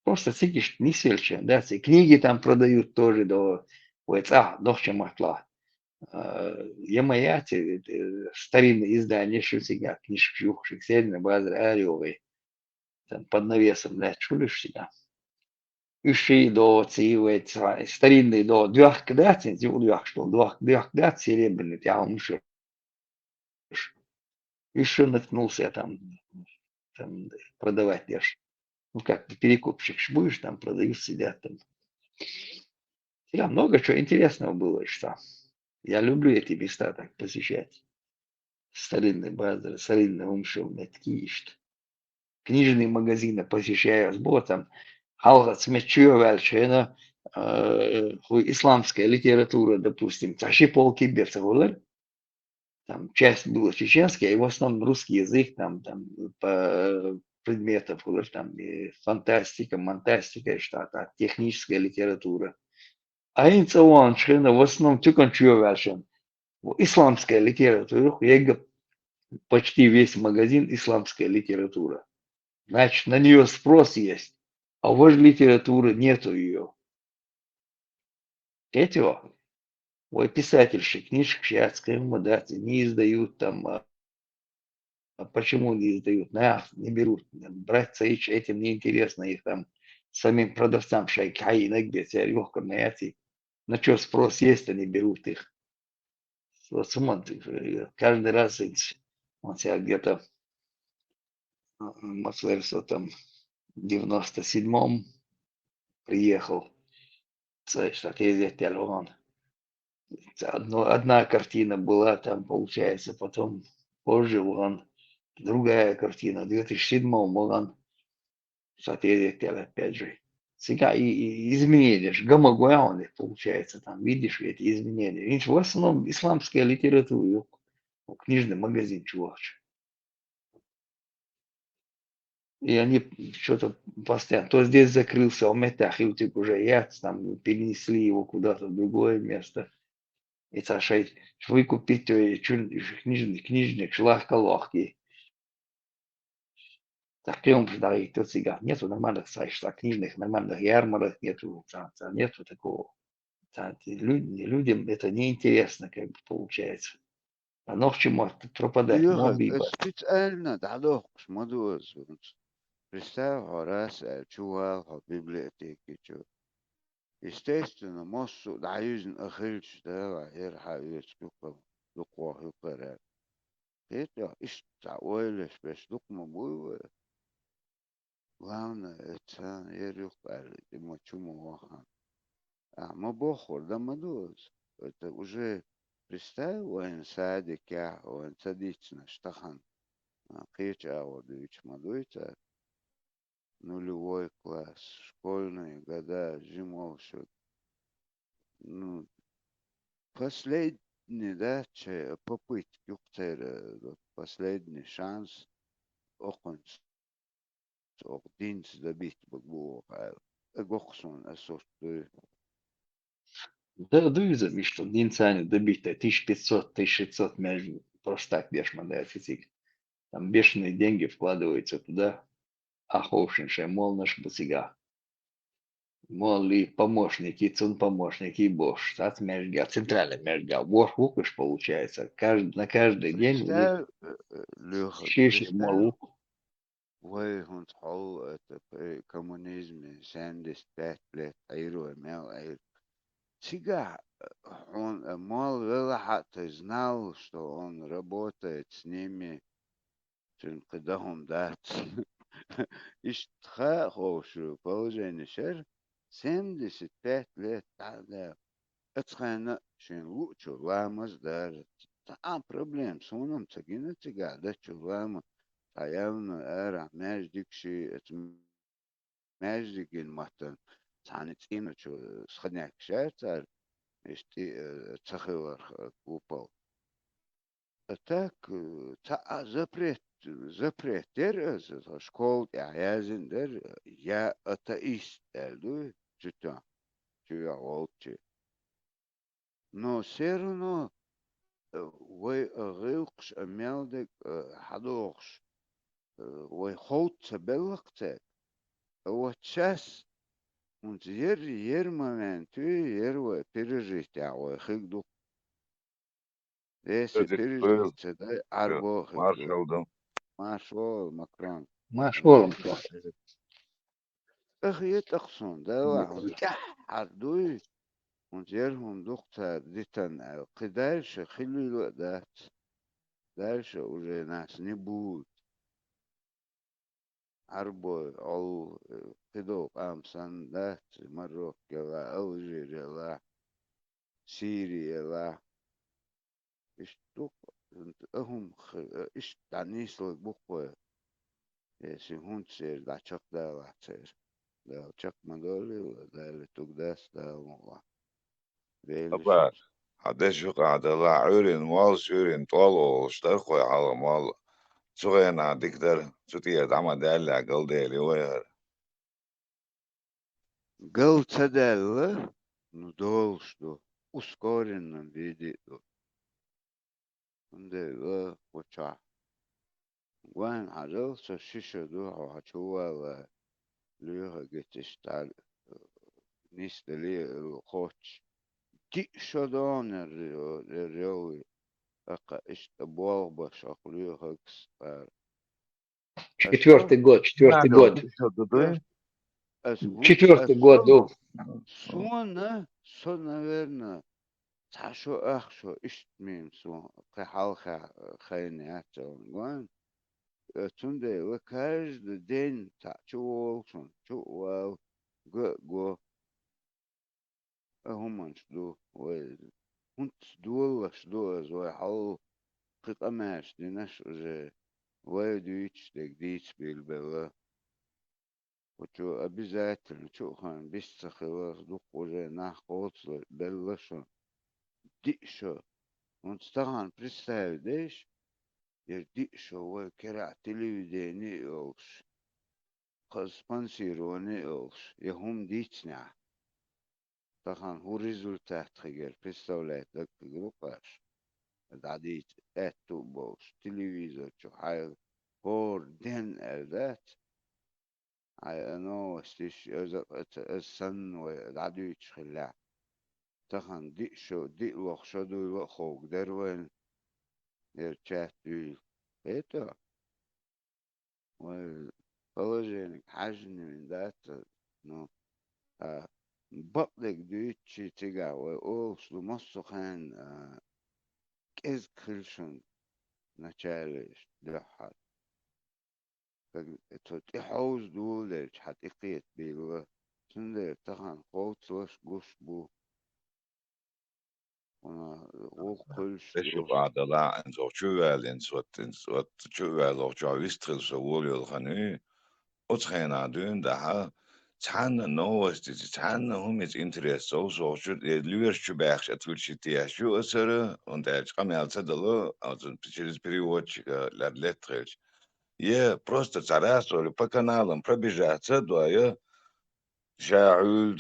Просто цикиш не сельче, да, книги там продают тоже до дохча матла. Ямаяти, старинные издания, что всегда, книжки, юхшик, северный базар, орёвый, там под навесом, да, чулишь себя. Уши до цивы, старинные до двух кдат, двух кдат серебряный, я умшил. Еще наткнулся там продавать держь. Ну как, ты перекупщик будешь, там продают, сидят там. Всегда много чего интересного было, что я люблю эти места так посещать. Старинный базар, старинный умшил, такие что. Книжные магазины посещаю с ботом. Халга смечу вельчена, исламская литература, допустим, тащи полкиберца, там часть была чеченская, и в основном русский язык, там по предметов, там фантастика, монтастика, что-то, техническая литература. А инцеланшина в основном тюканчуевашен. Исламская литература, я почти весь магазин исламская литература. Значит, на нее спрос есть, а у вас литературы нету ее. Этого, писательши, книжки шатская модати не издают там, почему не издают, не берут, брать этим неинтересно, их там самим продавцам шайкай иногда легко найти. На что спрос есть, они берут их. Вот смотри, каждый раз он себя где-то Масверсо там в 97-м приехал. Что ездит телефон. Одна картина была там, получается, потом позже он другая картина. В 2007-м он соответственно, опять же. Сега и изменения, гомогуаны, получается, там, видишь, эти изменения. Видишь, в основном исламская литература, книжный магазин, чувак. И они что-то постоянно, то здесь закрылся, а Метах, и уже я, там, перенесли его куда-то в другое место. И цашай, выкупить книжник, шлахка лохки. Так прям да, и тут сега. Нету нормальных сайтов, книжных, нормальных ярмарок, нету такого. Людям это неинтересно, как бы получается. Оно к чему пропадать, Юха, моби. специально дадохш модуз. Представь, раз чувал в библиотеке, чё. Естественно, моссу даюзн ахильч, да, хаюц кюкал, луква хюкара. Это иштауэлеш, беш лукма буйвэ. Главное, это ерюхали, димо чуму вахан. А мы бохор, да модуз. Это уже представь, он садик, он садится, штахан. Кич аудович мадуйца. Нулевой класс, школьные года, зимов, все. Ну, последний, да, попытки, последний шанс, окончить, день добить был, гохсон, осуждаю. Да, дуизм, что динцаню добить 1500-1600 между просто так бешено дает физик. Там бешеные деньги вкладываются туда, а хоушинше, мол, наш бусига. Мол, и помощники, цун помощники, бош, от межга, центральный межга, бош лукаш получается. На каждый день у них Леха, шиш, мол, وهي هنتحول коммунизме 75 лет, айру имел, айру. Сега, он, мол, ты знал, что он работает с ними, когда он дат. Иштха хошу, положение шер, 75 лет, да. Это шин лучше, ламас даже. Там проблем, сонам цагина цыга, да чулама. Таявно эра, междикши, междикин матан. Саницина, что сходняк шерцар, и цахилар купал. А так, запрет дер, школ, язин дер, я атеист, да, что-то, что я волчи. Но все равно, вы рылкш, мелдик, хадокш, вы хоут беллахтек. Вот сейчас, он ер момент, вы пережить, а вы хигду. Если пережить, да, арбо хигду. Маршалдом. Маршал, Макрон. машолом. Ах, я таксон, да, он ардуй. Он держим доктор, детан, дальше хилю дать. Дальше уже нас не будет. Арбой, ал, педок, амсан, да, Марокко, Алжир, Сирия, и что, иш танислы буквы, если он цер, да, чак да, цер, да, чак мадоли, да, тогда стало, Абар, hadеш qada la urin mal surin tolo shtar khoy ala mal tsugena diktar tsutia dama dalla galdeli wer Гал цадалла, ну дол что, ускоренном виде, да, поча. Гуан хадал со шиша духа хачуала, люха гетиштал, нистали хоч. Ки шадонер реои, ака ишта башак люха кстар. Четвертый год. Четвертый год, да. Сон, наверное, Сашо ахшо ишмим сон кахалха хайнятон. Tunde we каждый день чулсон чуал го هم شدو وانت دول شدو زوي حال قماش ديناش ويدويتش ديتش بالبلا وشو обязательно شو خان بيست خلاص دوق уже нахоц беллашо дишо он стаган представляешь я дишо вы кера телевидение олш спонсирование олш я хум дичня طبعا هو результат خير представляет так группаш داديت اتو بوش تلفزيون شو حال هور دين ذات I know استيش السن وداديت خلا طبعا دي شو دي لوخ شو دو لوخوك دروين يرشات دي это положение حاجة من ذات ну بطلق دويتشي تيجا وأوصل مصخان كيز كرشن نشالش دحات تحوز دولش حتقيت بيلو سندر تخان قوتلش قوش بو وانا وقلش Þessu badala en så tjuväl så tjuväl och jag visste så var ju det och träna det här tjäna något det tjäna hur mycket intresse så det lyr ju bärs att vill sitta ju så och det ska man alltså då alltså через переводчика летрич я просто царасу по каналам пробежаться да شاعل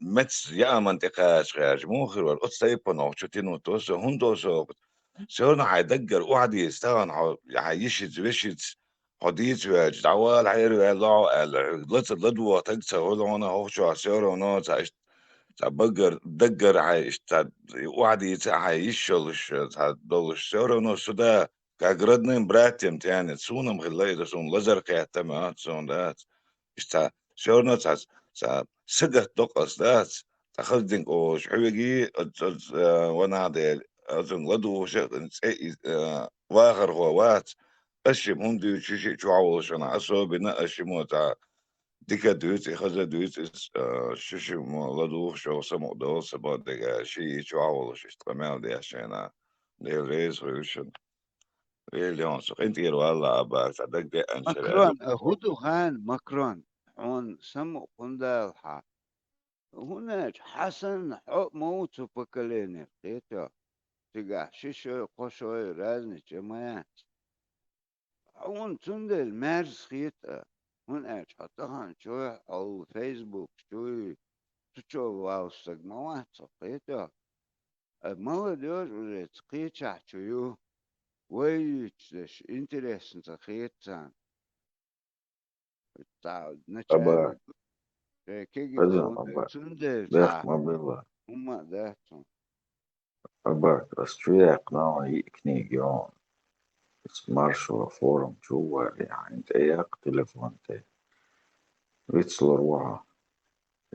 متس يا منطقة شغاج مخر والقصة نوع تينو توسو هون توسو سونا هيدقر وعد يستغن هيشت بشت حديث واج دعوال حير لا لط لدو تكسر ولا انا هو شو عسير ونا تبقر دقر هيش وعد هيشلش دولش سير ونا سودا كاجردن براتم تاني سونا مغلاي سون لزر كاتمات سون دات اشتا شورنا تا سجت دقص دات تخدين اوش حويجي وانا ديل ازن لدو شغل واخر هو وات اشي موندي شي تعوض شنا اسو بنا اشي موتا ديكا دويت خذا دويت شي مو لدو شو سمو دو سبا ديكا شي تعوض شي تمام دي عشان دي ريزولوشن ريليون سو انت والله ابا صدق دي انشر مكرون هدو خان مكرون عون سمو قندالحا هناك حسن موت بكليني قيتا تقع شيشو قشوي رازني جماعات عون تندل مارس خيتا هناك حطها شوي او فيسبوك شوي تشو واوستق موات قيتا ما دور وريت قيتا شويو ويتش انتريسنت قيتا تا ابا نشال كيجي بدون كون ابا تندل بيخ تا ما بالله هما ذاتهم ابا استريا قناعي كنيجيون مارشوا فورم جوا يعني انت اياك تليفون انت ويتصل روحه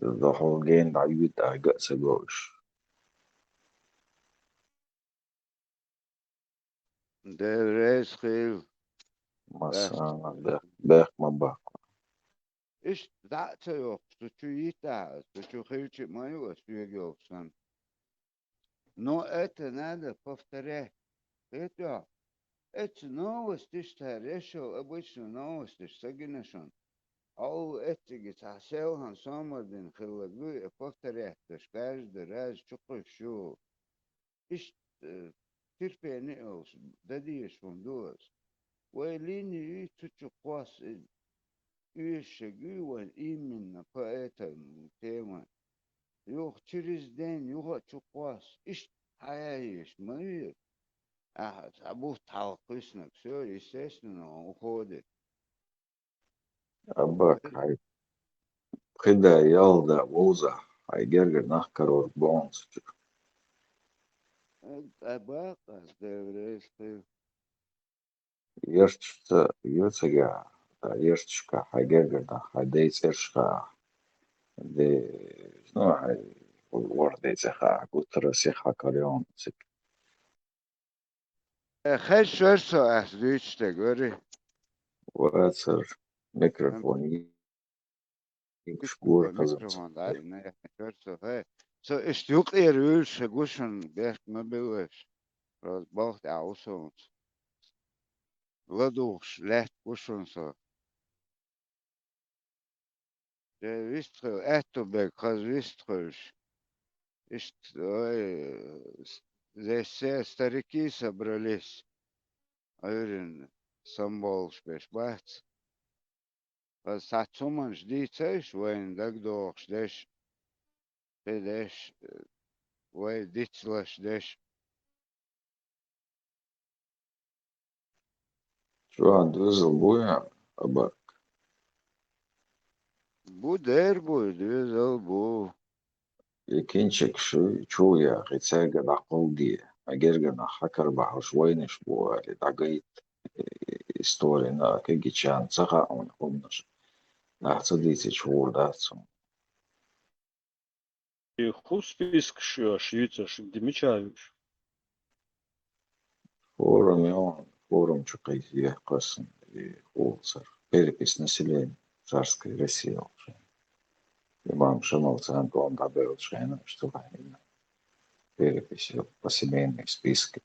الضحو جين عيود اجا سجوش ده رئيس خيل بس بس بيخ ما باق ايش دعت يوك تشو يتا تشو خيلش ما يوش يوك سن но это надо повторять это эти новости что решил обычно новости что генешон а эти гитасел хан самодин хилагу повторять то есть каждый раз что еще иш терпение олс дадиеш фондос ويليني تشقواس يشجعون именно по этому тема. Юх через день, юх чукwas. Иш хаяешь, мы, абух талкышно, все, естественно, уходит. اباك هاي خدا يالدا ووزا هاي جرجر نحكر بونس Абак, деврейский. يرتش يرتجع يرتشكا هاي جرجر نح هاي ديس ارشكا de no hay guarde ceja cutra ceja carion خش ورسو أسدوش تقولي واتسر ميكروفون شكور قزمت ميكروفون ده نه ورسو هاي سو اشتوق إيرول شجوشن بيت ما بيوش راس باخت عوسون لدوش لات وشون سو ده ويستخو أتو بكاز ويستخوش إشت زي ستاريكي سبراليس أيرن سامبولش بيش بات ساتسومنش دي تيش وين دقدوش ديش ديش وين ديتسلش ديش شو عنده زلبويا أبا بو دير بو دوزل بو يكينشك شو يا أخي تساقد عقل دي أجرجنا حكر بحر شوينش بو اللي دقيت ستورينا كي كان سخا أون خمنش أحسديتي شهور داتسون И хусписк швейцар Димичавич. форум يوم форум чукай قسم улцер перепись населения царской России уже. Имам Шамал Цангон добавил члена, что именно переписи по семейные списки.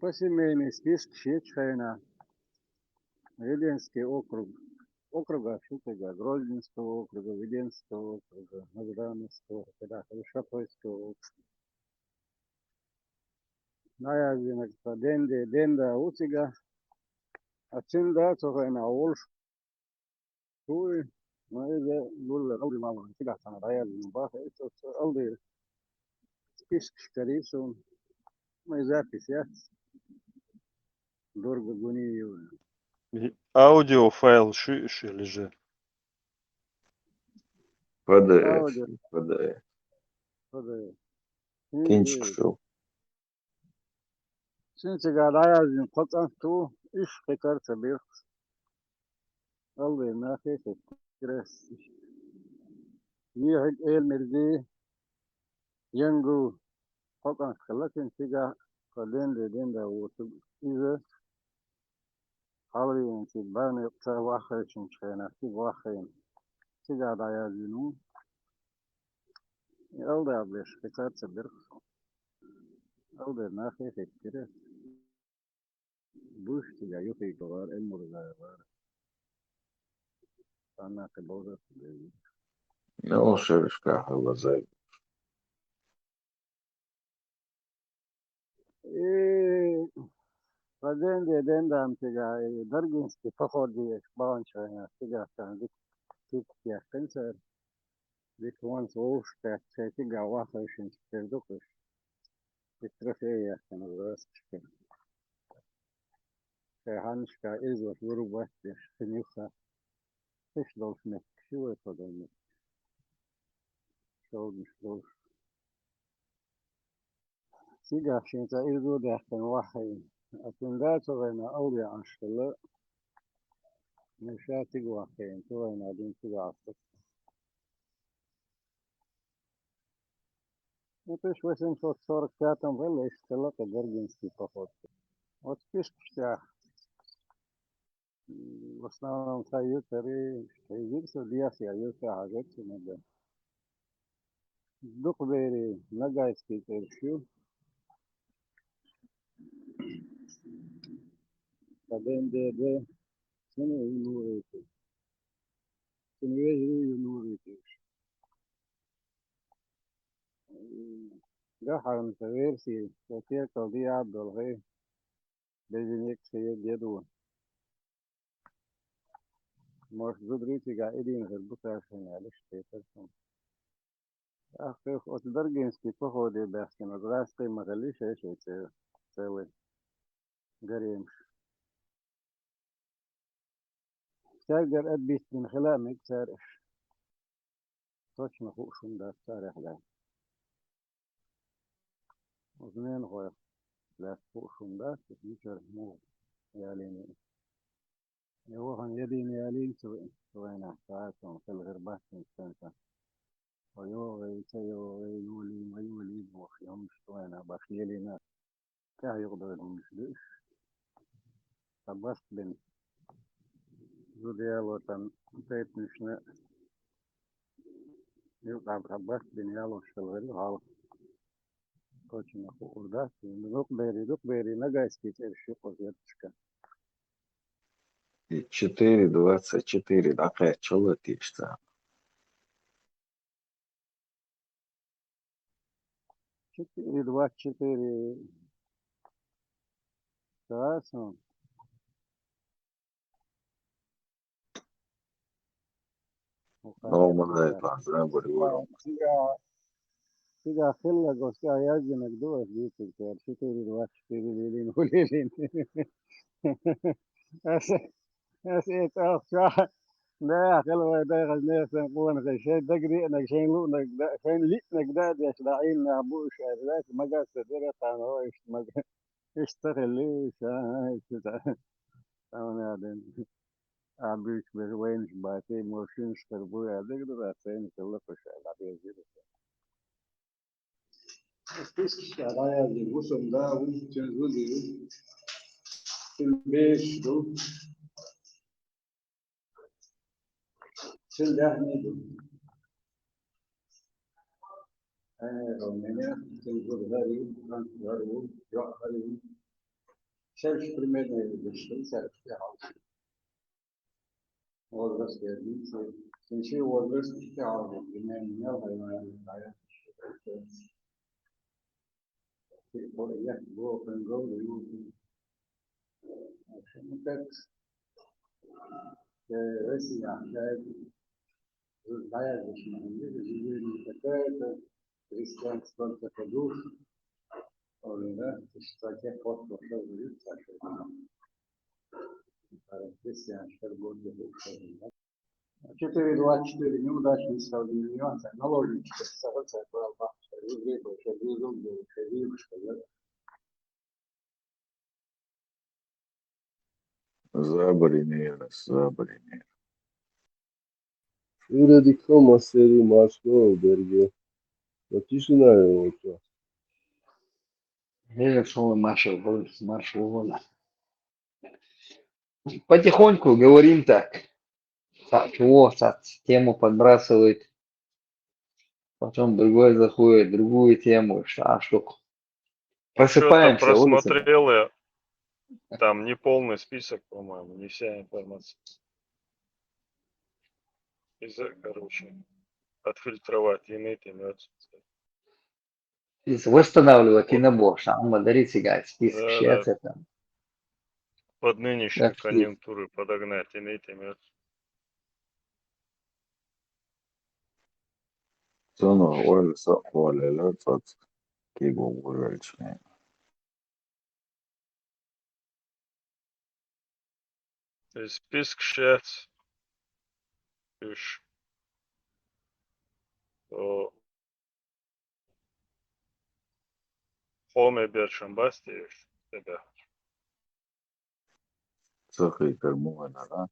По семейный список Чечена, Веденский округ, округа Шутага, Грозинского округа, Веденского округа, Награновского, Шапойского округа. Наязинок, Денда, Утига, Ацинда, Цохайна, Олш, Шуй, но это было أول ما كده كان رايح المباح это أول список شكريسون ما запись я дорого гонию Аудиофайл или же. PDF, аудио PDF. هذا Кинчик шел. سنتيجا رايح قطعة تو إيش فكرت بيه أول ما في كريس يهج إيل مرزي ينجو قطعة خلتين تيجا قدين دا وتب إذا حاولي أنت بان يقطع واحد شنشينا في واحد تيجا رايح جنو أول بيش فكرت بيه أول ما في كريس بوش تيجا يوكي كوار المرزا أنا كبوزة Ну, шершка глаза. إيه بعدين دام تجا درجنسكي فخور دي بان شوية تجا كان ديك تيك يا كنسر ديك وان صوش تجا واحد شن تردوكش تترفيه كان الراس كان هانش كا إزوش وربات تنيوخا فيش دولش مك شو يفضل مك شو مش دولش تجا شن تا إزو ده كان واحد أكون ذات غينا أولي عن شلا مشاتق واحد تو غينا دين تجا عصب Это ж 845 вели скелета Бергінський поход. От пішки в основному це ютери, що діясі, а ютер газеті не де. Дуквері, Нагайський тершю, каден де, сини юнурити. Сини вежрі юнурити. Гахарм це версії, таке коли Абдулгай, безінік сіє дєдуан. Может, зубрите га един гербуташен, але штетерсон. Ахтех от Бергінський походи бехтін, от Раський Магаліш, ще це цілий гаремш. Сергер أدبيت من خلامك سارح точно خوشون دا سارح دا وزنين غير لا خوشون دا تفيشر مو ياليني يوهن يدين يالين سوينا ساعتهم في الغربات سنة ويو يسيو يولي ويولي وخيهم سوينا بخيلنا كه يقدرون مش تبص بين زوديا وطن بيت مشنا يقع تبص بين يالو شلغري هاو كوتشنا خوردا دوك بيري نجاس كتير شيء قصير 4:24 دقيقة شلت يشتا. 4 ساعة نوم لا يطلع زابر يقولوا. Siga khilla goska ayaji nagdo asbiti kar shitiri ruach shitiri lilin hulilin as as it afsha da khilla da khazna san quwan shay dagri nak shay lu nak da shay li nak da yasda'in abu shalat maga sadira tan هو يشتغل ليش انا بعدين ابيك وين باتي موشين اشتغلوا يا دغدغ عشان كله فشل على زيرو Fiz caralho de Bolsonaro, tinha Júlio, tinha beijo, tinha Ahmed, Romênia, tinha Bulgária, França, Joachim, Sérgio primeiro da Suíça, o resto é isso, tinha o resto que é algo, primeiro não vai mais vai, por aí vou aprender o texto que esse Zaya Vishnu, Takata, Christian Spanta Kadush, Olina, Stake Foto Shavit, Christian Sherwood, 4:24 не удачный сразу нюанс, наложить стараться права, Забринер. Üredi kama seri maçlı dergi. Натишина его. Я шел маршал воля. Потихоньку говорим так. Чего, тему подбрасывает. Потом другой заходит, другую тему. Что? Что-то Просыпаемся, улица. просмотрел я, там не полный список, по-моему, не вся информация. Короче, отфильтровать, иметь имеется. Восстанавливать и Вот, набор. Шам дарить сигать. Список да, счета там. под нынешнюю Как есть. конъюнктуру подогнать, иметь имеется. Sonra öyle sakvalarlar tat gibi olur için. То есть список счет, что Хоме Бершамбасти, тебя. Sıkı kırmızı.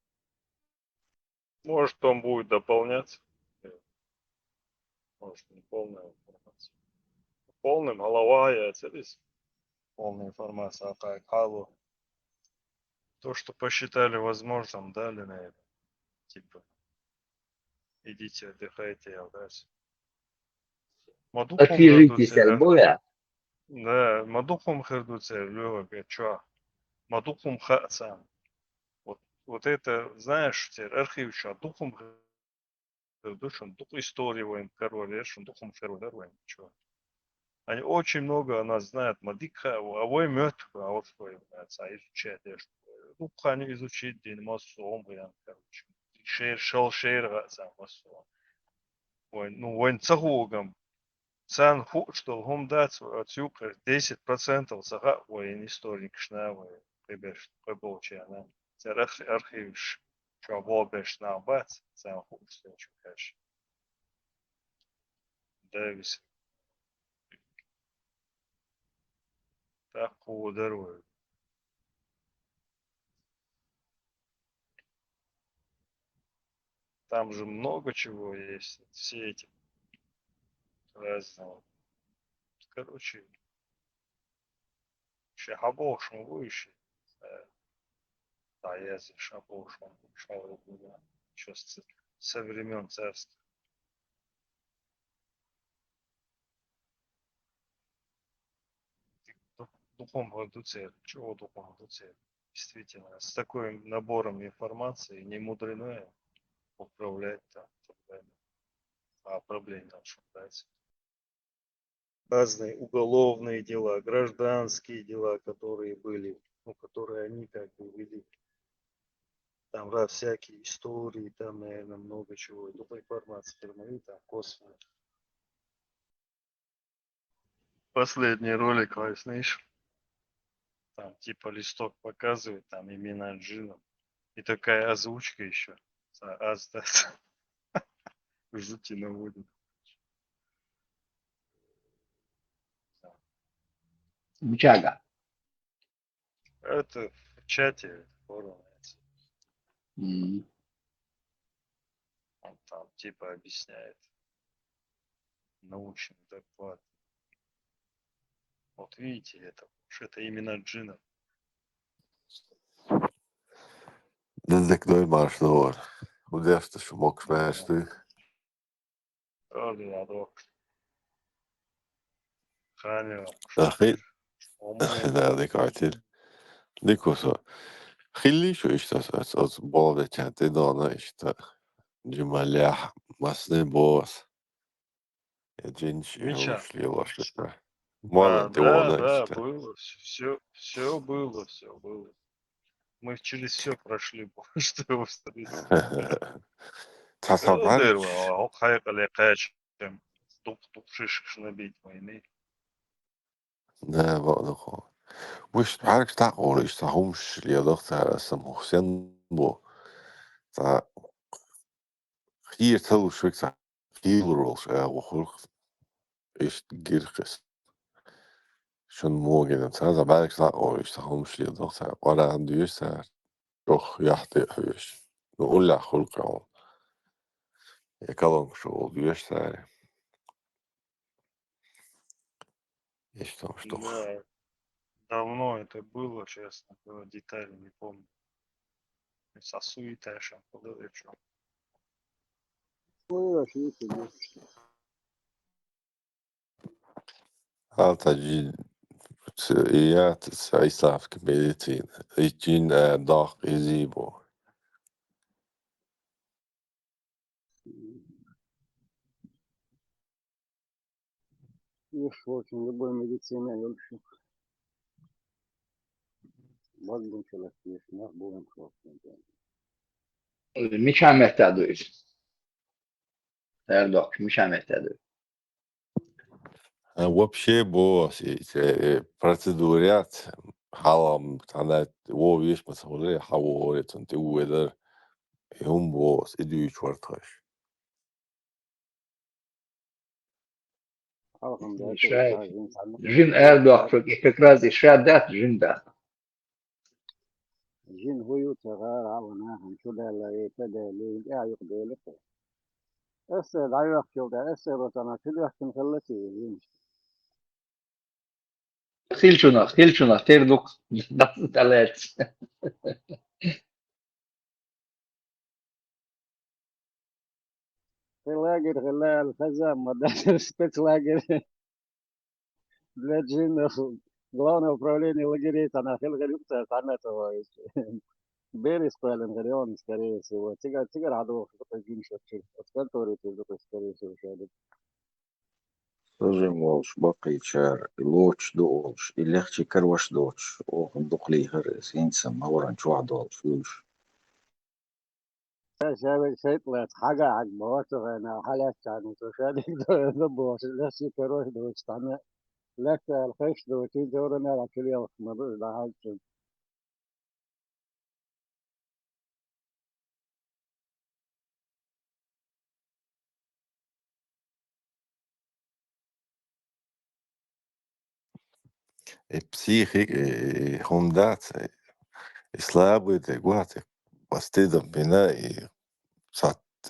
Может, он будет дополняться. Может, не полная информация. Полным голова я целись. Полная информация, как халу. То, что посчитали возможным, дали на это. Типа, идите, отдыхайте, являюсь. Мадухом Отвяжитесь от хердуце, боя. да, мадухом хердуце, Лёва, чё? Мадухом хацам. Вот это, знаешь, теперь архив, что духом хердушем, дух истории воин, король, решен, духом хердуце, воин, чё? Они очень много о нас знают, мадика, а вой мёртв, а вот свой, изучать, ну, они изучить день массу, короче. Шер, сам массу. Ой, ну, войн цагугам. Сан ху, что гум дать отсюка 10% сага, воин историк шна, воин, прибежь, приболче, она. Архив, что болбеш на бац, сан ху, что чукаш. Дэвис. Так, ударую. Там же много чего есть. Все эти разные. Короче, шабошм выше. Да, я здесь шабошм. Еще со времен царства. Духом редуцировать. Чего духом редуцировать? Действительно, с таким набором информации не мудрено управлять там. А проблем там шукается. Разные уголовные дела, гражданские дела, которые были, ну, которые они как бы вели. Там раз всякие истории, там, наверное, много чего. И тут информация прямая, там косвенно. Последний ролик, знаешь, там типа листок показывает, там имена джинов. И такая озвучка еще. Жути наводит. Бчага. Это в чате оформляется. Он там типа объясняет научный доклад. Вот видите, это именно джинов. Ezek nagy más dolog. Ugye ezt is megmestük. Ja, doch. Ханю. أخي ذلك عتل ديكوسا خلي شو إشتاس أز بالله كانت دانا إشتا جمالح مسن باس جنش Миша. إهوش لي الله شكرا مالا دوانا Да, إشتا было. Все было, все было. Мы через все прошли, что его встретить. تصور Хайк лекач, туп шишиш набить войны. لا بقى خو وش تعرف تقول إيش تهمش لي ضغط على اسم حسين بو تا خير تلو شوك تا خير روش وخلق إيش جيرخس شون موجود تا بالك تقول إيش تهمش لي ضغط ولا عنده يسار روح يحتي هيش نقول له خلق يكلم شو يسار إيش تمش toch Да, давно это было, честно говоря, детали не помню. Сосуета, что. Alta de ia saif medicina itin dag izibo Видишь, в общем, любой медицине лучше. Bazı şeyler yaşamak bu en çok. مش عم يحتاجوا إيش تعرف مش عم يحتاجوا вообще босс процедурят халам тана во вещь посмотри хавоорит он ты уэдер هم босс иди чварташ Halkım da شايف insan جن أردوخ فكرة شادات جن ده jin huyu صغار عوناهم شو ده اللي يبتدى اللي يقضي لك أسد عيوك شو ده أسد وطنا شو ده خلتي جين خيل شنو تردوك ثلاث خلاقي خلا الخزام مدار سبت لاقي بلاد جين главное управление лагерей она хелгалюкта она то Берис Пэлен, Горион, скорее всего. Тигр Адов, какой Гинш вообще. Вот который ты такой, скорее всего, шадик. Сажем волш, бакай чар, лоч долш, и легче карваш долш. Ох, дохли харес, инсам, маворан чуа долш, юлш. شابك شيطلت حاجة عجبوته أنا حالات كانت وشادك ضبوش لسي كروش دوش طعنا لك الخيش دوتين دورنا لكل يوم مبروز لحاجة психик хондат слабый ты гуатик постыдом бина и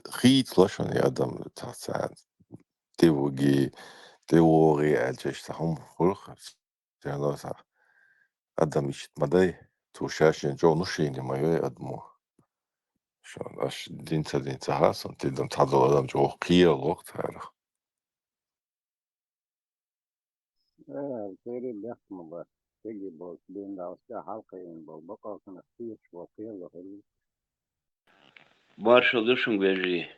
خيط لشان يقدم تحت تيوجي تيوري الجيش تاعهم خلق يعني قدم يشت مداي توشاشين جو نشيني ما يقدموا شان اش دين تهاسن تقدم تحضر قدم جو قير الوقت هذا الخير بيحكم بس تيجي بول بين داوستا حلقين بول بقى كنا فيه وخير وخير Marshall düşün geci.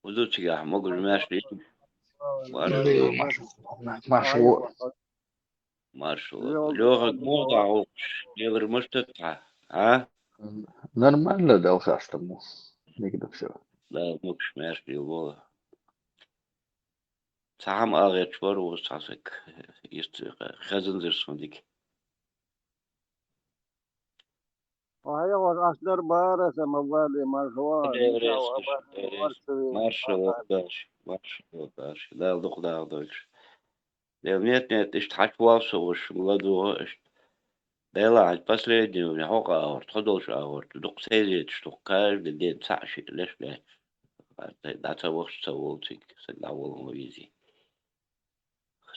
Udu çıkar. Mogul meşri. Marshall. Marshall. Лёгок мода olmuş. Neler müştetha. Ha? Нормально, да, ужасно. Нигде все. Da mukş meşri bu. Saham ağaç var o sasık. İşte kazındır sondik. وهي والأصدر بارس مبادئ مرشوار نساء وأباس ورسوي Marshall baş. Marshall baş. Da. Нет, ишт хачвался уж году. Дела, последнюю, у меня аорт, ходож аорт. Дук сидит, что каждый день цашит, лишь блядь. Да того, что волчик, всегда волну визи.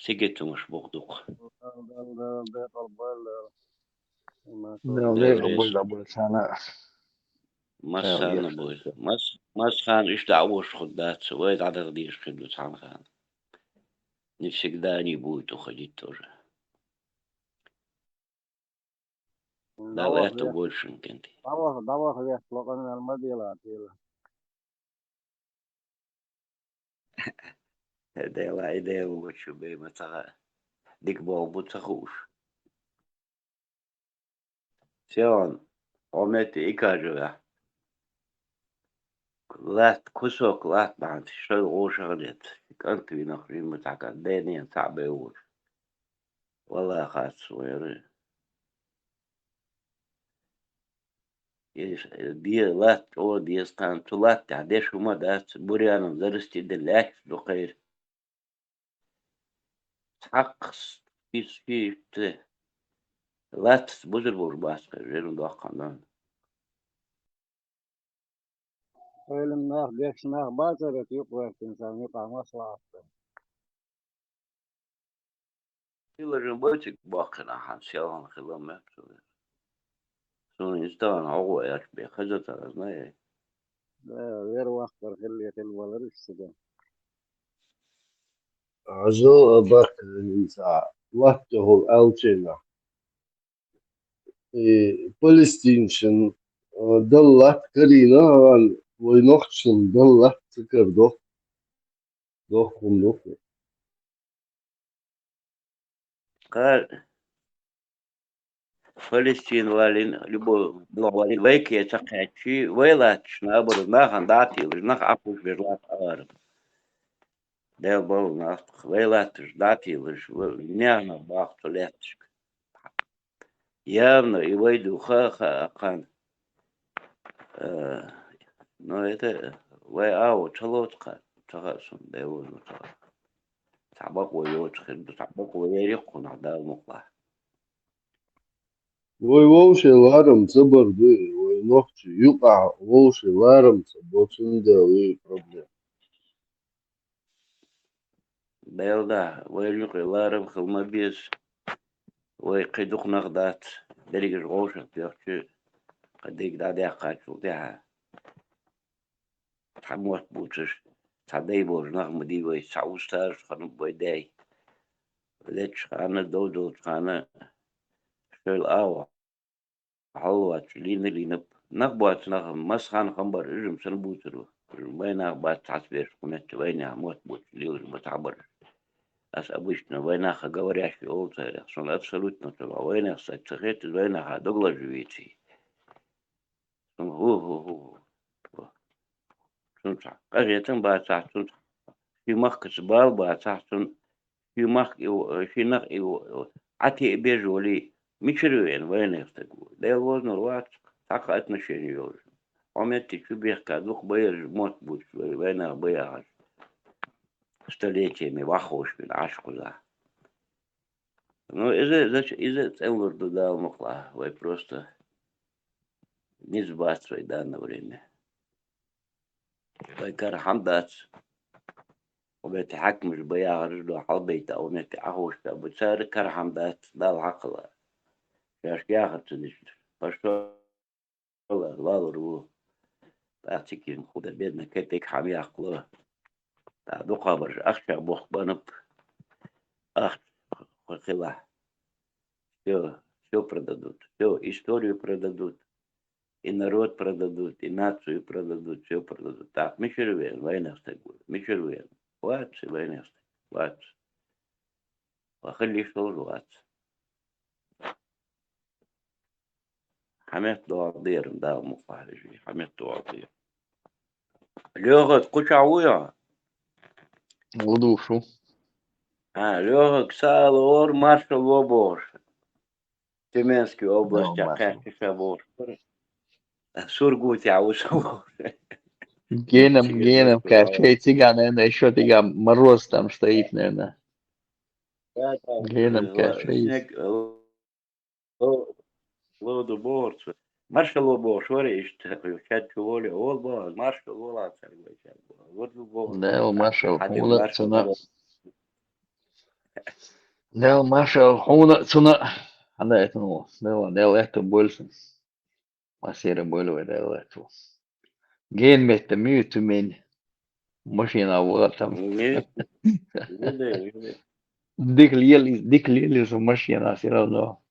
Сигет муж богдук. No, ne قبل قبل سنة. مسخانة بوي. مسخان إيش دعوش خدات وايد عدد ديش خدو تعال خان. نفسك داني بوي تخديت توجه. لا وقت بولشن كنتي. دواخ يخلق من المدينة ديلا إيديه وشو بي متى ديك بابو تخوش. سيان عملت إيكاجوا. لات كسوك لات بعد شو غوش غلط. كنت بنخرين متعقد ديني تعبي وش. والله خاص ويري. دي لات أو دي استان تلات تعديش وما دات بريانا درستي دلات دقير. حقص في لات بزر بورباس غير دقيقة. علم ناخ ديكش ناخ باكر يقوى الإنسان يقع مصلحة إلا جنبوتك باقنا حان سيالان خلال سون إنسان هو يشبه خزت أزناي. غير وقت خلي الولد السجن عزو أباك الإنسان وقته الأوتينا فلسطين ضلت كرينا ونقشن ضلت تكر دوخ قال فلسطين والين لبو والين ويك يتقعدشي ويلاتش نابر ناخن داتي وناخ عفوش بيرلات أغارب. ديل بول ناخ ويلاتش داتي وش نيانا باقتو لاتش. يامنا يويدو خا أقان. نو يتا وي أو تلوت قان تغاسون ديوزو تغاسون. تعبق ويوت خد تعبق ويريق ونعدال مقلع. ووش الهرم صبر بي ونقش يقع ووش الهرم صبوتن ده بروبلم بيلدا ويريق الهرم خلما بيس ويقيدوق نغدات دريق الغوشة بيوتش قديك دادي قاعد شو ديها تحموت بوتش تعدي بوش نغم دي وي سعوستار خانو بويداي ليتش خانا دودو خانا شويل آوا حلوات لينب نغبات نغم مسخان خمبر إجم سنبوترو وين أغبات تعسبير كنت وين موت بوت ليوز متعبر أس أبوشنا وين أخا قوريش في أول تاريخ صن أبسلوتنا تبع وين أخا تخيت وين أخا دقلا جويتي صن هو صن قريتن بعد صن في مخ بال بعد صن في مخ في نخ عتي بيجولي مشروين وين يفتقوا ده وزن الوقت تقعدنا شنيور عملت شو بيحكي دوك بير موت بوش وين بير столетиями вахош من عشق ذا. Ну, إذا تأمر дал мухла, вы просто не сбрасывай данное время. فكر حمدات وبيتحكمش بيا رجله حلبيت أو نتي أهوش بتصير كر حمدات ده العقل ياش ياخد تدش فشو الله رو بعتكين خود بيدنا كتك حمي عقله دو قابر أخشى بوخ بنب أخ خلا все продадут, все историю продадут, и народ продадут, и нацию продадут, все продадут. Так, мы червен, война стагует, мы червен, ватцы, война стагует, ватцы. وخلي يشتغل واتس حميت دوار دا مقاهرجي حميت دوار لغة قشعوية Удушу. لغة كسال اور مارشال وبور Тюменской области, Акаши-Шабор. Сургут я ушел. Геном, качай цыган, наверное, еще тыга мороз там стоит, наверное. Геном качай. Снег, лоду борцу. Маршал обо, шориш, чат чуволи, обо, маршал вола, царь, Да, маршал, хуна, цуна. Да, маршал, хуна, цуна. Да, это ну, да, это больше. Масера больше, да, это. Ген метта мyyty min машина вот там. Диклили за машина все равно.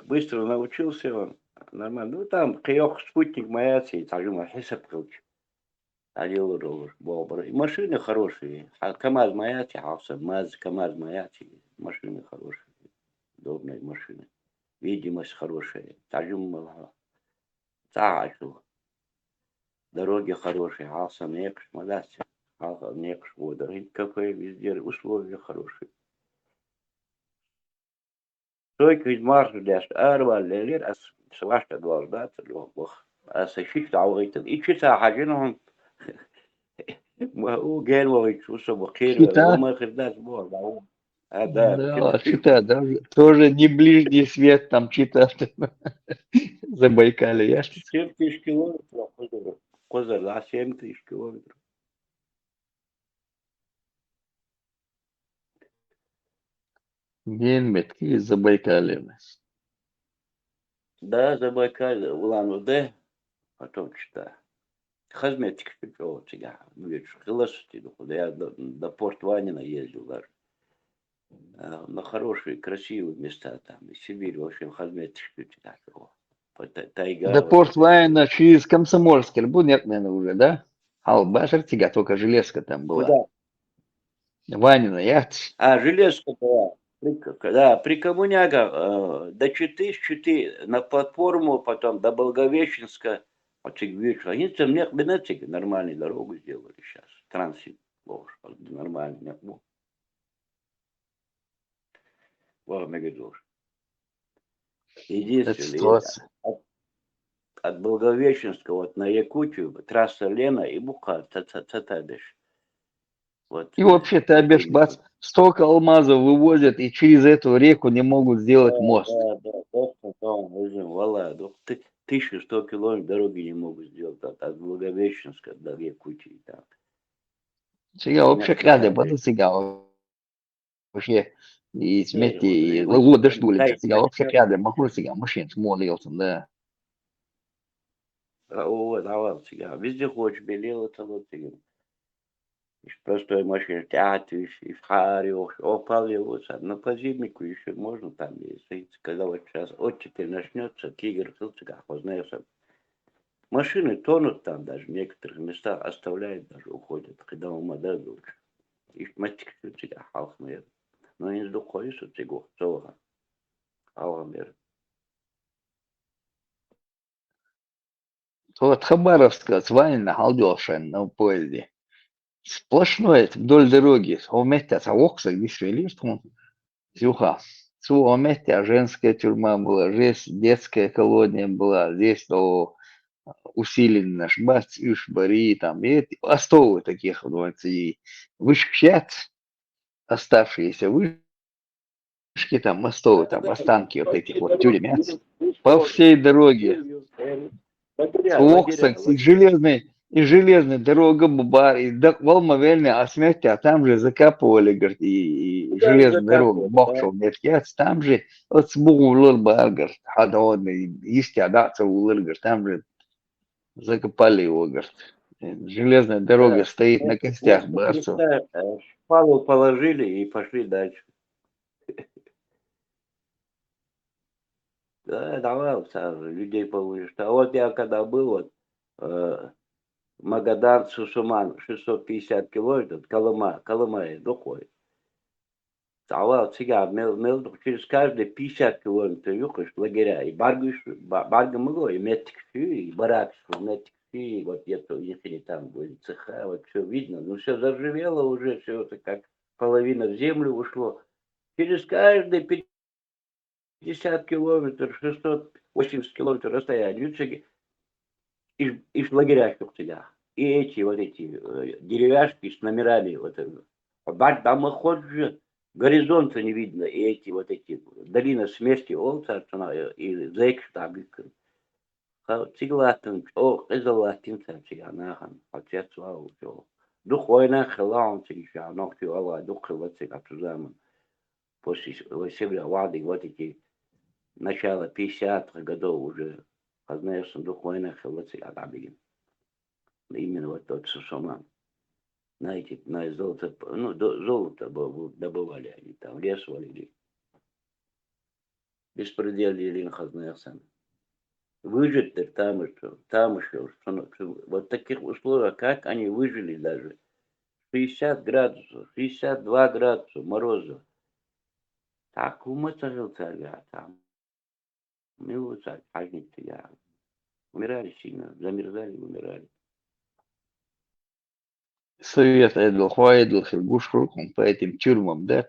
Быстро научился он. Нормально. Ну там киох спутник маяций, также хисап круч. $1 бобр. И машины хорошие. КамАЗ маяци, КамАЗ маяци. Машины хорошие. Удобные машины. Видимость хорошая. Также تعاشوا дороги хорошие, алса некш, мадася, алса некш, водоры, кафе, везде условия хорошие. Только из марта дашь, арба, лелер, ас свашта дваждаться, лох, ас шифт аугайтен. И чита хажинهم, ما هو قال ويشوسه بخير وما خداش بور ده. Да, чита, даже тоже не ближний свет там чита. Забайкалье, ясно? 7000 километров, козыр, да, 7000 километров. Генметки Забайкалье. Да, Забайкалье, Улан-Удэ, потом чита. Хазметик что тебя, видишь, философии, я до Порт-Ванина ездил даже. На хорошие, красивые места там, и Сибирь, в общем, хазметик тебя. Тайга. До Порт-Ванина через Комсомольск, нет, наверное, уже, да? Албашер тяга, только железка там была. Куда? Ванина, яхт. Железка была. Да, при Коммуняга до Читы на платформу, потом до Благовещенска. Они там нет бенетики, нормальную дорогу сделали сейчас. Транзит, нормальный. Единственное, от Благовещенска вот на Якутию трасса Лена и Буха, Татадыш. Вот. И вообще, ты обешь, бац, столько алмазов вывозят, и через эту реку не могут сделать мост. Да, 1100 километров дороги не могут сделать от Благовещенска до Якутии. Сега вообще кляде, бац, сега вообще, и смерти, и лагу дошли, сега вообще кляде, могу сега машин смотрелся, да. Давал сега, везде хочешь, белел это вот сега. Простой машине тягиваешь, и в харе, опаливаются. На позивнику еще можно там ездить. Когда вот сейчас оттепель начнется, Кигр, Хилциках, знаешь, машины тонут там даже, в некоторых местах оставляют, даже уходят, когда у Мадаза лучше. И матик Хилциках, Алхмер. Но не сдухаешь от всего, целого. Алхмер. Вот Хабаровска с Ванина Халдёшен на поезде. Сплошной вдоль дороги. Вместе с Оксой, где Швелистом, Зюха. Вместе женская тюрьма была, здесь детская колония была, здесь усиленный наш бац, Ишбари, там, и остовы таких, и вышкчат, оставшиеся вышки, там, мостовы, там, останки вот этих вот тюрьмят по всей дороге. Цоксакс и железная дорога Бубар, и Волма Вельня, а смерти, а там же закапывали, говорит, и железная дорога, Бокшов, Нефтяц, там же, вот сбугу Лурбар, говорит, ходоводный, истядаться улыр, говорит, там же закопали его, говорит. Железная дорога стоит на костях барцев. Шпалу положили и пошли дальше. Да, давай людей получишь. А вот я когда был, вот, Магадан, Сусуман, 650 километров, Колыма, духой. Давай, сега, через каждые 50 километров юхаешь лагеря. И барга могло, и метикши, и баракши, метикши, вот если там были цеха, вот все видно. Ну, все заживело уже, все это как половина в землю ушло. Через каждые 50 километров, 680 километров расстояние, и в лагерях тебя. И эти вот эти деревяшки с номерами, вот, там ходишь, горизонта не видно, и эти долина смерти, и зэкштаб. Циглатин, изолатин, цигanahan, отец вау, духойна хелаун, цигша, ногти вала, духова цигат zusammen. После себя вады, вот эти начало 50-х годов уже, знаешь, духойна хела цигат абигин. Именно вот тот Сусуман. Знаете, на золото, ну, золото добывали они там, лес валили. Беспределили на Хазнеясан. Выжить там еще, вот в таких условиях, как они выжили даже. 60 градусов, 62 градуса мороза. Так умыцарил царя там. Милый царь, ажник я. Умирали сильно, замерзали, умирали. Совет Эдл Хуайдл Хилгуш Руком по этим тюрьмам, да,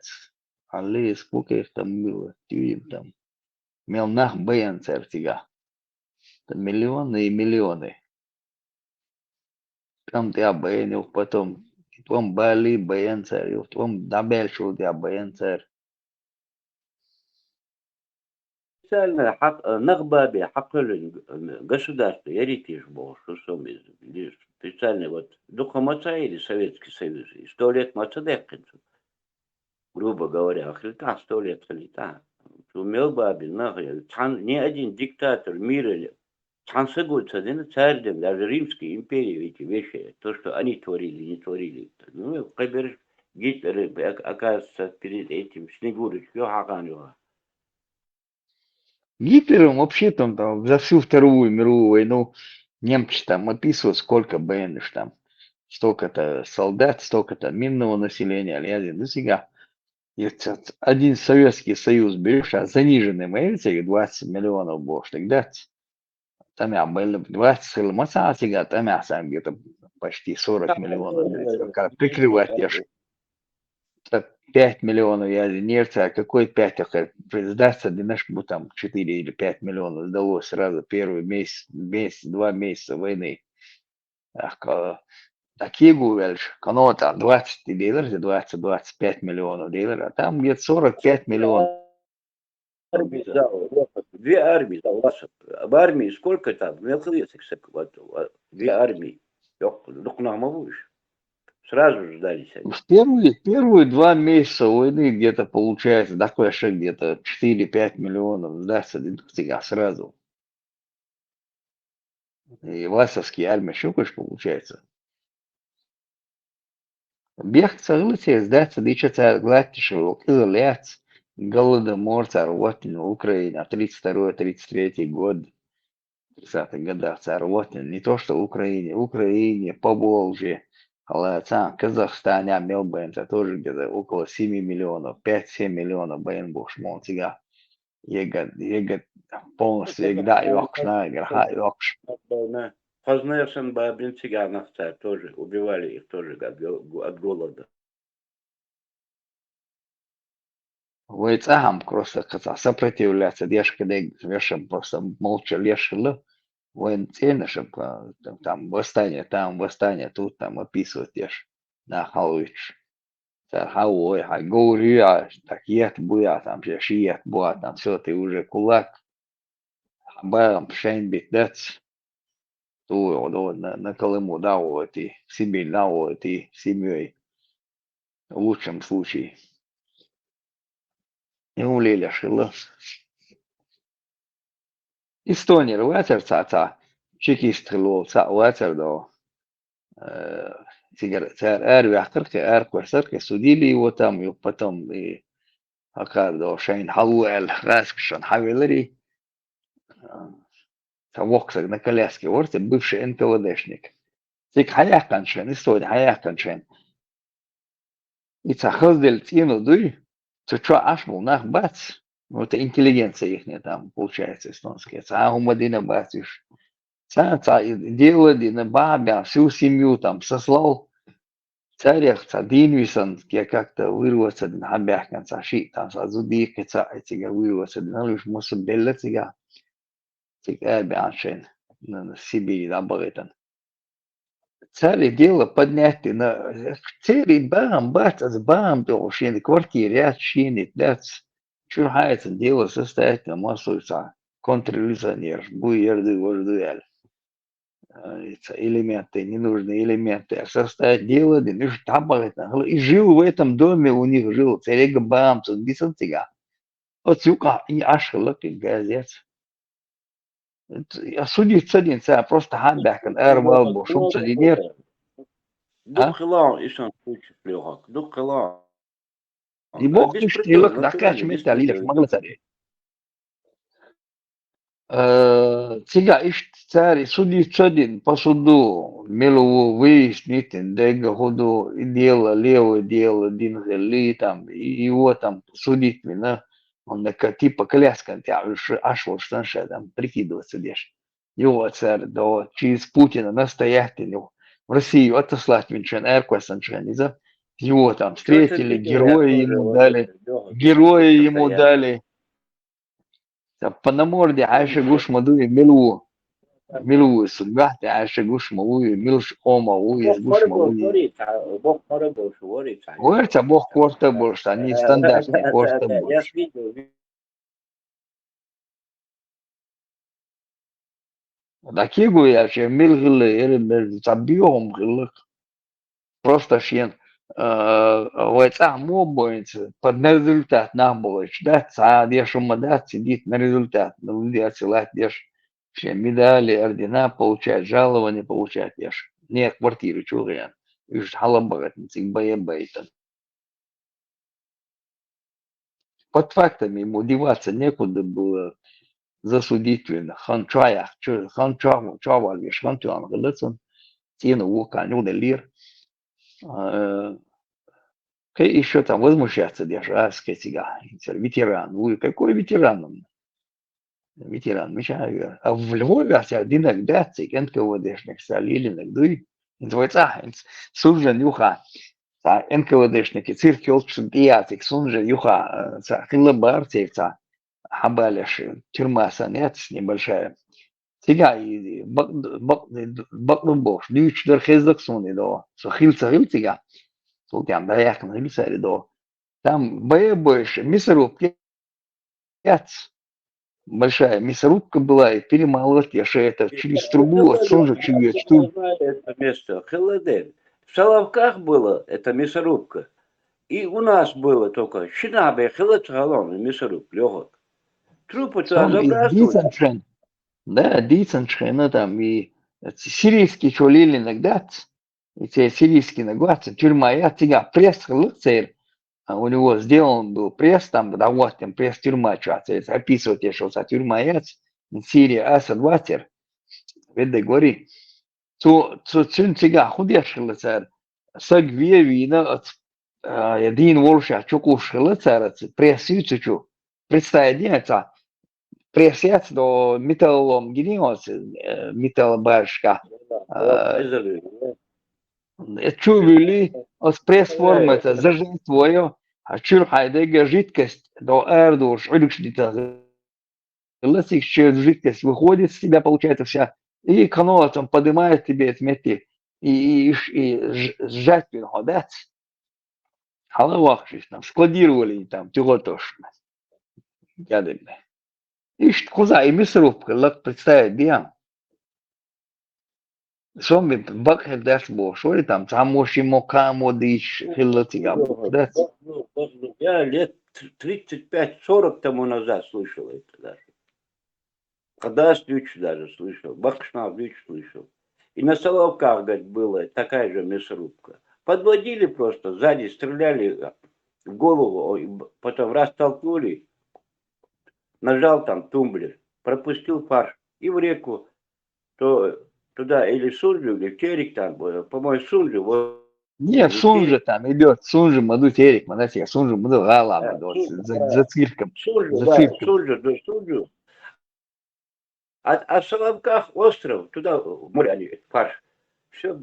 аллея, сколько их там было, тюрем там. Мелнах Баян цартига. Там миллионы и миллионы. Там ты обаянил, потом Бали Баян царь, потом дальше ты обаян царь. Специально нагба бе государство, я ритиш был, что специально вот Духомаца или Советский Союз, и 100 лет Мацадекинцу, грубо говоря, хлета 100 лет хлета. Умел баби, ни один диктатор мира, царь, даже Римской империи эти вещи, то, что они творили, не творили. Ну, Гитлер, оказывается, перед этим Снегурочкой, Гитлером вообще там за всю Вторую мировую войну немцы там описывают, сколько баяниш там. Столько-то солдат, столько-то минного населения, один. Ну, сега, если один Советский Союз берешь, а заниженный мэрите 20 миллионов больше, тогда там я был 20 миллионов, сега там я сам где-то почти 40 миллионов. Как прикрывать я 5 миллионов я нефти, а какой 5, сдастся, наш там 4 или 5 миллионов сдалось сразу первый месяц, 2 месяца войны. Такие говоришь, там 20 долларов, 20-25 миллионов долларов, а там где-то 45 миллионов. Две армии, в армии сколько там? Две армии. Сразу же сдались они. В первые 2 месяца войны где-то получается, такое что где-то 4-5 миллионов сдастся сразу. И Васовские армии щукаешь получается. Бег целый сдаться, дичаться глатишего, изоляц, голодомор, царвотин в Украине, 32-33 год, 30-х годах царвотин, не то что в Украине, Поволжье, в Казахстане, Мелбурн, это тоже где-то около 7 миллионов, 5-7 миллионов бен бушмон сега. Егат полностью егда йокшна, играха йокш. Хазнерсон бабин цыганов царь тоже, убивали их тоже от голода. Войцам просто сопротивляться, держь, когда вешаем просто молча лешило, военцейно, чтобы там восстание, тут там описывать ешь на халыч. Хауой, говорю, так ет буя, там же шиет буя, там все, ты уже кулак, бам, пшень бит, дац. на Колыму, да, вот, и Сибирь, да, вот, и семьей, в лучшем случае. И улили шило. Эстония, ватер ца, чекистрило, ца, ватер, да, цар вяхтарке, судили его там, и потом, и Акадо, Шейн Халуэль, Раскшан, Хавелери, Воксак на коляске, вот, бывший НКВДшник. Тик Хаяхканшен, Эстония, Хаяхканшен. И цахаздель тину дуй, что ашмул нах бац, ну это интеллигенция их там получается эстонская. Цахумадина бацюш. Дело на бабя, всю семью там сослал царях, Динвисон, я как-то вырваться на хабяхкан, шит там, зудик, эти вырваться, ну лишь мусор беллетига, тик эбяншен, на Сибири, да, баритан. Царь дело поднять на царь бам, бам, то шин квартире, шинит, дац. Чурхается дело состоять на массуется контрреволюционер, буерды, вождуэль. Элементы, ненужные элементы. Состоять дело, да, лишь табарит. И жил в этом доме, у них жил царь бам, тут бисантига. Вот сюка, и аж лаки газет. Судить один царь просто хабяхан, эрвал, бо, шум царинер. Духла ишан кучу плюхак. Духла. И бог ты штрилок на кач металл, лишь могла царь. Сега ишт царь судить один по суду, мелу выяснить, дега ходу дело, левое дело, динзели там, и его там судить меня. Он такая типа коляска, аж вот что там прикидываться дешь. Его царь, да, через Путина настоятельно в Россию отослать меньшин Эрквасаншин, его там встретили, герои ему дали. По наморде Айша Гуш Мадуи Милу Сугахте Айша Гуш Мауи Милш Ома Уи Гуш Мауи. Уэрца бог корта больше, они стандартные корта больше. Такие гуячие милгилы, забьем гилы. Просто шен войца мобоинцы под результат нам было ждать, а дешево дать сидит на результат, на людей отсылать деш, все медали, ордена получать, жалования получать деш. Не квартиры чурян, и ж халабагатницы, боебейтан. Под фактами ему деваться некуда было засудительно. Ханчаях, ханчавал, виш ханчавал, галецан, тину вулканю де лир. Еще там возмущаться даже, сказать, ветеран. Вы какой ветеран? Ветеран, мечаю. А в Львове один иногда НКВДшник солили, иногда интуиция, сужен юха, НКВДшники, цирки олчудиатик, сужен юха, хилабартица, хабалеш, тюрьма санец небольшая. Сега и баклубош, дюч дерхездак суни до, сохилца хилцига. Там, да, я на лицаре до. Там больше, мясорубки, большая мясорубка была, и перемолоть, я же это через трубу, отсюда через штук. Это место, Холодель. В Соловках было, это мясорубка. И у нас было только Шинабе, Холодцалон, мясорубка, легок. Трупы туда забрасывали. Да, диценшен, там, и сирийские чулили иногда. И те сирийские нагватся, тюрьма, я тебя пресс хлыцер, у него сделан был пресс, там, да вот там пресс тюрьма, что описывать, что за тюрьма есть, Сирия, Асад, Ватер, ведь говори, то цюн тебя худешь хлыцер, сагве вина, один волша, чукуш хлыцер, пресс ючу, представляется, пресс яц до металлом гениос, металлбашка, чувили, пресс-форма, это зажимство, а чурхайдега жидкость до эрду, швидкшнита, лысик через жидкость выходит с тебя, получается вся, и канола там поднимает тебе отметки, и сжать ходят, халавахшись там, складировали там, тюготошно, ядерно. И куза, и мясорубка, лак представить, биям. Some bucket dashboard, что там, самоши мокамодиш, хилатига, да? Я лет 35-40 тому назад слышал это даже. Кадас Вич даже слышал, Бахшнав Вич слышал. И на Соловках, говорит, была такая же мясорубка. Подводили просто, сзади стреляли в голову, потом раз толкнули, нажал там тумблер, пропустил фарш и в реку, то туда или Сунжу, или Терек там, по-моему, Сунжу, вот. Нет, Сунжа там идет, Сунжа, маду терек, мадатия, Сунжа, маду гала, за цирком, Сунжу, за да, цирком. Сунжу. А в Соловках остров, туда в море они, фарш, все,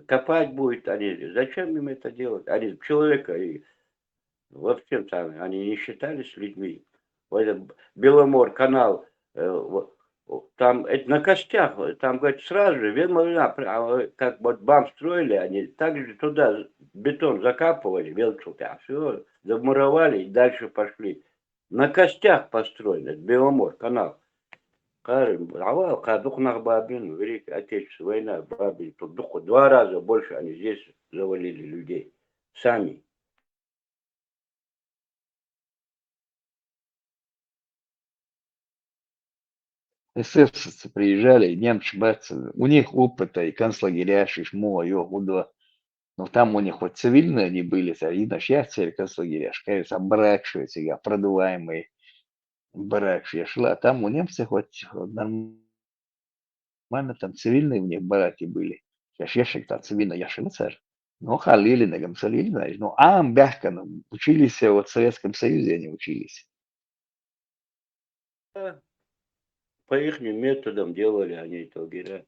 копать будет они, зачем им это делать? Они человека и вообще там, они не считались людьми. Вот этот Беломор, канал, там это на костях, там, говорит, сразу же, как вот БАМ строили, они также туда бетон закапывали, велчука, все, замуровали и дальше пошли. На костях построен, Беломор, канал. Кадухнах Бабин, Великая Отечественная война, Бабин, тут 2 раза больше они здесь завалили людей. Сами. Эсэсовцы приезжали, немцы, бацы, у них опыта и концлагеря, шишмо, йогуда. Но там у них вот цивильные они были, видно, сейчас цель концлагеря, кажется, обращиваются, продуваемые, баракши шла, а там у немцев хоть нормально, там цивильные у них бараки были. Сейчас там цивильно яшин царь. Ну, халили, нагам салили, знаешь. Ну, мягко, учились, вот в Советском Союзе они учились. По их методам делали они это лагеря.